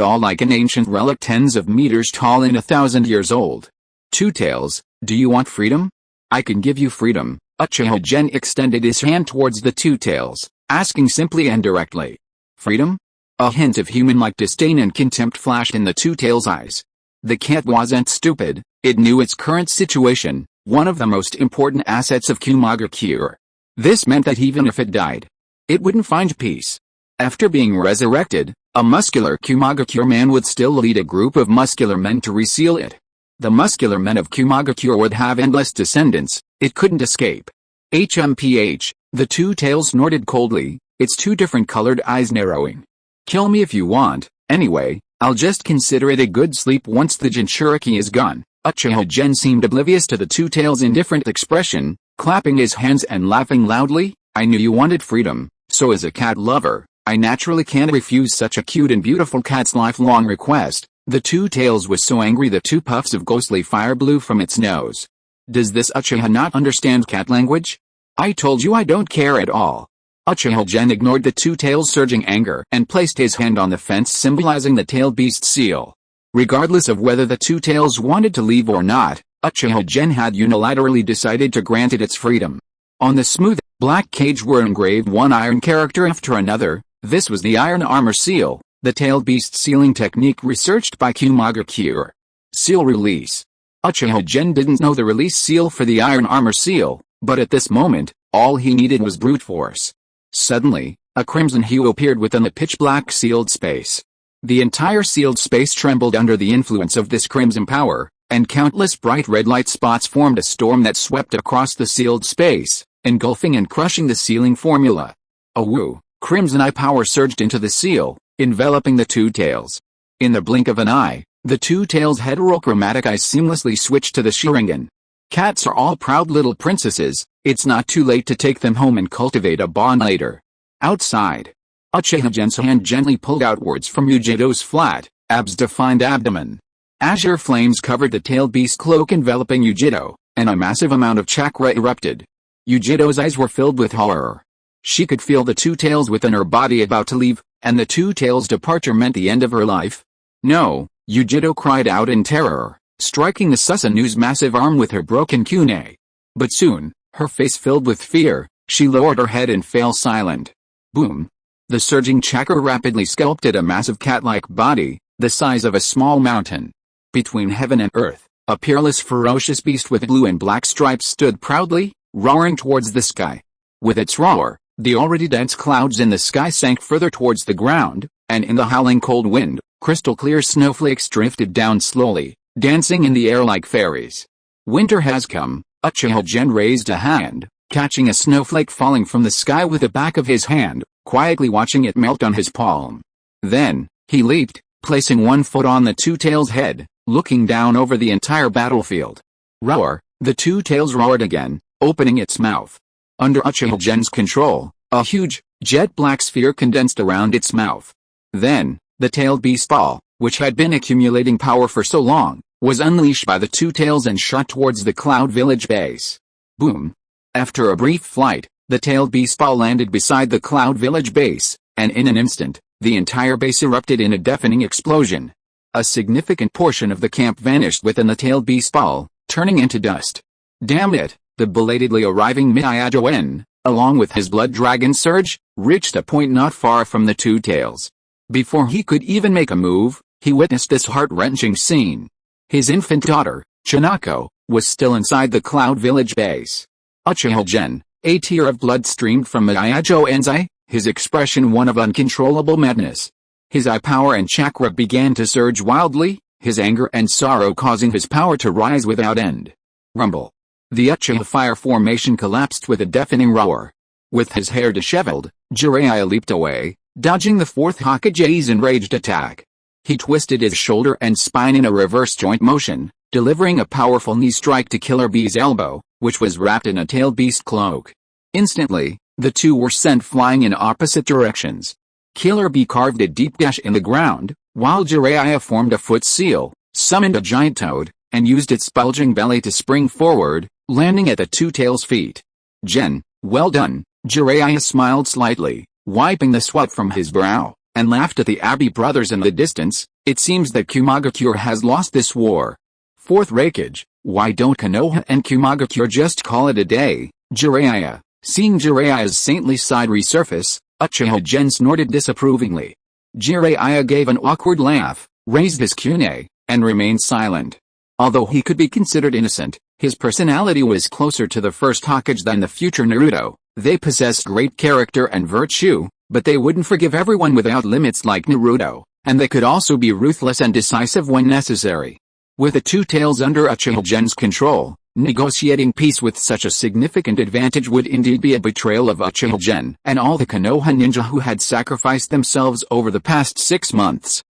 S1: all like an ancient relic tens of meters tall and 1,000 years old. "Two tails, do you want freedom? I can give you freedom." Uchiha Gen extended his hand towards the two tails, asking simply and directly. "Freedom?" A hint of human-like disdain and contempt flashed in the two tails' eyes. The cat wasn't stupid, it knew its current situation, one of the most important assets of Fugaku. This meant that even if it died, it wouldn't find peace. After being resurrected, a muscular Fugaku man would still lead a group of muscular men to reseal it. The muscular men of Fugaku would have endless descendants, it couldn't escape. HMPH, the two tails snorted coldly, its two different colored eyes narrowing. "Kill me if you want, anyway, I'll just consider it a good sleep once the Jinchuriki is gone." Uchiha Gen seemed oblivious to the two tails' indifferent expression, clapping his hands and laughing loudly. "I knew you wanted freedom, so as a cat lover, I naturally can't refuse such a cute and beautiful cat's lifelong request." The two tails was so angry that 2 puffs of ghostly fire blew from its nose. "Does this Uchiha not understand cat language? I told you I don't care at all." Uchiha Gen ignored the two tails' surging anger and placed his hand on the fence symbolizing the tailed beast seal. Regardless of whether the two tails wanted to leave or not, Uchiha Gen had unilaterally decided to grant it its freedom. On the smooth, black cage were engraved one iron character after another. This was the iron armor seal, the tailed beast sealing technique researched by Fugaku. Seal release. Uchiha Gen didn't know the release seal for the iron armor seal, but at this moment, all he needed was brute force. Suddenly, a crimson hue appeared within the pitch-black sealed space. The entire sealed space trembled under the influence of this crimson power, and countless bright red light spots formed a storm that swept across the sealed space, engulfing and crushing the sealing formula. A woo, crimson eye power surged into the seal, enveloping the two tails. In the blink of an eye, the two tails' heterochromatic eyes seamlessly switched to the Sharingan. Cats are all proud little princesses, it's not too late to take them home and cultivate a bond later. Outside, Uchiha Gen's hand gently pulled outwards from Yujito's flat, abs-defined abdomen. Azure flames covered the tailed beast cloak enveloping Yujito, and a massive amount of chakra erupted. Yujito's eyes were filled with horror. She could feel the two tails within her body about to leave, and the two tails' departure meant the end of her life. "No!" Yujito cried out in terror, striking the Susanoo's massive arm with her broken kunai. But soon, her face filled with fear, she lowered her head and fell silent. Boom! The surging chakra rapidly sculpted a massive cat-like body, the size of a small mountain. Between heaven and earth, a peerless ferocious beast with blue and black stripes stood proudly, roaring towards the sky. With its roar, the already dense clouds in the sky sank further towards the ground, and in the howling cold wind, crystal-clear snowflakes drifted down slowly, dancing in the air like fairies. "Winter has come." Uchiha Gen raised a hand, catching a snowflake falling from the sky with the back of his hand, quietly watching it melt on his palm. Then, he leaped, placing one foot on the two tails' head, looking down over the entire battlefield. "Roar!" The two tails roared again, opening its mouth. Under Uchiha Gen's control, a huge, jet black sphere condensed around its mouth. Then, the tailed beast ball, which had been accumulating power for so long, was unleashed by the two tails and shot towards the Cloud Village base. Boom! After a brief flight, the tailed beast ball landed beside the Cloud Village base, and in an instant, the entire base erupted in a deafening explosion. A significant portion of the camp vanished within the tailed beast ball, turning into dust. Damn it! The belatedly arriving Mangekyō Gen, along with his blood dragon surge, reached a point not far from the two tails. Before he could even make a move, he witnessed this heart-wrenching scene. His infant daughter, Susanoo, was still inside the Cloud Village base. Uchiha Gen, a tear of blood streamed from Mangekyō Gen's eye, his expression one of uncontrollable madness. His eye power and chakra began to surge wildly, his anger and sorrow causing his power to rise without end. Rumble. The Uchiha fire formation collapsed with a deafening roar. With his hair disheveled, Jiraiya leaped away, dodging the fourth Hokage's enraged attack. He twisted his shoulder and spine in a reverse joint motion, delivering a powerful knee strike to Killer Bee's elbow, which was wrapped in a tailed beast cloak. Instantly, the two were sent flying in opposite directions. Killer Bee carved a deep gash in the ground, while Jiraiya formed a foot seal, summoned a giant toad, and used its bulging belly to spring forward, landing at the two tails' feet. Gen, well done, Jiraiya smiled slightly, wiping the sweat from his brow, and laughed at the Abe brothers in the distance. It seems that Fugaku has lost this war. Fourth Raikage, why don't Konoha and Fugaku just call it a day? Jiraiya, seeing Jiraiya's saintly side resurface, Uchiha Gen snorted disapprovingly. Jiraiya gave an awkward laugh, raised his kune, and remained silent. Although he could be considered innocent, his personality was closer to the first Hokage than the future Naruto. They possessed great character and virtue, but they wouldn't forgive everyone without limits like Naruto, and they could also be ruthless and decisive when necessary. With the two tails under Uchiha Gen's control, negotiating peace with such a significant advantage would indeed be a betrayal of Uchiha Gen and all the Konoha ninja who had sacrificed themselves over the past 6 months.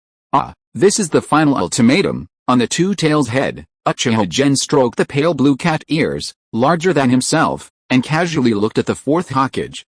S1: This is the final ultimatum. On the two tails' head, Uchiha Gen stroked the pale blue cat ears, larger than himself, and casually looked at the fourth Hokage,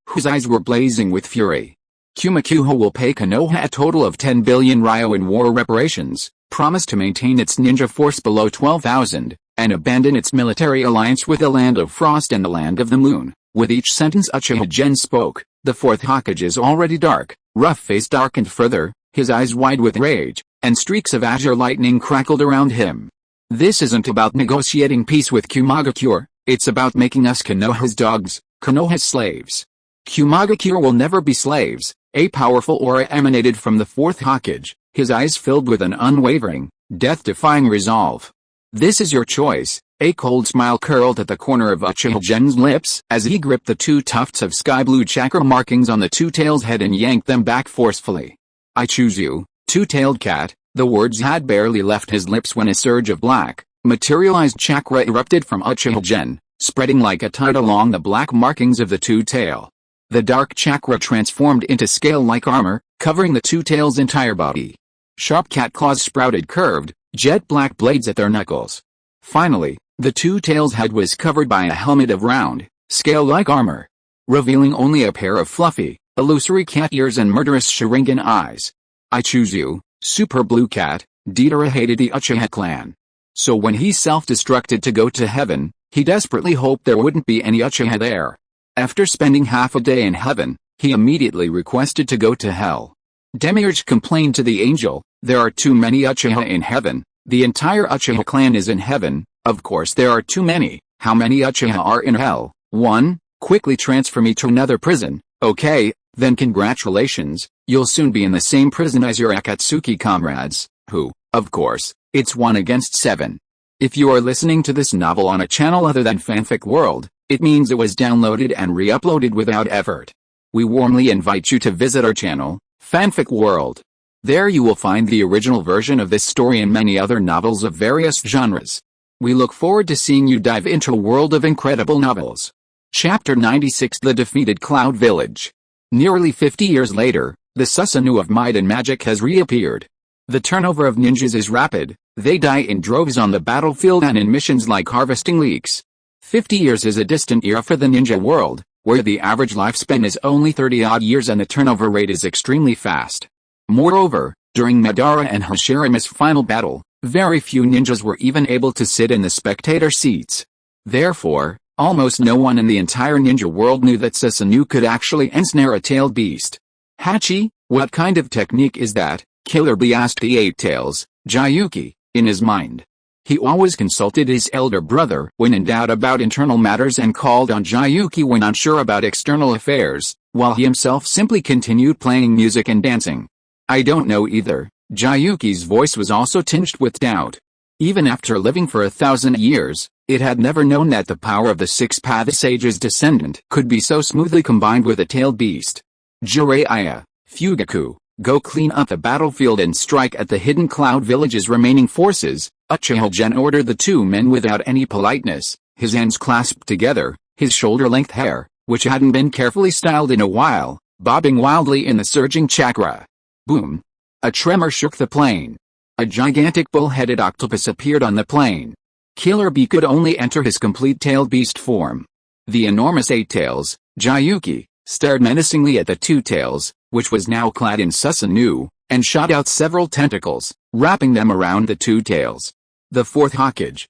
S1: whose eyes were blazing with fury. Fugaku will pay Konoha a total of 10 billion ryo in war reparations, promise to maintain its ninja force below 12,000, and abandon its military alliance with the Land of Frost and the Land of the Moon. With each sentence Uchiha Gen spoke, the fourth Hokage's already dark, rough face darkened further, his eyes wide with rage, and streaks of azure lightning crackled around him. This isn't about negotiating peace with Fugaku, it's about making us Konoha's dogs, Konoha's slaves. Fugaku will never be slaves. A powerful aura emanated from the fourth Hokage, his eyes filled with an unwavering, death-defying resolve. This is your choice. A cold smile curled at the corner of Uchiha Gen's lips as he gripped the two tufts of sky-blue chakra markings on the two tails' head and yanked them back forcefully. I choose you, two-tailed cat. The words had barely left his lips when a surge of black, materialized chakra erupted from Uchiha Gen, spreading like a tide along the black markings of the two-tail. The dark chakra transformed into scale-like armor, covering the two tails' entire body. Sharp cat claws sprouted curved, jet-black blades at their knuckles. Finally, the two tails' head was covered by a helmet of round, scale-like armor, revealing only a pair of fluffy, illusory cat ears and murderous Sharingan eyes. I choose you, Super Blue Cat. Deidara hated the Uchiha clan. So when he self-destructed to go to heaven, he desperately hoped there wouldn't be any Uchiha there. After spending half a day in heaven, he immediately requested to go to hell. Demiurge complained to the angel, there are too many Uchiha in heaven, the entire Uchiha clan is in heaven, of course there are too many, how many Uchiha are in hell? 1, quickly transfer me to another prison, okay, then congratulations, you'll soon be in the same prison as your Akatsuki comrades, who, of course, it's 1 against 7. If you are listening to this novel on a channel other than Fanfic World, it means it was downloaded and re-uploaded without effort. We warmly invite you to visit our channel, Fanfic World. There you will find the original version of this story and many other novels of various genres. We look forward to seeing you dive into a world of incredible novels. Chapter 96: The Defeated Cloud Village. Nearly 50 years later, the Susanoo of Might and Magic has reappeared. The turnover of ninjas is rapid, They die in droves on the battlefield and in missions like harvesting leeks. 50 years is a distant era for the ninja world, where the average lifespan is only 30-odd years and the turnover rate is extremely fast. Moreover, during Madara and Hashirame's final battle, very few ninjas were even able to sit in the spectator seats. Therefore, almost no one in the entire ninja world knew that Susanoo could actually ensnare a tailed beast. Hachi, what kind of technique is that? Killer Bee asked the Eight Tails, Jayuki, in his mind. He always consulted his elder brother when in doubt about internal matters and called on Jayuki when unsure about external affairs, while he himself simply continued playing music and dancing. I don't know either. Jayuki's voice was also tinged with doubt. Even after living for 1,000 years, it had never known that the power of the Six-Path Sage's descendant could be so smoothly combined with a tailed beast. Jiraiya, Fugaku, go clean up the battlefield and strike at the Hidden Cloud Village's remaining forces. Uchiha Gen ordered the two men without any politeness, his hands clasped together, his shoulder-length hair, which hadn't been carefully styled in a while, bobbing wildly in the surging chakra. Boom! A tremor shook the plain. A gigantic bull-headed octopus appeared on the plain. Killer Bee could only enter his complete tailed beast form. The enormous Eight Tails, Jayuki, stared menacingly at the Two Tails, which was now clad in Susanoo, and shot out several tentacles, wrapping them around the Two Tails. The fourth Hokage,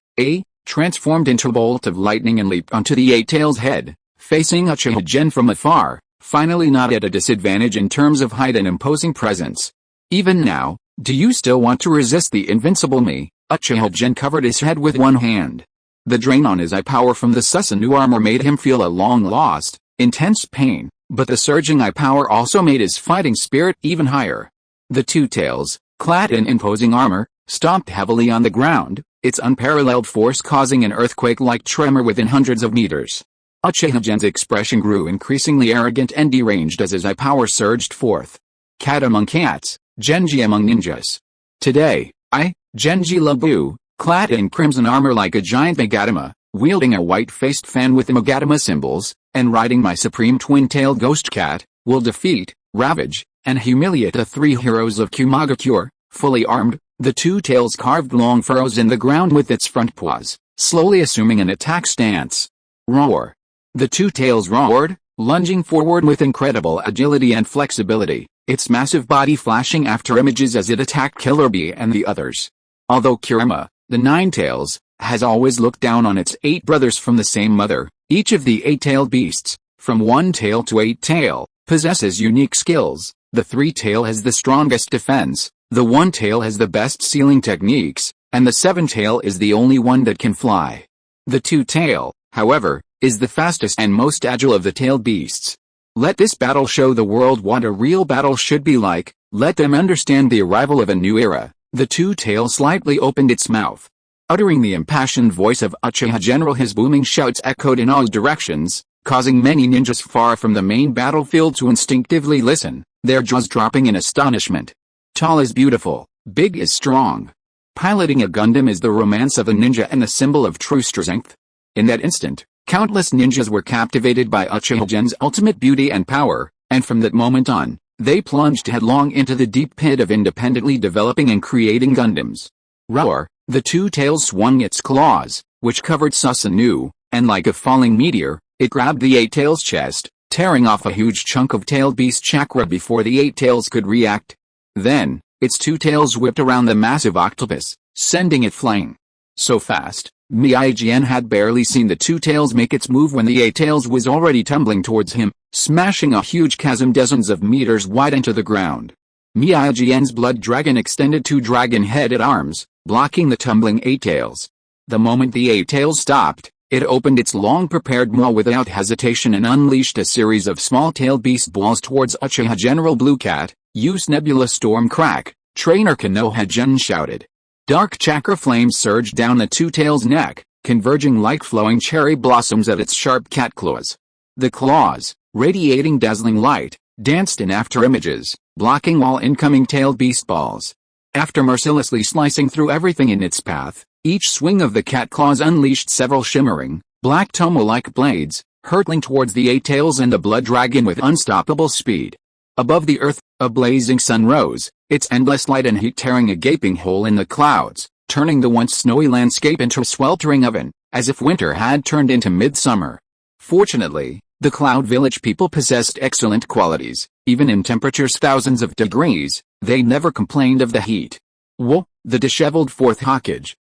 S1: transformed into a bolt of lightning and leaped onto the Eight Tails' head, facing Uchiha Gen from afar, finally not at a disadvantage in terms of height and imposing presence. Even now, do you still want to resist the invincible me? Uchiha Gen covered his head with one hand. The drain on his eye power from the Susanoo armor made him feel a long-lost, intense pain, but the surging eye power also made his fighting spirit even higher. The Two Tails, clad in imposing armor, stomped heavily on the ground, its unparalleled force causing an earthquake-like tremor within hundreds of meters. Uchiha Gen's expression grew increasingly arrogant and deranged as his eye power surged forth. Cat among cats, Genji among ninjas. Today, I, Genji Labu, clad in crimson armor like a giant Magatama, wielding a white-faced fan with the Magatama symbols, and riding my supreme twin-tailed ghost cat, will defeat, ravage, and humiliate the three heroes of Kumagakure. Fully armed, the Two Tails carved long furrows in the ground with its front paws, slowly assuming an attack stance. Roar! The Two Tails roared, lunging forward with incredible agility and flexibility, its massive body flashing after images as it attacked Killer Bee and the others. Although Kurama, the Nine Tails, has always looked down on its 8 brothers from the same mother, each of the 8-tailed beasts, from 1 tail to 8 tail, possesses unique skills. The 3 tail has the strongest defense, the 1 tail has the best sealing techniques, and the 7 tail is the only one that can fly. The 2 tail, however, is the fastest and most agile of the tailed beasts. Let this battle show the world what a real battle should be like, let them understand the arrival of a new era. The 2 tail slightly opened its mouth. Uttering the impassioned voice of Uchiha General, his booming shouts echoed in all directions, causing many ninjas far from the main battlefield to instinctively listen, their jaws dropping in astonishment. Tall is beautiful, big is strong. Piloting a Gundam is the romance of a ninja and the symbol of true strength. In that instant, countless ninjas were captivated by Uchiha Gen's ultimate beauty and power, and from that moment on, they plunged headlong into the deep pit of independently developing and creating Gundams. Roar! The 2 tails swung its claws, which covered Susanoo, and like a falling meteor, it grabbed the 8 tails' chest, tearing off a huge chunk of tailed beast chakra before the 8 tails could react. Then, its 2 tails whipped around the massive octopus, sending it flying. So fast, Mangekyō had barely seen the 2 tails make its move when the 8 tails was already tumbling towards him, smashing a huge chasm dozens of meters wide into the ground. Mangekyō's blood dragon extended 2 dragon-headed arms, blocking the tumbling 8 tails. The moment the 8 tails stopped, it opened its long-prepared maw without hesitation and unleashed a series of small-tailed beast balls towards Uchiha General Blue Cat. Use Nebula Storm Crack, Trainer Konoha Gen shouted. Dark chakra flames surged down the 2 tails' neck, converging like flowing cherry blossoms at its sharp cat claws. The claws, radiating dazzling light, danced in after images, blocking all incoming tailed beast balls. After mercilessly slicing through everything in its path, each swing of the cat claws unleashed several shimmering, black tomo-like blades, hurtling towards the 8 tails and the blood dragon with unstoppable speed. Above the earth, a blazing sun rose, its endless light and heat tearing a gaping hole in the clouds, turning the once snowy landscape into a sweltering oven, as if winter had turned into midsummer. Fortunately, the Cloud Village people possessed excellent qualities. Even in temperatures thousands of degrees, they never complained of the heat. The disheveled fourth Hokage,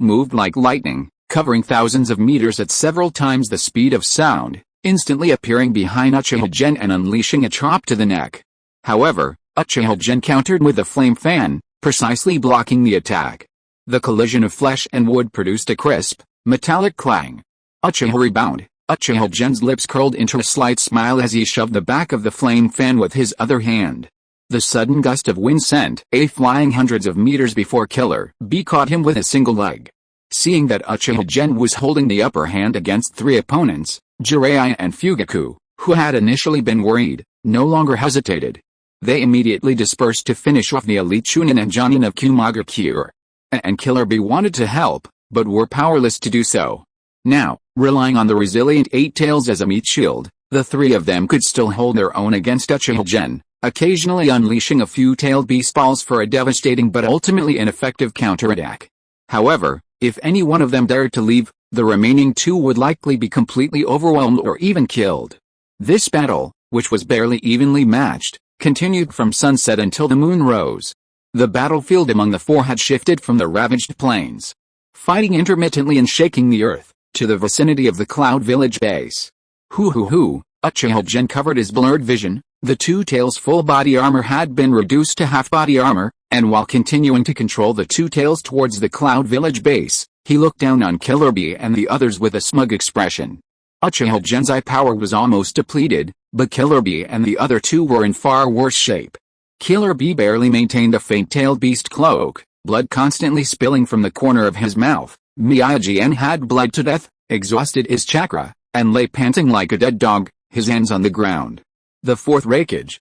S1: moved like lightning, covering thousands of meters at several times the speed of sound, instantly appearing behind Uchiha Gen and unleashing a chop to the neck. However, Uchiha Gen countered with a flame fan, precisely blocking the attack. The collision of flesh and wood produced a crisp, metallic clang. Uchiha rebound. Uchiha Gen's lips curled into a slight smile as he shoved the back of the flame fan with his other hand. The sudden gust of wind sent A flying hundreds of meters before Killer B caught him with a single leg. Seeing that Uchiha Gen was holding the upper hand against three opponents, Jiraiya and Fugaku, who had initially been worried, no longer hesitated. They immediately dispersed to finish off the elite Chunin and Jonin of Kumaga-Kure. And Killer B wanted to help, but were powerless to do so. Now, relying on the resilient Eight Tails as a meat shield, the three of them could still hold their own against Uchiha Gen, occasionally unleashing a few tailed beast balls for a devastating but ultimately ineffective counterattack. However, if any one of them dared to leave, the remaining two would likely be completely overwhelmed or even killed. This battle, which was barely evenly matched, continued from sunset until the moon rose. The battlefield among the four had shifted from the ravaged plains, fighting intermittently and shaking the earth, to the vicinity of the Cloud Village base. Uchiha Gen covered his blurred vision. The Two Tails' full body armor had been reduced to half body armor, and while continuing to control the Two Tails towards the Cloud Village base, he looked down on Killer B and the others with a smug expression. Uchiha Gen's eye power was almost depleted, but Killer B and the other two were in far worse shape. Killer B barely maintained a faint-tailed beast cloak, blood constantly spilling from the corner of his mouth. Mangekyō had bled to death, exhausted his chakra, and lay panting like a dead dog, his hands on the ground. The fourth Hokage,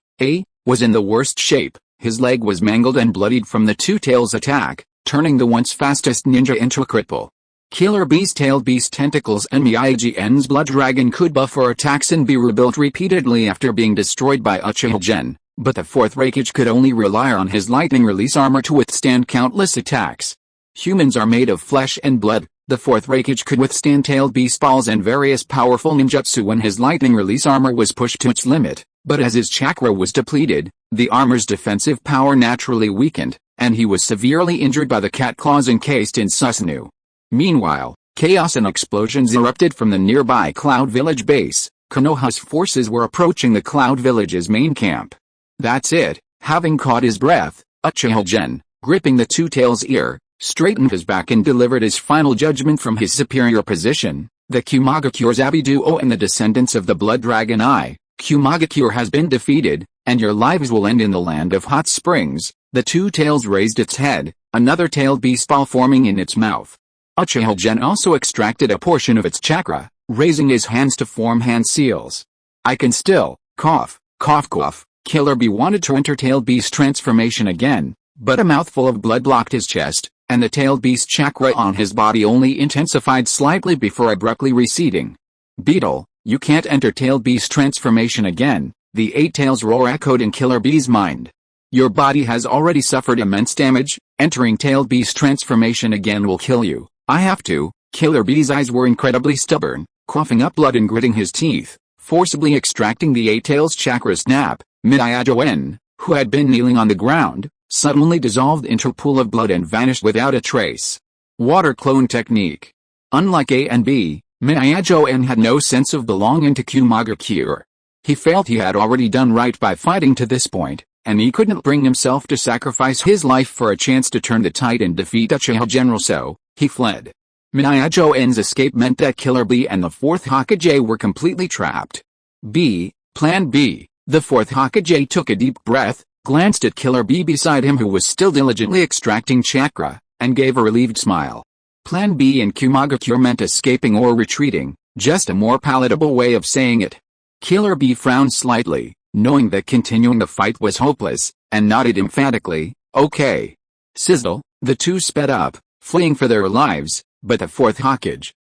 S1: was in the worst shape. His leg was mangled and bloodied from the Two Tails attack, turning the once fastest ninja into a cripple. Killer B's tailed beast tentacles and Mangekyō's blood dragon could buffer attacks and be rebuilt repeatedly after being destroyed by Uchiha Gen, but the fourth Hokage could only rely on his lightning release armor to withstand countless attacks. Humans are made of flesh and blood. The fourth Hokage could withstand tailed beast balls and various powerful ninjutsu when his lightning release armor was pushed to its limit, but as his chakra was depleted, the armor's defensive power naturally weakened, and he was severely injured by the cat claws encased in Susanoo. Meanwhile, chaos and explosions erupted from the nearby Cloud Village base. Konoha's forces were approaching the Cloud Village's main camp. That's it. Having caught his breath, Uchiha Gen, gripping the Two Tails' ear, straightened his back and delivered his final judgment from his superior position. The Kumaga-Kure Zabi duo and the descendants of the Blood Dragon Kumaga-Kure has been defeated, and your lives will end in the land of hot springs. The Two Tails raised its head, another tailed beast ball forming in its mouth. Uchiha Gen also extracted a portion of its chakra, raising his hands to form hand seals. I can still, cough. Killer B wanted to enter tailed beast transformation again, but a mouthful of blood blocked his chest, and the tailed beast chakra on his body only intensified slightly before abruptly receding. Beetle, you can't enter tailed beast transformation again, the Eight Tails roar echoed in Killer B's mind. Your body has already suffered immense damage, entering tailed beast transformation again will kill you. I have to. Killer B's eyes were incredibly stubborn, coughing up blood and gritting his teeth, forcibly extracting the Eight Tails chakra snap. Mangekyō, who had been kneeling on the ground, suddenly dissolved into a pool of blood and vanished without a trace. Water clone technique. Unlike A and B, Mangekyō had no sense of belonging to Kumaga-Kure. He felt he had already done right by fighting to this point, and he couldn't bring himself to sacrifice his life for a chance to turn the tide and defeat Uchiha General, so he fled. Mangekyō's escape meant that Killer B and the fourth Hokage were completely trapped. Plan B. The fourth Hokage took a deep breath, glanced at Killer B beside him who was still diligently extracting chakra, and gave a relieved smile. Plan B in Kumaga-Kure meant escaping or retreating, just a more palatable way of saying it. Killer B frowned slightly, knowing that continuing the fight was hopeless, and nodded emphatically, okay. Sizzle, the two sped up, fleeing for their lives, but the fourth Hokage,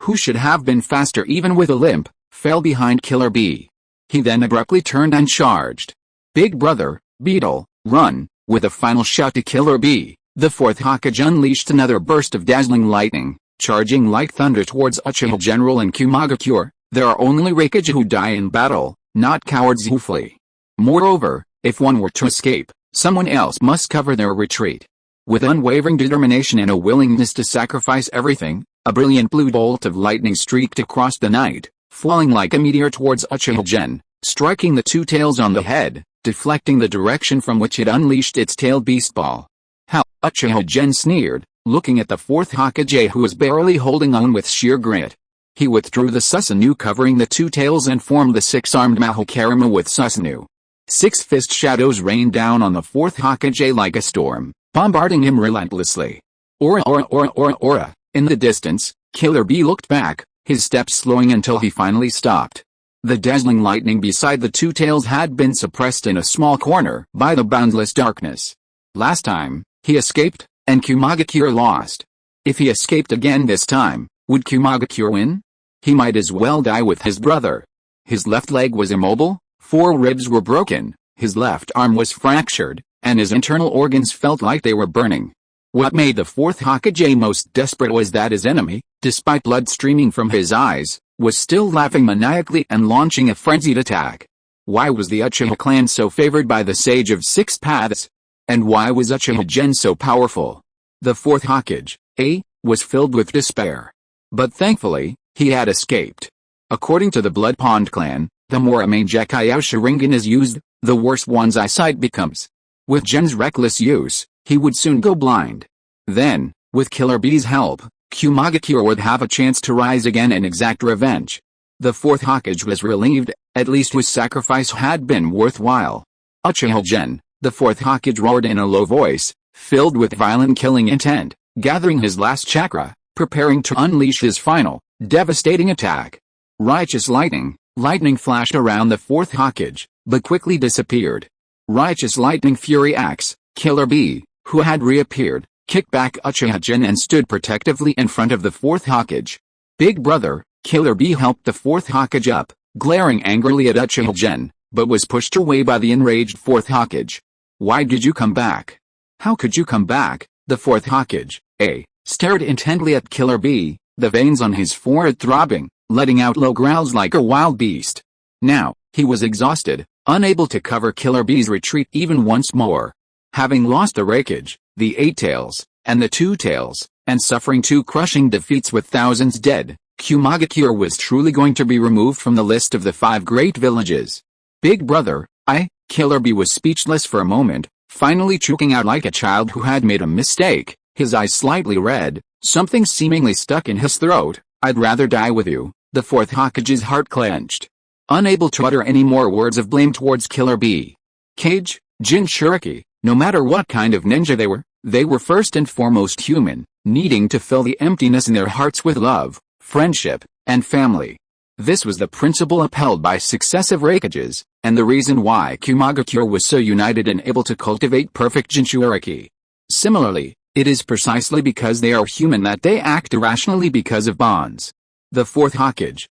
S1: who should have been faster even with a limp, fell behind Killer B. He then abruptly turned and charged. Big brother, Beetle, run, with a final shout to Killer B. The fourth Hokage unleashed another burst of dazzling lightning, charging like thunder towards Uchiha General and Kumagakure. There are only Raikage who die in battle, not cowards who flee. Moreover, if one were to escape, someone else must cover their retreat. With unwavering determination and a willingness to sacrifice everything, a brilliant blue bolt of lightning streaked across the night, falling like a meteor towards Uchiha Gen, striking the two tails on the head, deflecting the direction from which it unleashed its tailed beast ball. How? Uchiha Gen sneered, looking at the fourth Hokage who was barely holding on with sheer grit. He withdrew the Susanoo covering the two tails and formed the six-armed Mahokarama with Susanoo. Six-fist shadows rained down on the fourth Hokage like a storm, bombarding him relentlessly. Aura aura aura aura aura. In the distance, Killer Bee looked back, his steps slowing until he finally stopped. The dazzling lightning beside the two tails had been suppressed in a small corner by the boundless darkness. Last time, he escaped, and Kumagakure lost. If he escaped again this time, would Kumagakure win? He might as well die with his brother. His left leg was immobile, 4 ribs were broken, his left arm was fractured, and his internal organs felt like they were burning. What made the fourth Hokage most desperate was that his enemy, despite blood streaming from his eyes, was still laughing maniacally and launching a frenzied attack. Why was the Uchiha clan so favored by the Sage of Six Paths? And why was Uchiha Gen so powerful? The fourth Hokage, was filled with despair. But thankfully, he had escaped. According to the Blood Pond clan, the more a Mangekyō Sharingan is used, the worse one's eyesight becomes. With Gen's reckless use, he would soon go blind. Then, with Killer Bee's help, Kumagakure would have a chance to rise again and exact revenge. The fourth Hokage was relieved, at least his sacrifice had been worthwhile. Uchiha Gen, the fourth Hokage roared in a low voice, filled with violent killing intent, gathering his last chakra, preparing to unleash his final, devastating attack. Righteous lightning flashed around the fourth Hokage, but quickly disappeared. Righteous lightning fury axe, Killer Bee, who had reappeared, kicked back Uchiha Gen and stood protectively in front of the fourth Hokage. Big brother, Killer Bee helped the fourth Hokage up, glaring angrily at Uchiha Gen, but was pushed away by the enraged fourth Hokage. Why did you come back? How could you come back? The fourth Hokage, stared intently at Killer Bee, the veins on his forehead throbbing, letting out low growls like a wild beast. Now, he was exhausted, unable to cover Killer Bee's retreat even once more. Having lost the Raikage, the Eight Tails, and the Two Tails, and suffering 2 crushing defeats with thousands dead, Kumagakure was truly going to be removed from the list of the 5 great villages. Big brother, Killer Bee was speechless for a moment, finally choking out like a child who had made a mistake, his eyes slightly red, something seemingly stuck in his throat. I'd rather die with you. The fourth Hokage's heart clenched. Unable to utter any more words of blame towards Killer Bee. Kage, Jinchuriki, no matter what kind of ninja they were first and foremost human, needing to fill the emptiness in their hearts with love, friendship, and family. This was the principle upheld by successive Raikages, and the reason why Kumagakure was so united and able to cultivate perfect Jinchuriki. Similarly, it is precisely because they are human that they act irrationally because of bonds. The fourth Hokage,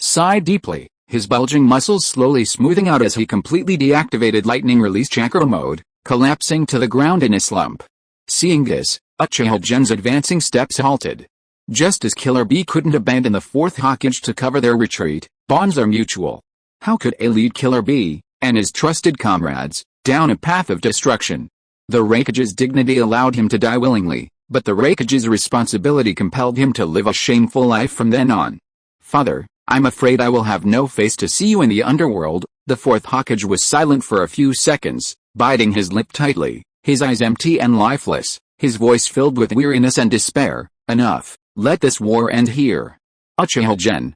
S1: sighed deeply, his bulging muscles slowly smoothing out as he completely deactivated lightning release chakra mode, collapsing to the ground in a slump. Seeing this, Uchiha Gen's advancing steps halted. Just as Killer Bee couldn't abandon the fourth Hokage to cover their retreat, bonds are mutual. How could lead Killer Bee, and his trusted comrades, down a path of destruction? The Raikage's dignity allowed him to die willingly, but the Raikage's responsibility compelled him to live a shameful life from then on. Father, I'm afraid I will have no face to see you in the underworld. The fourth Hokage was silent for a few seconds, biting his lip tightly, his eyes empty and lifeless, his voice filled with weariness and despair. Enough, let this war end here. Uchiha Gen,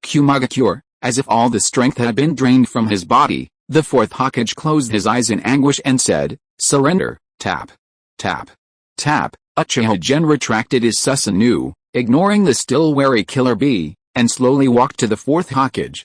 S1: Kumagakure, as if all the strength had been drained from his body, the fourth Hokage closed his eyes in anguish and said, surrender. Tap. Tap. Tap. Uchiha Gen retracted his Susanoo, ignoring the still wary Killer Bee, and slowly walked to the fourth Hokage,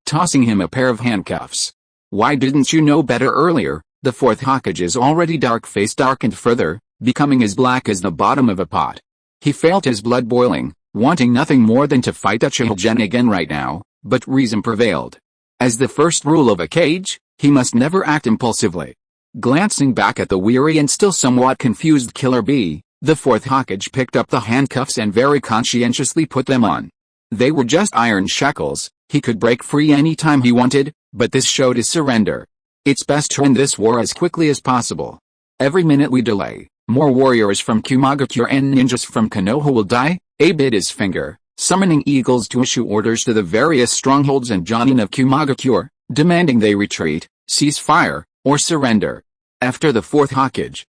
S1: tossing him a pair of handcuffs. Why didn't you know better earlier? The fourth Hokage's already dark face darkened further, becoming as black as the bottom of a pot. He felt his blood boiling, wanting nothing more than to fight Uchiha Gen again right now, but reason prevailed. As the first rule of a Kage, he must never act impulsively. Glancing back at the weary and still somewhat confused Killer Bee, the fourth Hokage picked up the handcuffs and very conscientiously put them on. They were just iron shackles, he could break free anytime he wanted, but this showed his surrender. It's best to end this war as quickly as possible. Every minute we delay, more warriors from Kumaga-Kure and ninjas from Konoha will die. Abe bit his finger, summoning eagles to issue orders to the various strongholds and Jonin of Kumaga-Kure, demanding they retreat, cease fire, or surrender. After the fourth Hokage,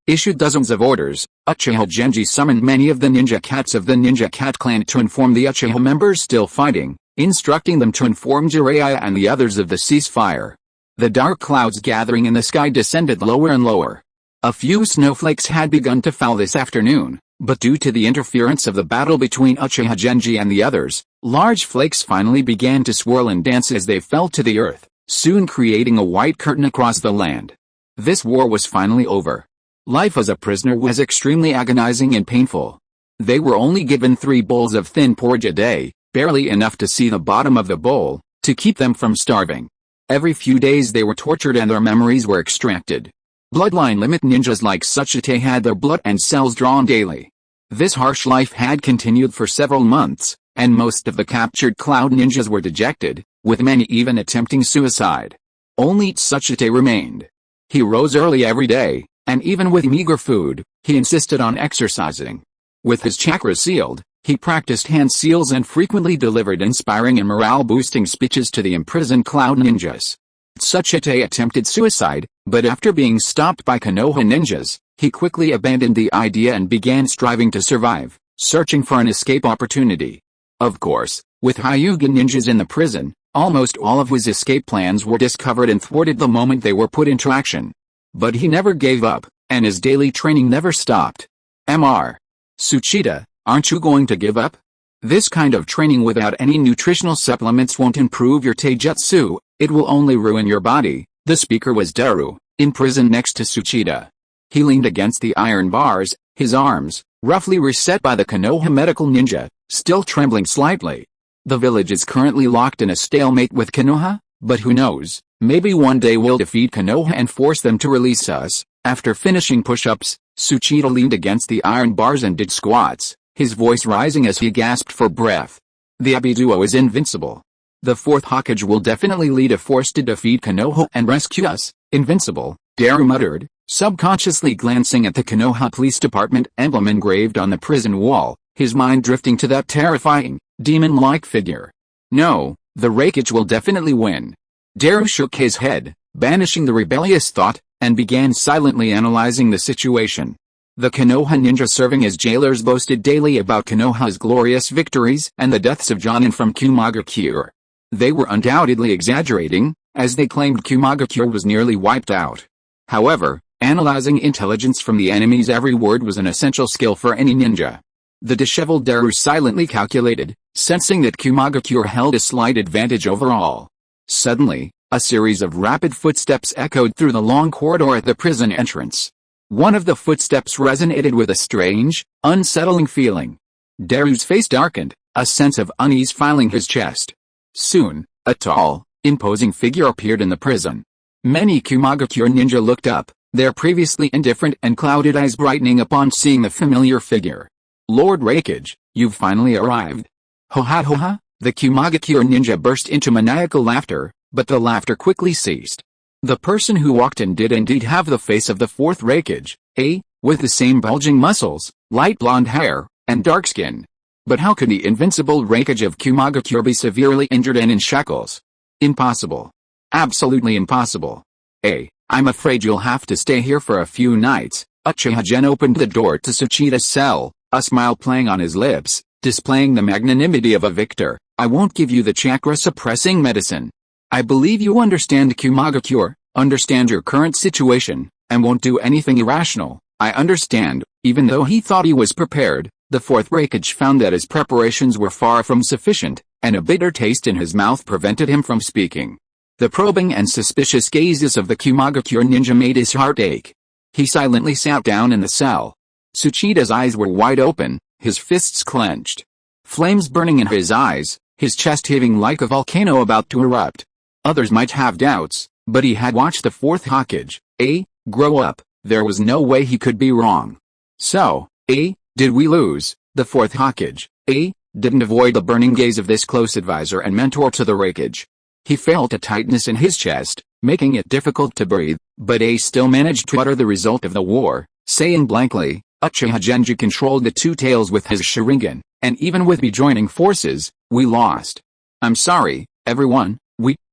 S1: issued dozens of orders, Uchiha Genji summoned many of the ninja cats of the Ninja Cat clan to inform the Uchiha members still fighting, instructing them to inform Jiraiya and the others of the ceasefire. The dark clouds gathering in the sky descended lower and lower. A few snowflakes had begun to fall this afternoon, but due to the interference of the battle between Uchiha Genji and the others, large flakes finally began to swirl and dance as they fell to the earth, soon creating a white curtain across the land. This war was finally over. Life as a prisoner was extremely agonizing and painful. They were only given 3 bowls of thin porridge a day, barely enough to see the bottom of the bowl, to keep them from starving. Every few days they were tortured and their memories were extracted. Bloodline limit ninjas like Suchite had their blood and cells drawn daily. This harsh life had continued for several months, and most of the captured cloud ninjas were dejected, with many even attempting suicide. Only Suchite remained. He rose early every day, and even with meager food, he insisted on exercising. With his chakra sealed, he practiced hand seals and frequently delivered inspiring and morale-boosting speeches to the imprisoned cloud ninjas. Suchite attempted suicide, but after being stopped by Konoha ninjas, he quickly abandoned the idea and began striving to survive, searching for an escape opportunity. Of course, with Hyuga ninjas in the prison, almost all of his escape plans were discovered and thwarted the moment they were put into action. But he never gave up, and his daily training never stopped. Mr. Tsuchida, aren't you going to give up? This kind of training without any nutritional supplements won't improve your taijutsu, it will only ruin your body. The speaker was Daru, imprisoned next to Tsuchida. He leaned against the iron bars, his arms, roughly reset by the Konoha medical ninja, still trembling slightly. The village is currently locked in a stalemate with Konoha, but who knows, maybe one day we'll defeat Konoha and force them to release us. After finishing push-ups, Tsuchida leaned against the iron bars and did squats, his voice rising as he gasped for breath. The Abi duo is invincible. The fourth Hokage will definitely lead a force to defeat Konoha and rescue us. Invincible, Daru muttered, subconsciously glancing at the Konoha Police Department emblem engraved on the prison wall, his mind drifting to that terrifying, demon-like figure. No, the Raikage will definitely win. Daru shook his head, banishing the rebellious thought, and began silently analyzing the situation. The Konoha ninja serving as jailers boasted daily about Konoha's glorious victories and the deaths of Jonin from Kumaga-Kure. They were undoubtedly exaggerating, as they claimed Kumaga-Kure was nearly wiped out. However, analyzing intelligence from the enemy's every word was an essential skill for any ninja. The disheveled Daru silently calculated, sensing that Kumaga-Kure held a slight advantage overall. Suddenly, a series of rapid footsteps echoed through the long corridor at the prison entrance. One of the footsteps resonated with a strange, unsettling feeling. Daru's face darkened, a sense of unease filling his chest. Soon, a tall, imposing figure appeared in the prison. Many Kumaga-Kure ninja looked up, their previously indifferent and clouded eyes brightening upon seeing the familiar figure. Lord Raikage, you've finally arrived. Ho ha ho ha, the Kumaga-Kure ninja burst into maniacal laughter, but the laughter quickly ceased. The person who walked in did indeed have the face of the fourth Raikage, with the same bulging muscles, light blonde hair, and dark skin. But how could the invincible Raikage of Kumaga-Kure be severely injured and in shackles? Impossible. Absolutely impossible. I'm afraid you'll have to stay here for a few nights. Uchiha Gen opened the door to Tsuchida's cell, a smile playing on his lips, displaying the magnanimity of a victor. I won't give you the chakra-suppressing medicine. I believe you understand Kumaga-Kure, understand your current situation, and won't do anything irrational. I understand. Even though he thought he was prepared, the fourth Raikage found that his preparations were far from sufficient, and a bitter taste in his mouth prevented him from speaking. The probing and suspicious gazes of the Kumaga-Kure ninja made his heart ache. He silently sat down in the cell. Tsuchida's eyes were wide open, his fists clenched. Flames burning in his eyes, his chest heaving like a volcano about to erupt. Others might have doubts, but he had watched the fourth Hokage, Grow up. There was no way he could be wrong. So, did we lose? The fourth Hokage, didn't avoid the burning gaze of this close advisor and mentor to the Raikage. He felt a tightness in his chest, making it difficult to breathe, but still managed to utter the result of the war, saying blankly, Uchiha Genji controlled the two tails with his Sharingan, and even with me joining forces, we lost. I'm sorry, everyone,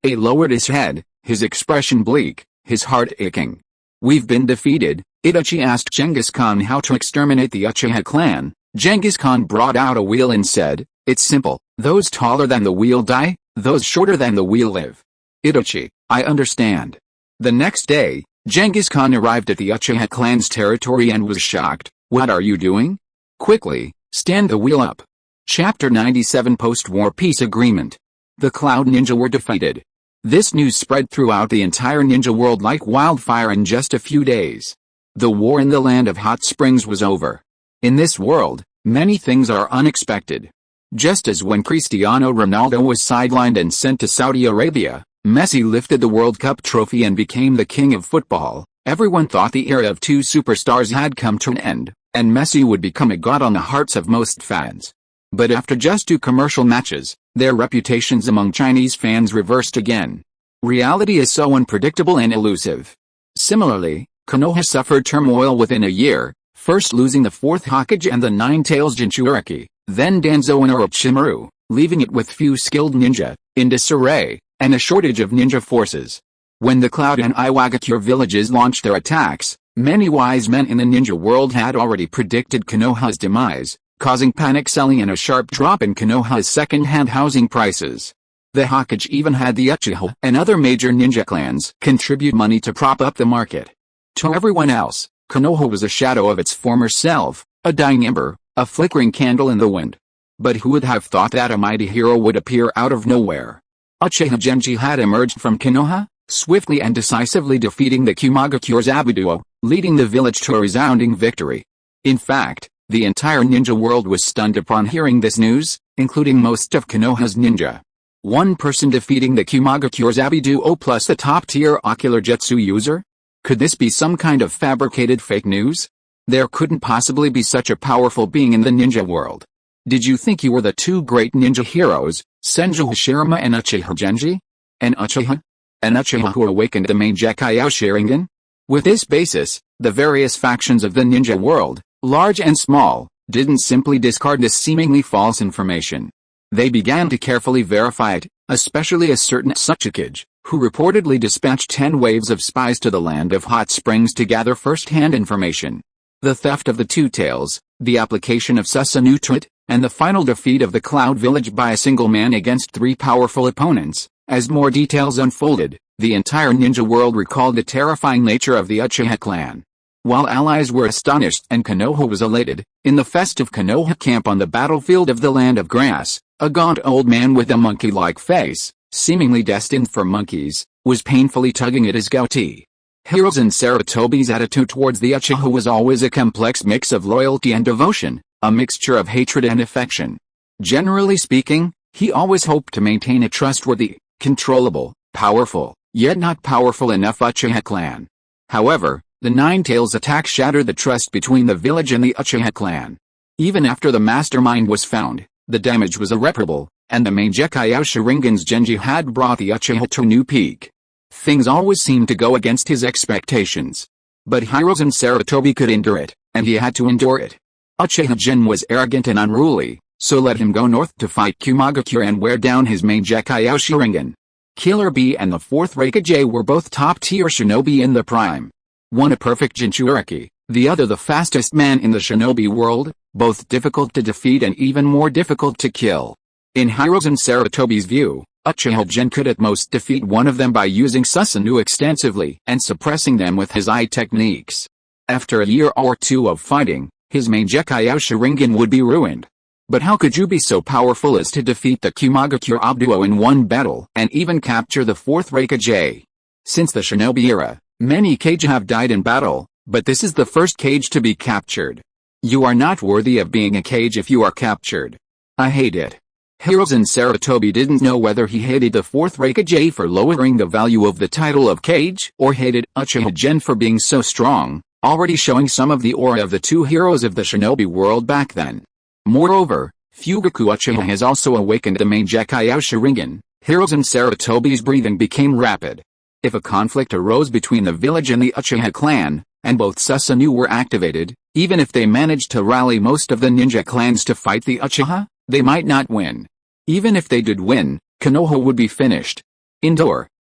S1: lowered his head, his expression bleak, his heart aching. We've been defeated. Itachi asked Genghis Khan how to exterminate the Uchiha clan. Genghis Khan brought out a wheel and said, it's simple, those taller than the wheel die, those shorter than the wheel live. Itachi, I understand. The next day, Genghis Khan arrived at the Uchiha clan's territory and was shocked. What are you doing? Quickly, stand the wheel up. Chapter 97 Post-War Peace Agreement. The Cloud Ninja were defeated. This news spread throughout the entire ninja world like wildfire in just a few days. The war in the land of hot springs was over. In this world, many things are unexpected. Just as when Cristiano Ronaldo was sidelined and sent to Saudi Arabia, Messi lifted the World Cup trophy and became the king of football, everyone thought the era of two superstars had come to an end, and Messi would become a god on the hearts of most fans. But after just 2 commercial matches, their reputations among Chinese fans reversed again. Reality is so unpredictable and elusive. Similarly, Konoha suffered turmoil within a year, first losing the 4th Hokage and the 9 Tails Jinchuriki, then Danzo and Orochimaru, leaving it with few skilled ninja, in disarray, and a shortage of ninja forces. When the Cloud and Iwagakure villages launched their attacks, many wise men in the ninja world had already predicted Konoha's demise, causing panic selling and a sharp drop in Konoha's second-hand housing prices. The Hokage even had the Uchiha and other major ninja clans contribute money to prop up the market. To everyone else, Konoha was a shadow of its former self, a dying ember, a flickering candle in the wind. But who would have thought that a mighty hero would appear out of nowhere? Uchiha Genji had emerged from Konoha, swiftly and decisively defeating the Kumogakure's Abuduo, leading the village to a resounding victory. In fact, the entire ninja world was stunned upon hearing this news, including most of Konoha's ninja. One person defeating the Kumogakure's Abuduo plus a top-tier ocular jutsu user? Could this be some kind of fabricated fake news? There couldn't possibly be such a powerful being in the ninja world. Did you think you were the 2 great ninja heroes, Senju Hashirama and Uchiha Genji? An Uchiha who awakened the Mangekyō Sharingan? With this basis, the various factions of the ninja world, large and small, didn't simply discard this seemingly false information. They began to carefully verify it, especially a certain Suchikage, who reportedly dispatched 10 waves of spies to the land of hot springs to gather first-hand information. The theft of the 2 tails, the application of Susanoo to it, and the final defeat of the Cloud Village by a single man against 3 powerful opponents. As more details unfolded, the entire ninja world recalled the terrifying nature of the Uchiha clan. While allies were astonished and Konoha was elated, in the festive Konoha camp on the battlefield of the Land of Grass, a gaunt old man with a monkey-like face, seemingly destined for monkeys, was painfully tugging at his goatee. Hiruzen Sarutobi's attitude towards the Uchiha was always a complex mix of loyalty and devotion, a mixture of hatred and affection. Generally speaking, he always hoped to maintain a trustworthy, controllable, powerful, yet not powerful enough Uchiha clan. However, the 9 Tails attack shattered the trust between the village and the Uchiha clan. Even after the mastermind was found, the damage was irreparable, and the Mangekyō Sharingan's Genji had brought the Uchiha to a new peak. Things always seemed to go against his expectations. But Hiruzen Sarutobi could endure it, and he had to endure it. Uchiha Gen was arrogant and unruly, so let him go north to fight Kumogakure and wear down his Mangekyō Sharingan. Killer Bee and the 4th Raikage were both top-tier shinobi in the prime. One a perfect Jinchuriki, the other the fastest man in the shinobi world, both difficult to defeat and even more difficult to kill. In Hiruzen Sarutobi's view, Uchiha Gen could at most defeat one of them by using Susanoo extensively and suppressing them with his eye techniques. After a year or 2 of fighting, his Mangekyō Sharingan would be ruined. But how could you be so powerful as to defeat the Kumogakure Abuduo in one battle and even capture the 4th Raikage? Since the shinobi era, many Kage have died in battle, but this is the first Kage to be captured. You are not worthy of being a Kage if you are captured. I hate it. Hiruzen Sarutobi didn't know whether he hated the 4th Raikage for lowering the value of the title of Kage or hated Uchiha Gen for being so strong, already showing some of the aura of the two heroes of the shinobi world back then. Moreover, Fugaku Uchiha has also awakened the Mangekyō Sharingan. Hiruzen Sarutobi's breathing became rapid. If a conflict arose between the village and the Uchiha clan, and both Susanoo were activated, even if they managed to rally most of the ninja clans to fight the Uchiha, they might not win. Even if they did win, Konoha would be finished.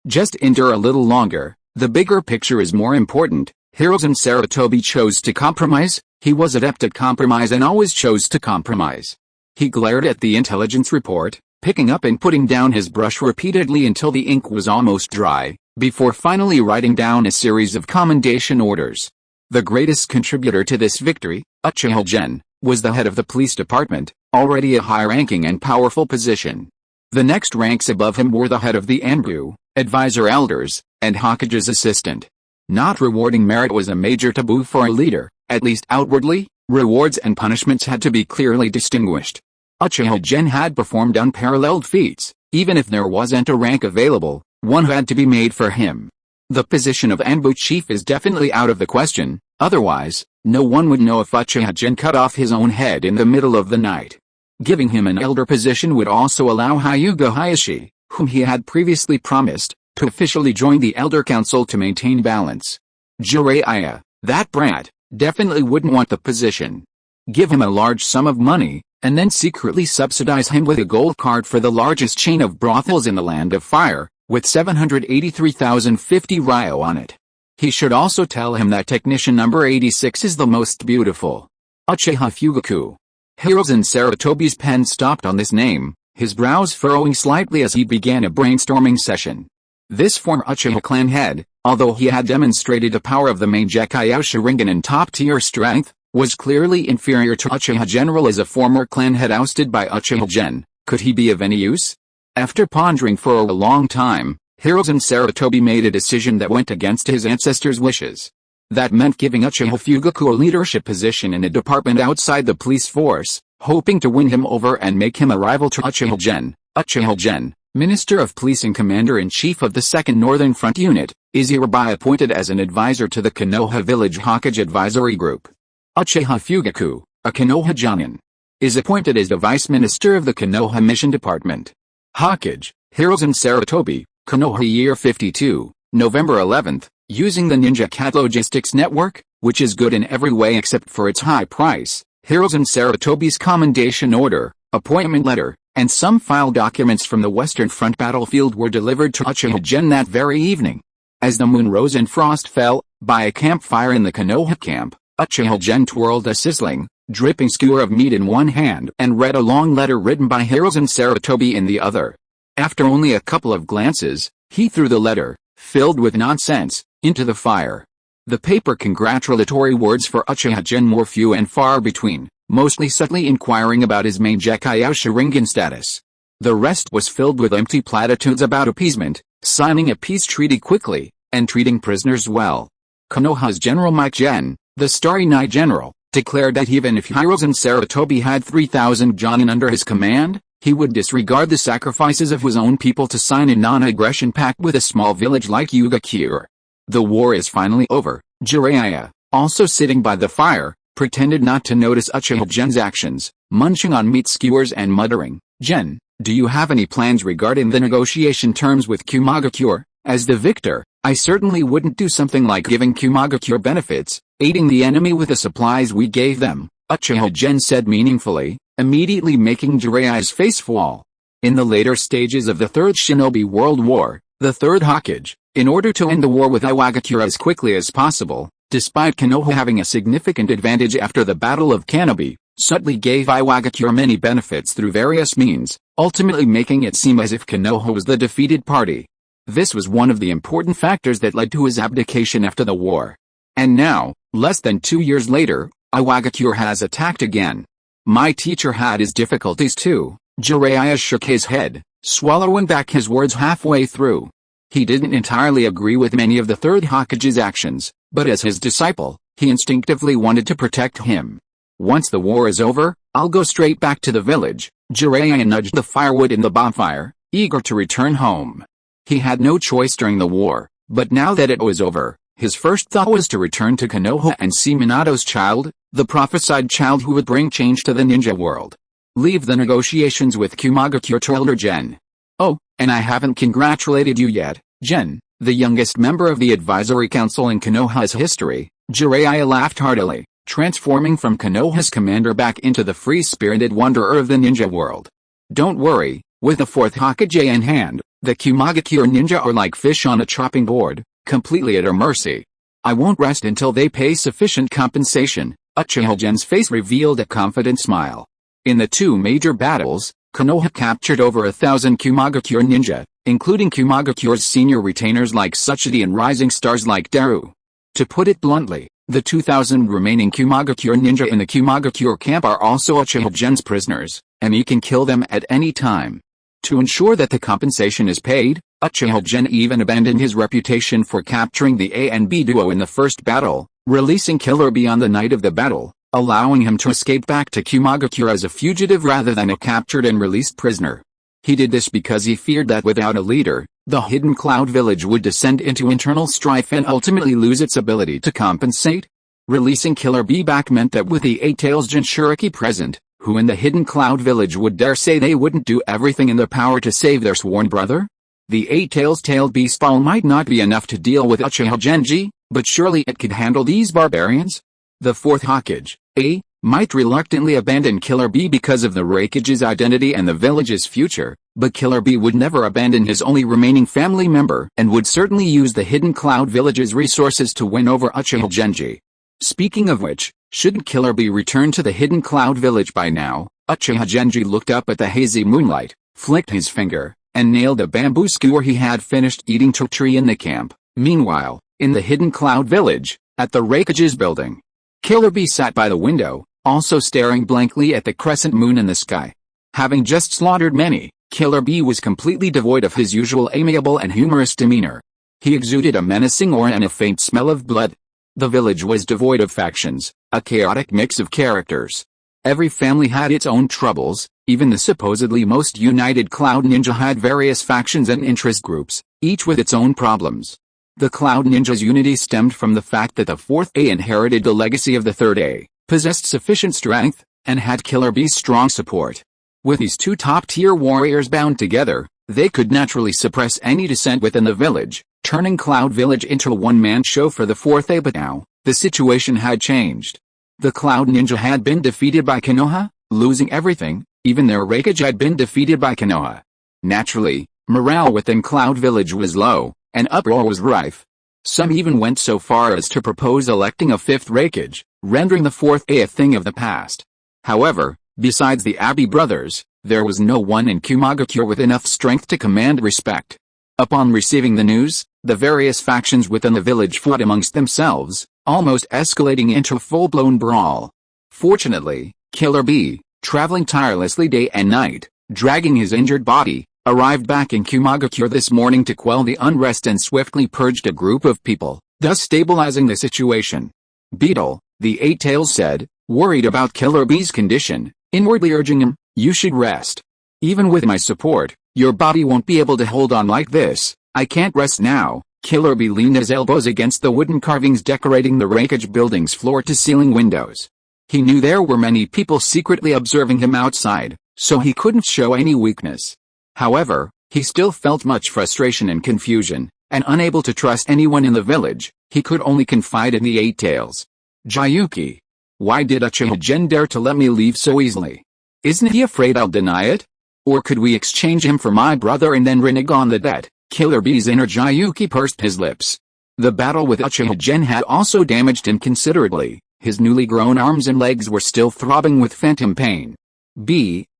S1: Just endure a little longer. The bigger picture is more important. Hiruzen Sarutobi chose to compromise. He was adept at compromise and always chose to compromise. He glared at the intelligence report, picking up and putting down his brush repeatedly until the ink was almost dry, before finally writing down a series of commendation orders. The greatest contributor to this victory, Uchiha Gen, was the head of the police department, already a high-ranking and powerful position. The next ranks above him were the head of the Anbu, advisor elders, and Hokage's assistant. Not rewarding merit was a major taboo for a leader, at least outwardly. Rewards and punishments had to be clearly distinguished. Uchiha Gen had performed unparalleled feats. Even if there wasn't a rank available, one had to be made for him. The position of Anbu chief is definitely out of the question, otherwise, no one would know if Uchiha Gen cut off his own head in the middle of the night. Giving him an elder position would also allow Hyuga Hayashi, whom he had previously promised, to officially join the Elder Council to maintain balance. Jiraiya, that brat, definitely wouldn't want the position. Give him a large sum of money, and then secretly subsidize him with a gold card for the largest chain of brothels in the Land of Fire, with 783,050 ryo on it. He should also tell him that technician number 86 is the most beautiful. Uchiha Fugaku. Hiruzen Sarutobi's pen stopped on this name, his brows furrowing slightly as he began a brainstorming session. This former Uchiha clan head, although he had demonstrated the power of the Mangekyō Sharingan in top-tier strength, was clearly inferior to Uchiha General as a former clan head ousted by Uchiha Gen. Could he be of any use? After pondering for a long time, Hiruzen Sarutobi made a decision that went against his ancestors' wishes. That meant giving Uchiha Fugaku a leadership position in a department outside the police force, hoping to win him over and make him a rival to Uchiha Gen. Uchiha Gen, Minister of Police and Commander-in-Chief of the 2nd Northern Front Unit, is hereby appointed as an advisor to the Konoha Village Hokage Advisory Group. Uchiha Fugaku, a Konoha Jonin, is appointed as the Vice Minister of the Konoha Mission Department. Hokage, Hiruzen Sarutobi, Konoha Year 52, November 11th, using the Ninja Cat Logistics Network, which is good in every way except for its high price. Hiruzen Sarutobi's commendation order, appointment letter, and some file documents from the Western Front battlefield were delivered to Uchiha Gen that very evening. As the moon rose and frost fell, by a campfire in the Konoha camp, Uchiha Gen twirled a sizzling, dripping skewer of meat in one hand and read a long letter written by Hiruzen Sarutobi in the other. After only a couple of glances, he threw the letter, filled with nonsense, into the fire. The paper congratulatory words for Uchiha Gen were few and far between, mostly subtly inquiring about his Mangekyō Sharingan status. The rest was filled with empty platitudes about appeasement, signing a peace treaty quickly, and treating prisoners well. Konoha's General Mike Gen, the Starry Night General, declared that even if Hiruzen Sarutobi had 3,000 Jonin under his command, he would disregard the sacrifices of his own people to sign a non-aggression pact with a small village like Fugaku. The war is finally over. Jiraiya, also sitting by the fire, pretended not to notice Uchiha Gen's actions, munching on meat skewers and muttering, "Gen, do you have any plans regarding the negotiation terms with Fugaku? As the victor, I certainly wouldn't do something like giving Fugaku benefits, aiding the enemy with the supplies we gave them," Uchiha Gen said meaningfully, immediately making Jiraiya's face fall. In the later stages of the Third Shinobi World War, the Third Hokage, in order to end the war with Iwagakure as quickly as possible, despite Konoha having a significant advantage after the Battle of Kanobi, subtly gave Iwagakure many benefits through various means, ultimately making it seem as if Konoha was the defeated party. This was one of the important factors that led to his abdication after the war. And now, less than 2 years later, Iwagakure has attacked again. My teacher had his difficulties too. Jiraiya shook his head, swallowing back his words halfway through. He didn't entirely agree with many of the Third Hokage's actions, but as his disciple, he instinctively wanted to protect him. Once the war is over, I'll go straight back to the village. Jiraiya nudged the firewood in the bonfire, eager to return home. He had no choice during the war, but now that it was over, his first thought was to return to Konoha and see Minato's child, the prophesied child who would bring change to the ninja world. Leave the negotiations with Fugaku to Elder Gen. Oh, and I haven't congratulated you yet, Gen, the youngest member of the advisory council in Konoha's history. Jiraiya laughed heartily, transforming from Konoha's commander back into the free-spirited wanderer of the ninja world. Don't worry, with the fourth Hokage in hand, the Fugaku ninja are like fish on a chopping board, completely at our mercy. I won't rest until they pay sufficient compensation. Uchiha Gen's face revealed a confident smile. In the two major battles, Konoha captured over 1,000 Fugaku ninja, including Fugaku's senior retainers like Tsuchidi and rising stars like Daru. To put it bluntly, the 2,000 remaining Fugaku ninja in the Fugaku camp are also Uchiha Gen's prisoners, and he can kill them at any time. To ensure that the compensation is paid, Uchiha Gen even abandoned his reputation for capturing the A and B duo in the first battle, releasing Killer B on the night of the battle, allowing him to escape back to Fugaku as a fugitive rather than a captured and released prisoner. He did this because he feared that without a leader, the Hidden Cloud Village would descend into internal strife and ultimately lose its ability to compensate. Releasing Killer B back meant that with the Eight-Tails Jinchuriki present, who in the Hidden Cloud Village would dare say they wouldn't do everything in their power to save their sworn brother? The Eight-Tails tailed beast ball might not be enough to deal with Uchiha Genji, but surely it could handle these barbarians? The fourth Hokage, A, might reluctantly abandon Killer B because of the Raikage's identity and the village's future, but Killer B would never abandon his only remaining family member and would certainly use the Hidden Cloud Village's resources to win over Uchiha Genji. Speaking of which, shouldn't Killer B return to the Hidden Cloud Village by now? Uchiha Genji looked up at the hazy moonlight, flicked his finger, and nailed a bamboo skewer he had finished eating to a tree in the camp. Meanwhile, in the Hidden Cloud Village, at the Raikage's building, Killer B sat by the window, also staring blankly at the crescent moon in the sky. Having just slaughtered many, Killer B was completely devoid of his usual amiable and humorous demeanor. He exuded a menacing aura and a faint smell of blood. The village was devoid of factions, a chaotic mix of characters. Every family had its own troubles, even the supposedly most united Cloud Ninja had various factions and interest groups, each with its own problems. The Cloud Ninja's unity stemmed from the fact that the fourth A inherited the legacy of the third A, possessed sufficient strength, and had Killer B's strong support. With these two top-tier warriors bound together, they could naturally suppress any dissent within the village, turning Cloud Village into a one-man show for the fourth A. But now, the situation had changed. The Cloud Ninja had been defeated by Konoha, losing everything, even their Raikage had been defeated by Konoha. Naturally, morale within Cloud Village was low, and uproar was rife. Some even went so far as to propose electing a fifth Raikage, rendering the fourth A thing of the past. However, besides the Abe brothers, there was no one in Fugaku with enough strength to command respect. Upon receiving the news, the various factions within the village fought amongst themselves, almost escalating into a full-blown brawl. Fortunately, Killer B, traveling tirelessly day and night, dragging his injured body, arrived back in Fugaku this morning to quell the unrest and swiftly purged a group of people, thus stabilizing the situation. Beetle, the Eight-Tails said, worried about Killer B's condition, inwardly urging him, "You should rest. Even with my support, your body won't be able to hold on like this." "I can't rest now." Killer B leaned his elbows against the wooden carvings decorating the Raikage building's floor-to-ceiling windows. He knew there were many people secretly observing him outside, so he couldn't show any weakness. However, he still felt much frustration and confusion, and unable to trust anyone in the village, he could only confide in the Eight-Tails. "Jayuki. Why did Uchiha Gen dare to let me leave so easily? Isn't he afraid I'll deny it? Or could we exchange him for my brother and then renege on the debt?" Killer B's inner Jayuki pursed his lips. The battle with Uchiha Gen had also damaged him considerably. His newly grown arms and legs were still throbbing with phantom pain.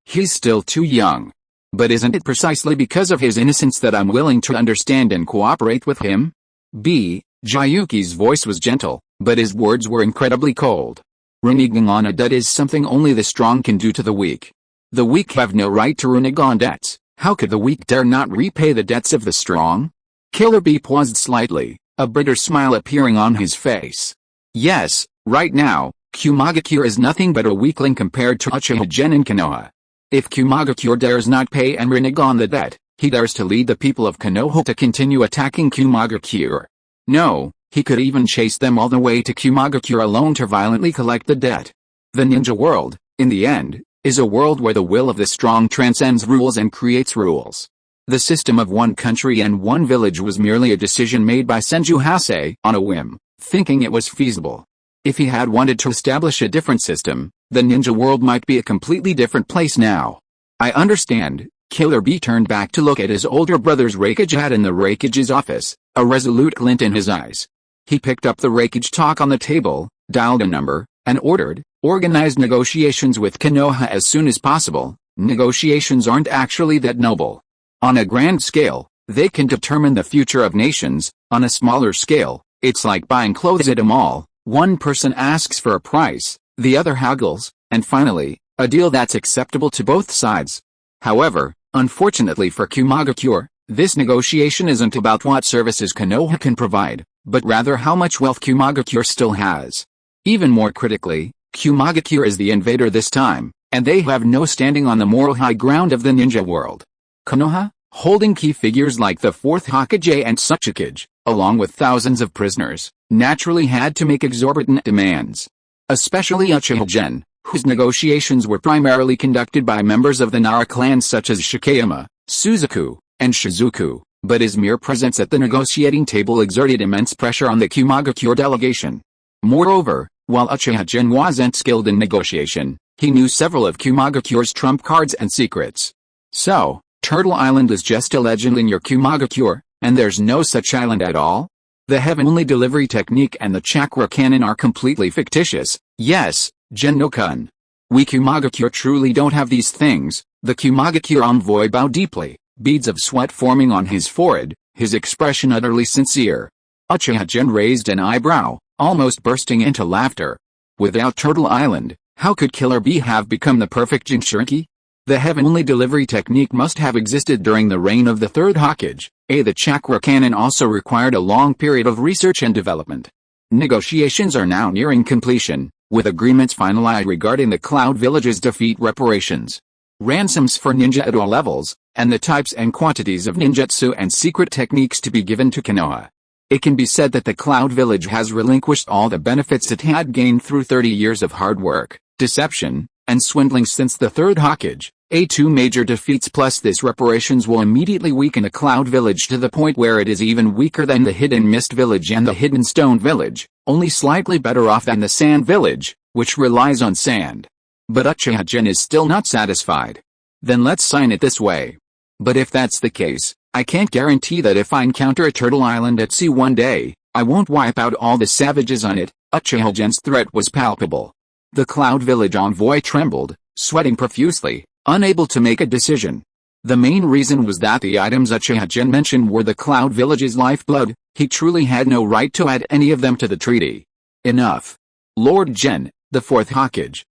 S1: He's still too young. But isn't it precisely because of his innocence that I'm willing to understand and cooperate with him? Jayuki's voice was gentle, but his words were incredibly cold. Reneging on a debt is something only the strong can do to the weak. The weak have no right to renege on debts. How could the weak dare not repay the debts of the strong? Killer B paused slightly, a bitter smile appearing on his face. Yes, right now, Fugaku is nothing but a weakling compared to Uchiha Gen and Konoha. If Kumagakure dares not pay and renege on the debt, he dares to lead the people of Konoha to continue attacking Kumagakure. No, he could even chase them all the way to Kumagakure alone to violently collect the debt. The ninja world, in the end, is a world where the will of the strong transcends rules and creates rules. The system of one country and one village was merely a decision made by Senju Hasei on a whim, thinking it was feasible. If he had wanted to establish a different system, the ninja world might be a completely different place now. I understand. Killer B turned back to look at his older brother's Raikage hat in the Raikage's office, a resolute glint in his eyes. He picked up the Raikage talk on the table, dialed a number, and ordered, organized negotiations with Konoha as soon as possible. Negotiations aren't actually that noble. On a grand scale, they can determine the future of nations. On a smaller scale, it's like buying clothes at a mall. One person asks for a price, the other haggles, and finally, a deal that's acceptable to both sides. However, unfortunately for Kumagakure, this negotiation isn't about what services Konoha can provide, but rather how much wealth Kumagakure still has. Even more critically, Kumagakure is the invader this time, and they have no standing on the moral high ground of the ninja world. Konoha, holding key figures like the 4th Hokage and Tsuchikage, along with thousands of prisoners, naturally had to make exorbitant demands. Especially Uchiha Gen, whose negotiations were primarily conducted by members of the Nara clan such as Shikeyama, Suzaku, and Shizuku, but his mere presence at the negotiating table exerted immense pressure on the Kumagakure delegation. Moreover, while Uchiha Gen wasn't skilled in negotiation, he knew several of Kumagakure's trump cards and secrets. So, Turtle Island is just a legend in your Kumagakure, and there's no such island at all? The heavenly delivery technique and the chakra cannon are completely fictitious. Yes, Gen-no-kun. We Kumagakure truly don't have these things. The Kumagakure envoy bowed deeply, beads of sweat forming on his forehead, his expression utterly sincere. Uchiha Gen raised an eyebrow, almost bursting into laughter. Without Turtle Island, how could Killer B have become the perfect Jinchuriki? The heavenly delivery technique must have existed during the reign of the 3rd Hokage. The chakra cannon also required a long period of research and development. Negotiations are now nearing completion, with agreements finalized regarding the Cloud Village's defeat reparations, ransoms for ninja at all levels, and the types and quantities of ninjutsu and secret techniques to be given to Konoha. It can be said that the Cloud Village has relinquished all the benefits it had gained through 30 years of hard work, deception, and swindling since the 3rd Hokage. Two major defeats plus this reparations will immediately weaken the Cloud Village to the point where it is even weaker than the Hidden Mist Village and the Hidden Stone Village, only slightly better off than the Sand Village, which relies on sand. But Uchiha Gen is still not satisfied. Then let's sign it this way. But if that's the case, I can't guarantee that if I encounter a Turtle Island at sea one day, I won't wipe out all the savages on it. Uchiha Gen's threat was palpable. The Cloud Village envoy trembled, sweating profusely, unable to make a decision. The main reason was that the items Uchiha Gen mentioned were the Cloud Village's lifeblood. He truly had no right to add any of them to the treaty. Enough. Lord Gen, the 4th Hokage,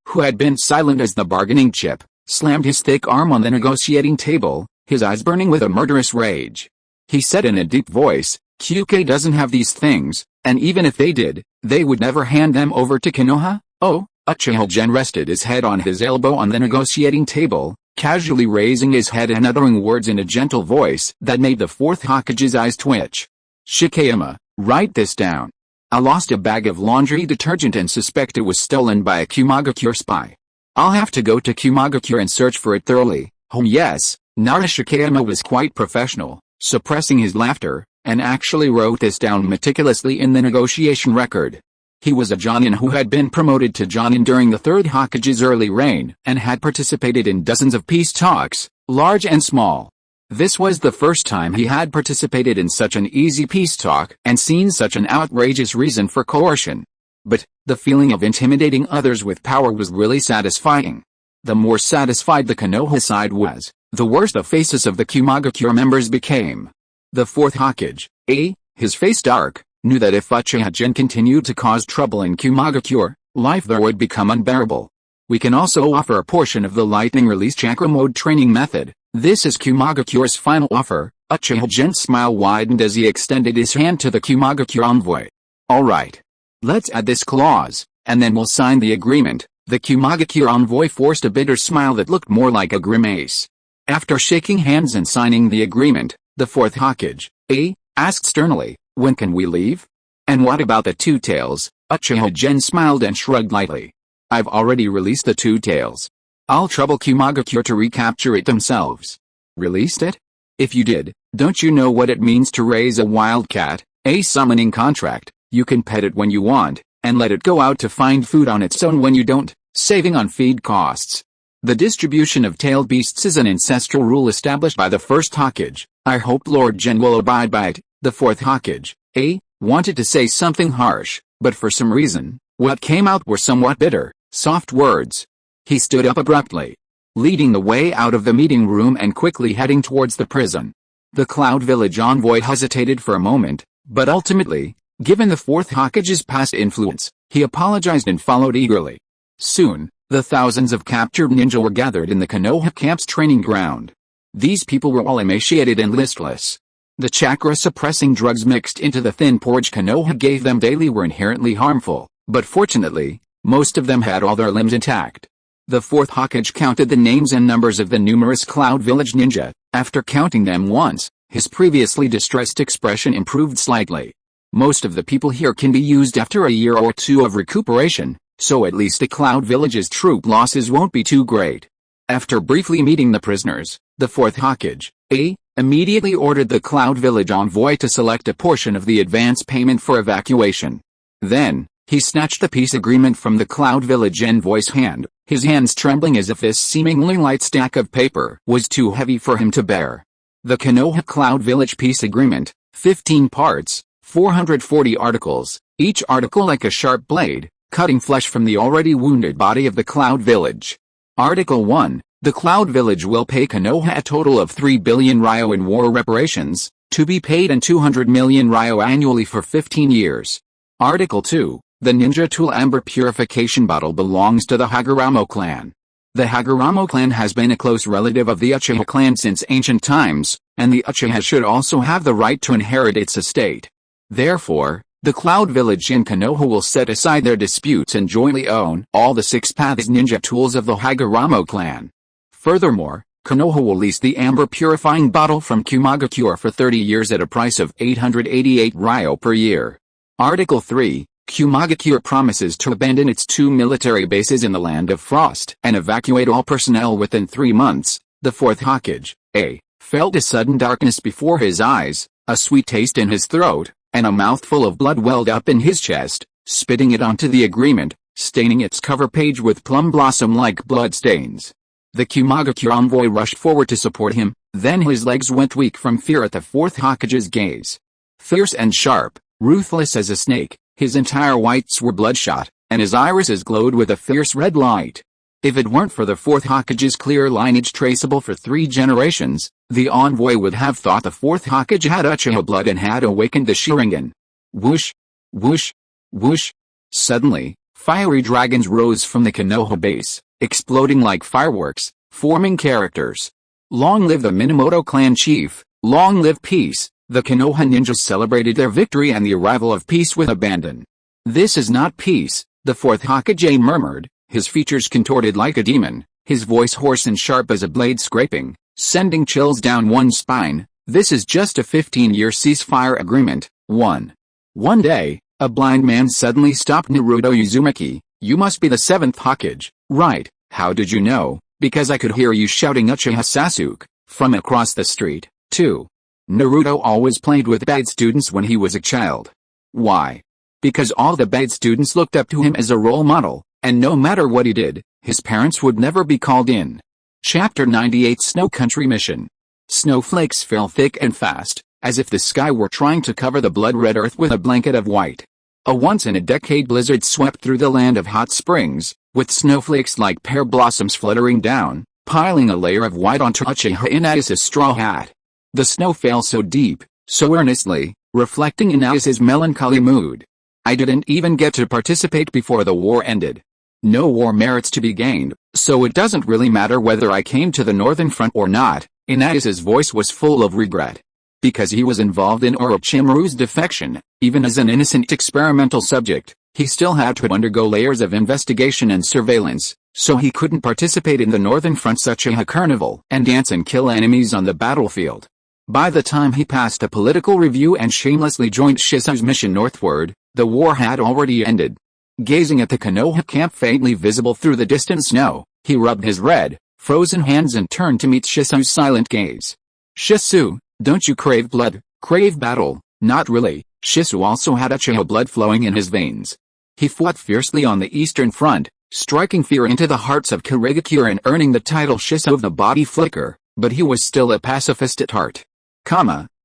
S1: who had been silent as the bargaining chip, slammed his thick arm on the negotiating table, his eyes burning with a murderous rage. He said in a deep voice, QK doesn't have these things, and even if they did, they would never hand them over to Konoha. Uchiha Gen rested his head on his elbow on the negotiating table, casually raising his head and uttering words in a gentle voice that made the 4th Hokage's eyes twitch. Shikeyama, write this down. I lost a bag of laundry detergent and suspect it was stolen by a Kumagakure spy. I'll have to go to Kumagakure and search for it thoroughly. Oh yes, Nara Shikeyama was quite professional, suppressing his laughter, and actually wrote this down meticulously in the negotiation record. He was a Jonin who had been promoted to Jonin during the 3rd Hokage's early reign and had participated in dozens of peace talks, large and small. This was the first time he had participated in such an easy peace talk and seen such an outrageous reason for coercion. But, the feeling of intimidating others with power was really satisfying. The more satisfied the Konoha side was, the worse the faces of the Kumagakure members became. The 4th Hokage, his face dark, knew that if Uchiha Gen continued to cause trouble in Kumagakure, life there would become unbearable. We can also offer a portion of the lightning release chakra mode training method. This is Kumagakure's final offer. Uchiha Gen's smile widened as he extended his hand to the Kumagakure envoy. Alright. Let's add this clause, and then we'll sign the agreement. The Kumagakure envoy forced a bitter smile that looked more like a grimace. After shaking hands and signing the agreement, the fourth Hokage, asked sternly, "When can we leave?" "And what about the two tails?" Uchiha Gen smiled and shrugged lightly. "I've already released the two tails. I'll trouble Kumagakure to recapture it themselves." "Released it? If you did, don't you know what it means to raise a wildcat, a summoning contract? You can pet it when you want, and let it go out to find food on its own when you don't, saving on feed costs. The distribution of tailed beasts is an ancestral rule established by the first Hokage. I hope Lord Gen will abide by it." The fourth Hokage, wanted to say something harsh, but for some reason, what came out were somewhat bitter, soft words. He stood up abruptly, leading the way out of the meeting room and quickly heading towards the prison. The Cloud Village envoy hesitated for a moment, but ultimately, given the fourth Hokage's past influence, he apologized and followed eagerly. Soon, the thousands of captured ninja were gathered in the Konoha camp's training ground. These people were all emaciated and listless. The chakra-suppressing drugs mixed into the thin porridge Konoha gave them daily were inherently harmful, but fortunately, most of them had all their limbs intact. The fourth Hokage counted the names and numbers of the numerous Cloud Village ninja. After counting them once, his previously distressed expression improved slightly. Most of the people here can be used after a year or two of recuperation, so at least the Cloud Village's troop losses won't be too great. After briefly meeting the prisoners, the fourth Hokage, immediately ordered the Cloud Village envoy to select a portion of the advance payment for evacuation. Then, he snatched the peace agreement from the Cloud Village envoy's hand, his hands trembling as if this seemingly light stack of paper was too heavy for him to bear. The Konoha Cloud Village Peace Agreement, 15 parts, 440 articles, each article like a sharp blade, cutting flesh from the already wounded body of the Cloud Village. Article 1. The Cloud Village will pay Konoha a total of 3 billion ryo in war reparations, to be paid in 200 million ryo annually for 15 years. Article 2. The ninja tool amber purification bottle belongs to the Haguramo clan. The Haguramo clan has been a close relative of the Uchiha clan since ancient times, and the Uchiha should also have the right to inherit its estate. Therefore, the Cloud Village in Konoha will set aside their disputes and jointly own all the 6 paths ninja tools of the Haguramo clan. Furthermore, Konoha will lease the amber purifying bottle from Kumagakure for 30 years at a price of 888 ryo per year. Article 3. Kumagakure promises to abandon its 2 military bases in the Land of Frost and evacuate all personnel within 3 months. The fourth Hokage, felt a sudden darkness before his eyes, a sweet taste in his throat, and a mouthful of blood welled up in his chest, spitting it onto the agreement, staining its cover page with plum blossom-like blood stains. The Kumagakure envoy rushed forward to support him, then his legs went weak from fear at the fourth Hokage's gaze. Fierce and sharp, ruthless as a snake, his entire whites were bloodshot, and his irises glowed with a fierce red light. If it weren't for the fourth Hokage's clear lineage traceable for 3 generations, the envoy would have thought the fourth Hokage had Uchiha blood and had awakened the Sharingan. Whoosh! Whoosh! Whoosh! Suddenly, fiery dragons rose from the Konoha base, exploding like fireworks, forming characters. Long live the Minamoto clan chief, long live peace! The Konoha ninjas celebrated their victory and the arrival of peace with abandon. "This is not peace," the fourth Hokage murmured, his features contorted like a demon, his voice hoarse and sharp as a blade scraping, sending chills down one's spine. "This is just a 15-year ceasefire agreement." One day, a blind man suddenly stopped Naruto Uzumaki. "You must be the 7th Hokage, right? How did you know?" "Because I could hear you shouting Uchiha Sasuke from across the street." 2. Naruto always played with bad students when he was a child. Why? Because all the bad students looked up to him as a role model, and no matter what he did, his parents would never be called in. Chapter 98 Snow Country Mission. Snowflakes fell thick and fast, as if the sky were trying to cover the blood-red earth with a blanket of white. A once-in-a-decade blizzard swept through the land of hot springs, with snowflakes like pear blossoms fluttering down, piling a layer of white onto Uchiha Inayasu's straw hat. The snow fell so deep, so earnestly, reflecting Inayasu's melancholy mood. "I didn't even get to participate before the war ended. No war merits to be gained, so it doesn't really matter whether I came to the Northern Front or not." Inayasu's voice was full of regret. Because he was involved in Orochimaru's defection, even as an innocent experimental subject, He still had to undergo layers of investigation and surveillance, so he couldn't participate in the Northern Front's Uchiha Carnival and dance and kill enemies on the battlefield. By the time he passed a political review and shamelessly joined Shisui's mission northward, the war had already ended. Gazing at the Konoha camp faintly visible through the distant snow, he rubbed his red, frozen hands and turned to meet Shisui's silent gaze. "Shisui, don't you crave blood, crave battle?" "Not really." Shisui also had Uchiha blood flowing in his veins. He fought fiercely on the Eastern Front, striking fear into the hearts of Kurigakure and earning the title Shisui of the Body Flicker, but he was still a pacifist at heart.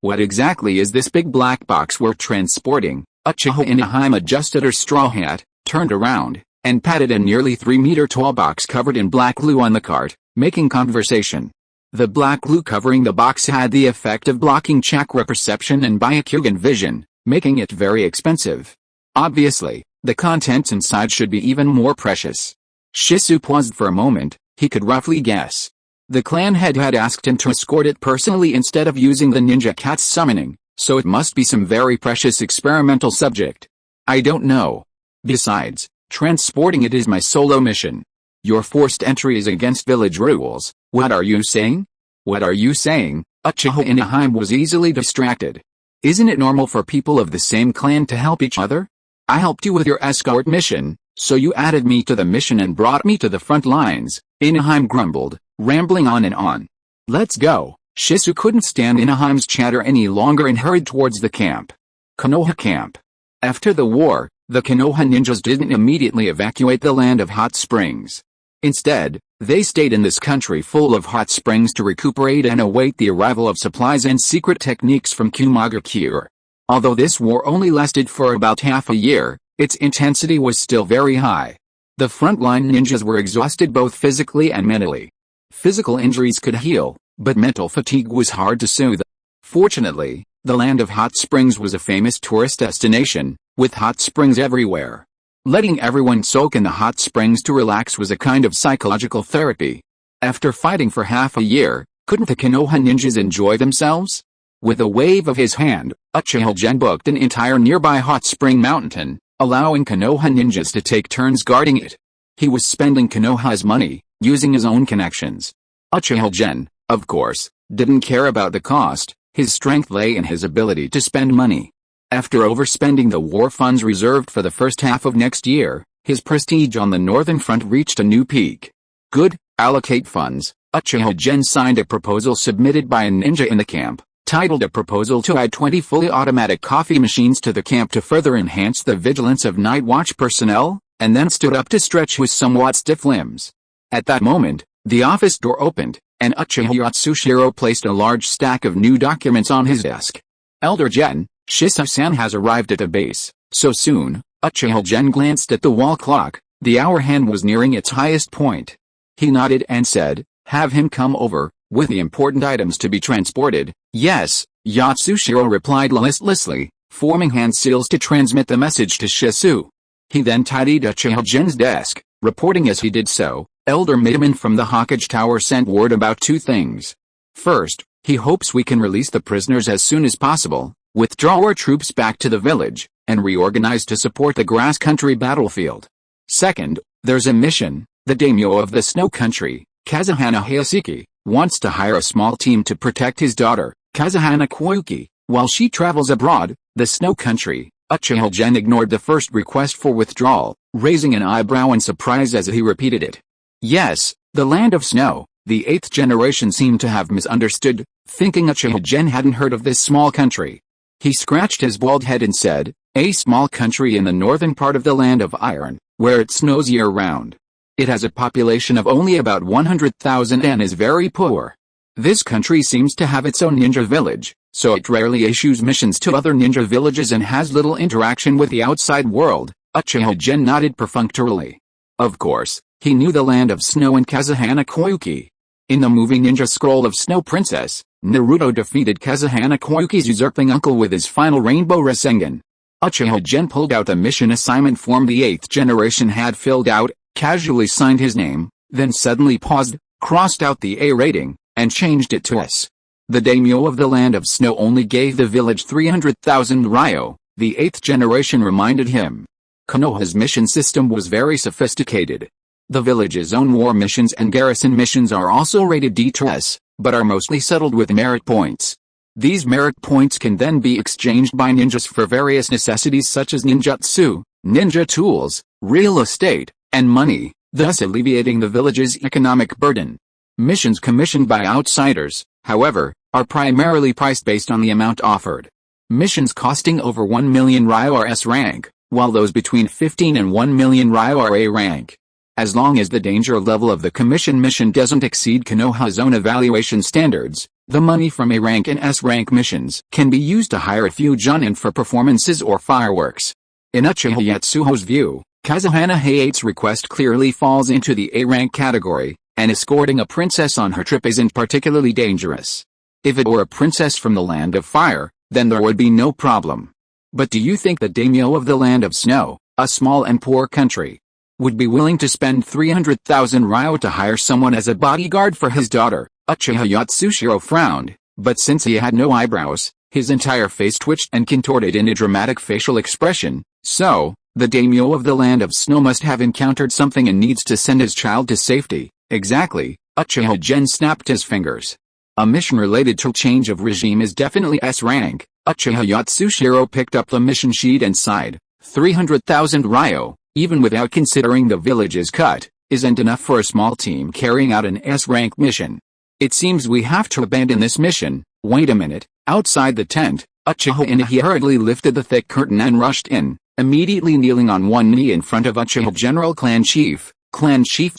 S1: What exactly is this big black box we're transporting?" Uchiha Inahime adjusted her straw hat, turned around, and patted a nearly 3-meter-tall box covered in black glue on the cart, making conversation. The black glue covering the box had the effect of blocking chakra perception and Byakugan vision, making it very expensive. Obviously, the contents inside should be even more precious. Shisui paused for a moment. He could roughly guess. The clan head had asked him to escort it personally instead of using the ninja cat's summoning, so it must be some very precious experimental subject. "I don't know. Besides, transporting it is my solo mission. Your forced entry is against village rules." "What are you saying?" "What are you saying?" Uchiha Inahime was easily distracted. "Isn't it normal for people of the same clan to help each other? I helped you with your escort mission, so you added me to the mission and brought me to the front lines," Inahime grumbled, rambling on and on. "Let's go." Shisui couldn't stand Inahime's chatter any longer and hurried towards the camp. Konoha Camp. After the war, the Konoha ninjas didn't immediately evacuate the land of hot springs. Instead, they stayed in this country full of hot springs to recuperate and await the arrival of supplies and secret techniques from Mangekyō. Although this war only lasted for about half a year, its intensity was still very high. The frontline ninjas were exhausted both physically and mentally. Physical injuries could heal, but mental fatigue was hard to soothe. Fortunately, the land of hot springs was a famous tourist destination, with hot springs everywhere. Letting everyone soak in the hot springs to relax was a kind of psychological therapy. After fighting for half a year, couldn't the Konoha ninjas enjoy themselves? With a wave of his hand, Uchiha Gen booked an entire nearby hot spring mountain, allowing Konoha ninjas to take turns guarding it. He was spending Konoha's money, using his own connections. Uchiha Gen, of course, didn't care about the cost. His strength lay in his ability to spend money. After overspending the war funds reserved for the first half of next year, his prestige on the Northern Front reached a new peak. Good, allocate funds. Uchiha Gen signed a proposal submitted by a ninja in the camp, titled a proposal to add 20 fully automatic coffee machines to the camp to further enhance the vigilance of night watch personnel, and then stood up to stretch his somewhat stiff limbs. At that moment, the office door opened, and Uchiha Yatsushiro placed a large stack of new documents on his desk. "Elder Gen, Shisui-san has arrived at the base." "So soon?" Uchiha Gen glanced at the wall clock. The hour hand was nearing its highest point. He nodded and said, "Have him come over, with the important items to be transported." "Yes," Yatsushiro replied listlessly, forming hand seals to transmit the message to Shisui. He then tidied Uchiha Gen's desk, reporting as he did so, "Elder Midaman from the Hokage Tower sent word about 2 things. First, he hopes we can release the prisoners as soon as possible, withdraw our troops back to the village, and reorganize to support the grass country battlefield. Second, there's a mission. The daimyo of the snow country, Kazuhana Hayashiki, wants to hire a small team to protect his daughter, Kazuhana Koyuki, while she travels abroad, the snow country." Uchiha Gen ignored the first request for withdrawal, raising an eyebrow in surprise as he repeated it. "Yes, the land of snow." The 8th generation seemed to have misunderstood, thinking Uchiha Gen hadn't heard of this small country. He scratched his bald head and said, "A small country in the northern part of the land of iron, where it snows year-round. It has a population of only about 100,000 and is very poor. This country seems to have its own ninja village, so it rarely issues missions to other ninja villages and has little interaction with the outside world." Uchiha Gen nodded perfunctorily. Of course, he knew the land of snow and Kazuhana Koyuki. In the movie Ninja Scroll of Snow Princess, Naruto defeated Kazuhana Koyuki's usurping uncle with his final Rainbow Rasengan. Uchiha Gen pulled out the mission assignment form the 8th generation had filled out, casually signed his name, then suddenly paused, crossed out the A rating, and changed it to S. The daimyo of the land of snow only gave the village 300,000 ryo, the 8th generation reminded him. Konoha's mission system was very sophisticated. The village's own war missions and garrison missions are also rated D+, but are mostly settled with merit points. These merit points can then be exchanged by ninjas for various necessities such as ninjutsu, ninja tools, real estate, and money, thus alleviating the village's economic burden. Missions commissioned by outsiders, however, are primarily priced based on the amount offered. Missions costing over 1 million ryo are S rank, while those between 15 and 1 million ryo are A rank. As long as the danger level of the commission mission doesn't exceed Konoha's own evaluation standards, the money from A rank and S rank missions can be used to hire a few jonin for performances or fireworks. In Uchiha Yatsuho's view, Kazahana Hayate's request clearly falls into the A rank category, and escorting a princess on her trip isn't particularly dangerous. If it were a princess from the Land of Fire, then there would be no problem. But do you think the daimyo of the Land of Snow, a small and poor country, would be willing to spend 300,000 ryo to hire someone as a bodyguard for his daughter? Uchiha Yatsushiro frowned, but since he had no eyebrows, his entire face twitched and contorted in a dramatic facial expression. So, the daimyo of the Land of Snow must have encountered something and needs to send his child to safety. Exactly, Uchiha Gen snapped his fingers. A mission related to change of regime is definitely S rank. Uchiha Yatsushiro picked up the mission sheet and sighed. 300,000 ryo, even without considering the village's cut, isn't enough for a small team carrying out an S rank mission. It seems we have to abandon this mission. Wait a minute. Outside the tent, Uchiha Inahi hurriedly lifted the thick curtain and rushed in, immediately kneeling on one knee in front of Uchiha General Clan Chief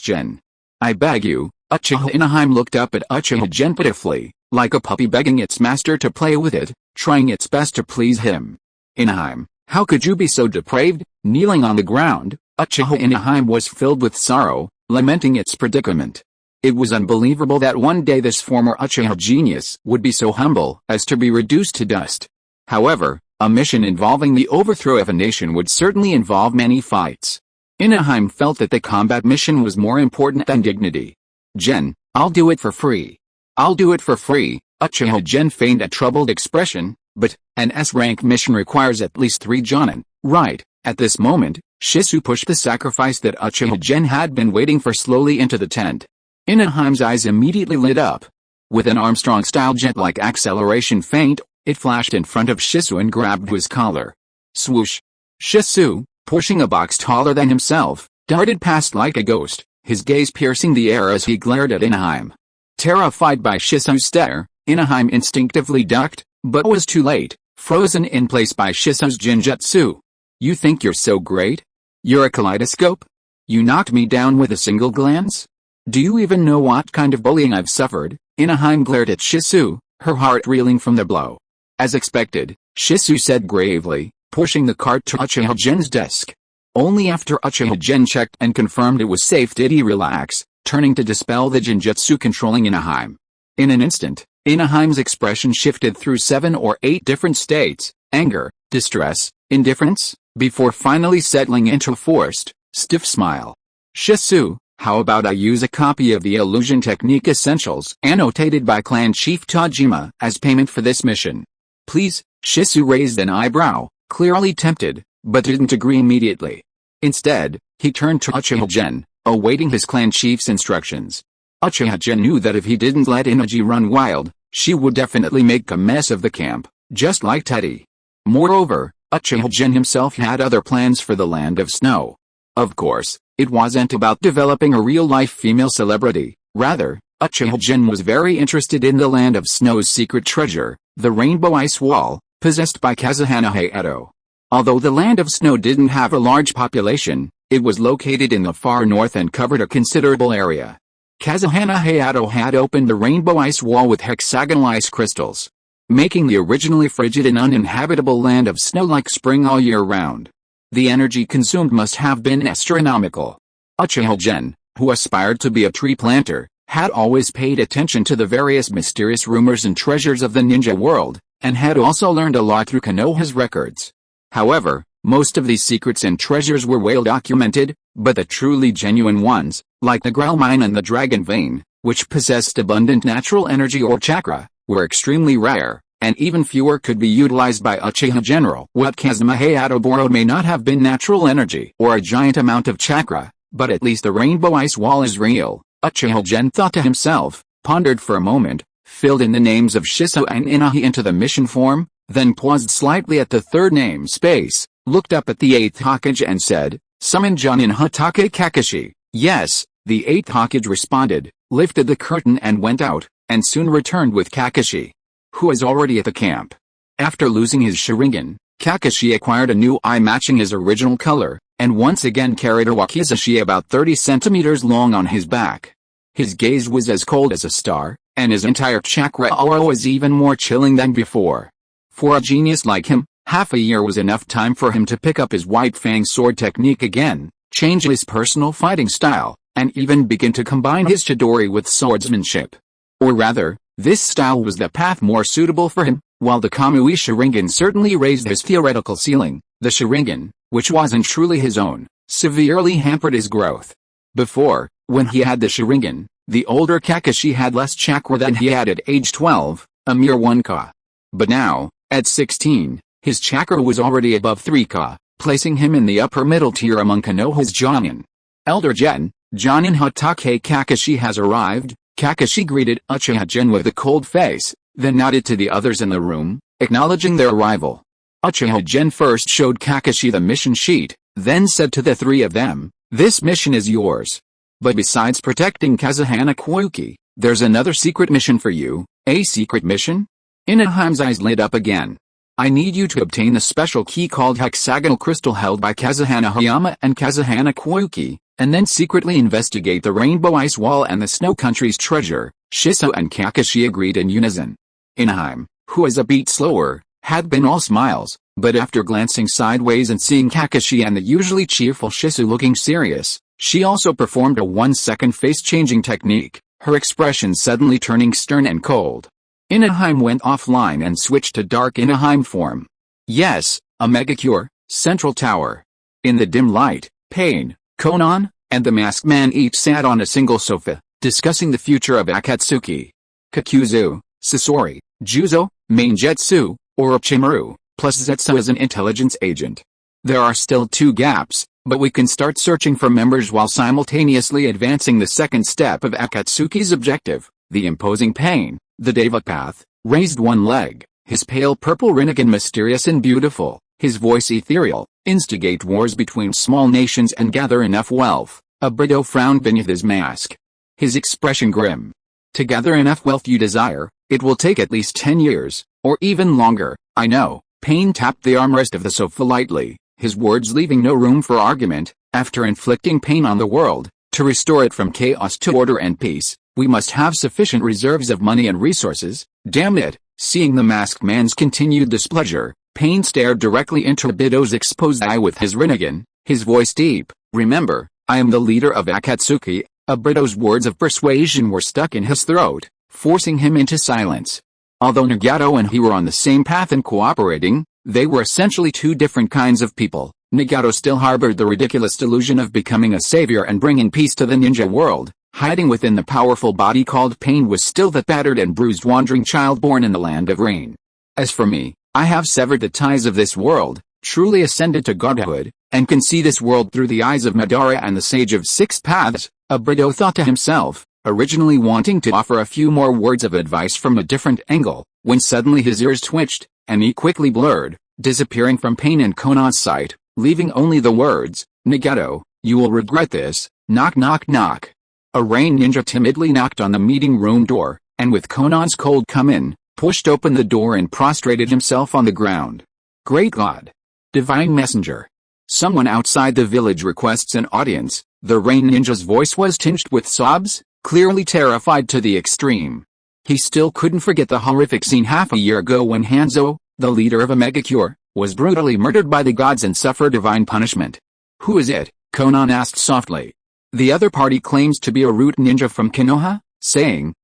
S1: Gen. I beg you. Uchiha Inaheim looked up at Uchiha Gen pitifully, like a puppy begging its master to play with it, trying its best to please him. Inaheim, how could you be so depraved? Kneeling on the ground, Uchiha Inaheim was filled with sorrow, lamenting its predicament. It was unbelievable that one day this former Uchiha genius would be so humble as to be reduced to dust. However, a mission involving the overthrow of a nation would certainly involve many fights. Inaheim felt that the combat mission was more important than dignity. Gen, I'll do it for free. I'll do it for free. Uchiha Gen feigned a troubled expression, but an S-rank mission requires at least 3 jonin, right? At this moment, Shisui pushed the sacrifice that Uchiha Gen had been waiting for slowly into the tent. Inaheim's eyes immediately lit up. With an Armstrong-style jet-like acceleration feint, it flashed in front of Shisui and grabbed his collar. Swoosh! Shisui, pushing a box taller than himself, darted past like a ghost, his gaze piercing the air as he glared at Inaheim. Terrified by Shisui's stare, Inaheim instinctively ducked, but was too late, frozen in place by Shisui's genjutsu. You think you're so great? You're a kaleidoscope? You knocked me down with a single glance? Do you even know what kind of bullying I've suffered? Inaheim glared at Shisui, her heart reeling from the blow. As expected, Shisui said gravely, pushing the cart to Uchiha Gen's desk. Only after Uchiha Gen checked and confirmed it was safe did he relax, turning to dispel the genjutsu controlling Inaheim. In an instant, Inaheim's expression shifted through 7 or 8 different states: anger, distress, indifference, before finally settling into a forced, stiff smile. Shisui, how about I use a copy of the Illusion Technique Essentials annotated by Clan Chief Tajima as payment for this mission? Please? Shisui raised an eyebrow, clearly tempted, but didn't agree immediately. Instead, he turned to Uchiha Gen, awaiting his clan chief's instructions. Uchiha Gen knew that if he didn't let Inaji run wild, she would definitely make a mess of the camp, just like Teddy. Moreover, Uchiha Gen himself had other plans for the Land of Snow. Of course, it wasn't about developing a real-life female celebrity. Rather, Uchiha Gen was very interested in the Land of Snow's secret treasure, the Rainbow Ice Wall, possessed by Kazahana Hayato. Although the Land of Snow didn't have a large population, it was located in the far north and covered a considerable area. Kazahana Hayato had opened the Rainbow Ice Wall with hexagonal ice crystals, making the originally frigid and uninhabitable Land of Snow like spring all year round. The energy consumed must have been astronomical. Uchiha Gen, who aspired to be a tree planter, had always paid attention to the various mysterious rumors and treasures of the ninja world, and had also learned a lot through Konoha's records. However, most of these secrets and treasures were well documented, but the truly genuine ones, like the Grail Mine and the Dragon Vein, which possessed abundant natural energy or chakra, were extremely rare, and even fewer could be utilized by Uchiha General. What Kazuma Hayato borrowed may not have been natural energy or a giant amount of chakra, but at least the rainbow ice wall is real, Uchiha Gen thought to himself, pondered for a moment, filled in the names of Shisui and Inahi into the mission form, then paused slightly at the third name space, looked up at the 8th Hokage and said, "Summon Jonin Hatake Kakashi." Yes, the 8th Hokage responded, lifted the curtain and went out, and soon returned with Kakashi, who was already at the camp. After losing his Sharingan, Kakashi acquired a new eye matching his original color, and once again carried a wakizashi about 30 centimeters long on his back. His gaze was as cold as a star, and his entire chakra aura was even more chilling than before. For a genius like him, half a year was enough time for him to pick up his White Fang sword technique again, change his personal fighting style, and even begin to combine his Chidori with swordsmanship. Or rather, this style was the path more suitable for him. While the Kamui Sharingan certainly raised his theoretical ceiling, the Sharingan, which wasn't truly his own, severely hampered his growth. Before, when he had the Sharingan, the older Kakashi had less chakra than he had at age 12, a mere 1 ka. But now, at 16, his chakra was already above 3 ka, placing him in the upper middle tier among Konoha's Jonin. Elder Gen, Jonin Hatake Kakashi has arrived. Kakashi greeted Uchiha Gen with a cold face, then nodded to the others in the room, acknowledging their arrival. Uchiha Gen first showed Kakashi the mission sheet, then said to the three of them, "This mission is yours. But besides protecting Kazuhana Koyuki, there's another secret mission for you." "A secret mission?" Inahime's eyes lit up again. "I need you to obtain the special key called hexagonal crystal held by Kazuhana Hayama and Kazuhana Koyuki, and then secretly investigate the rainbow ice wall and the snow country's treasure." Shisui and Kakashi agreed in unison. Inahime, who was a beat slower, had been all smiles, but after glancing sideways and seeing Kakashi and the usually cheerful Shisui looking serious, she also performed a 1-second face-changing technique, her expression suddenly turning stern and cold. Inahime went offline and switched to dark Inahime form. Yes, a Mangekyō, central tower. In the dim light, Pain, Konan, and the masked man each sat on a single sofa, discussing the future of Akatsuki. Kakuzu, Sasori, Juzo, Mangetsu, Orochimaru, plus Zetsu as an intelligence agent. There are still 2 gaps, but we can start searching for members while simultaneously advancing the second step of Akatsuki's objective, the imposing Pain. The Deva Path, raised one leg, his pale purple Rinnegan mysterious and beautiful, his voice ethereal, instigate wars between small nations and gather enough wealth. Obito frowned beneath his mask. His expression grim. To gather enough wealth you desire, it will take at least 10 years, or even longer, I know. Pain tapped the armrest of the sofa lightly, his words leaving no room for argument. After inflicting pain on the world, to restore it from chaos to order and peace, we must have sufficient reserves of money and resources. Damn it. Seeing the masked man's continued displeasure, Pain stared directly into Obito's exposed eye with his Rinnegan, his voice deep. "Remember, I am the leader of Akatsuki." Obito's words of persuasion were stuck in his throat, forcing him into silence. Although Nagato and he were on the same path and cooperating, they were essentially 2 different kinds of people. Nagato still harbored the ridiculous delusion of becoming a savior and bringing peace to the ninja world. Hiding within the powerful body called Pain was still the battered and bruised wandering child born in the land of rain. As for me, I have severed the ties of this world, truly ascended to godhood, and can see this world through the eyes of Madara and the Sage of 6 Paths. Obito thought to himself, originally wanting to offer a few more words of advice from a different angle, when suddenly his ears twitched, and he quickly blurred, disappearing from Pain and Konan's sight, leaving only the words, "Nagato, you will regret this." Knock knock knock. A rain ninja timidly knocked on the meeting room door, and with Konan's cold come in, pushed open the door and prostrated himself on the ground. "Great God! Divine Messenger! Someone outside the village requests an audience." The rain ninja's voice was tinged with sobs, clearly terrified to the extreme. He still couldn't forget the horrific scene half a year ago when Hanzo, the leader of a Mangekyō, was brutally murdered by the gods and suffered divine punishment. "Who is it?" Konan asked softly. "The other party claims to be a root ninja from Konoha, saying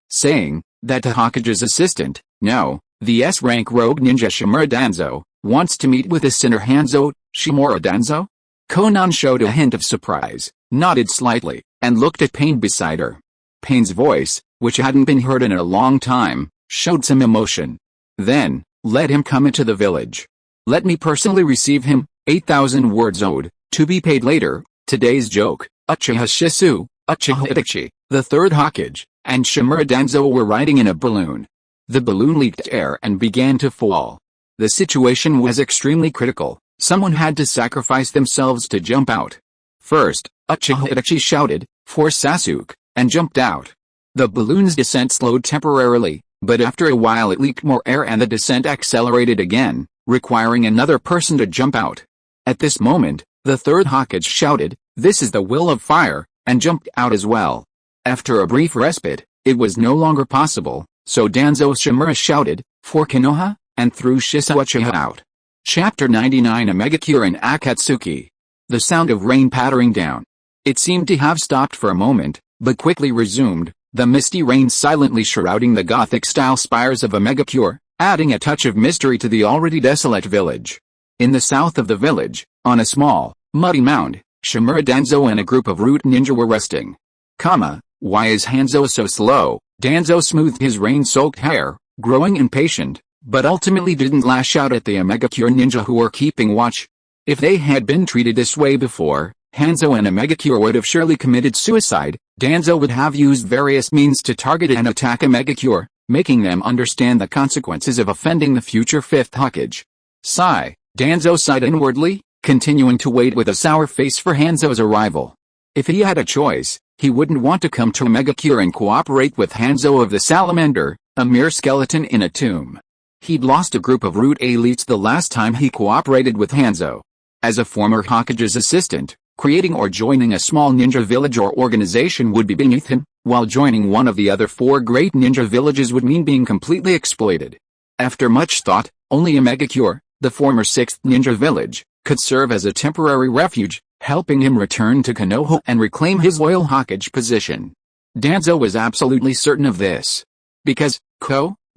S1: that the Hokage's assistant, no, the S-rank rogue ninja Shimura Danzo, wants to meet with the sinner Hanzo." "Shimura Danzo?" Konan showed a hint of surprise, nodded slightly, and looked at Pain beside her. Pain's voice, which hadn't been heard in a long time, showed some emotion. Then, Let him come into the village. Let me personally receive him. 8,000 words owed, to be paid later. Today's joke. Uchiha Shisui, Uchiha Itachi, the third Hokage, and Shimura Danzo were riding in a balloon. The balloon leaked air and began to fall. The situation was extremely critical. Someone had to sacrifice themselves to jump out. First, Uchiha Itachi shouted, "For Sasuke," and jumped out. The balloon's descent slowed temporarily, but after a while it leaked more air and the descent accelerated again, requiring another person to jump out. At this moment, the third Hokage shouted, "This is the will of fire," and jumped out as well. After a brief respite, it was no longer possible, so Danzo Shimura shouted, "For Konoha," and threw Shisui Uchiha out. Chapter 99 A Mangekyō Akatsuki. The sound of rain pattering down. It seemed to have stopped for a moment, but quickly resumed, the misty rain silently shrouding the Gothic-style spires of a Mangekyō, adding a touch of mystery to the already desolate village. In the south of the village, on a small, muddy mound, Shimura Danzo and a group of root ninja were resting. Why is Hanzo so slow? Danzo smoothed his rain-soaked hair, growing impatient, but ultimately didn't lash out at the Mangekyō ninja who were keeping watch. If they had been treated this way before, Hanzo and a Mangekyō would have surely committed suicide. Danzo would have used various means to target and attack a Mangekyō, making them understand the consequences of offending the future fifth Hokage. Sigh. Danzo sighed inwardly, continuing to wait with a sour face for Hanzo's arrival. If he had a choice, he wouldn't want to come to Mangekyō and cooperate with Hanzo of the Salamander, a mere skeleton in a tomb. He'd lost a group of root elites the last time he cooperated with Hanzo. As a former Hokage's assistant, creating or joining a small ninja village or organization would be beneath him, while joining one of the other four great ninja villages would mean being completely exploited. After much thought, only a Mangekyō, the former 6th ninja village, could serve as a temporary refuge, helping him return to Konoha and reclaim his loyal Hokage position. Danzo was absolutely certain of this. Because,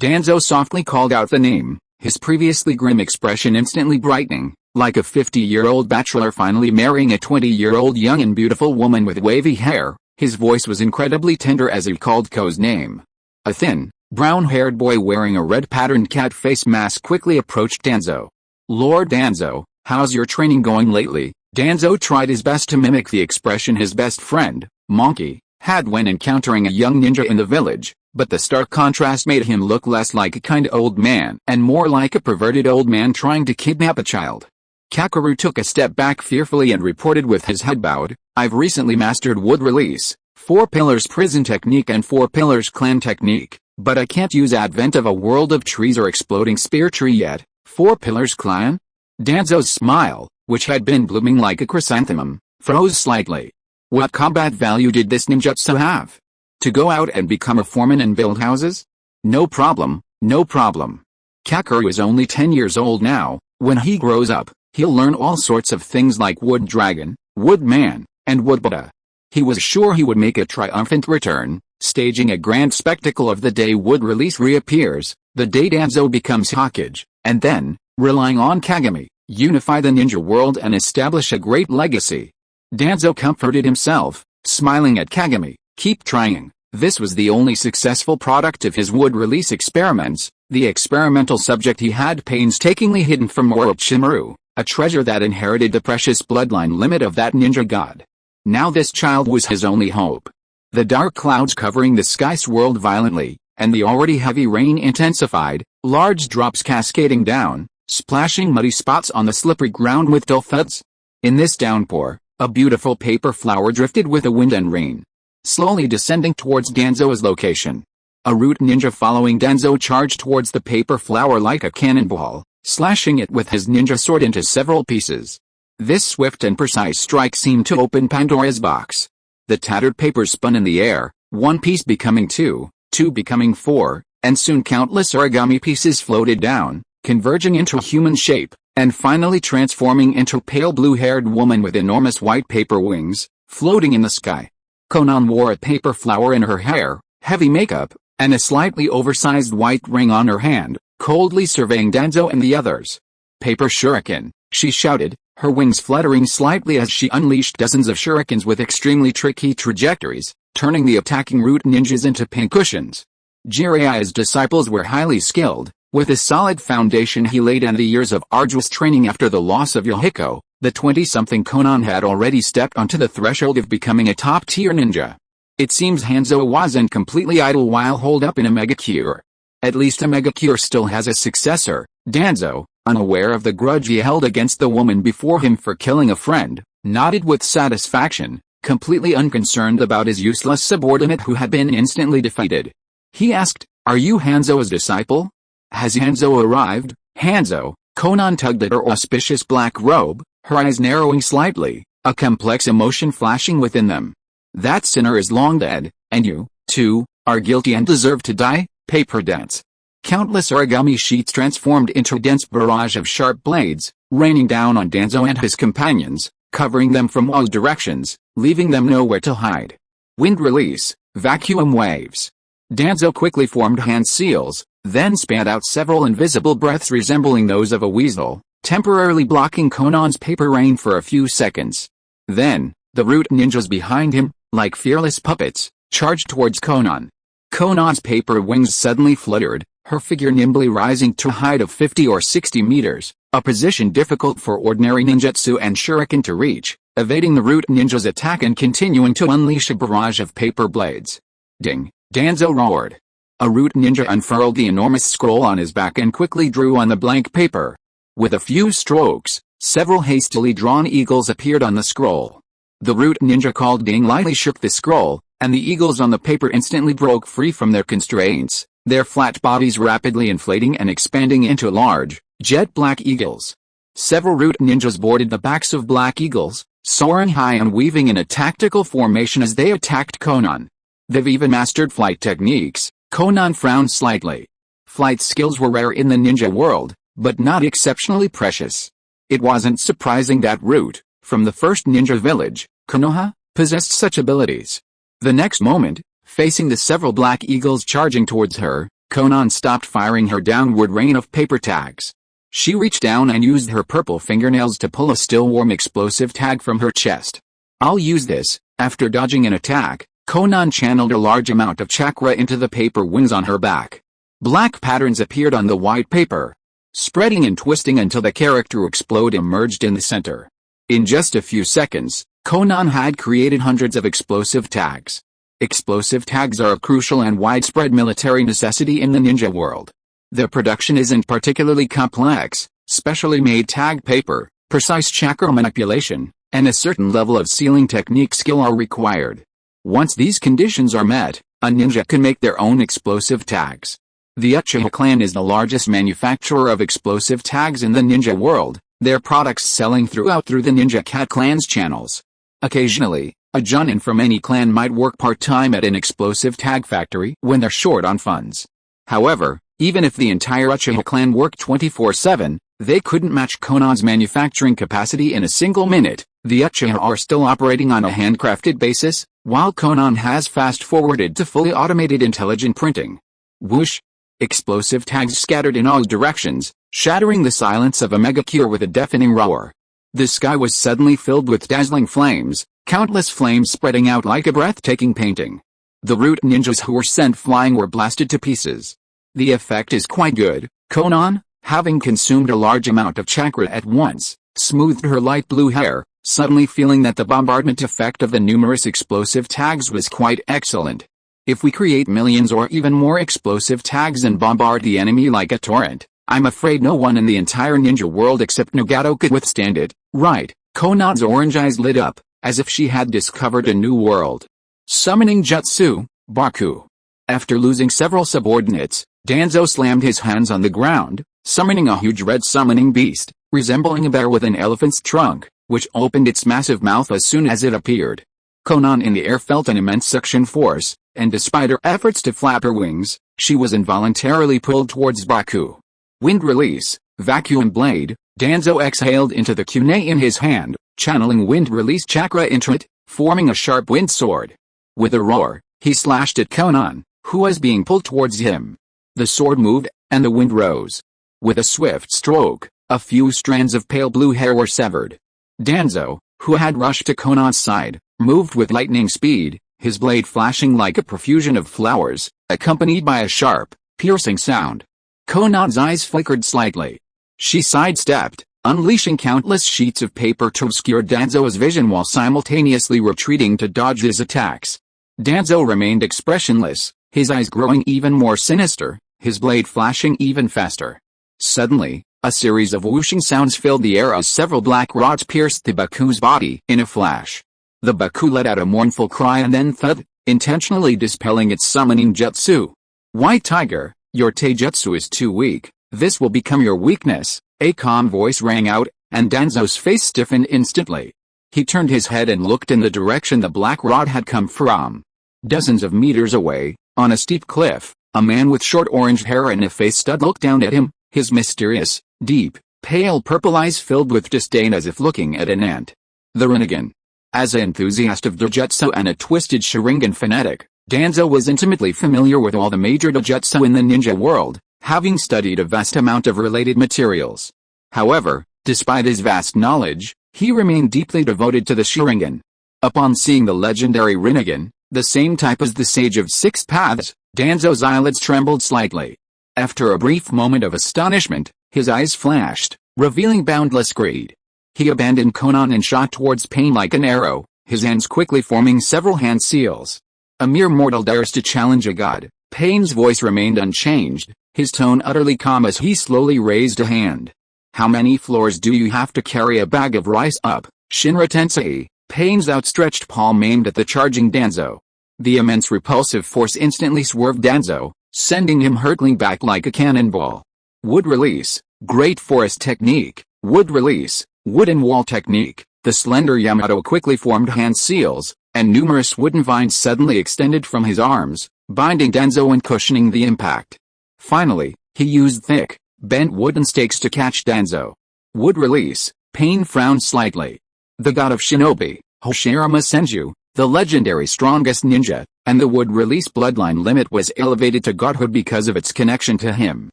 S1: Danzo softly called out the name, his previously grim expression instantly brightening, like a 50-year-old bachelor finally marrying a 20-year-old young and beautiful woman with wavy hair. His voice was incredibly tender as he called Ko's name. A thin, brown-haired boy wearing a red-patterned cat face mask quickly approached Danzo. "Lord Danzo, how's your training going lately?" Danzo tried his best to mimic the expression his best friend, Monkey, had when encountering a young ninja in the village, but the stark contrast made him look less like a kind old man and more like a perverted old man trying to kidnap a child. Kakeru took a step back fearfully and reported with his head bowed, "I've recently mastered wood release, 4 pillars prison technique and 4 pillars clan technique, but I can't use advent of a world of trees or exploding spear tree yet." 4 pillars clan? Danzo's smile, which had been blooming like a chrysanthemum, froze slightly. What combat value did this ninjutsu have? To go out and become a foreman and build houses? No problem, no problem. Kakeru is only 10 years old now. When he grows up, he'll learn all sorts of things like wood dragon, wood man, and wood Buddha. He was sure he would make a triumphant return, staging a grand spectacle of the day wood release reappears, the day Danzo becomes Hokage, and then, relying on Kagami, unify the ninja world and establish a great legacy. Danzo comforted himself, smiling at Kagami. Keep trying. This was the only successful product of his wood release experiments, the experimental subject he had painstakingly hidden from Orochimaru, a treasure that inherited the precious bloodline limit of that ninja god. Now this child was his only hope. The dark clouds covering the sky swirled violently, and the already heavy rain intensified, large drops cascading down, splashing muddy spots on the slippery ground with dull thuds. In this downpour, a beautiful paper flower drifted with the wind and rain, slowly descending towards Danzo's location. A root ninja following Danzo charged towards the paper flower like a cannonball, slashing it with his ninja sword into several pieces. This swift and precise strike seemed to open Pandora's box. The tattered paper spun in the air, 1 piece becoming 2, 2 becoming 4, and soon countless origami pieces floated down, converging into a human shape, and finally transforming into a pale blue-haired woman with enormous white paper wings, floating in the sky. Konan wore a paper flower in her hair, heavy makeup, and a slightly oversized white ring on her hand, coldly surveying Danzo and the others. "Paper shuriken," she shouted, her wings fluttering slightly as she unleashed dozens of shurikens with extremely tricky trajectories, turning the attacking root ninjas into pincushions. Jiraiya's disciples were highly skilled, With a solid foundation he laid and the years of arduous training after the loss of Yohiko, the 20-something Konan had already stepped onto the threshold of becoming a top-tier ninja. It seems Hanzo wasn't completely idle while holed up in a Mangekyō. At least a Mangekyō still has a successor, Danzo, unaware of the grudge he held against the woman before him for killing a friend, nodded with satisfaction, completely unconcerned about his useless subordinate who had been instantly defeated. He asked, "Are you Hanzo's disciple? Has Hanzo arrived?" Hanzo, Konan tugged at her auspicious black robe, her eyes narrowing slightly, a complex emotion flashing within them. "That sinner is long dead, and you, too, are guilty and deserve to die." Paper dance. Countless origami sheets transformed into a dense barrage of sharp blades, raining down on Danzo and his companions, covering them from all directions, leaving them nowhere to hide. Wind release, vacuum waves. Danzo quickly formed hand seals, then spat out several invisible breaths resembling those of a weasel, temporarily blocking Konan's paper rain for a few seconds. Then, the root ninjas behind him, like fearless puppets, charged towards Konan. Konan's paper wings suddenly fluttered, her figure nimbly rising to a height of 50 or 60 meters, a position difficult for ordinary ninjutsu and shuriken to reach, evading the root ninja's attack and continuing to unleash a barrage of paper blades. Ding! Danzo roared. A root ninja unfurled the enormous scroll on his back and quickly drew on the blank paper. With a few strokes, several hastily drawn eagles appeared on the scroll. The root ninja called Ding lightly shook the scroll, and the eagles on the paper instantly broke free from their constraints, their flat bodies rapidly inflating and expanding into large, jet-black eagles. Several root ninjas boarded the backs of black eagles, soaring high and weaving in a tactical formation as they attacked Konan. They've even mastered flight techniques. Konan frowned slightly. Flight skills were rare in the ninja world, but not exceptionally precious. It wasn't surprising that Root, from the first ninja village, Konoha, possessed such abilities. The next moment, facing the several black eagles charging towards her, Konan stopped firing her downward rain of paper tags. She reached down and used her purple fingernails to pull a still-warm explosive tag from her chest. "I'll use this." After dodging an attack, Konan channeled a large amount of chakra into the paper wings on her back. Black patterns appeared on the white paper, spreading and twisting until the character explode emerged in the center. In just a few seconds, Konan had created hundreds of explosive tags. Explosive tags are a crucial and widespread military necessity in the ninja world. Their production isn't particularly complex, specially made tag paper, precise chakra manipulation, and a certain level of sealing technique skill are required. Once these conditions are met, a ninja can make their own explosive tags. The Uchiha clan is the largest manufacturer of explosive tags in the ninja world, their products selling through the Ninja Cat clan's channels. Occasionally, a Junin from any clan might work part-time at an explosive tag factory when they're short on funds. However, even if the entire Uchiha clan worked 24/7, they couldn't match Konan's manufacturing capacity in a single minute. The Uchiha are still operating on a handcrafted basis, while Konan has fast-forwarded to fully automated intelligent printing. Whoosh! Explosive tags scattered in all directions, shattering the silence of a Mangekyō with a deafening roar. The sky was suddenly filled with dazzling flames, countless flames spreading out like a breathtaking painting. The root ninjas who were sent flying were blasted to pieces. The effect is quite good. Konan, having consumed a large amount of chakra at once, smoothed her light blue hair, suddenly feeling that the bombardment effect of the numerous explosive tags was quite excellent. If we create millions or even more explosive tags and bombard the enemy like a torrent, I'm afraid no one in the entire ninja world except Nagato could withstand it, right? Konan's orange eyes lit up, as if she had discovered a new world. Summoning jutsu, Baku. After losing several subordinates, Danzo slammed his hands on the ground, summoning a huge red summoning beast, resembling a bear with an elephant's trunk, which opened its massive mouth as soon as it appeared. Konan in the air felt an immense suction force, and despite her efforts to flap her wings, she was involuntarily pulled towards Baku. Wind release, vacuum blade. Danzo exhaled into the kunai in his hand, channeling wind release chakra into it, forming a sharp wind sword. With a roar, he slashed at Konan, who was being pulled towards him. The sword moved, and the wind rose. With a swift stroke, a few strands of pale blue hair were severed. Danzo, who had rushed to Konan's side, moved with lightning speed, his blade flashing like a profusion of flowers, accompanied by a sharp, piercing sound. Konan's eyes flickered slightly. She sidestepped, unleashing countless sheets of paper to obscure Danzo's vision while simultaneously retreating to dodge his attacks. Danzo remained expressionless, his eyes growing even more sinister, his blade flashing even faster. Suddenly, a series of whooshing sounds filled the air as several black rods pierced the Baku's body in a flash. The Baku let out a mournful cry and then thud, intentionally dispelling its summoning jutsu. "White Tiger, your taijutsu is too weak, this will become your weakness," a calm voice rang out, and Danzo's face stiffened instantly. He turned his head and looked in the direction the black rod had come from. Dozens of meters away, on a steep cliff, a man with short orange hair and a face stud looked down at him, his mysterious, deep, pale purple eyes filled with disdain as if looking at an ant. The Rinnegan. As an enthusiast of dojutsu and a twisted Sharingan fanatic, Danzo was intimately familiar with all the major dojutsu in the ninja world, having studied a vast amount of related materials. However, despite his vast knowledge, he remained deeply devoted to the Sharingan. Upon seeing the legendary Rinnegan, the same type as the Sage of Six Paths, Danzo's eyelids trembled slightly. After a brief moment of astonishment, his eyes flashed, revealing boundless greed. He abandoned Konan and shot towards Pain like an arrow, his hands quickly forming several hand seals. A mere mortal dares to challenge a god. Pain's voice remained unchanged, his tone utterly calm as he slowly raised a hand. "How many floors do you have to carry a bag of rice up, Shinra Tensei?" Pain's outstretched palm aimed at the charging Danzo. The immense repulsive force instantly swerved Danzo, sending him hurtling back like a cannonball. Wood release, great forest technique, wood release, wooden wall technique. The slender Yamato quickly formed hand seals, and numerous wooden vines suddenly extended from his arms, binding Danzo and cushioning the impact. Finally, he used thick, bent wooden stakes to catch Danzo. Wood release. Pain frowned slightly. The god of shinobi, Hoshirama Senju, the legendary strongest ninja, and the wood release bloodline limit was elevated to godhood because of its connection to him.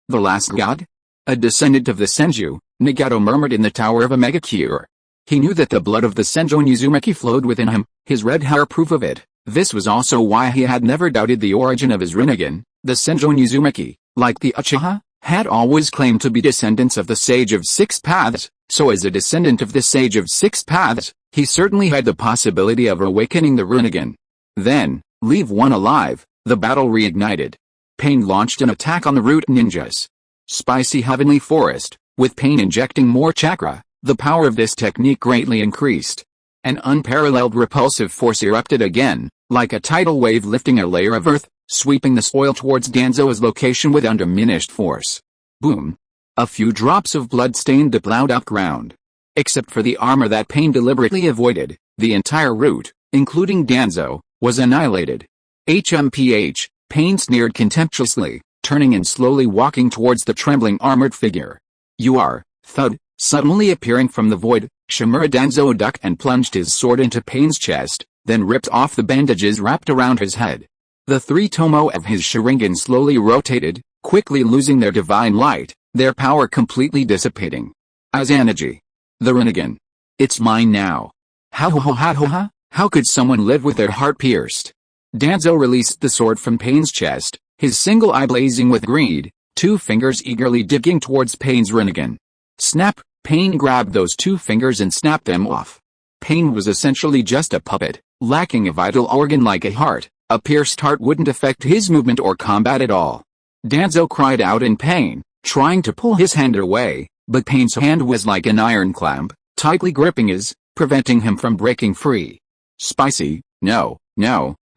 S1: The last god? A descendant of the Senju, Nagato murmured in the tower of a Mangekyō. He knew that the blood of the Senju Uzumaki flowed within him, his red hair proof of it. This was also why he had never doubted the origin of his Rinnegan. The Senju Uzumaki, like the Uchiha, had always claimed to be descendants of the Sage of Six Paths, so as a descendant of the Sage of Six Paths, he certainly had the possibility of awakening the Rinnegan. Then, leave one alive, the battle reignited. Pain launched an attack on the root ninjas. Spicy heavenly forest, with Pain injecting more chakra, the power of this technique greatly increased. An unparalleled repulsive force erupted again, like a tidal wave lifting a layer of earth, sweeping the soil towards Danzo's location with undiminished force. Boom! A few drops of blood stained the plowed up ground. Except for the armor that Pain deliberately avoided, the entire route, including Danzo, was annihilated. HMPH, Pain sneered contemptuously, turning and slowly walking towards the trembling armored figure. "You are," thud, suddenly appearing from the void. Shimura Danzo ducked and plunged his sword into Pain's chest, then ripped off the bandages wrapped around his head. The three tomo of his Sharingan slowly rotated, quickly losing their divine light, their power completely dissipating. As energy. The Rinnegan. It's mine now. How could someone live with their heart pierced? Danzo released the sword from Pain's chest, his single eye blazing with greed, two fingers eagerly digging towards Pain's Rinnegan. Snap! Pain grabbed those two fingers and snapped them off. Pain was essentially just a puppet, lacking a vital organ like a heart. A pierced heart wouldn't affect his movement or combat at all. Danzo cried out in pain, trying to pull his hand away, but Pain's hand was like an iron clamp, tightly gripping his, preventing him from breaking free. Spicy, no.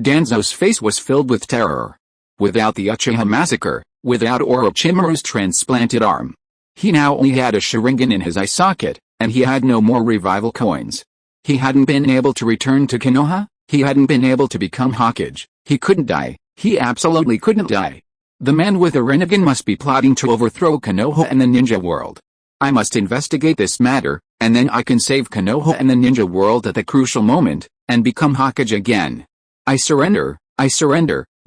S1: Danzo's face was filled with terror. Without the Uchiha massacre, without Orochimaru's transplanted arm, he now only had a Sharingan in his eye socket, and he had no more revival coins. He hadn't been able to return to Konoha, he hadn't been able to become Hokage, he couldn't die, he absolutely couldn't die. The man with a Rinnegan must be plotting to overthrow Konoha and the ninja world. I must investigate this matter, and then I can save Konoha and the ninja world at the crucial moment, and become Hokage again. I surrender.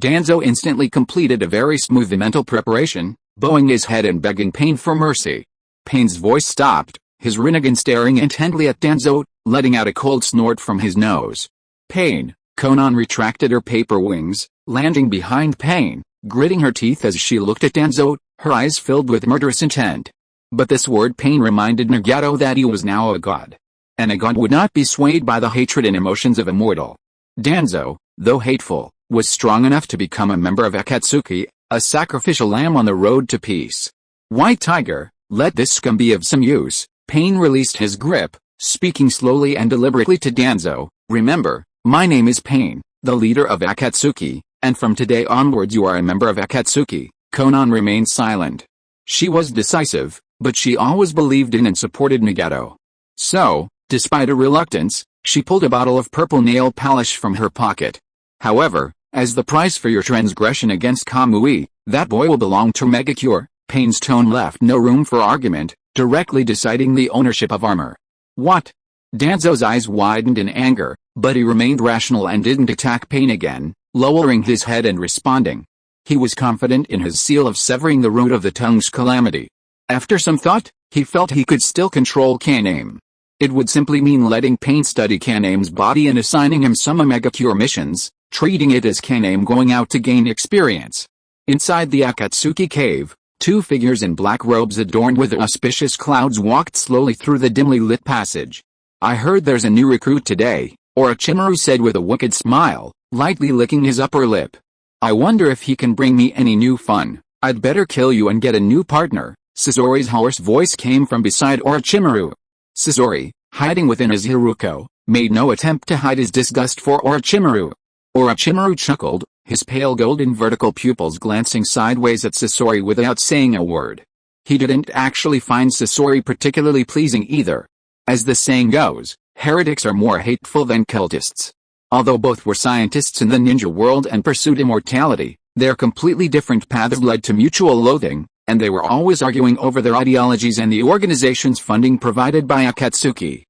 S1: Danzo instantly completed a very smooth mental preparation, bowing his head and begging Pain for mercy. Pain's voice stopped, his Rinnegan staring intently at Danzo, letting out a cold snort from his nose. Pain, Konan retracted her paper wings, landing behind Pain, gritting her teeth as she looked at Danzo, her eyes filled with murderous intent. But this word Pain reminded Nagato that he was now a god. And a god would not be swayed by the hatred and emotions of a mortal. Danzo, though hateful, was strong enough to become a member of Akatsuki, a sacrificial lamb on the road to peace. White Tiger, let this scum be of some use. Pain released his grip, speaking slowly and deliberately to Danzo. Remember, my name is Pain, the leader of Akatsuki, and from today onwards you are a member of Akatsuki. Konan remained silent. She was decisive, but she always believed in and supported Nagato. So, despite a reluctance, she pulled a bottle of purple nail polish from her pocket. However, as the price for your transgression against Kamui, that boy will belong to Mangekyō. Pain's tone left no room for argument, directly deciding the ownership of armor. What? Danzo's eyes widened in anger, but he remained rational and didn't attack Pain again, lowering his head and responding. He was confident in his seal of severing the root of the tongue's calamity. After some thought, he felt he could still control Kaname. It would simply mean letting Pain study Kaname's body and assigning him some Mangekyō missions, treating it as Kaname going out to gain experience. Inside the Akatsuki cave, two figures in black robes adorned with auspicious clouds walked slowly through the dimly lit passage. I heard there's a new recruit today, Orochimaru said with a wicked smile, lightly licking his upper lip. I wonder if he can bring me any new fun. I'd better kill you and get a new partner. Sasori's hoarse voice came from beside Orochimaru. Sasori, hiding within his hiruko, made no attempt to hide his disgust for Orochimaru. Orochimaru chuckled, his pale golden vertical pupils glancing sideways at Sasori without saying a word. He didn't actually find Sasori particularly pleasing either. As the saying goes, heretics are more hateful than cultists. Although both were scientists in the ninja world and pursued immortality, their completely different paths led to mutual loathing, and they were always arguing over their ideologies and the organization's funding provided by Akatsuki.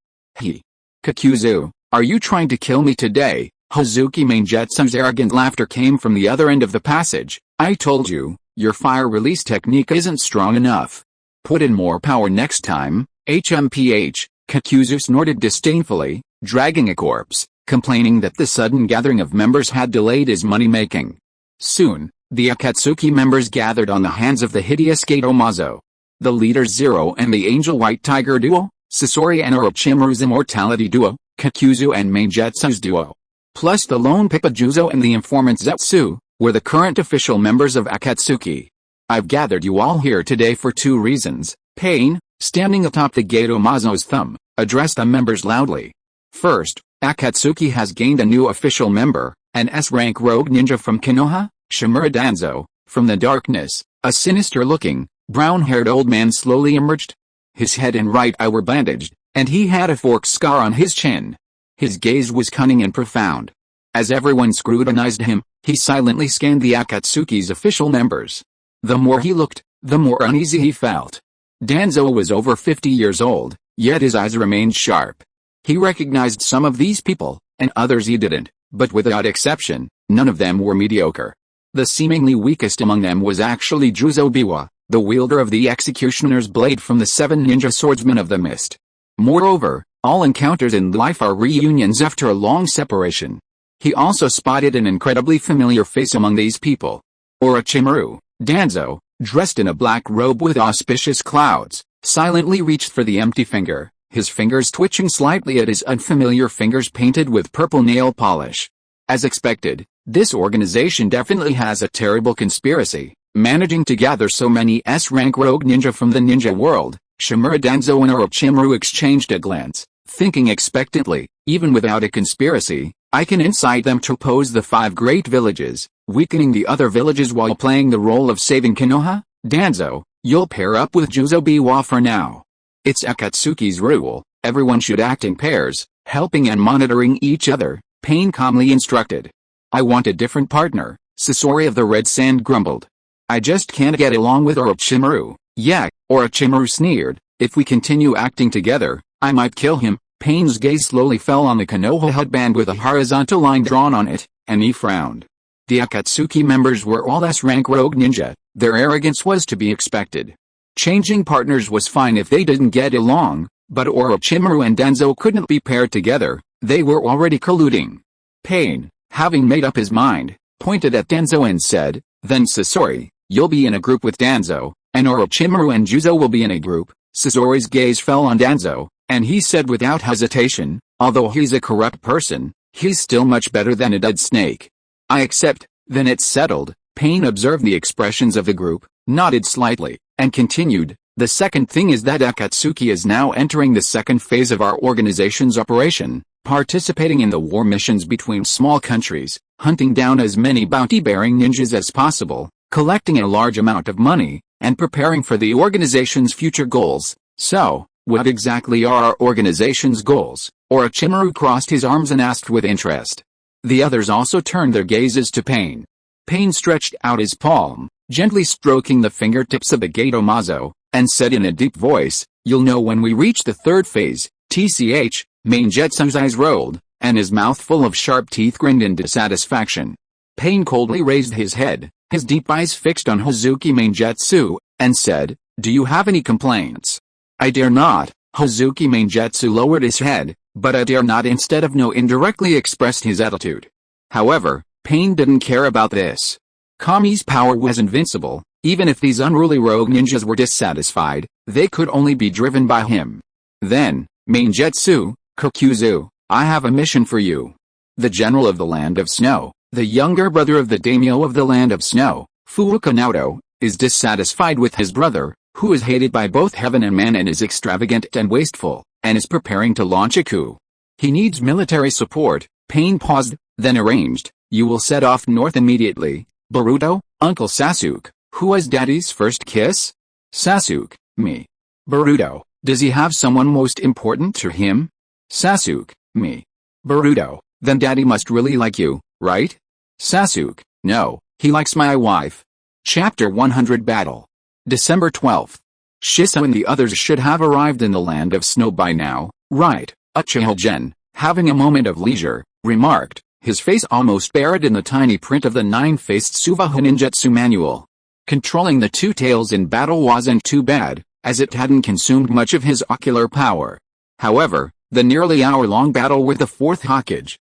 S1: Kakuzu, are you trying to kill me today? Hazuki Mangetsu's arrogant laughter came from the other end of the passage. I told you, your fire release technique isn't strong enough. Put in more power next time. HMPH, Kakuzu snorted disdainfully, dragging a corpse, complaining that the sudden gathering of members had delayed his money-making. Soon, the Akatsuki members gathered on the hands of the hideous Gato Mazo. The leader Zero and the Angel White Tiger duo, Sasori and Orochimaru's immortality duo, Kakuzu and Mangetsu's duo, plus the lone Pipajuzo and the informant Zetsu, were the current official members of Akatsuki. I've gathered you all here today for two reasons. Pain, standing atop the Gato Mazo's thumb, addressed the members loudly. First, Akatsuki has gained a new official member, an S-rank rogue ninja from Konoha, Shimura Danzo. From the darkness, a sinister-looking, brown-haired old man slowly emerged. His head and right eye were bandaged, and he had a forked scar on his chin. His gaze was cunning and profound. As everyone scrutinized him, he silently scanned the Akatsuki's official members. The more he looked, the more uneasy he felt. Danzo was over 50 years old, yet his eyes remained sharp. He recognized some of these people, and others he didn't, but without exception, none of them were mediocre. The seemingly weakest among them was actually Juzo Biwa, the wielder of the executioner's blade from the 7 ninja swordsmen of the mist. Moreover, all encounters in life are reunions after a long separation. He also spotted an incredibly familiar face among these people. Orochimaru, Danzo, dressed in a black robe with auspicious clouds, silently reached for the empty finger, his fingers twitching slightly at his unfamiliar fingers painted with purple nail polish. As expected, this organization definitely has a terrible conspiracy, managing to gather so many S-rank rogue ninja from the ninja world. Shimura Danzo and Orochimaru exchanged a glance, thinking expectantly, even without a conspiracy, I can incite them to oppose the 5 great villages, weakening the other villages while playing the role of saving Konoha. Danzo, you'll pair up with Juzo Biwa for now. It's Akatsuki's rule, everyone should act in pairs, helping and monitoring each other, Pain calmly instructed. I want a different partner, Sasori of the Red Sand grumbled. I just can't get along with Orochimaru. Yeah, Orochimaru sneered, if we continue acting together, I might kill him. Pain's gaze slowly fell on the Konoha headband with a horizontal line drawn on it, and he frowned. The Akatsuki members were all S-rank rogue ninja, their arrogance was to be expected. Changing partners was fine if they didn't get along, but Orochimaru and Danzo couldn't be paired together, they were already colluding. Pain, having made up his mind, pointed at Danzo and said, then Sasori, you'll be in a group with Danzo, and Orochimaru and Juzo will be in a group. Sasori's gaze fell on Danzo, and he said without hesitation, although he's a corrupt person, he's still much better than a dead snake. I accept, then it's settled. Pain observed the expressions of the group, nodded slightly, and continued, the second thing is that Akatsuki is now entering the second phase of our organization's operation, participating in the war missions between small countries, hunting down as many bounty-bearing ninjas as possible, collecting a large amount of money, and preparing for the organization's future goals. So, what exactly are our organization's goals? Orochimaru crossed his arms and asked with interest. The others also turned their gazes to Pain. Pain stretched out his palm, gently stroking the fingertips of the Gato-Mazo, and said in a deep voice, you'll know when we reach the third phase. TCH, Mangetsu's eyes rolled, and his mouth full of sharp teeth grinned in dissatisfaction. Pain coldly raised his head, his deep eyes fixed on Hazuki Mangetsu, and said, do you have any complaints? I dare not. Hazuki Mangetsu lowered his head, but I dare not instead of no indirectly expressed his attitude. However, Pain didn't care about this. Kami's power was invincible. Even if these unruly rogue ninjas were dissatisfied, they could only be driven by him. Then, Mangetsu, Kokuzu, I have a mission for you. The general of the Land of Snow, the younger brother of the daimyo of the Land of Snow, Fugaku, is dissatisfied with his brother, who is hated by both heaven and man and is extravagant and wasteful, and is preparing to launch a coup. He needs military support. Pain paused, then arranged, you will set off north immediately. Boruto, Uncle Sasuke. Who was Daddy's first kiss? Sasuke, me. Boruto, does he have someone most important to him? Sasuke, me. Boruto, then Daddy must really like you, right? Sasuke, no, he likes my wife. Chapter 100 Battle. December 12th. Shisui and the others should have arrived in the Land of Snow by now, right? Uchiha Gen, having a moment of leisure, remarked, his face almost buried in the tiny print of the nine-faced Suvaha ninjutsu manual. Controlling the two tails in battle wasn't too bad, as it hadn't consumed much of his ocular power. However, the nearly hour-long battle with the fourth Hokage,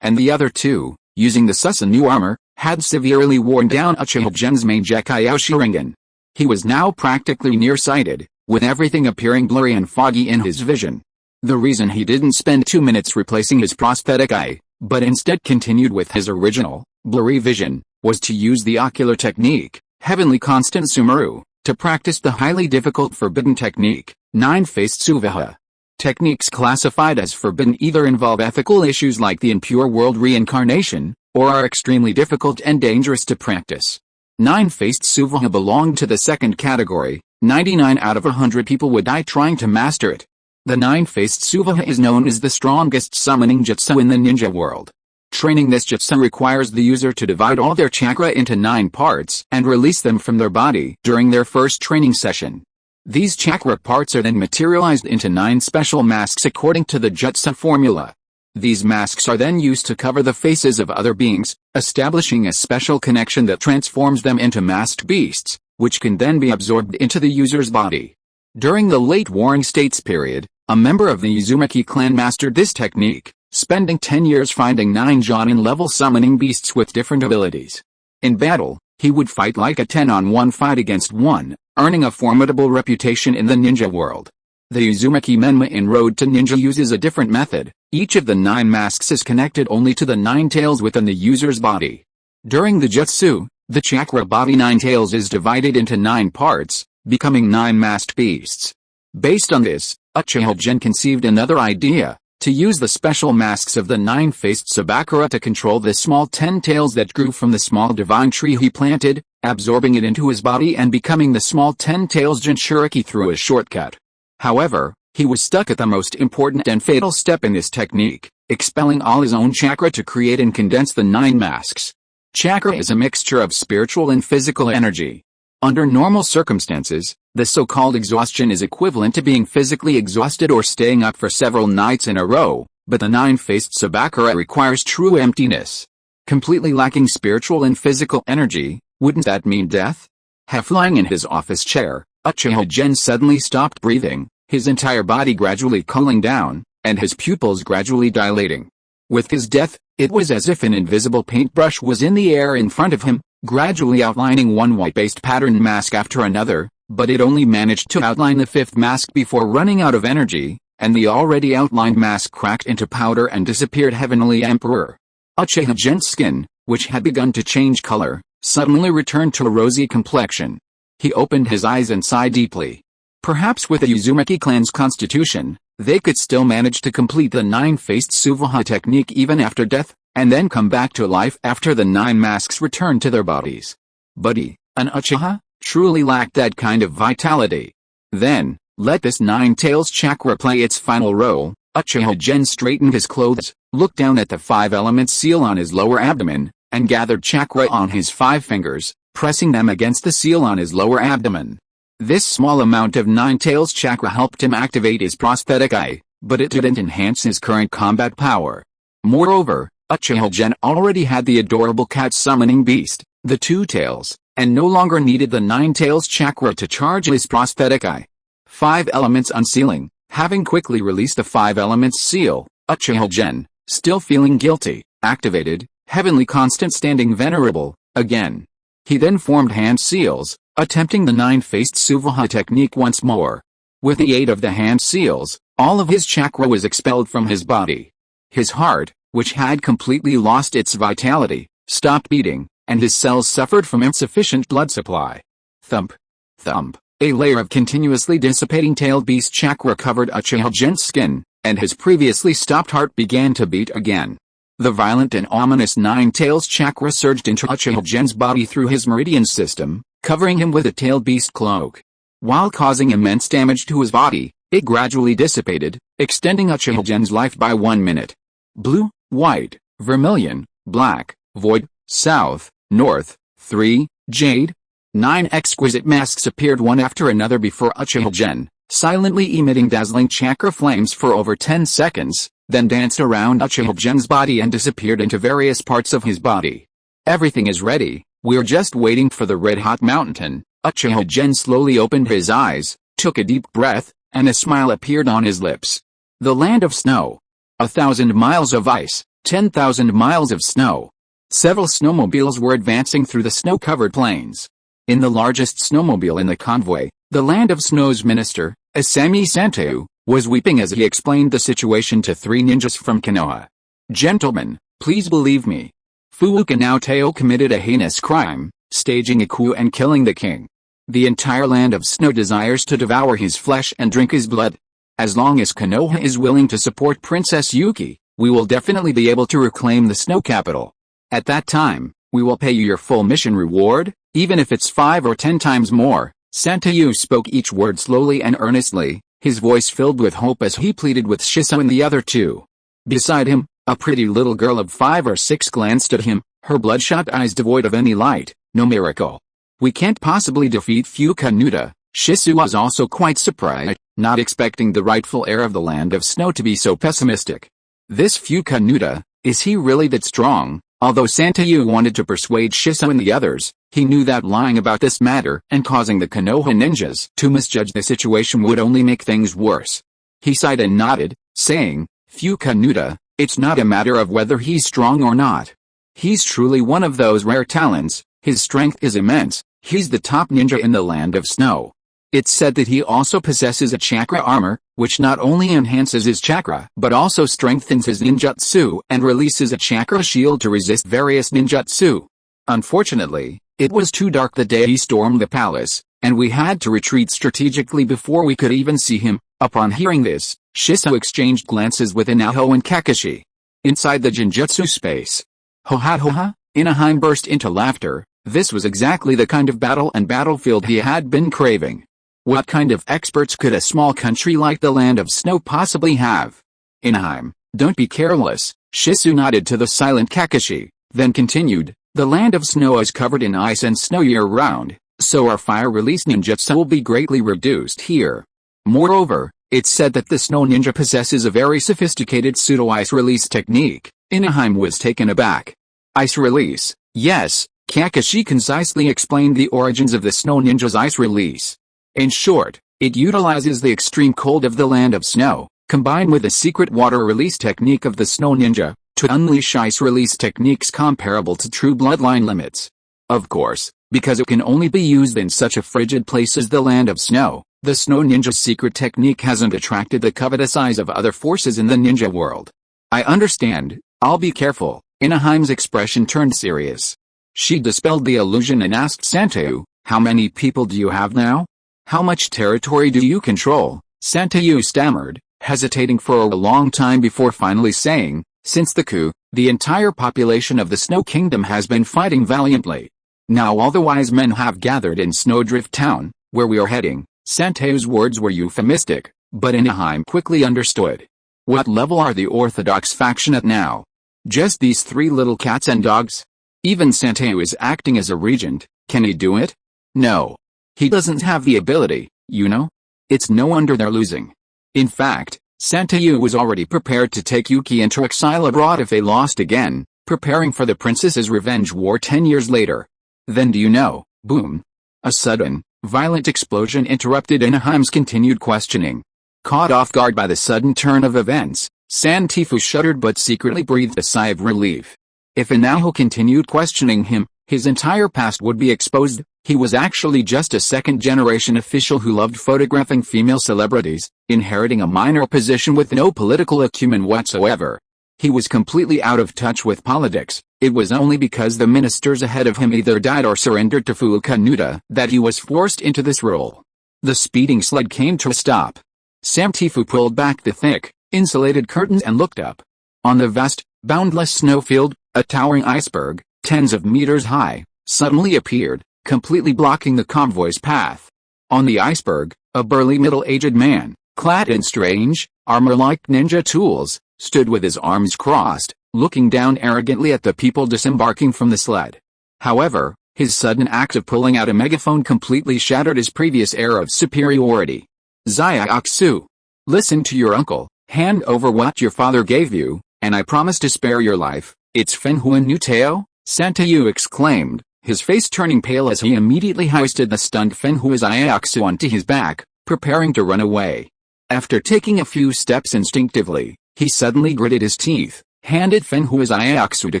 S1: and the other two, using the Susanoo armor, had severely worn down Uchiha Gen's Mangekyō Sharingan. He was now practically nearsighted, with everything appearing blurry and foggy in his vision. The reason he didn't spend 2 minutes replacing his prosthetic eye, but instead continued with his original, blurry vision, was to use the ocular technique, Heavenly Constant Sumaru, to practice the highly difficult forbidden technique, nine-faced Suvaha. Techniques classified as forbidden either involve ethical issues like the impure world reincarnation, or are extremely difficult and dangerous to practice. Nine-faced Suvaha belonged to the second category. 99 out of 100 people would die trying to master it. The nine-faced Suvaha is known as the strongest summoning jutsu in the ninja world. Training this jutsu requires the user to divide all their chakra into 9 parts and release them from their body during their first training session. These chakra parts are then materialized into 9 special masks according to the jutsu formula. These masks are then used to cover the faces of other beings, establishing a special connection that transforms them into masked beasts, which can then be absorbed into the user's body. During the late Warring States period, a member of the Uzumaki clan mastered this technique, spending 10 years finding 9 Jonin-level summoning beasts with different abilities. In battle, he would fight like a 10-on-1 fight against one, earning a formidable reputation in the ninja world. The Uzumaki Menma in Road to Ninja uses a different method. Each of the 9 masks is connected only to the 9 tails within the user's body. During the jutsu, the chakra body 9 tails is divided into 9 parts, becoming 9 masked beasts. Based on this, Uchiha Gen conceived another idea, to use the special masks of the 9-faced Sabakura to control the small 10 tails that grew from the small divine tree he planted, absorbing it into his body and becoming the small 10 tails Jinchuriki through a shortcut. However, he was stuck at the most important and fatal step in this technique, expelling all his own chakra to create and condense the 9 masks. Chakra is a mixture of spiritual and physical energy. Under normal circumstances, the so-called exhaustion is equivalent to being physically exhausted or staying up for several nights in a row, but the 9-faced Sabakura requires true emptiness. Completely lacking spiritual and physical energy, wouldn't that mean death? Half lying in his office chair, Uchiha Gen suddenly stopped breathing, his entire body gradually cooling down, and his pupils gradually dilating. With his death, it was as if an invisible paintbrush was in the air in front of him, gradually outlining one white-based pattern mask after another, but it only managed to outline the fifth mask before running out of energy, and the already outlined mask cracked into powder and disappeared. Heavenly Emperor Uchiha Gen's skin, which had begun to change color, suddenly returned to a rosy complexion. He opened his eyes and sighed deeply. Perhaps with the Uzumaki clan's constitution, they could still manage to complete the nine-faced Suvaha technique even after death, and then come back to life after the nine masks returned to their bodies. But he, an Uchiha, truly lacked that kind of vitality. Then, let this nine-tails chakra play its final role. Uchiha Gen straightened his clothes, looked down at the five-element seal on his lower abdomen, and gathered chakra on his 5 fingers, pressing them against the seal on his lower abdomen. This small amount of nine-tails chakra helped him activate his prosthetic eye, but it didn't enhance his current combat power. Moreover, Uchiha Gen already had the adorable cat summoning beast, the Two Tails, and no longer needed the nine-tails chakra to charge his prosthetic eye. 5 elements unsealing. Having quickly released the 5 elements seal, Uchiha Gen, still feeling guilty, activated Heavenly Constant Standing Venerable again. He then formed hand seals, attempting the nine-faced Suvaha technique once more. With the aid of the hand seals, all of his chakra was expelled from his body. His heart, which had completely lost its vitality, stopped beating, and his cells suffered from insufficient blood supply. Thump. Thump. A layer of continuously dissipating tailed beast chakra covered Uchiha Gen's skin, and his previously stopped heart began to beat again. The violent and ominous nine-tails chakra surged into Uchiha Gen's body through his meridian system, covering him with a tailed beast cloak. While causing immense damage to his body, it gradually dissipated, extending Uchiha Gen's life by 1 minute. Blue, white, vermilion, black, void, south, north, 3, jade. 9 exquisite masks appeared one after another before Uchiha Gen, silently emitting dazzling chakra flames for over 10 seconds, then danced around Uchiha Gen's body and disappeared into various parts of his body. Everything is ready, we're just waiting for the red-hot mountain. Uchiha Gen slowly opened his eyes, took a deep breath, and a smile appeared on his lips. The land of snow. 1,000 miles of ice, 10,000 miles of snow. Several snowmobiles were advancing through the snow-covered plains. In the largest snowmobile in the convoy, the Land of Snow's minister, Asami Santou, was weeping as he explained the situation to 3 ninjas from Konoha. Gentlemen, please believe me. Fugaku committed a heinous crime, staging a coup and killing the king. The entire Land of Snow desires to devour his flesh and drink his blood. As long as Konoha is willing to support Princess Yuki, we will definitely be able to reclaim the snow capital. At that time, we will pay you your full mission reward, even if it's 5 or 10 times more. Santou spoke each word slowly and earnestly, his voice filled with hope as he pleaded with Shisui and the other 2. Beside him, a pretty little girl of 5 or 6 glanced at him, her bloodshot eyes devoid of any light. No miracle. We can't possibly defeat Fugaku. Shisui was also quite surprised, not expecting the rightful heir of the Land of Snow to be so pessimistic. This Fugaku, is he really that strong? Although Santou wanted to persuade Shisui and the others, he knew that lying about this matter and causing the Konoha ninjas to misjudge the situation would only make things worse. He sighed and nodded, saying, Fugaku, it's not a matter of whether he's strong or not. He's truly one of those rare talents, his strength is immense, he's the top ninja in the Land of Snow. It's said that he also possesses a chakra armor, which not only enhances his chakra but also strengthens his ninjutsu and releases a chakra shield to resist various ninjutsu. Unfortunately, it was too dark the day he stormed the palace, and we had to retreat strategically before we could even see him. Upon hearing this, Shisui exchanged glances with Inaho and Kakashi. Inside the genjutsu space. Ho-ha-ho-ha, Inaheim burst into laughter. This was exactly the kind of battle and battlefield he had been craving. What kind of experts could a small country like the Land of Snow possibly have? Inaheim, don't be careless. Shisui nodded to the silent Kakashi, then continued, the Land of Snow is covered in ice and snow year-round, so our fire-release ninjutsu will be greatly reduced here. Moreover, it's said that the Snow Ninja possesses a very sophisticated pseudo-ice release technique. Inaheim was taken aback. Ice release, yes, Kakashi concisely explained the origins of the Snow Ninja's ice release. In short, it utilizes the extreme cold of the Land of Snow, combined with the secret water release technique of the Snow Ninja, to unleash ice release techniques comparable to true bloodline limits. Of course, Because it can only be used in such a frigid place as the land of snow, the snow ninja's secret technique hasn't attracted the covetous eyes of other forces in the ninja world. I understand, I'll be careful. Inaheim's expression turned serious. She dispelled the illusion and asked Susanoo, how many people do you have now? How much territory do you control? Susanoo stammered, hesitating for a long time before finally saying, since the coup, the entire population of the Snow Kingdom has been fighting valiantly. Now all the wise men have gathered in Snowdrift Town, where we are heading. Susanoo's words were euphemistic, but Inaheim quickly understood. What level are the orthodox faction at now? Just these 3 little cats and dogs? Even Susanoo is acting as a regent, can he do it? No. He doesn't have the ability, you know? It's no wonder they're losing. In fact, Susanoo was already prepared to take Yuki into exile abroad if they lost again, preparing for the princess's revenge war 10 years later. Then do you know, boom. A sudden, violent explosion interrupted Inaheim's continued questioning. Caught off guard by the sudden turn of events, Santifu shuddered but secretly breathed a sigh of relief. If Inaho continued questioning him, his entire past would be exposed. He was actually just a second-generation official who loved photographing female celebrities, inheriting a minor position with no political acumen whatsoever. He was completely out of touch with politics. It was only because the ministers ahead of him either died or surrendered to Fugaku that he was forced into this role. The speeding sled came to a stop. Santifu pulled back the thick, insulated curtains and looked up. On the vast, boundless snowfield, a towering iceberg, tens of meters high, suddenly appeared, completely blocking the convoy's path. On the iceberg, a burly middle-aged man, clad in strange, armor-like ninja tools, stood with his arms crossed, looking down arrogantly at the people disembarking from the sled. However, his sudden act of pulling out a megaphone completely shattered his previous air of superiority. Zaiaksu. Listen to your uncle, hand over what your father gave you, and I promise to spare your life. It's Fenhuan Nuteo? Susanoo exclaimed, his face turning pale as he immediately hoisted the stunned Fenhua Zaiaksu onto his back, preparing to run away. After taking a few steps instinctively, he suddenly gritted his teeth, handed Fenhua Zaiaksu to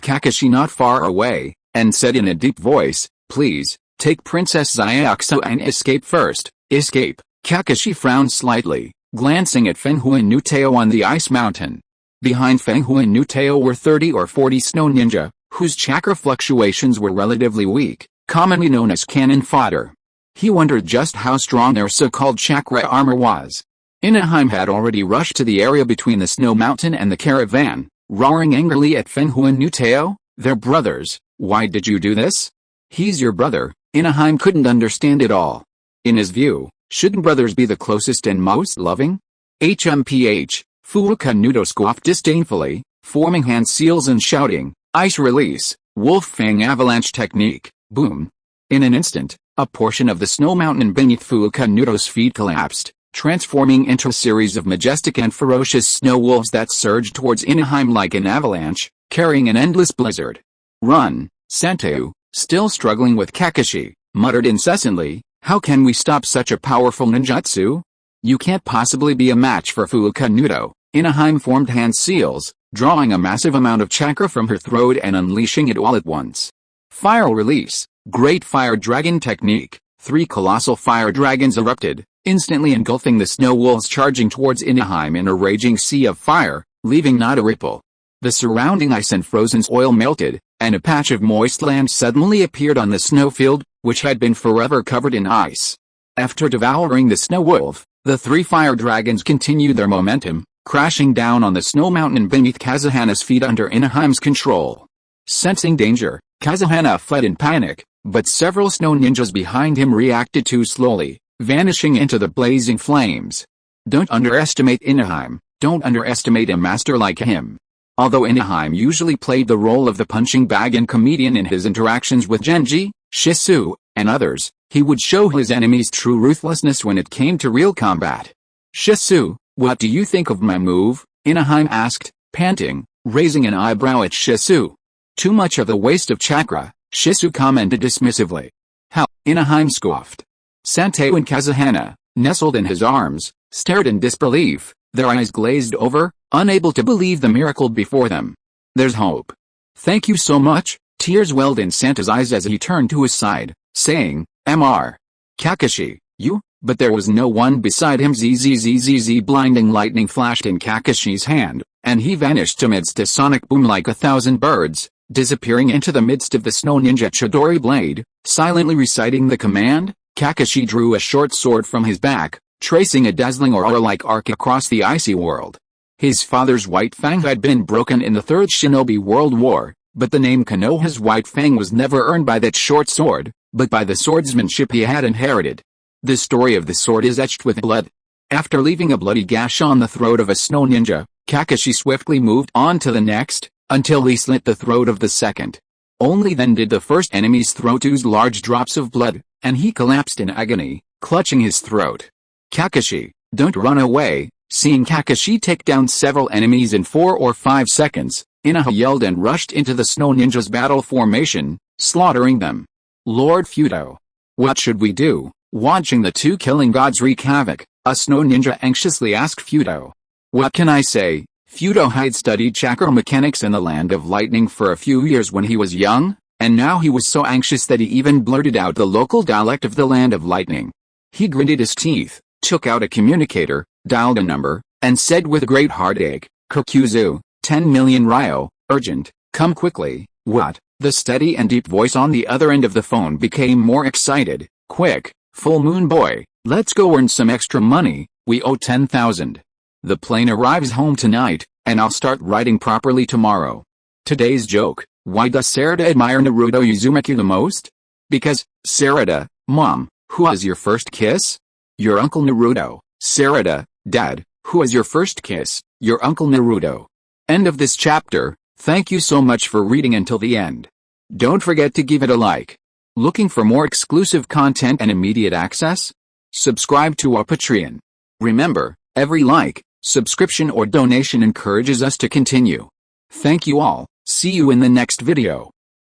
S1: Kakashi not far away, and said in a deep voice, please, take Princess Zaiaksu and escape first. Escape. Kakashi frowned slightly, glancing at Fenhuan Nuteo on the ice mountain. Behind Fenhuan Nuteo were 30 or 40 snow ninja, whose chakra fluctuations were relatively weak, commonly known as cannon fodder. He wondered just how strong their so-called chakra armor was. Inaheim had already rushed to the area between the snow mountain and the caravan, roaring angrily at Fenhuan Nuteo. They're brothers, why did you do this? He's your brother. Inaheim couldn't understand it all. In his view, shouldn't brothers be the closest and most loving? HMPH, Fugaku scoffed disdainfully, forming hand seals and shouting, ice release, wolf fang avalanche technique, boom. In an instant, a portion of the snow mountain beneath Fugaku's feet collapsed, transforming into a series of majestic and ferocious snow wolves that surged towards Inaheim like an avalanche, carrying an endless blizzard. Run, Susanoo, still struggling with Kakashi, muttered incessantly, how can we stop such a powerful ninjutsu? You can't possibly be a match for Fugaku. Inaheim formed hand seals, drawing a massive amount of chakra from her throat and unleashing it all at once. Fire release, great fire dragon technique. 3 colossal fire dragons erupted, instantly engulfing the snow wolves charging towards Inaheim in a raging sea of fire, leaving not a ripple. The surrounding ice and frozen oil melted, and a patch of moist land suddenly appeared on the snowfield, which had been forever covered in ice. After devouring the snow wolf, the 3 fire dragons continued their momentum, crashing down on the snow mountain beneath Kazuhana's feet under Inaheim's control. Sensing danger, Kazuhana fled in panic, but several snow ninjas behind him reacted too slowly, vanishing into the blazing flames. Don't underestimate Inaheim, don't underestimate a master like him. Although Inaheim usually played the role of the punching bag and comedian in his interactions with Genji, Shisui, and others, he would show his enemies true ruthlessness when it came to real combat. Shisui, what do you think of my move? Inaheim asked, panting, raising an eyebrow at Shisui. Too much of a waste of chakra, Shisui commented dismissively. How? Inaheim scoffed. Susanoo and Kazuhana, nestled in his arms, stared in disbelief, their eyes glazed over, unable to believe the miracle before them. There's hope. Thank you so much. Tears welled in Santa's eyes as he turned to his side, saying, "Mr. Kakashi, you?" But there was no one beside him. Zzzzz. Blinding lightning flashed in Kakashi's hand, and he vanished amidst a sonic boom like 1,000 birds, disappearing into the midst of the snow ninja Chidori blade. Silently reciting the command, Kakashi drew a short sword from his back, tracing a dazzling aura-like arc across the icy world. His father's White Fang had been broken in the Third Shinobi World War, but the name Konoha's White Fang was never earned by that short sword, but by the swordsmanship he had inherited. The story of the sword is etched with blood. After leaving a bloody gash on the throat of a snow ninja, Kakashi swiftly moved on to the next, until he slit the throat of the second. Only then did the first enemy's throat ooze large drops of blood, and he collapsed in agony, clutching his throat. "Kakashi, don't run away." Seeing Kakashi take down several enemies in 4 or 5 seconds, Inoha yelled and rushed into the snow ninja's battle formation, slaughtering them. "Lord Fudo, what should we do?" Watching the two killing gods wreak havoc, a snow ninja anxiously asked Fudo. "What can I say?" Fudo had studied chakra mechanics in the Land of Lightning for a few years when he was young, and now he was so anxious that he even blurted out the local dialect of the Land of Lightning. He gritted his teeth, took out a communicator, dialed a number, and said with great heartache, "Kirkuzu, 10 million Ryo, urgent, come quickly." "What?" The steady and deep voice on the other end of the phone became more excited. "Quick, Full Moon Boy, let's go earn some extra money, we owe 10,000. The plane arrives home tonight, and I'll start writing properly tomorrow." Today's joke: why does Sarada admire Naruto Uzumaki the most? Because, Sarada, Mom, who was your first kiss? Your Uncle Naruto. Sarada, Dad, who was your first kiss? Your Uncle Naruto. End of this chapter. Thank you so much for reading until the end. Don't forget to give it a like. Looking for more exclusive content and immediate access? Subscribe to our Patreon. Remember, every like, subscription or donation encourages us to continue. Thank you all. See you in the next video.